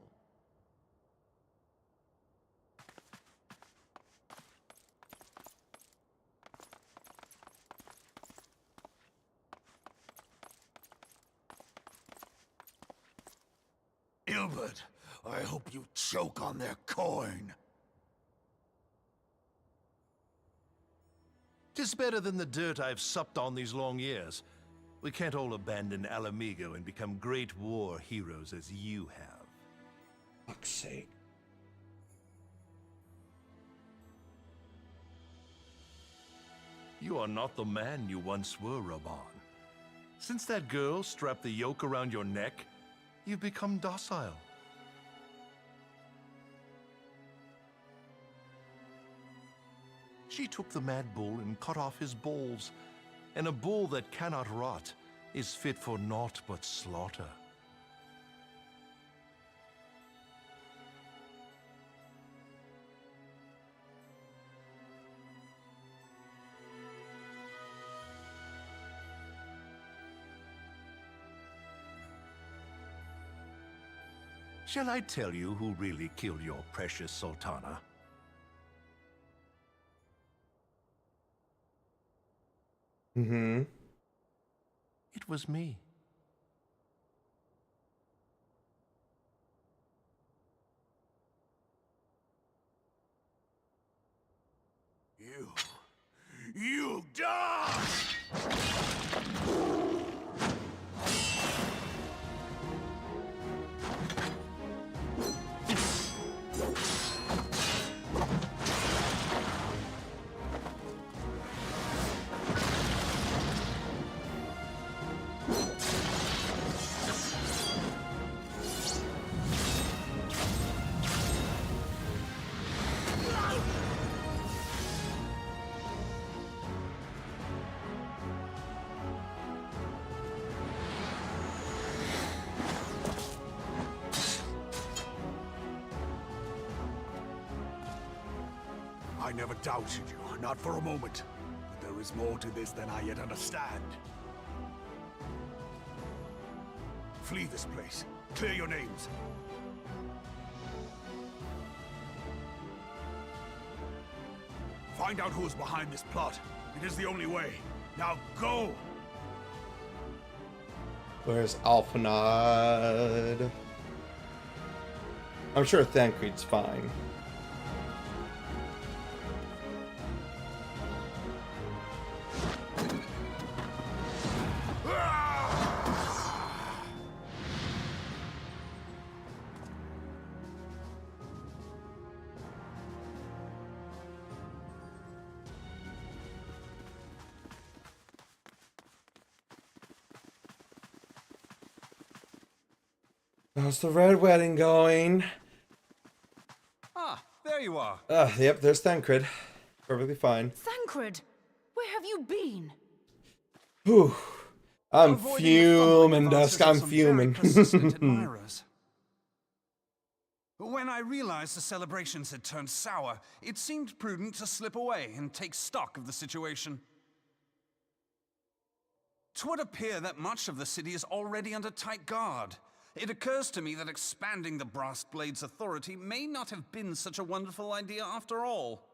Ilbert, I hope you choke on their coin. 'Tis better than the dirt I've supped on these long years. We can't all abandon Alamigo and become great war heroes as you have. Fuck's sake. You are not the man you once were, Raban. Since that girl strapped the yoke around your neck, you've become docile. She took the mad bull and cut off his balls, and a bull that cannot rot is fit for naught but slaughter. Shall I tell you who really killed your precious Sultana? Mm-hmm. It was me. You die! I never doubted you, not for a moment. But there is more to this than I yet understand. Flee this place. Clear your names. Find out who is behind this plot. It is the only way. Now go! Where's Alphanod? I'm sure Thancred's fine. How's the Red Wedding going? Ah, there you are. Yep, there's Thancred. Perfectly fine. Thancred, where have you been? Whew. I'm fuming, Dusk. I'm fuming. When I realized the celebrations had turned sour, it seemed prudent to slip away and take stock of the situation. 'Twould appear that much of the city is already under tight guard. It occurs to me that expanding the Brass Blade's authority may not have been such a wonderful idea after all.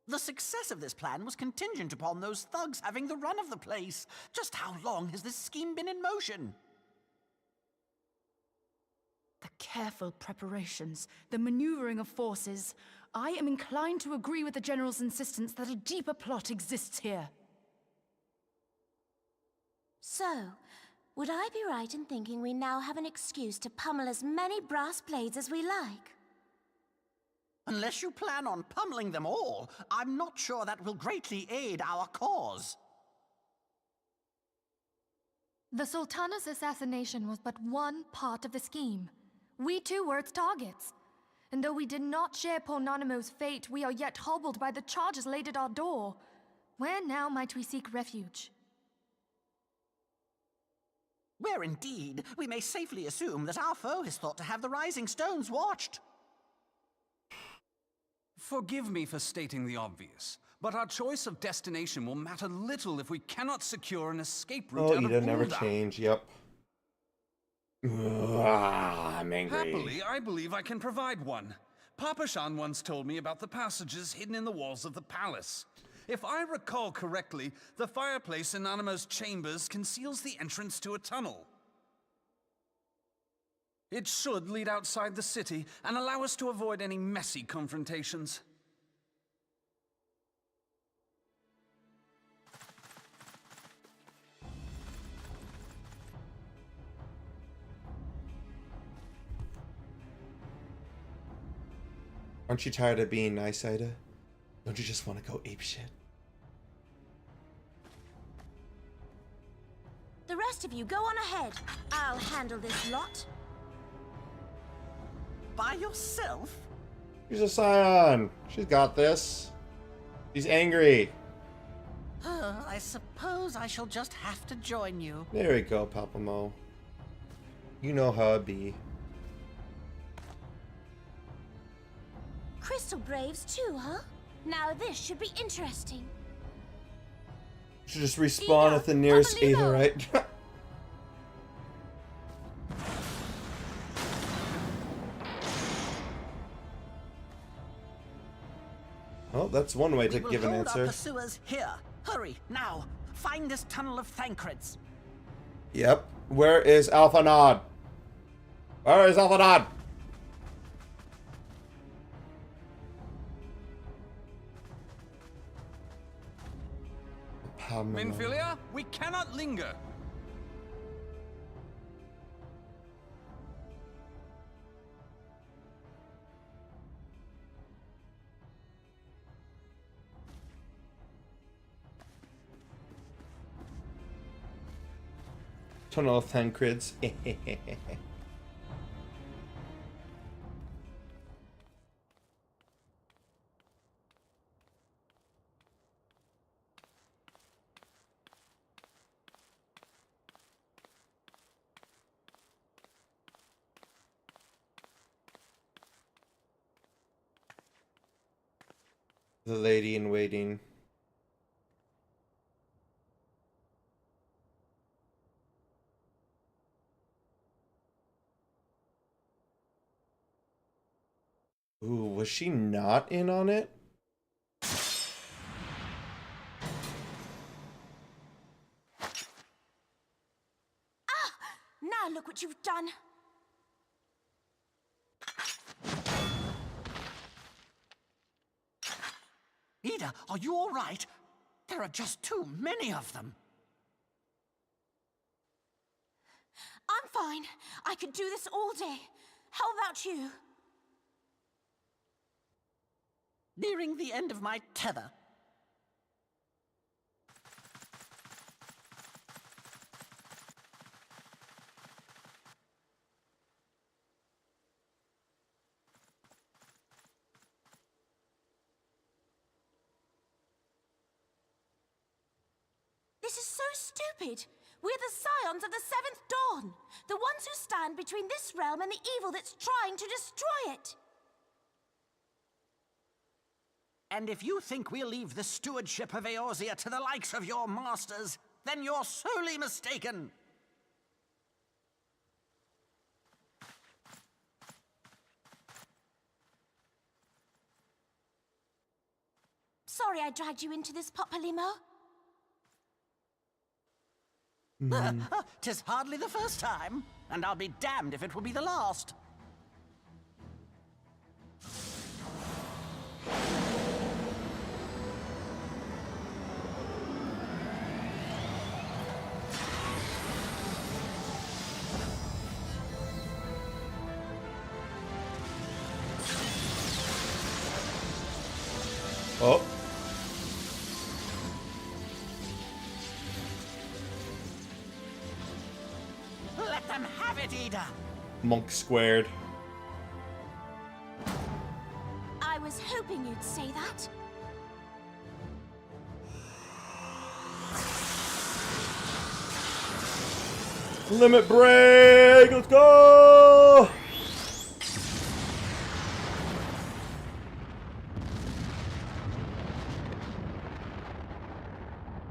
The success of this plan was contingent upon those thugs having the run of the place. Just how long has this scheme been in motion? The careful preparations, the maneuvering of forces. I am inclined to agree with the General's insistence that a deeper plot exists here. So, would I be right in thinking we now have an excuse to pummel as many brass blades as we like? Unless you plan on pummeling them all, I'm not sure that will greatly aid our cause. The Sultana's assassination was but one part of the scheme. We too were its targets. And though we did not share poor Nanamo's fate, we are yet hobbled by the charges laid at our door. Where now might we seek refuge? Where indeed, we may safely assume that our foe has thought to have the Rising Stones watched. Forgive me for stating the obvious, but our choice of destination will matter little if we cannot secure an escape route out of Ida never Ul'dah. change, yep. I'm angry. Happily, I believe I can provide one. Papa Shan once told me about the passages hidden in the walls of the palace. If I recall correctly, the fireplace in Nanamo's chambers conceals the entrance to a tunnel. It should lead outside the city and allow us to avoid any messy confrontations. Aren't you tired of being nice, Ida? Don't you just want to go apeshit? The rest of you go on ahead. I'll handle this lot. By yourself? She's a scion. She's got this. She's angry. I suppose I shall just have to join you. There we go, Papa Mo. You know how it be. Crystal Braves too, huh? Now this should be interesting. Should just respawn at the nearest aetherite. Well, that's one way to give an answer. Hold our pursuers here. Hurry, now. Find this tunnel of Thancred's. Yep. Where is Alphanod? Where is Alphanod? Minfilia, we cannot linger. Tunnel of Thancrids. The lady in waiting. Ooh, was she not in on it? Now look what you've done. Ida, are you all right? There are just too many of them. I'm fine. I could do this all day. How about you? Nearing the end of my tether. This is so stupid. We're the scions of the Seventh Dawn. The ones who stand between this realm and the evil that's trying to destroy it. And if you think we'll leave the stewardship of Eorzea to the likes of your masters, then you're sorely mistaken. Sorry I dragged you into this, Papalymo. 'Tis hardly the first time, and I'll be damned if it will be the last. Oh. Let them have it, Ida. Monk squared. I was hoping you'd say that. Limit break! Let's go!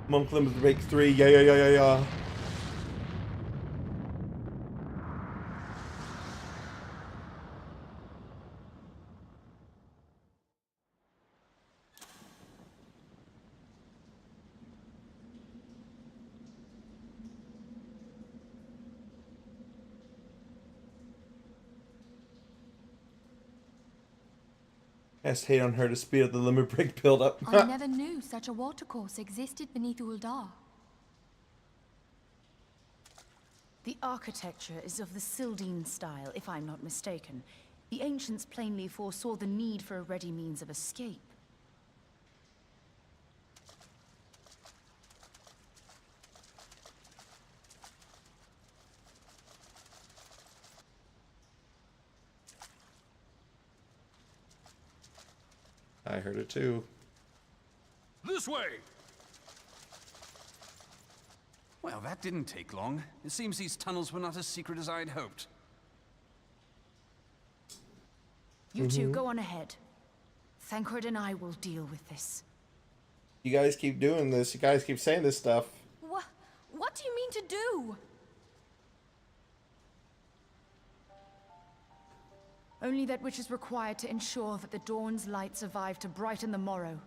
Monk limit break 3. Yeah. Cast hate on her to speed up the limit break build up. I never knew such a watercourse existed beneath Uldar. The architecture is of the Sildine style, if I'm not mistaken. The ancients plainly foresaw the need for a ready means of escape. I heard it too. This way! Well, that didn't take long. It seems these tunnels were not as secret as I'd hoped. You two go on ahead. Thancred and I will deal with this. You guys keep doing this. You guys keep saying this stuff. What do you mean to do? Only that which is required to ensure that the dawn's light survive to brighten the morrow.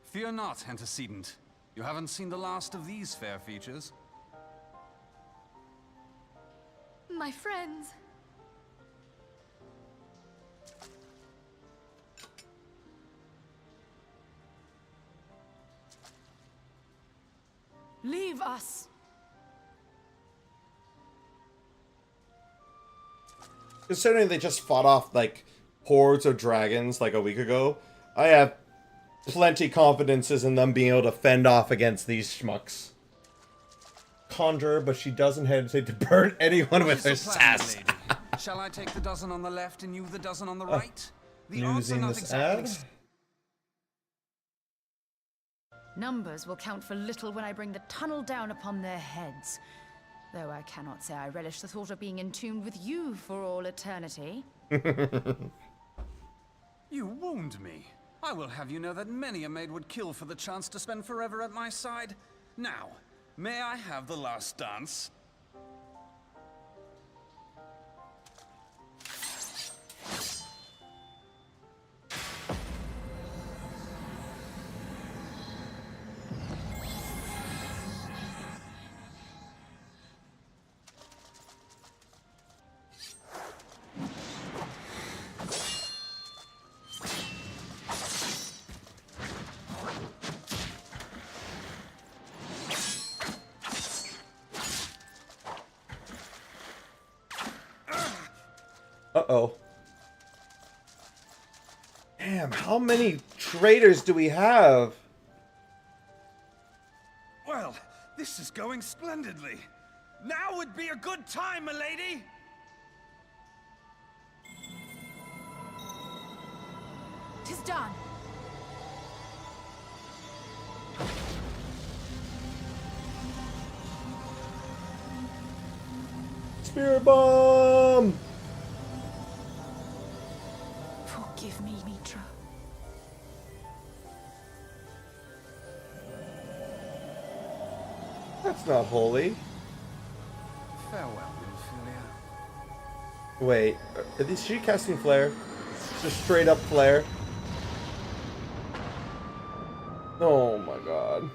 Fear not, antecedent. You haven't seen the last of these fair features. My friends. of us. Considering they just fought off, like, hordes of dragons, like, a week ago, I have plenty confidences in them being able to fend off against these schmucks. Conjure, but she doesn't hesitate to burn anyone with her sass. Shall I take the dozen on the left and you the dozen on the right? The odds are Using not this exactly... ad? Numbers will count for little when I bring the tunnel down upon their heads. Though I cannot say I relish the thought of being entombed with you for all eternity. You wound me. I will have you know that many a maid would kill for the chance to spend forever at my side. Now, may I have the last dance? Uh-oh. Damn, how many traitors do we have? Well, this is going splendidly. Now would be a good time, milady! 'Tis done. Spirit bomb! Forgive me, Mitra. That's not holy. Farewell, Ophelia. Wait, is she casting flare? Just straight up flare. Oh my god.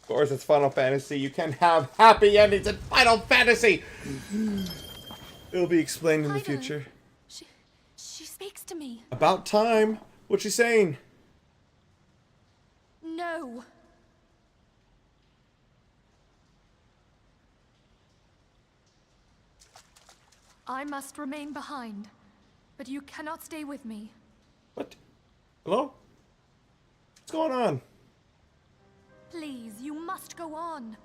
Of course, it's Final Fantasy. You can have happy endings in Final Fantasy! It'll be explained in the future. She speaks to me. About time. What's she saying? No. I must remain behind, but you cannot stay with me. What? Hello? What's going on? Please, you must go on.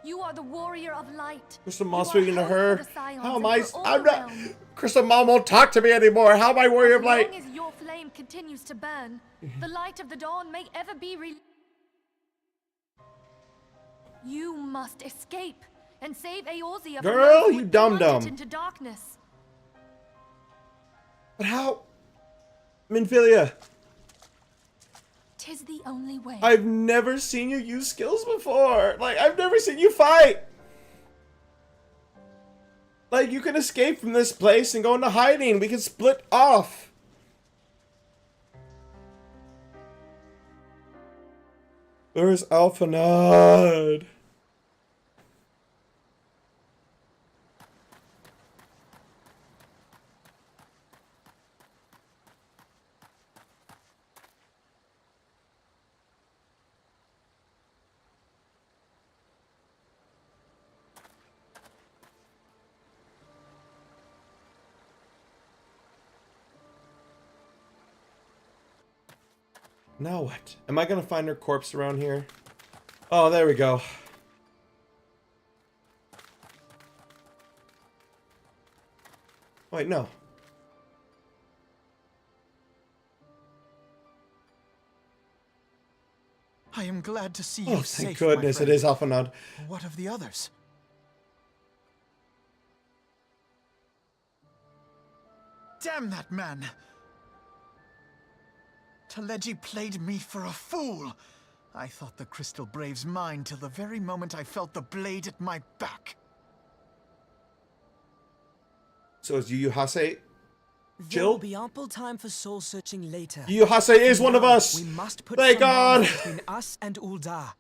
You are the warrior of light. Crystal Mom's speaking to her. How am I? I'm not. Realm. Crystal Mom won't talk to me anymore. How am I warrior of light? As long as your flame continues to burn, the light of the dawn may ever be You must escape and save Eorzea from Girl, those who you would dum-dum. plunge it into darkness. But how? Minfilia, 'Tis the only way. I've never seen you use skills before. Like, I've never seen you fight. Like, you can escape from this place and go into hiding. We can split off. Where's Alphanod? Now what? Am I gonna find her corpse around here? Oh, there we go. Wait, no. I am glad to see you Oh, safe, thank goodness, my it friend. is Alphanod. What of the others? Damn that man! Taleji played me for a fool! I thought the Crystal Brave's mine till the very moment I felt the blade at my back. So is Yu Hase There will Jill? be ample time for soul searching later. Yu Hase is one of Now, us! We must put Thank some God! bounds between us and Ul'dah.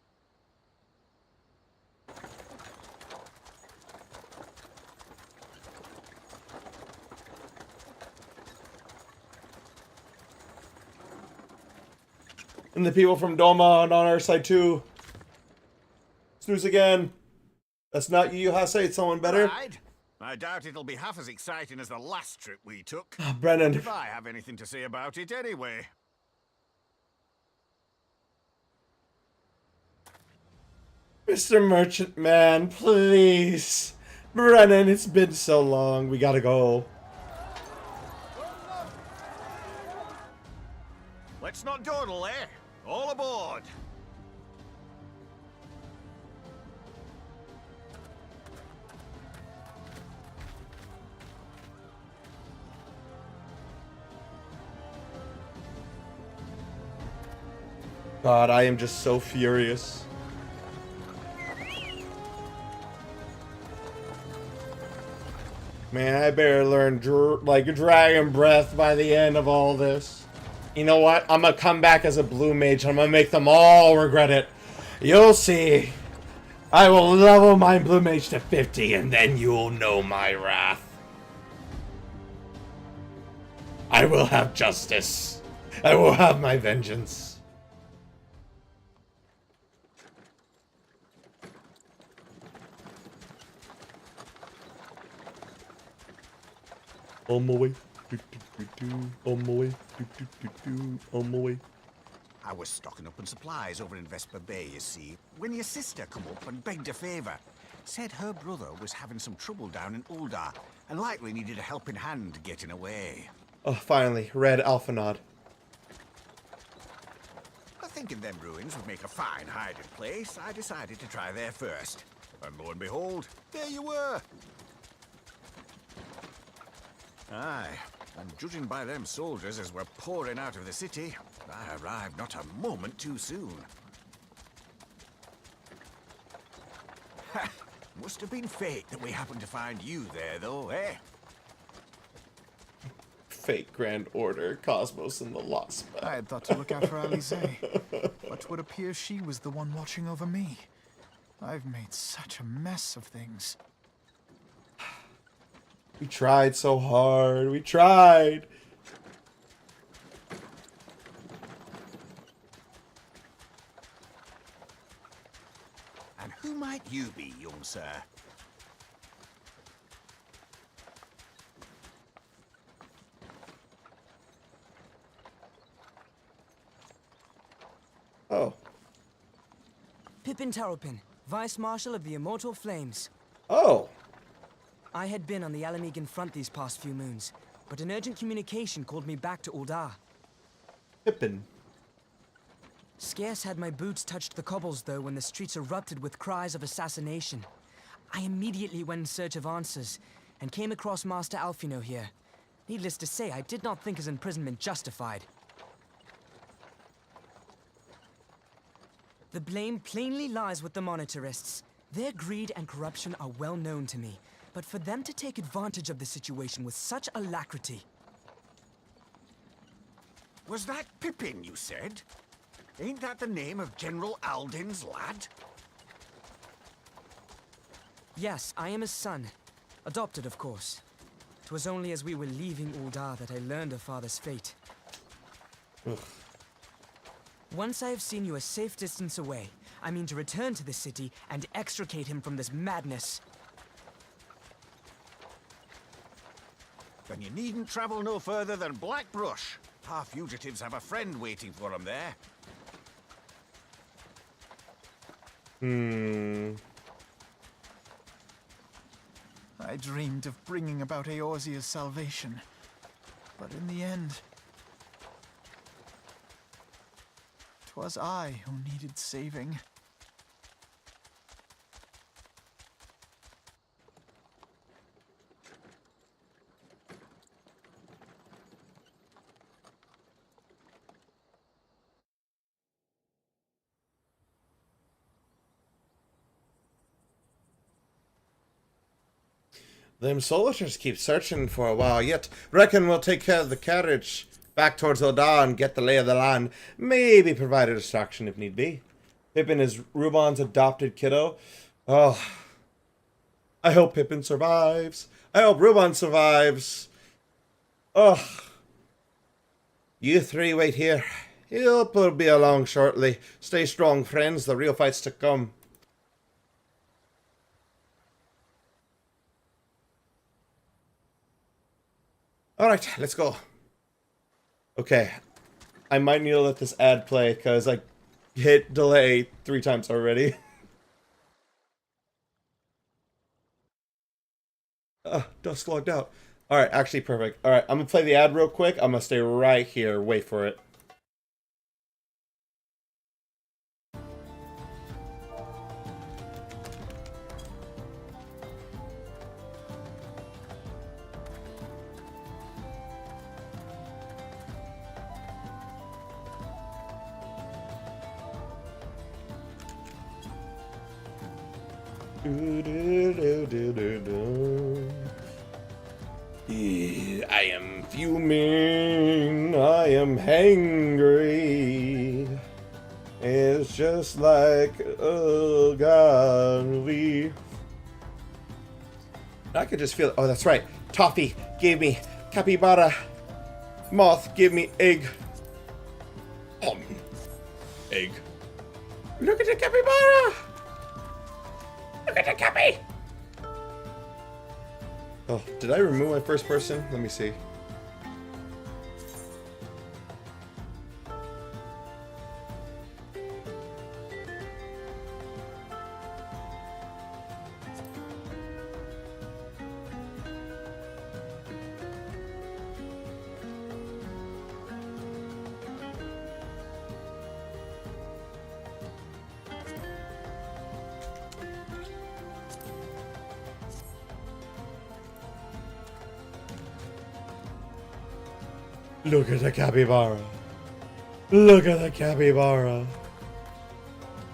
And the people from Doma and on our side too. Snooze again. That's not you, Hase. It's someone better. Right. I doubt it'll be half as exciting as the last trip we took. Brennan. If I have anything to say about it anyway. Mr. Merchant Man, please. Brennan, it's been so long. We gotta go. Let's not dawdle, eh? All aboard. God, I am just so furious. Man, I better learn Dragon Breath by the end of all this. You know what? I'm gonna come back as a blue mage and I'm gonna make them all regret it. You'll see. I will level my blue mage to 50 and then you'll know my wrath. I will have justice. I will have my vengeance. On my way. On my way. On my way. I was stocking up on supplies over in Vesper Bay, you see, when your sister come up and begged a favor. Said her brother was having some trouble down in Uldar, and likely needed a helping hand getting away. Oh, finally. Red Alpha Nod. Thinking them ruins would make a fine hiding place, I decided to try there first. And lo and behold, there you were. Aye, and judging by them soldiers as were pouring out of the city, I arrived not a moment too soon. Ha! Must have been fate that we happened to find you there, though, eh? Fake Grand Order, Cosmos, and the Lost Spell. I had thought to look out for Alize, but it would appear she was the one watching over me. I've made such a mess of things. We tried so hard. We tried. And who might you be, young sir? Oh. Pippin Taropin, Vice Marshal of the Immortal Flames. Oh. I had been on the Alamegan front these past few moons, but an urgent communication called me back to Uldar. Pippin. Scarce had my boots touched the cobbles, though, when the streets erupted with cries of assassination. I immediately went in search of answers, and came across Master Alfino here. Needless to say, I did not think his imprisonment justified. The blame plainly lies with the Monetarists. Their greed and corruption are well known to me, but for them to take advantage of the situation with such alacrity... Was that Pippin, you said? Ain't that the name of General Alden's lad? Yes, I am his son. Adopted, of course. 'Twas only as we were leaving Uldar that I learned of father's fate. Ugh. Once I have seen you a safe distance away, I mean to return to the city and extricate him from this madness. Then you needn't travel no further than Blackbrush. Our fugitives have a friend waiting for them there. I dreamed of bringing about Eorzea's salvation, but in the end, 'twas I who needed saving. Them soldiers keep searching for a while yet. Reckon we'll take care of the carriage back towards Uldar and get the lay of the land. Maybe provide a distraction if need be. Pippin is Ruban's adopted kiddo. Oh, I hope Pippin survives. I hope Ruban survives. Oh, you three wait here. He'll be along shortly. Stay strong, friends. The real fight's to come. Alright, let's go. Okay. I might need to let this ad play, because I hit delay 3 times already. Dust logged out. Alright, actually perfect. Alright, I'm gonna play the ad real quick. I'm gonna stay right here. Wait for it. I am fuming. I am hangry. It's just like, oh god, I could just feel it. Oh, that's right. Toffee gave me capybara. Moth gave me egg. Egg. Look at the capybara! Look at the cappy! Oh, did I remove my first person? Let me see. Look at the capybara. Look at the capybara.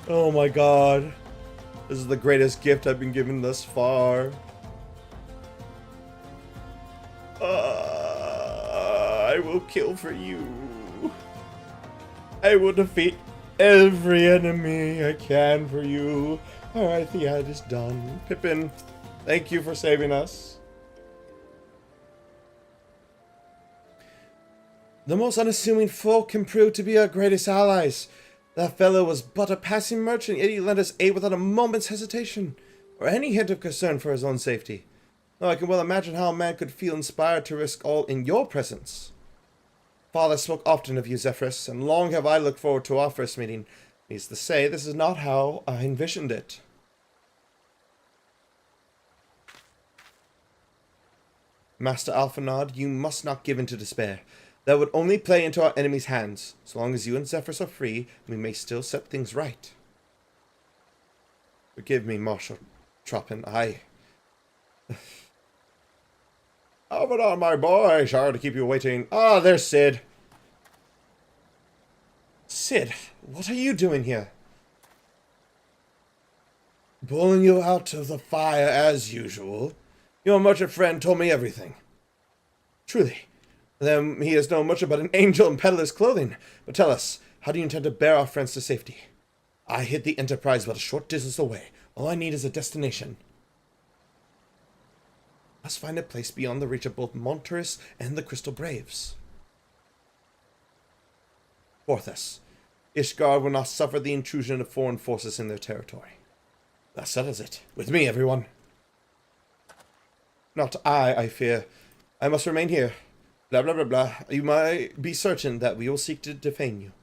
Oh my god. This is the greatest gift I've been given thus far. I will kill for you. I will defeat every enemy I can for you. Alright, the ad is done. Pippin, thank you for saving us. The most unassuming folk can prove to be our greatest allies. That fellow was but a passing merchant, yet he lent us aid without a moment's hesitation, or any hint of concern for his own safety. Oh, I can well imagine how a man could feel inspired to risk all in your presence. Father spoke often of you, Zephyrus, and long have I looked forward to our first meeting. Needless to say, this is not how I envisioned it. Master Alphinaud, you must not give in to despair. That would only play into our enemy's hands. So long as you and Zephyrus are free, we may still set things right. Forgive me, Marshal Troppin. Alphinaud, my boy. Sorry to keep you waiting. Ah, there's Sid. Sid, what are you doing here? Pulling you out of the fire as usual. Your merchant friend told me everything. Truly. Then he has known much about an angel in peddler's clothing. But tell us, how do you intend to bear our friends to safety? I hid the Enterprise but a short distance away. All I need is a destination. Must find a place beyond the reach of both Monterus and the Crystal Braves. Porthos, Ishgard will not suffer the intrusion of foreign forces in their territory. That settles it. With me, everyone. Not I fear. I must remain here. Blah, blah, blah, blah. You might be certain that we will seek to defame you.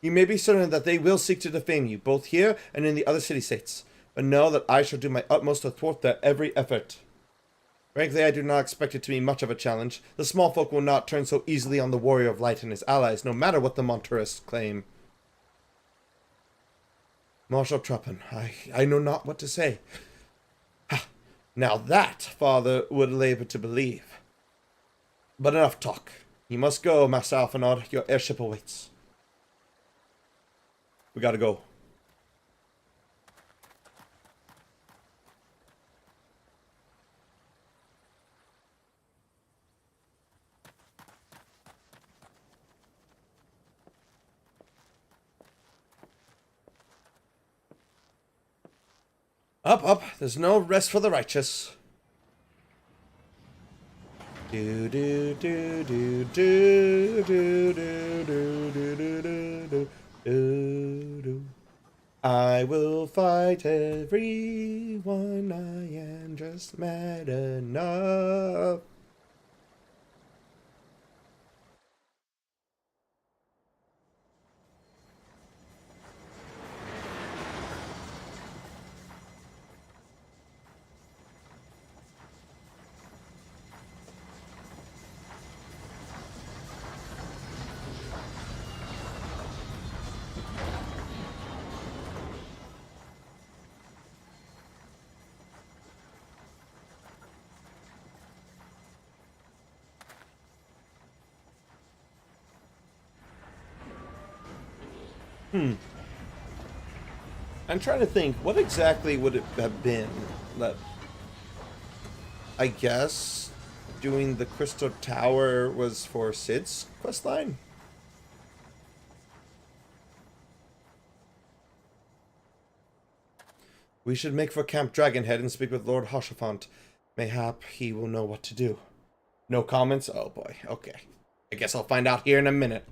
You may be certain that they will seek to defame you, both here and in the other city-states. But know that I shall do my utmost to thwart their every effort. Frankly, I do not expect it to be much of a challenge. The small folk will not turn so easily on the Warrior of Light and his allies, no matter what the Monterists claim. Marshal Troppin, I know not what to say. Ha! Now that, Father would labor to believe. But enough talk. You must go, Master Alphinaud. Your airship awaits. We gotta go. Up, up. There's no rest for the righteous. Do do do do do do do do do do do do do. I will fight everyone. I am just mad enough. I'm trying to think, what exactly would it have been that, I guess, doing the Crystal Tower was for Cid's questline? We should make for Camp Dragonhead and speak with Lord Hoshafant. Mayhap he will know what to do. No comments? Oh boy, okay. I guess I'll find out here in a minute.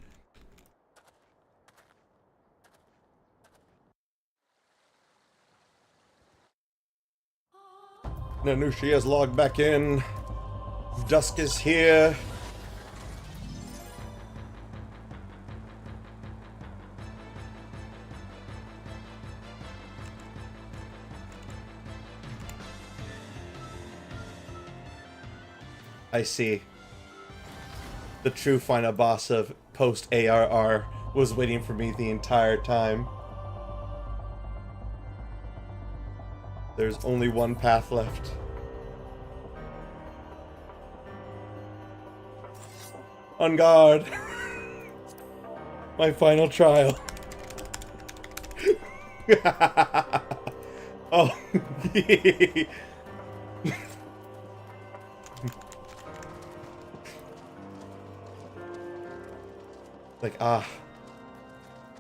Nanushi has logged back in. Dusk is here. I see. The true final boss of Post-ARR was waiting for me the entire time. There's only one path left. On guard. My final trial. Oh. Like,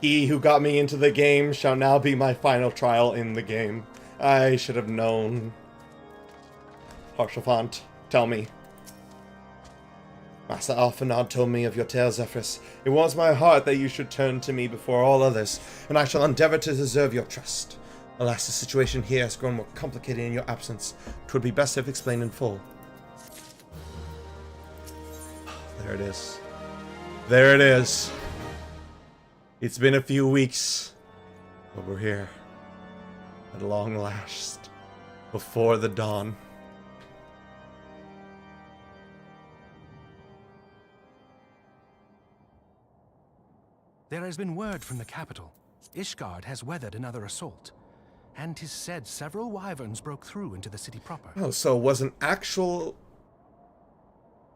he who got me into the game shall now be my final trial in the game. I should have known. Harshafant, tell me. Master Alphanod told me of your tale, Zephyrus. It warms my heart that you should turn to me before all others, and I shall endeavor to deserve your trust. Alas, the situation here has grown more complicated in your absence. 'Twould be best if explained in full. There it is. There it is. It's been a few weeks, but we're here. At long last, before the dawn. There has been word from the capital. Ishgard has weathered another assault. And 'tis said several wyverns broke through into the city proper. Oh, so it was an actual...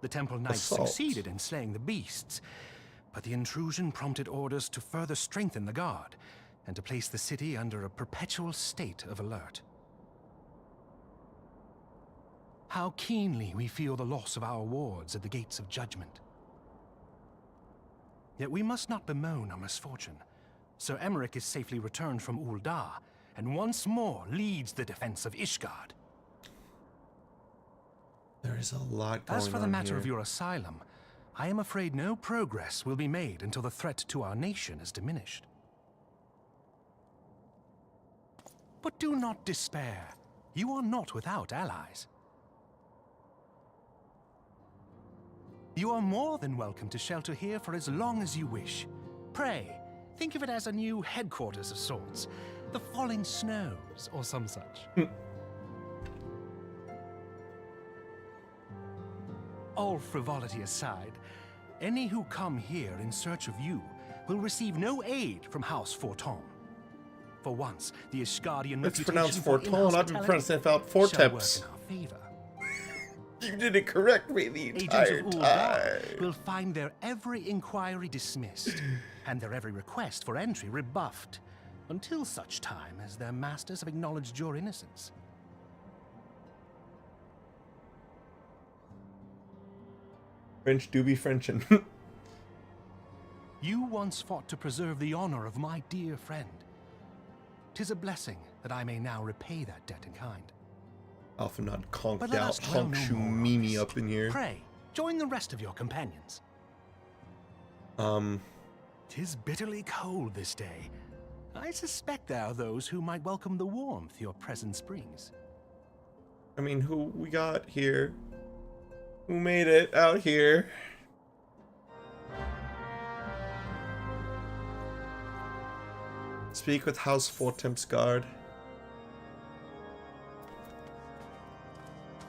The temple knights succeeded in slaying the beasts, but the intrusion prompted orders to further strengthen the guard, and to place the city under a perpetual state of alert. How keenly we feel the loss of our wards at the gates of judgment. Yet we must not bemoan our misfortune. Sir Emmerich is safely returned from Ul'dah, and once more leads the defense of Ishgard. There is a lot going on. As for the matter here of your asylum, I am afraid no progress will be made until the threat to our nation is diminished. But do not despair. You are not without allies. You are more than welcome to shelter here for as long as you wish. Pray, think of it as a new headquarters of sorts. The falling snows, or some such. All frivolity aside, any who come here in search of you will receive no aid from House Forton. For once, the Ishgardian It's reputation pronounced for Forton. I've been pronouncing it out Forteps. You didn't correct me the entire Agents of time. Ul'dah will find their every inquiry dismissed, and their every request for entry rebuffed, until such time as their masters have acknowledged your innocence. French do be Frenchin'. You once fought to preserve the honor of my dear friend. 'Tis a blessing that I may now repay that debt in kind. Alphanod conked But let out, us dwell hunk no shoe more on Mimi this. up in here. Pray, Join the rest of your companions. 'Tis bitterly cold this day. I suspect there are those who might welcome the warmth your presence brings. I mean, who we got here? Who made it out here? Speak with House Fortemp's guard.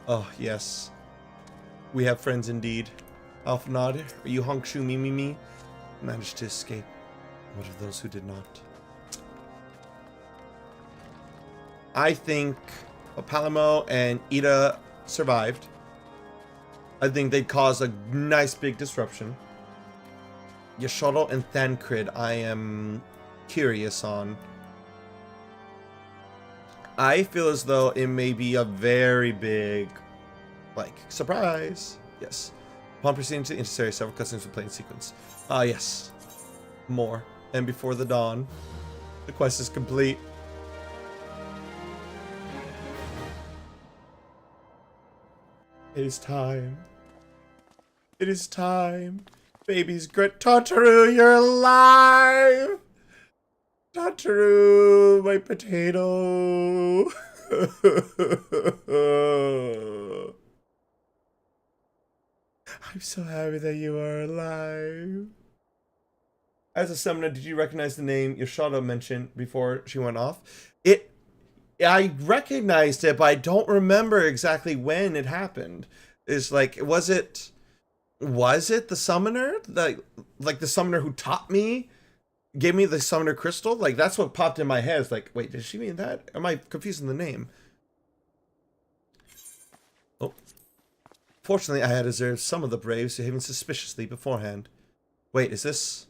Oh, yes. We have friends indeed. Alfnod, are you Honkshu Mimimi? Managed to escape. What of those who did not? I think Palamo and Ida survived. I think they caused a nice big disruption. Yashodel and Thancred, I am curious on. I feel as though it may be a very big, like, surprise. Yes. Upon proceeding to the intercessory, several customs will play in sequence. Ah, yes. More. And before the dawn, the quest is complete. It is time. It is time. Baby's grit. Tataru, you're alive! Tataru, my potato. I'm so happy that you are alive. As a summoner, did you recognize the name Yashoda mentioned before she went off? I recognized it, but I don't remember exactly when it happened. It's like, was it the summoner? Like the summoner who taught me? Gave me the summoner crystal? Like, that's what popped in my head. It's like, wait, did she mean that? Am I confusing the name? Oh. Fortunately, I had observed some of the braves behaving suspiciously beforehand. Wait, is this...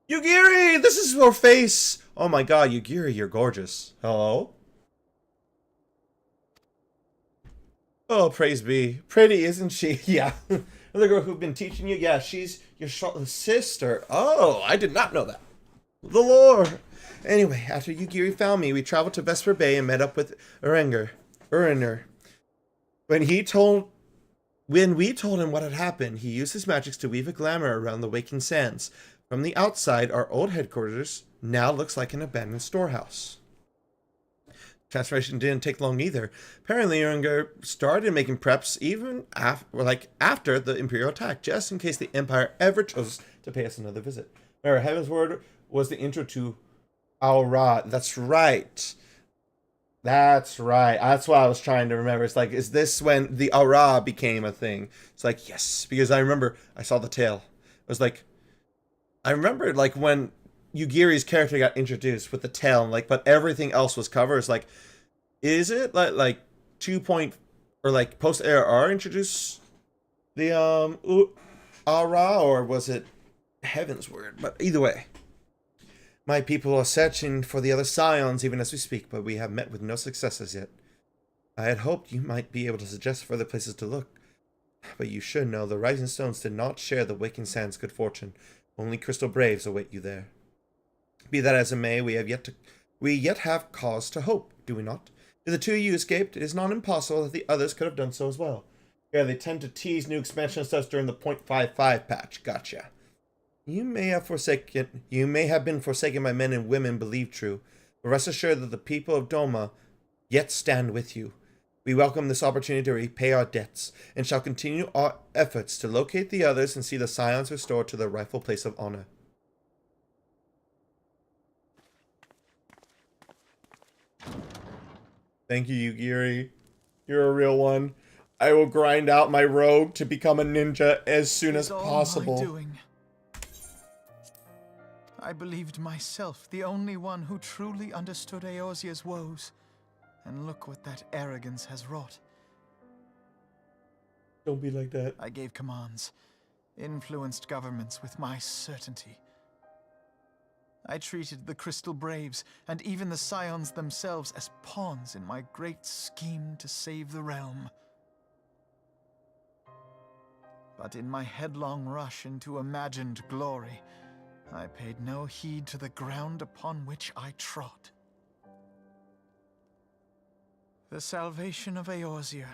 Yugiri! This is your face! Oh my god, Yugiri, you're gorgeous. Hello? Oh, praise be. Pretty, isn't she? Yeah. The girl who've been teaching you? Yeah, she's your sister. Oh, I did not know that. The lore. Anyway, after Yugiri found me, we traveled to Vesper Bay and met up with Uriner. When we told him what had happened, he used his magics to weave a glamour around the waking sands. From the outside, our old headquarters now looks like an abandoned storehouse. Transformation didn't take long either. Apparently, Uringer started making preps even after the Imperial attack, just in case the Empire ever chose to pay us another visit. Remember, Heaven's Word was the intro to Al-Ra. That's right. That's right. That's what I was trying to remember. It's like, is this when the Al-Ra became a thing? It's like, yes, because I remember I saw the tail. It was like, I remember like when Yugiri's character got introduced with the tail, and like, but everything else was covered. It's like, is it like 2. Or like Post-ARR introduced the Ara, or was it Heaven's Word? But either way, my people are searching for the other scions even as we speak, but we have met with no success as yet. I had hoped you might be able to suggest further places to look, but you should know the Rising Stones did not share the Waking Sands' good fortune. Only Crystal Braves await you there. Be that as it may, we yet have cause to hope, do we not? If the two of you escaped, it is not impossible that the others could have done so as well. Yeah, they tend to tease new expansion stuff during the 0.55 patch. Gotcha. You may have been forsaken by men and women believed true, but rest assured that the people of Doma yet stand with you. We welcome this opportunity to repay our debts, and shall continue our efforts to locate the others and see the scions restored to their rightful place of honor. Thank you, Yugiri. You're a real one. I will grind out my rogue to become a ninja as soon as possible. All my doing. I believed myself the only one who truly understood Eorzea's woes. And look what that arrogance has wrought. Don't be like that. I gave commands, influenced governments with my certainty. I treated the Crystal Braves and even the Scions themselves as pawns in my great scheme to save the realm. But in my headlong rush into imagined glory, I paid no heed to the ground upon which I trod. The salvation of Eorzea.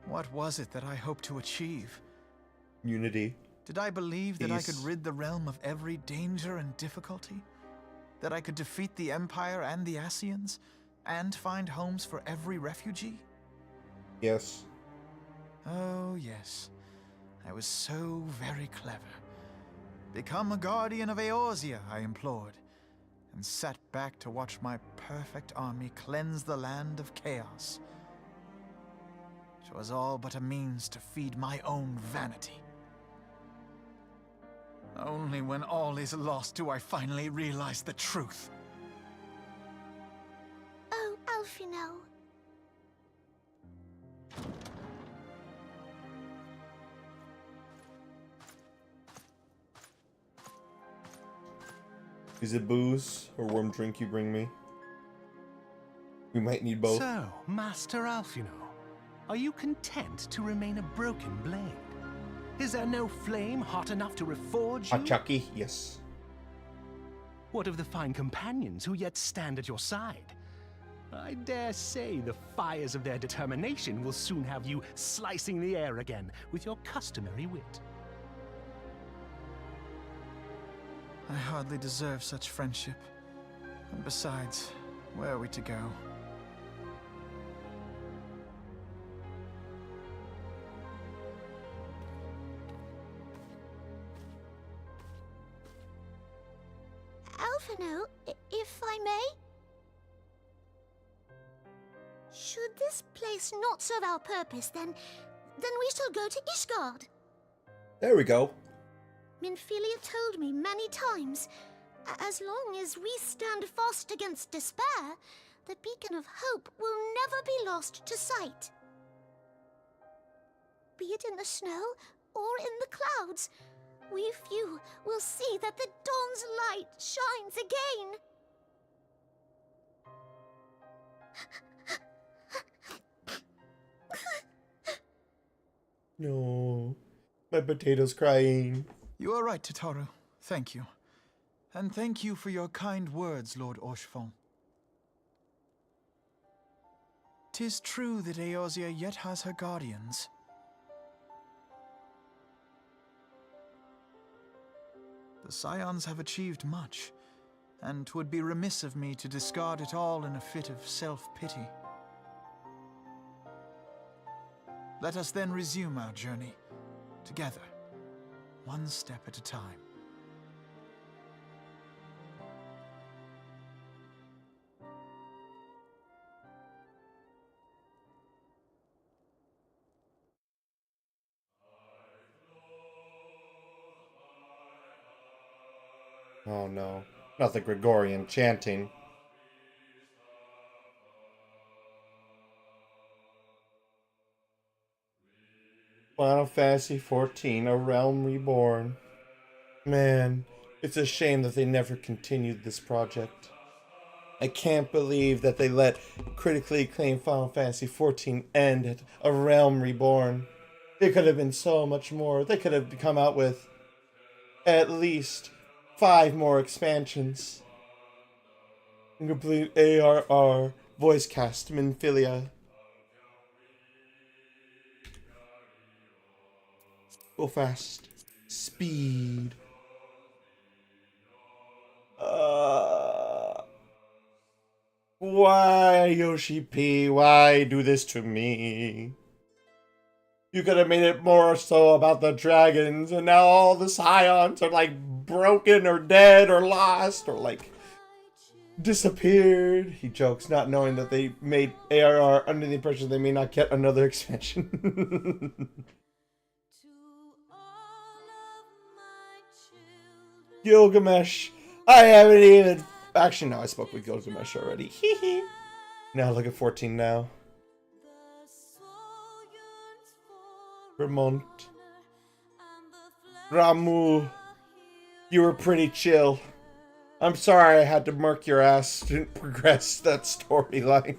What was it that I hoped to achieve? Unity. Did I believe that I could Peace. rid the realm of every danger and difficulty? That I could defeat the Empire and the Ascians, and find homes for every refugee? Yes. Oh, yes. I was so very clever. Become a guardian of Eorzea, I implored, and sat back to watch my perfect army cleanse the land of chaos. It was all but a means to feed my own vanity. Only when all is lost do I finally realize the truth. Oh, Alphino. Is it booze or warm drink you bring me? We might need both. So, Master Alphino, are you content to remain a broken blade? Is there no flame hot enough to reforge you? Chucky, yes. What of the fine companions who yet stand at your side? I dare say the fires of their determination will soon have you slicing the air again with your customary wit. I hardly deserve such friendship. And besides, where are we to go? Alphino, if I may? Should this place not serve our purpose, then we shall go to Ishgard. There we go. Minfilia told me many times, as long as we stand fast against despair, the beacon of hope will never be lost to sight. Be it in the snow or in the clouds, we few will see that the dawn's light shines again. No. My potato's crying. You are right, Tataru. Thank you. And thank you for your kind words, Lord Orchefon. 'Tis true that Eorzea yet has her guardians. The Scions have achieved much, and 'twould be remiss of me to discard it all in a fit of self-pity. Let us then resume our journey, together, one step at a time. Oh no. Not the Gregorian chanting. Final Fantasy XIV, A Realm Reborn. Man, it's a shame that they never continued this project. I can't believe that they let critically acclaimed Final Fantasy XIV end at A Realm Reborn. They could have been so much more. They could have come out with at least 5 more expansions. Complete ARR, voice cast, Minfilia. Go fast. Speed. Why, Yoshi P? Why do this to me? You could have made it more so about the dragons, and now all the Scions are like broken or dead or lost or like disappeared. He jokes, not knowing that they made ARR under the impression they may not get another expansion. Gilgamesh. I haven't even... Actually, no, I spoke with Gilgamesh already. Now look at 14 now. Vermont. Ramu. You were pretty chill. I'm sorry I had to murk your ass to progress that storyline.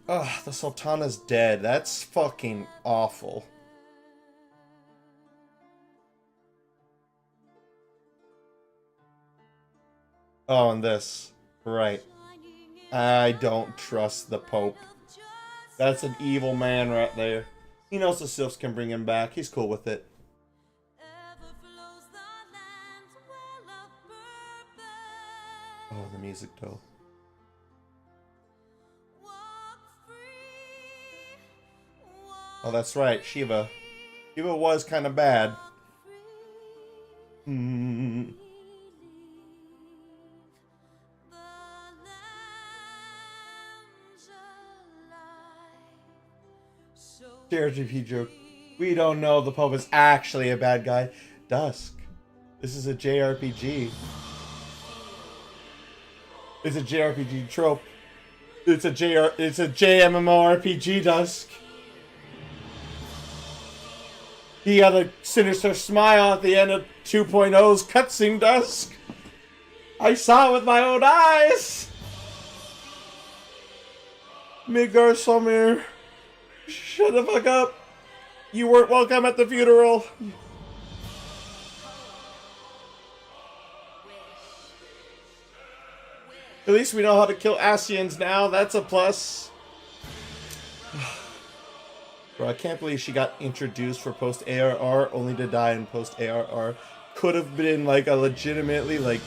Ugh, the Sultana's dead. That's fucking awful. Oh, and this. Right. I don't trust the Pope. That's an evil man right there. He knows the Sylphs can bring him back. He's cool with it. Oh, the music though. Oh, that's right, Shiva. Shiva was kind of bad. JRPG joke. We don't know the Pope is actually a bad guy. Dusk. This is a JRPG. It's a JRPG trope. It's a JMMORPG, Dusk. He had a sinister smile at the end of 2.0's cutscene, Dusk. I saw it with my own eyes. Midgar Samir. Shut the fuck up. You weren't welcome at the funeral. At least we know how to kill Ascians now. That's a plus. Bro, I can't believe she got introduced for Post-ARR only to die in Post-ARR. Could have been like a legitimately like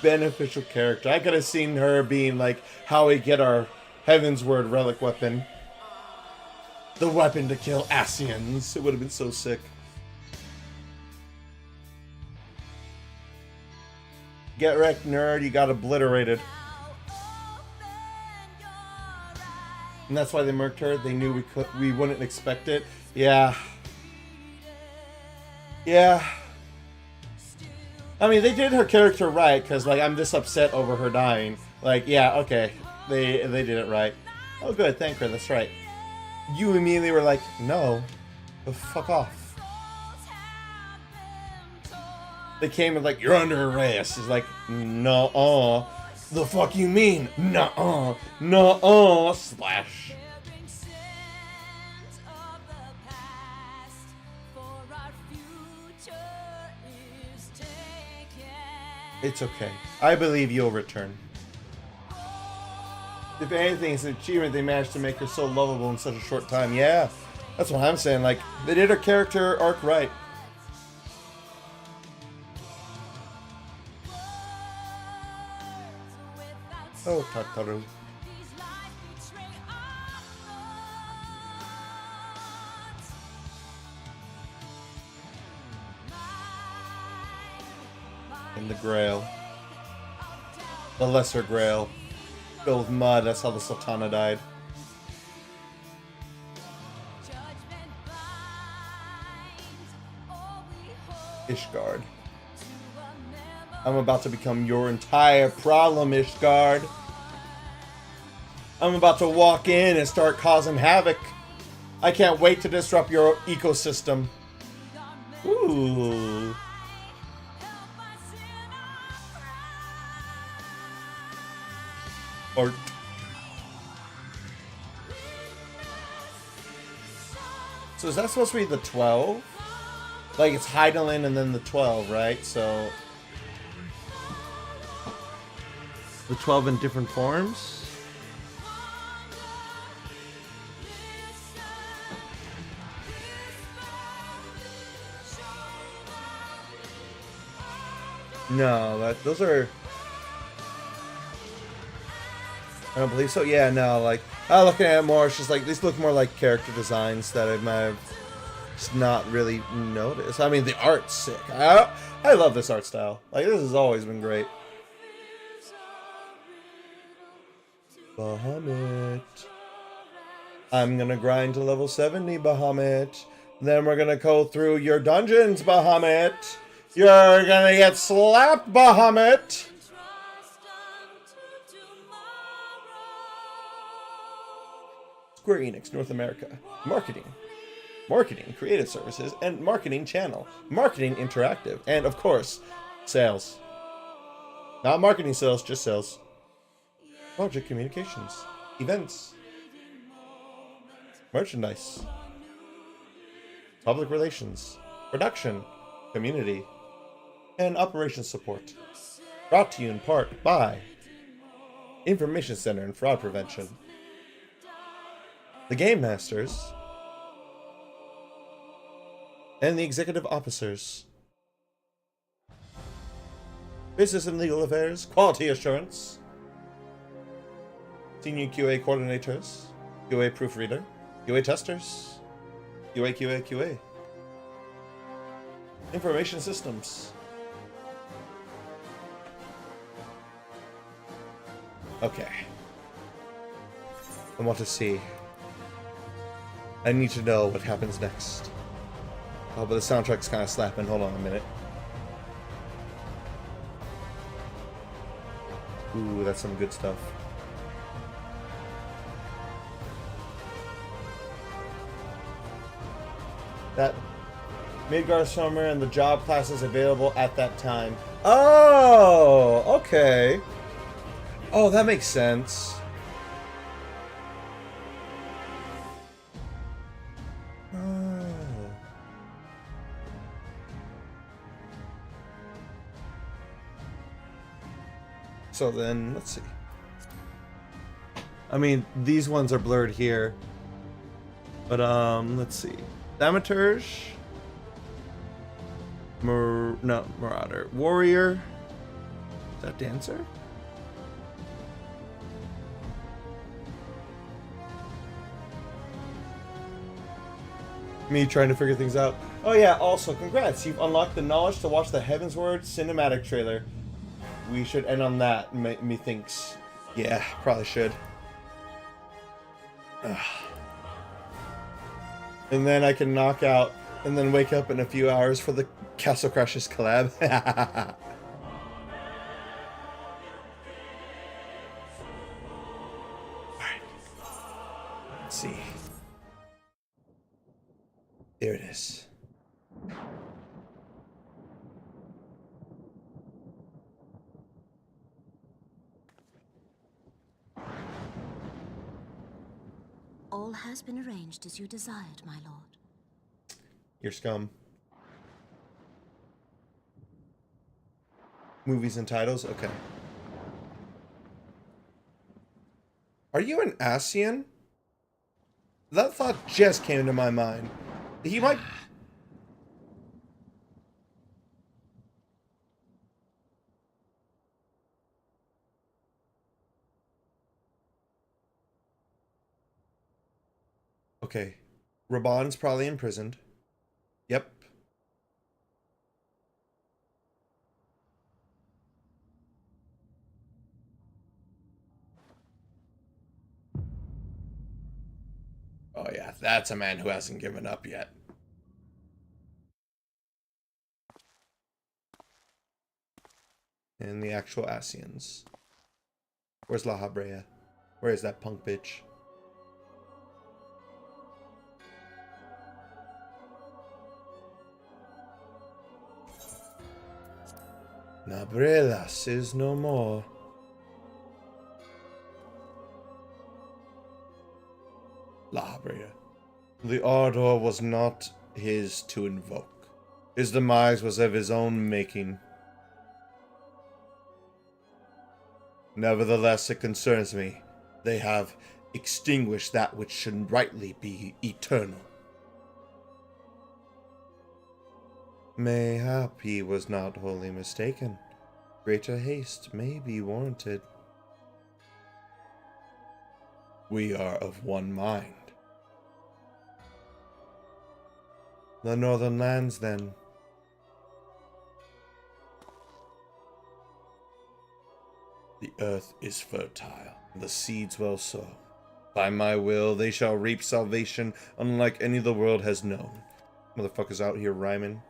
beneficial character. I could have seen her being like how we get our Heaven's Word relic weapon. The weapon to kill Ascians. It would have been so sick. Get wrecked, nerd. You got obliterated. And that's why they murked her. They knew we wouldn't expect it. Yeah. Yeah. I mean, they did her character right, because, like, I'm this upset over her dying. Like, yeah, okay. They did it right. Oh, good. Thank her. That's right. You immediately were like, no. Oh, fuck off. They came and like, you're under arrest. It's like, nuh-uh. The fuck you mean? Nuh-uh. Nuh-uh. Splash. It's okay. I believe you'll return. If anything, it's an achievement they managed to make her so lovable in such a short time. Yeah, that's what I'm saying. Like, they did her character arc right. Oh, Tataru. And the Grail. The Lesser Grail. Filled with mud, that's how the Sultana died. Ishgard. I'm about to become your entire problem, Ishgard. I'm about to walk in and start causing havoc. I can't wait to disrupt your ecosystem. Ooh. Or so is that supposed to be the 12? Like it's Heidelin and then the 12, right? So the 12 in different forms? No, those are... I don't believe so. Yeah, no, like, looking at it more, it's just like, these look more like character designs that I might have just not really noticed. I mean, the art's sick. I love this art style. Like, this has always been great. Bahamut. I'm gonna grind to level 70, Bahamut. Then we're gonna go through your dungeons, Bahamut. You're gonna get slapped, Bahamut. Square Enix North America. Marketing, creative services, and marketing channel. Marketing interactive. And, of course, sales. Not marketing sales, just sales. Project communications. Events. Merchandise. Public relations. Production. Community. And operations support. Brought to you in part by Information Center and Fraud Prevention. The Game Masters. And the Executive Officers. Business and Legal Affairs. Quality Assurance. Senior QA Coordinators. QA Proofreader. QA Testers. QA. Information Systems. Okay. I want to see. I need to know what happens next. Oh, but the soundtrack's kind of slapping. Hold on a minute. Ooh, that's some good stuff. That Midgar Summer and the job classes available at that time. Oh, okay. Oh, that makes sense. Oh. So then, let's see. I mean, these ones are blurred here. But, let's see. Thaumaturge. Marauder. Warrior. Is that Dancer? Me trying to figure things out. Oh yeah, also, congrats. You've unlocked the knowledge to watch the Heavensward cinematic trailer. We should end on that, methinks. Yeah, probably should. Ugh. And then I can knock out, and then wake up in a few hours for the Castle Crashers collab. Alright. Let's see. There it is. All has been arranged as you desired, my lord. Your scum. Movies and titles? Okay. Are you an Asian? That thought just came to my mind. He might... Okay. Raban's probably imprisoned. Yep. Oh yeah, that's a man who hasn't given up yet. And the actual Asians. Where's La Habrea? Where is that punk bitch? Nabrelas is no more. La Habrea. The ardor was not his to invoke. His demise was of his own making. Nevertheless, it concerns me. They have extinguished that which should rightly be eternal. Mayhap he was not wholly mistaken. Greater haste may be warranted. We are of one mind. The northern lands, then. The earth is fertile, the seeds well sown. By my will, they shall reap salvation unlike any the world has known. Motherfuckers out here rhyming.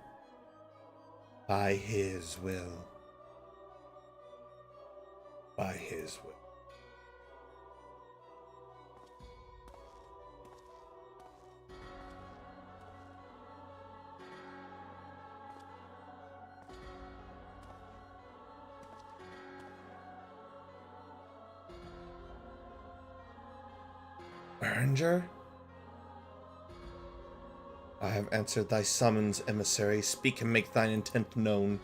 By his will. By his will. Berenger? I have answered thy summons, emissary. Speak and make thine intent known.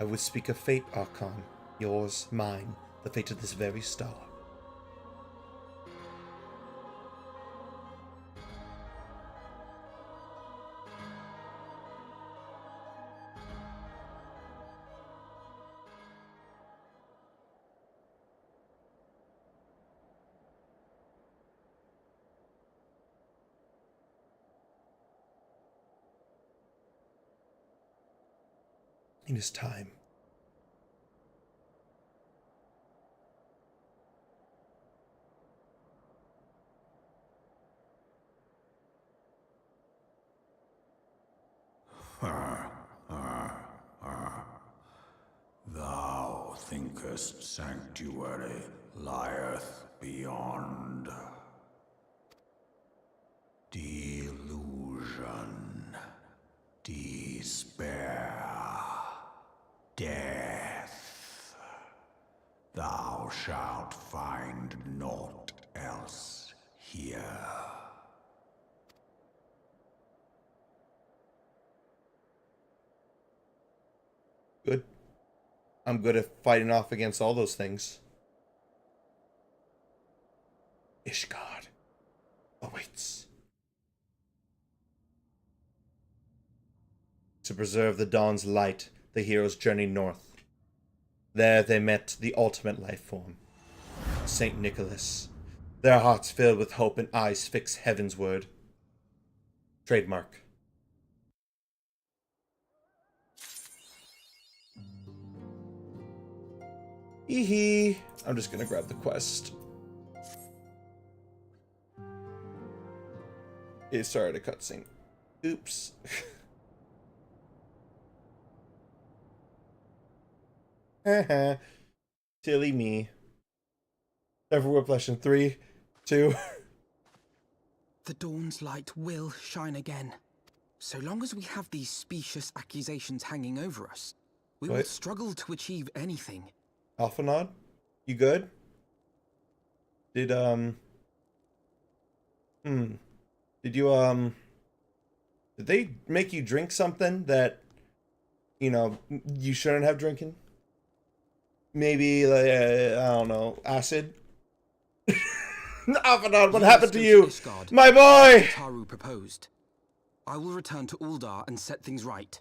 I would speak of fate, Archon. Yours, mine, the fate of this very star. It is time. Thou thinkest sanctuary lieth beyond. Delusion, despair, death. Thou shalt find naught else here. Good. I'm good at fighting off against all those things. Ishgard awaits. To preserve the dawn's light, the heroes journeyed north. There they met the ultimate life form, Saint Nicholas. Their hearts filled with hope and eyes fixed heavensward. Trademark. Hee. I'm just gonna grab the quest. It started a cutscene. Oops. Haha. Silly me. Never whiplash in 3, 2. The dawn's light will shine again. So long as we have these specious accusations hanging over us, we will struggle to achieve anything. Alphanod? You good? Did did they make you drink something that, you know, you shouldn't have drinking? Maybe, like, I don't know, acid? Alphanod, what happened to you? My boy! Taru proposed. I will return to Uldar and set things right.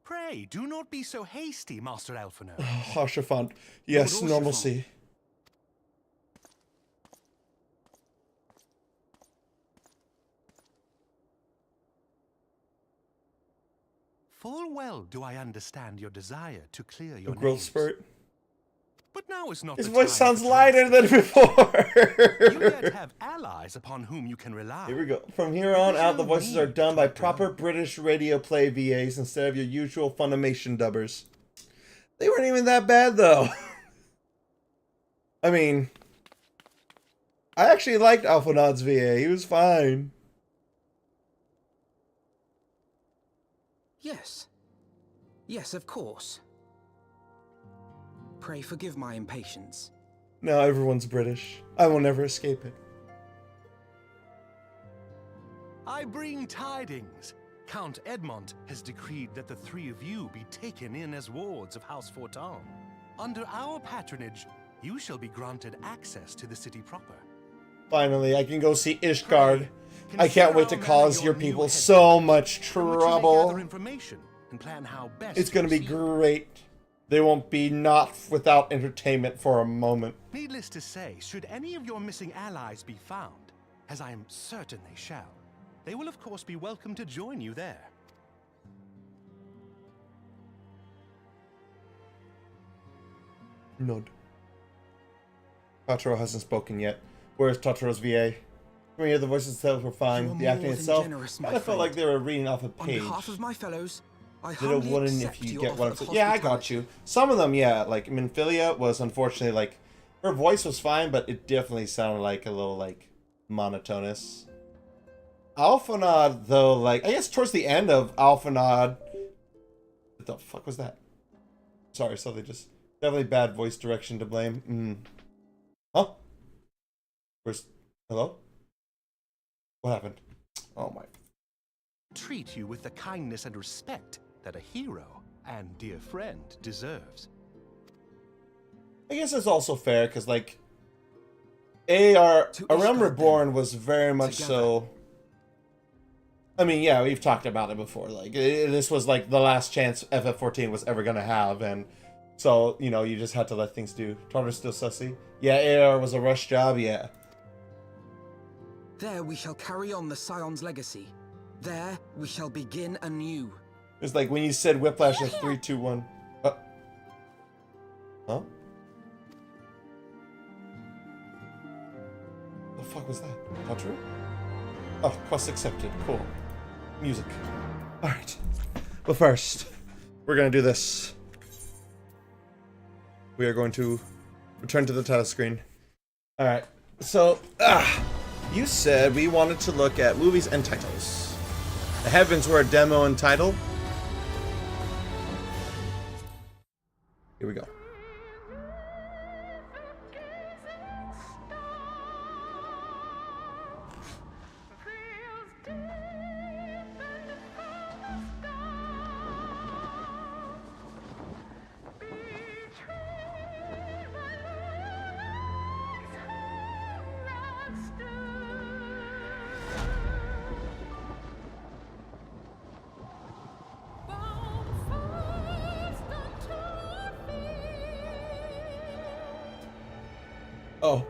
Pray, do not be so hasty, Master Alphinaud. Harshaphant. Yes, Lord normalcy. Full well do I understand your desire to clear your growth names. spurt. But now is not His the voice time sounds for lighter than before. You yet have allies upon whom you can rely. Here we go. From here on out, the voices are done by proper British radio play VAs instead of your usual Funimation dubbers. They weren't even that bad, though. I mean, I actually liked Alphanod's VA. He was fine. Yes. Yes, of course. Pray forgive my impatience. Now everyone's British. I will never escape it. I bring tidings. Count Edmond has decreed that the three of you be taken in as wards of House Fortin. Under our patronage, you shall be granted access to the city proper. Finally, I can go see Ishgard. I can't wait to cause your people so much trouble. Information and plan how best It's gonna be great. They won't be not without entertainment for a moment. Needless to say, should any of your missing allies be found, as I am certain they shall, they will of course be welcome to join you there. Nod. Totoro hasn't spoken yet. Where's Totoro's VA? From here, the voices themselves were fine. The acting itself kind of felt like they were reading off a page. On behalf of my fellows, I Little humbly wooden if accept you your get what I'm offer saying. of Yeah, I got you. Some of them, yeah, like Minfilia was unfortunately like her voice was fine, but it definitely sounded like a little like monotonous. Alphanod though, like I guess towards the end of Alphanod, what the fuck was that? Sorry, so they just definitely bad voice direction to blame. Huh? Where's hello? What happened? Oh my. treat you with the kindness and respect that a hero and dear friend deserves. I guess it's also fair, because, like, A Realm Reborn was very much so... I mean, yeah, we've talked about it before. Like, this was, like, the last chance FF14 was ever going to have, and so, you know, you just had to let things do. Tartar's still sussy. Yeah, AR was a rush job, yeah. There we shall carry on the Scion's legacy. There we shall begin anew. It's like when you said Whiplash in 3, 2, 1. Huh? The fuck was that? Not true? Oh, quest accepted. Cool. Music. Alright. But first, we're gonna do this. We are going to return to the title screen. Alright. So, you said we wanted to look at movies and titles. The Heavens were a demo and title. Here we go. Oh.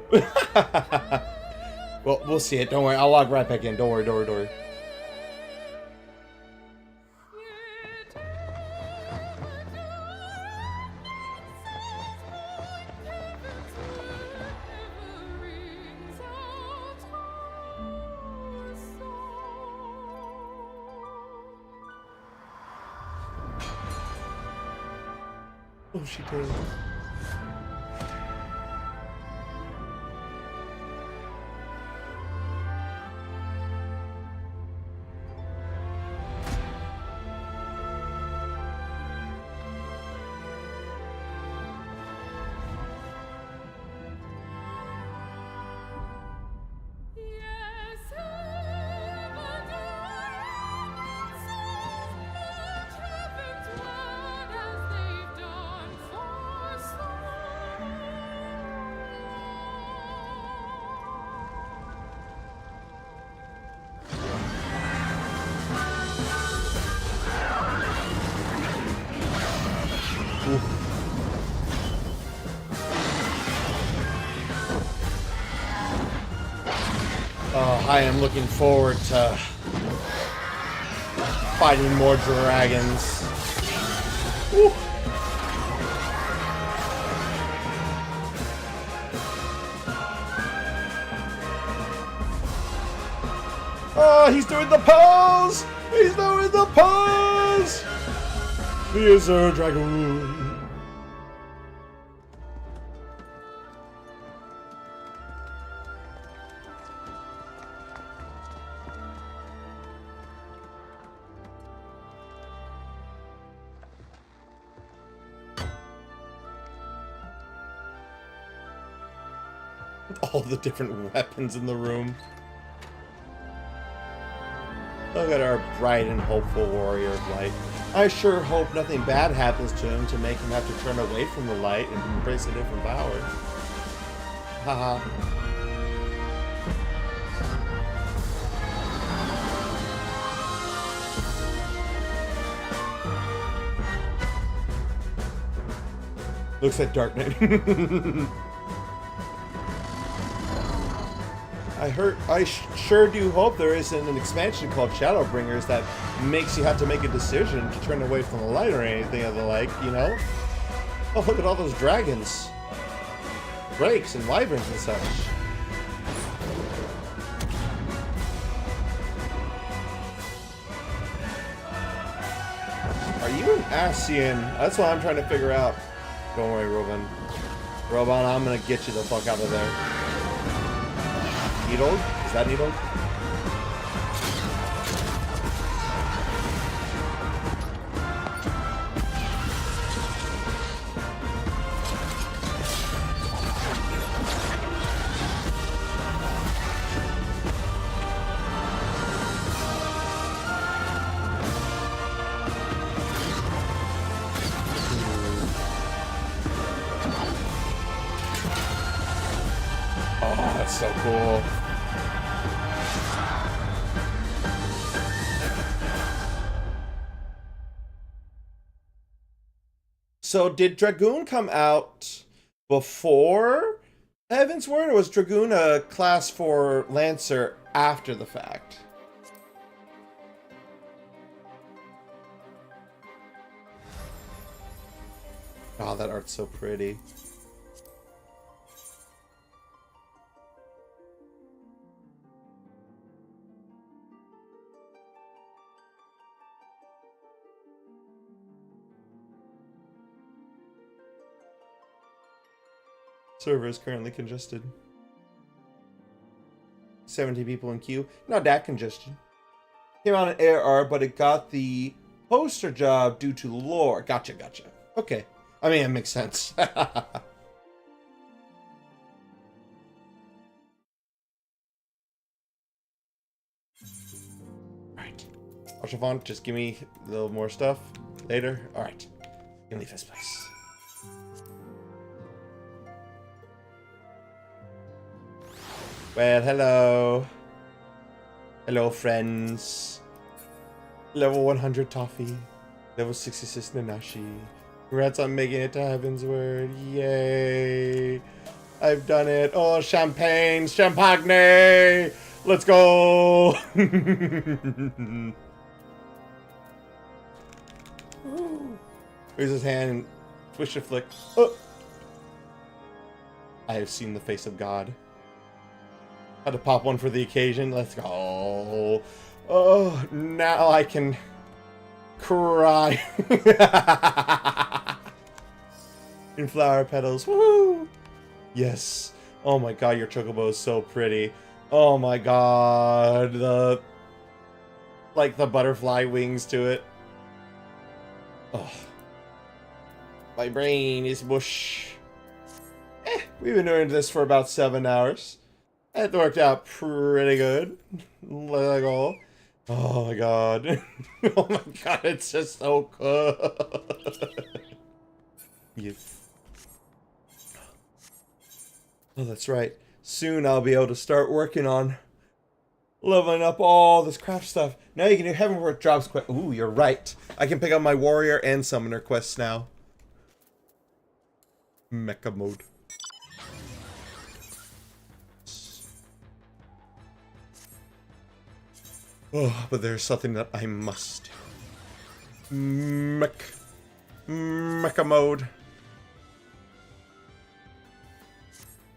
Well, we'll see it. Don't worry. I'll log right back in. Don't worry, don't worry, don't worry. Oh, she did. Oh, I am looking forward to fighting more dragons. Woo. Oh, he's doing the pose! He's doing the pose! He is a dragon. All the different weapons in the room. Look at our bright and hopeful warrior of light. I sure hope nothing bad happens to him to make him have to turn away from the light and embrace a different power. Haha. Looks like Dark Knight. I sure do hope there isn't an expansion called Shadowbringers that makes you have to make a decision to turn away from the light or anything of the like, you know? Oh, look at all those dragons. Drakes and wyverns and such. Are you an Ascian? That's what I'm trying to figure out. Don't worry, Roban. Roban, I'm gonna get you the fuck out of there. Needled? Is that needled? That's so cool. So did Dragoon come out before Heavensward, or was Dragoon a class for Lancer after the fact? Oh, that art's so pretty. Server is currently congested. 70 people in queue. Not that congestion. Came out in ARR, but it got the poster job due to lore. Gotcha. Okay. I mean, it makes sense. Right. Archivant, just give me a little more stuff later. Alright. Gonna leave this place. Well, hello. Hello, friends. Level 100 Toffee. Level 66 Nanashi. Congrats on making it to Heavensward. Yay. I've done it. Oh, champagne. Champagne. Let's go. Raise his hand and twist and flick. Oh. I have seen the face of God. Had to pop one for the occasion. Let's go. Oh, now I can cry. In flower petals. Woo! Yes. Oh my god, your chocobo is so pretty. Oh my god. The butterfly wings to it. Oh. My brain is mush. We've been doing this for about 7 hours. It worked out pretty good. Let go. Oh my god. Oh my god, it's just so good. Yes. Oh, that's right. Soon I'll be able to start working on leveling up all this craft stuff. Now you can do Heavenward drops quest. Ooh, you're right. I can pick up my warrior and summoner quests now. Mecha mode. Oh, but there's something that I must do. Mecha mode.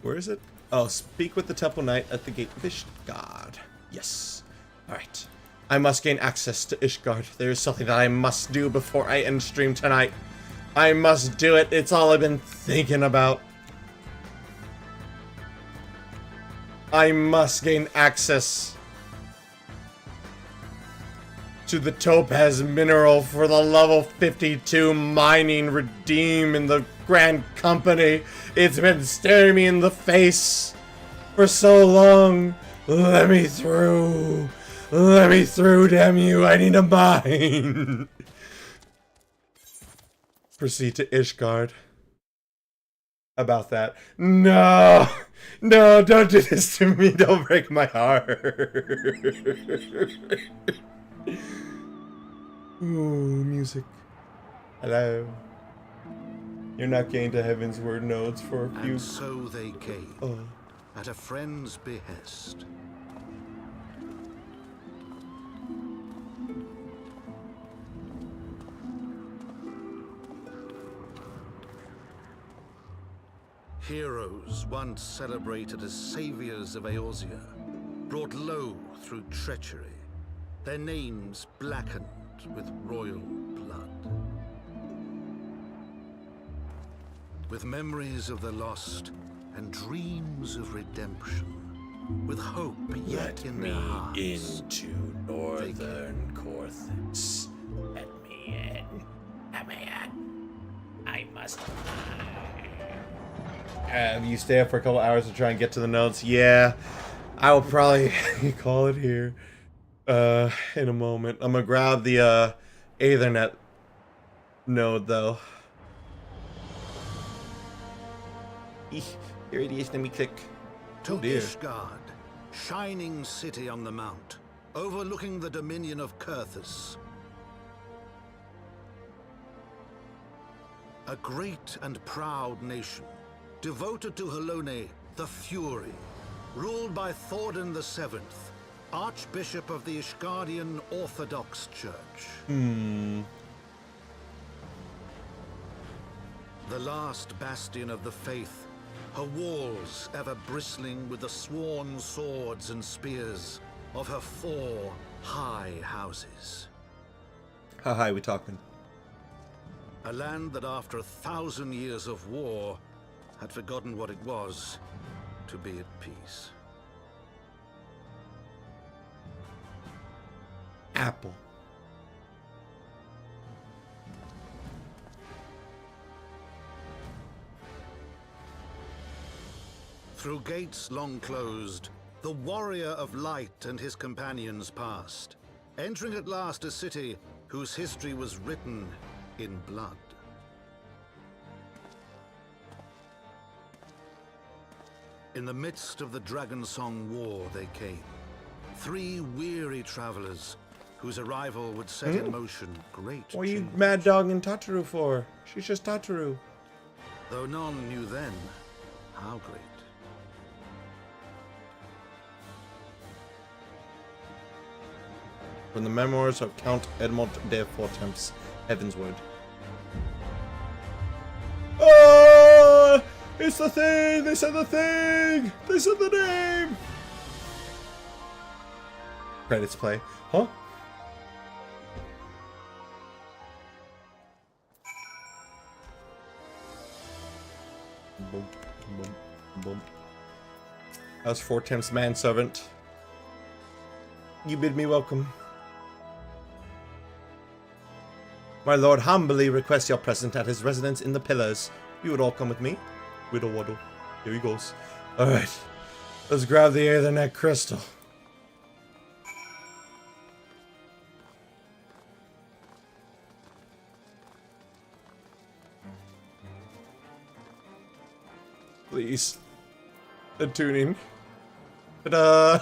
Where is it? Oh, speak with the Temple Knight at the Gate of Ishgard. Yes. Alright. I must gain access to Ishgard. There is something that I must do before I end stream tonight. I must do it. It's all I've been thinking about. I must gain access to the topaz mineral for the level 52 mining redeem in the Grand Company. It's been staring me in the face for so long. Let me through. Let me through, damn you. I need a mine. Proceed to Ishgard. About that. No. No, don't do this to me. Don't break my heart. Ooh, music. Hello. You're not getting to Heavensward nodes for a few. And so they came, at a friend's behest. Heroes once celebrated as saviors of Eorzea, brought low through treachery, their names blackened with royal blood. With memories of the lost and dreams of redemption, with hope yet in their hearts. Into Northern Corthix. Let me in. Let me in. I must. You stay up for a couple hours to try and get to the nodes? Yeah, I will probably call it here in a moment. I'm gonna grab the Aethernet node though. Here it is. Let me click. Oh dear. Ishgard, shining city on the mount, overlooking the dominion of Kurthus. A great and proud nation, devoted to Halone, the Fury, ruled by Thordan VII, Archbishop of the Ishgardian Orthodox Church. The last bastion of the faith, her walls ever bristling with the sworn swords and spears of her 4 high houses. How high we talking? A land that after 1,000 years of war had forgotten what it was to be at peace. Apple. Through gates long closed, the warrior of light and his companions passed, entering at last a city whose history was written in blood. In the midst of the Dragonsong War they came, 3 weary travelers whose arrival would set in motion great What are you change. mad dogging Tataru for? She's just Tataru. Though none knew then how great. From the memoirs of Count Edmond de Fortemps, Heavensward. Oh! It's the thing! They said the thing! They said the name! Credits play. Huh? Boom, boom, boom. That was Fortemps' manservant. You bid me welcome. My lord humbly requests your presence at his residence in the Pillars. You would all come with me. Whittle waddle. Here he goes. Alright. Let's grab the Aethernet crystal. Please. The tuning. Ta-da!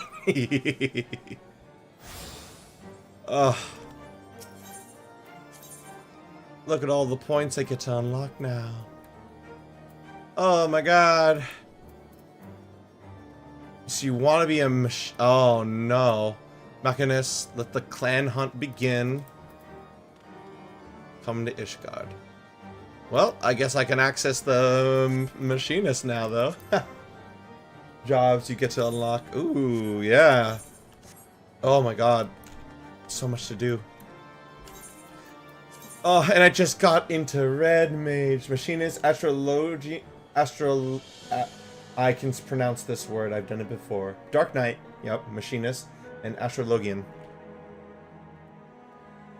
Look at all the points I get to unlock now. Oh my god. So you want to be a oh no. Machinist, let the clan hunt begin. Come to Ishgard. Well, I guess I can access the machinist now though. Jobs you get to unlock. Ooh, yeah. Oh my god. So much to do. Oh, and I just got into Red Mage. Machinist, Astrology... I can pronounce this word. I've done it before. Dark Knight. Yep, Machinist. And Astrologian.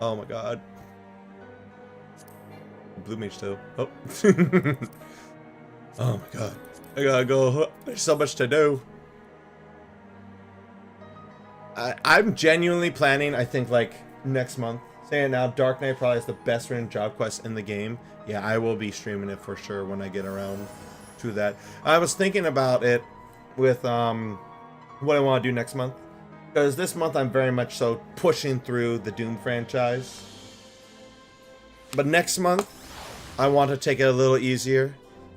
Oh my god. Blue Mage too. Oh. Oh my god. I gotta go. There's so much to do. I'm genuinely planning, I think, like, next month. Saying it now, Dark Knight probably is the best written job quest in the game. Yeah, I will be streaming it for sure when I get around to that. I was thinking about it with what I want to do next month. Because this month I'm very much so pushing through the Doom franchise. But next month, I want to take it a little easier.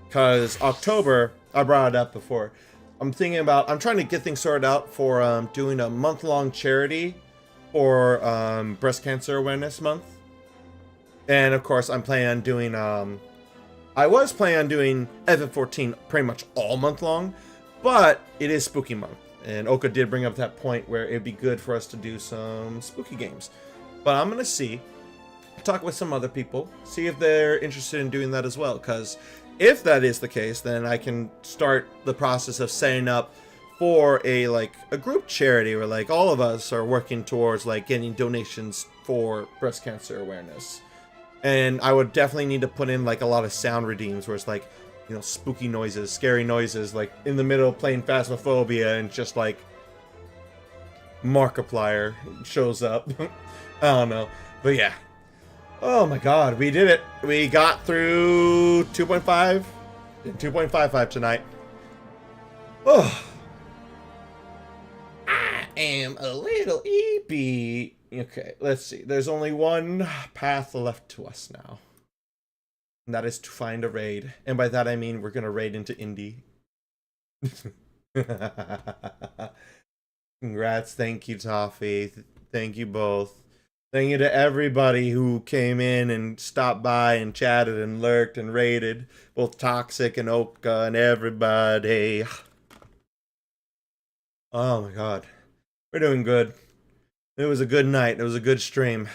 Because October, I brought it up before. I'm trying to get things sorted out for doing a month-long charity for Breast Cancer Awareness Month. And of course, I'm planning on doing, I was planning on doing FF14 pretty much all month long, but it is Spooky Month. And Oka did bring up that point where it'd be good for us to do some spooky games. But I'm going to see, talk with some other people, see if they're interested in doing that as well. Because if that is the case, then I can start the process of setting up for a group charity where like all of us are working towards like getting donations for breast cancer awareness. And I would definitely need to put in like a lot of sound redeems where it's like, you know, spooky noises, scary noises, like in the middle of playing Phasmophobia and just like Markiplier shows up. I don't know. But yeah. Oh my god, we did it. We got through 2.5 and 2.55 tonight. Oh. am a little eepy. Okay, let's see. There's only one path left to us now. And that is to find a raid. And by that I mean we're gonna raid into Indy. Congrats, thank you, Toffee. Thank you both. Thank you to everybody who came in and stopped by and chatted and lurked and raided. Both Toxic and Oka and everybody. Oh my god. We're doing good. It was a good night. It was a good stream.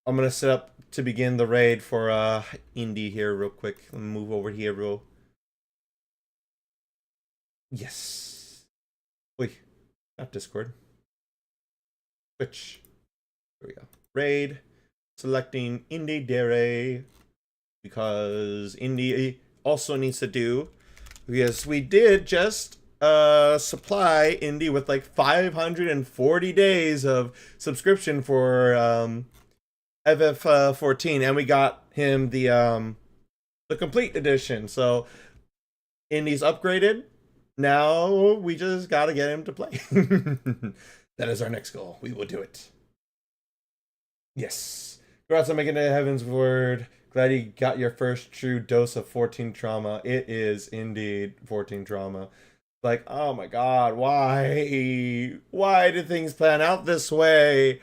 I'm gonna set up to begin the raid for Indy here real quick. Let me move over here real. Yes. Wait. Not Discord. Twitch. Here we go. Raid. Selecting Indy Dere. Because Indy also needs to do. Because we did just supply Indy with like 540 days of subscription for FF14, and we got him the complete edition. So Indy's upgraded. Now we just gotta get him to play. That is our next goal. We will do it. Yes. Congrats on making it to Heaven's Word. Glad you got your first true dose of 14 trauma. It is indeed 14 trauma. Like, oh my god, why? Why did things plan out this way?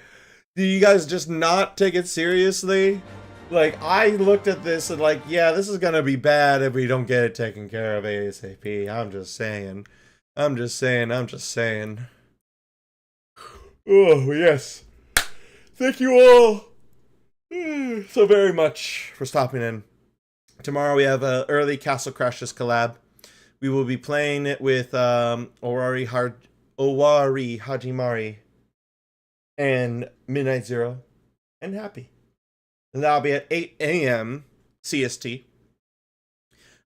Do you guys just not take it seriously? Like, I looked at this and like, yeah, this is gonna be bad if we don't get it taken care of ASAP. I'm just saying. I'm just saying. Oh, yes. Thank you all so very much for stopping in. Tomorrow we have an early Castle Crashers collab. We will be playing it with Owari Hajimari and Midnight Zero and Happy. And that'll be at 8 a.m. CST.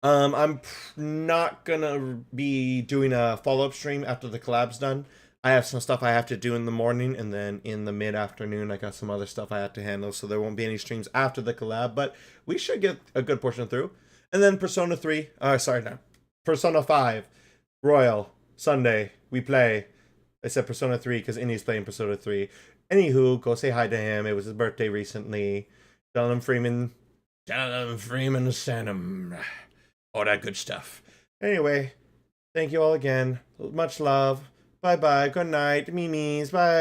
I'm not gonna be doing a follow-up stream after the collab's done. I have some stuff I have to do in the morning, and then in the mid-afternoon I got some other stuff I have to handle, so there won't be any streams after the collab, but we should get a good portion through. And then Persona 5 Royal Sunday we play. I said Persona 3 because Indy's playing Persona 3. Anywho, go say hi to him. It was his birthday recently. Tell him Freeman sent him. All that good stuff. Anyway, thank you all again. Much love. Bye bye. Good night. Mimis. Bye.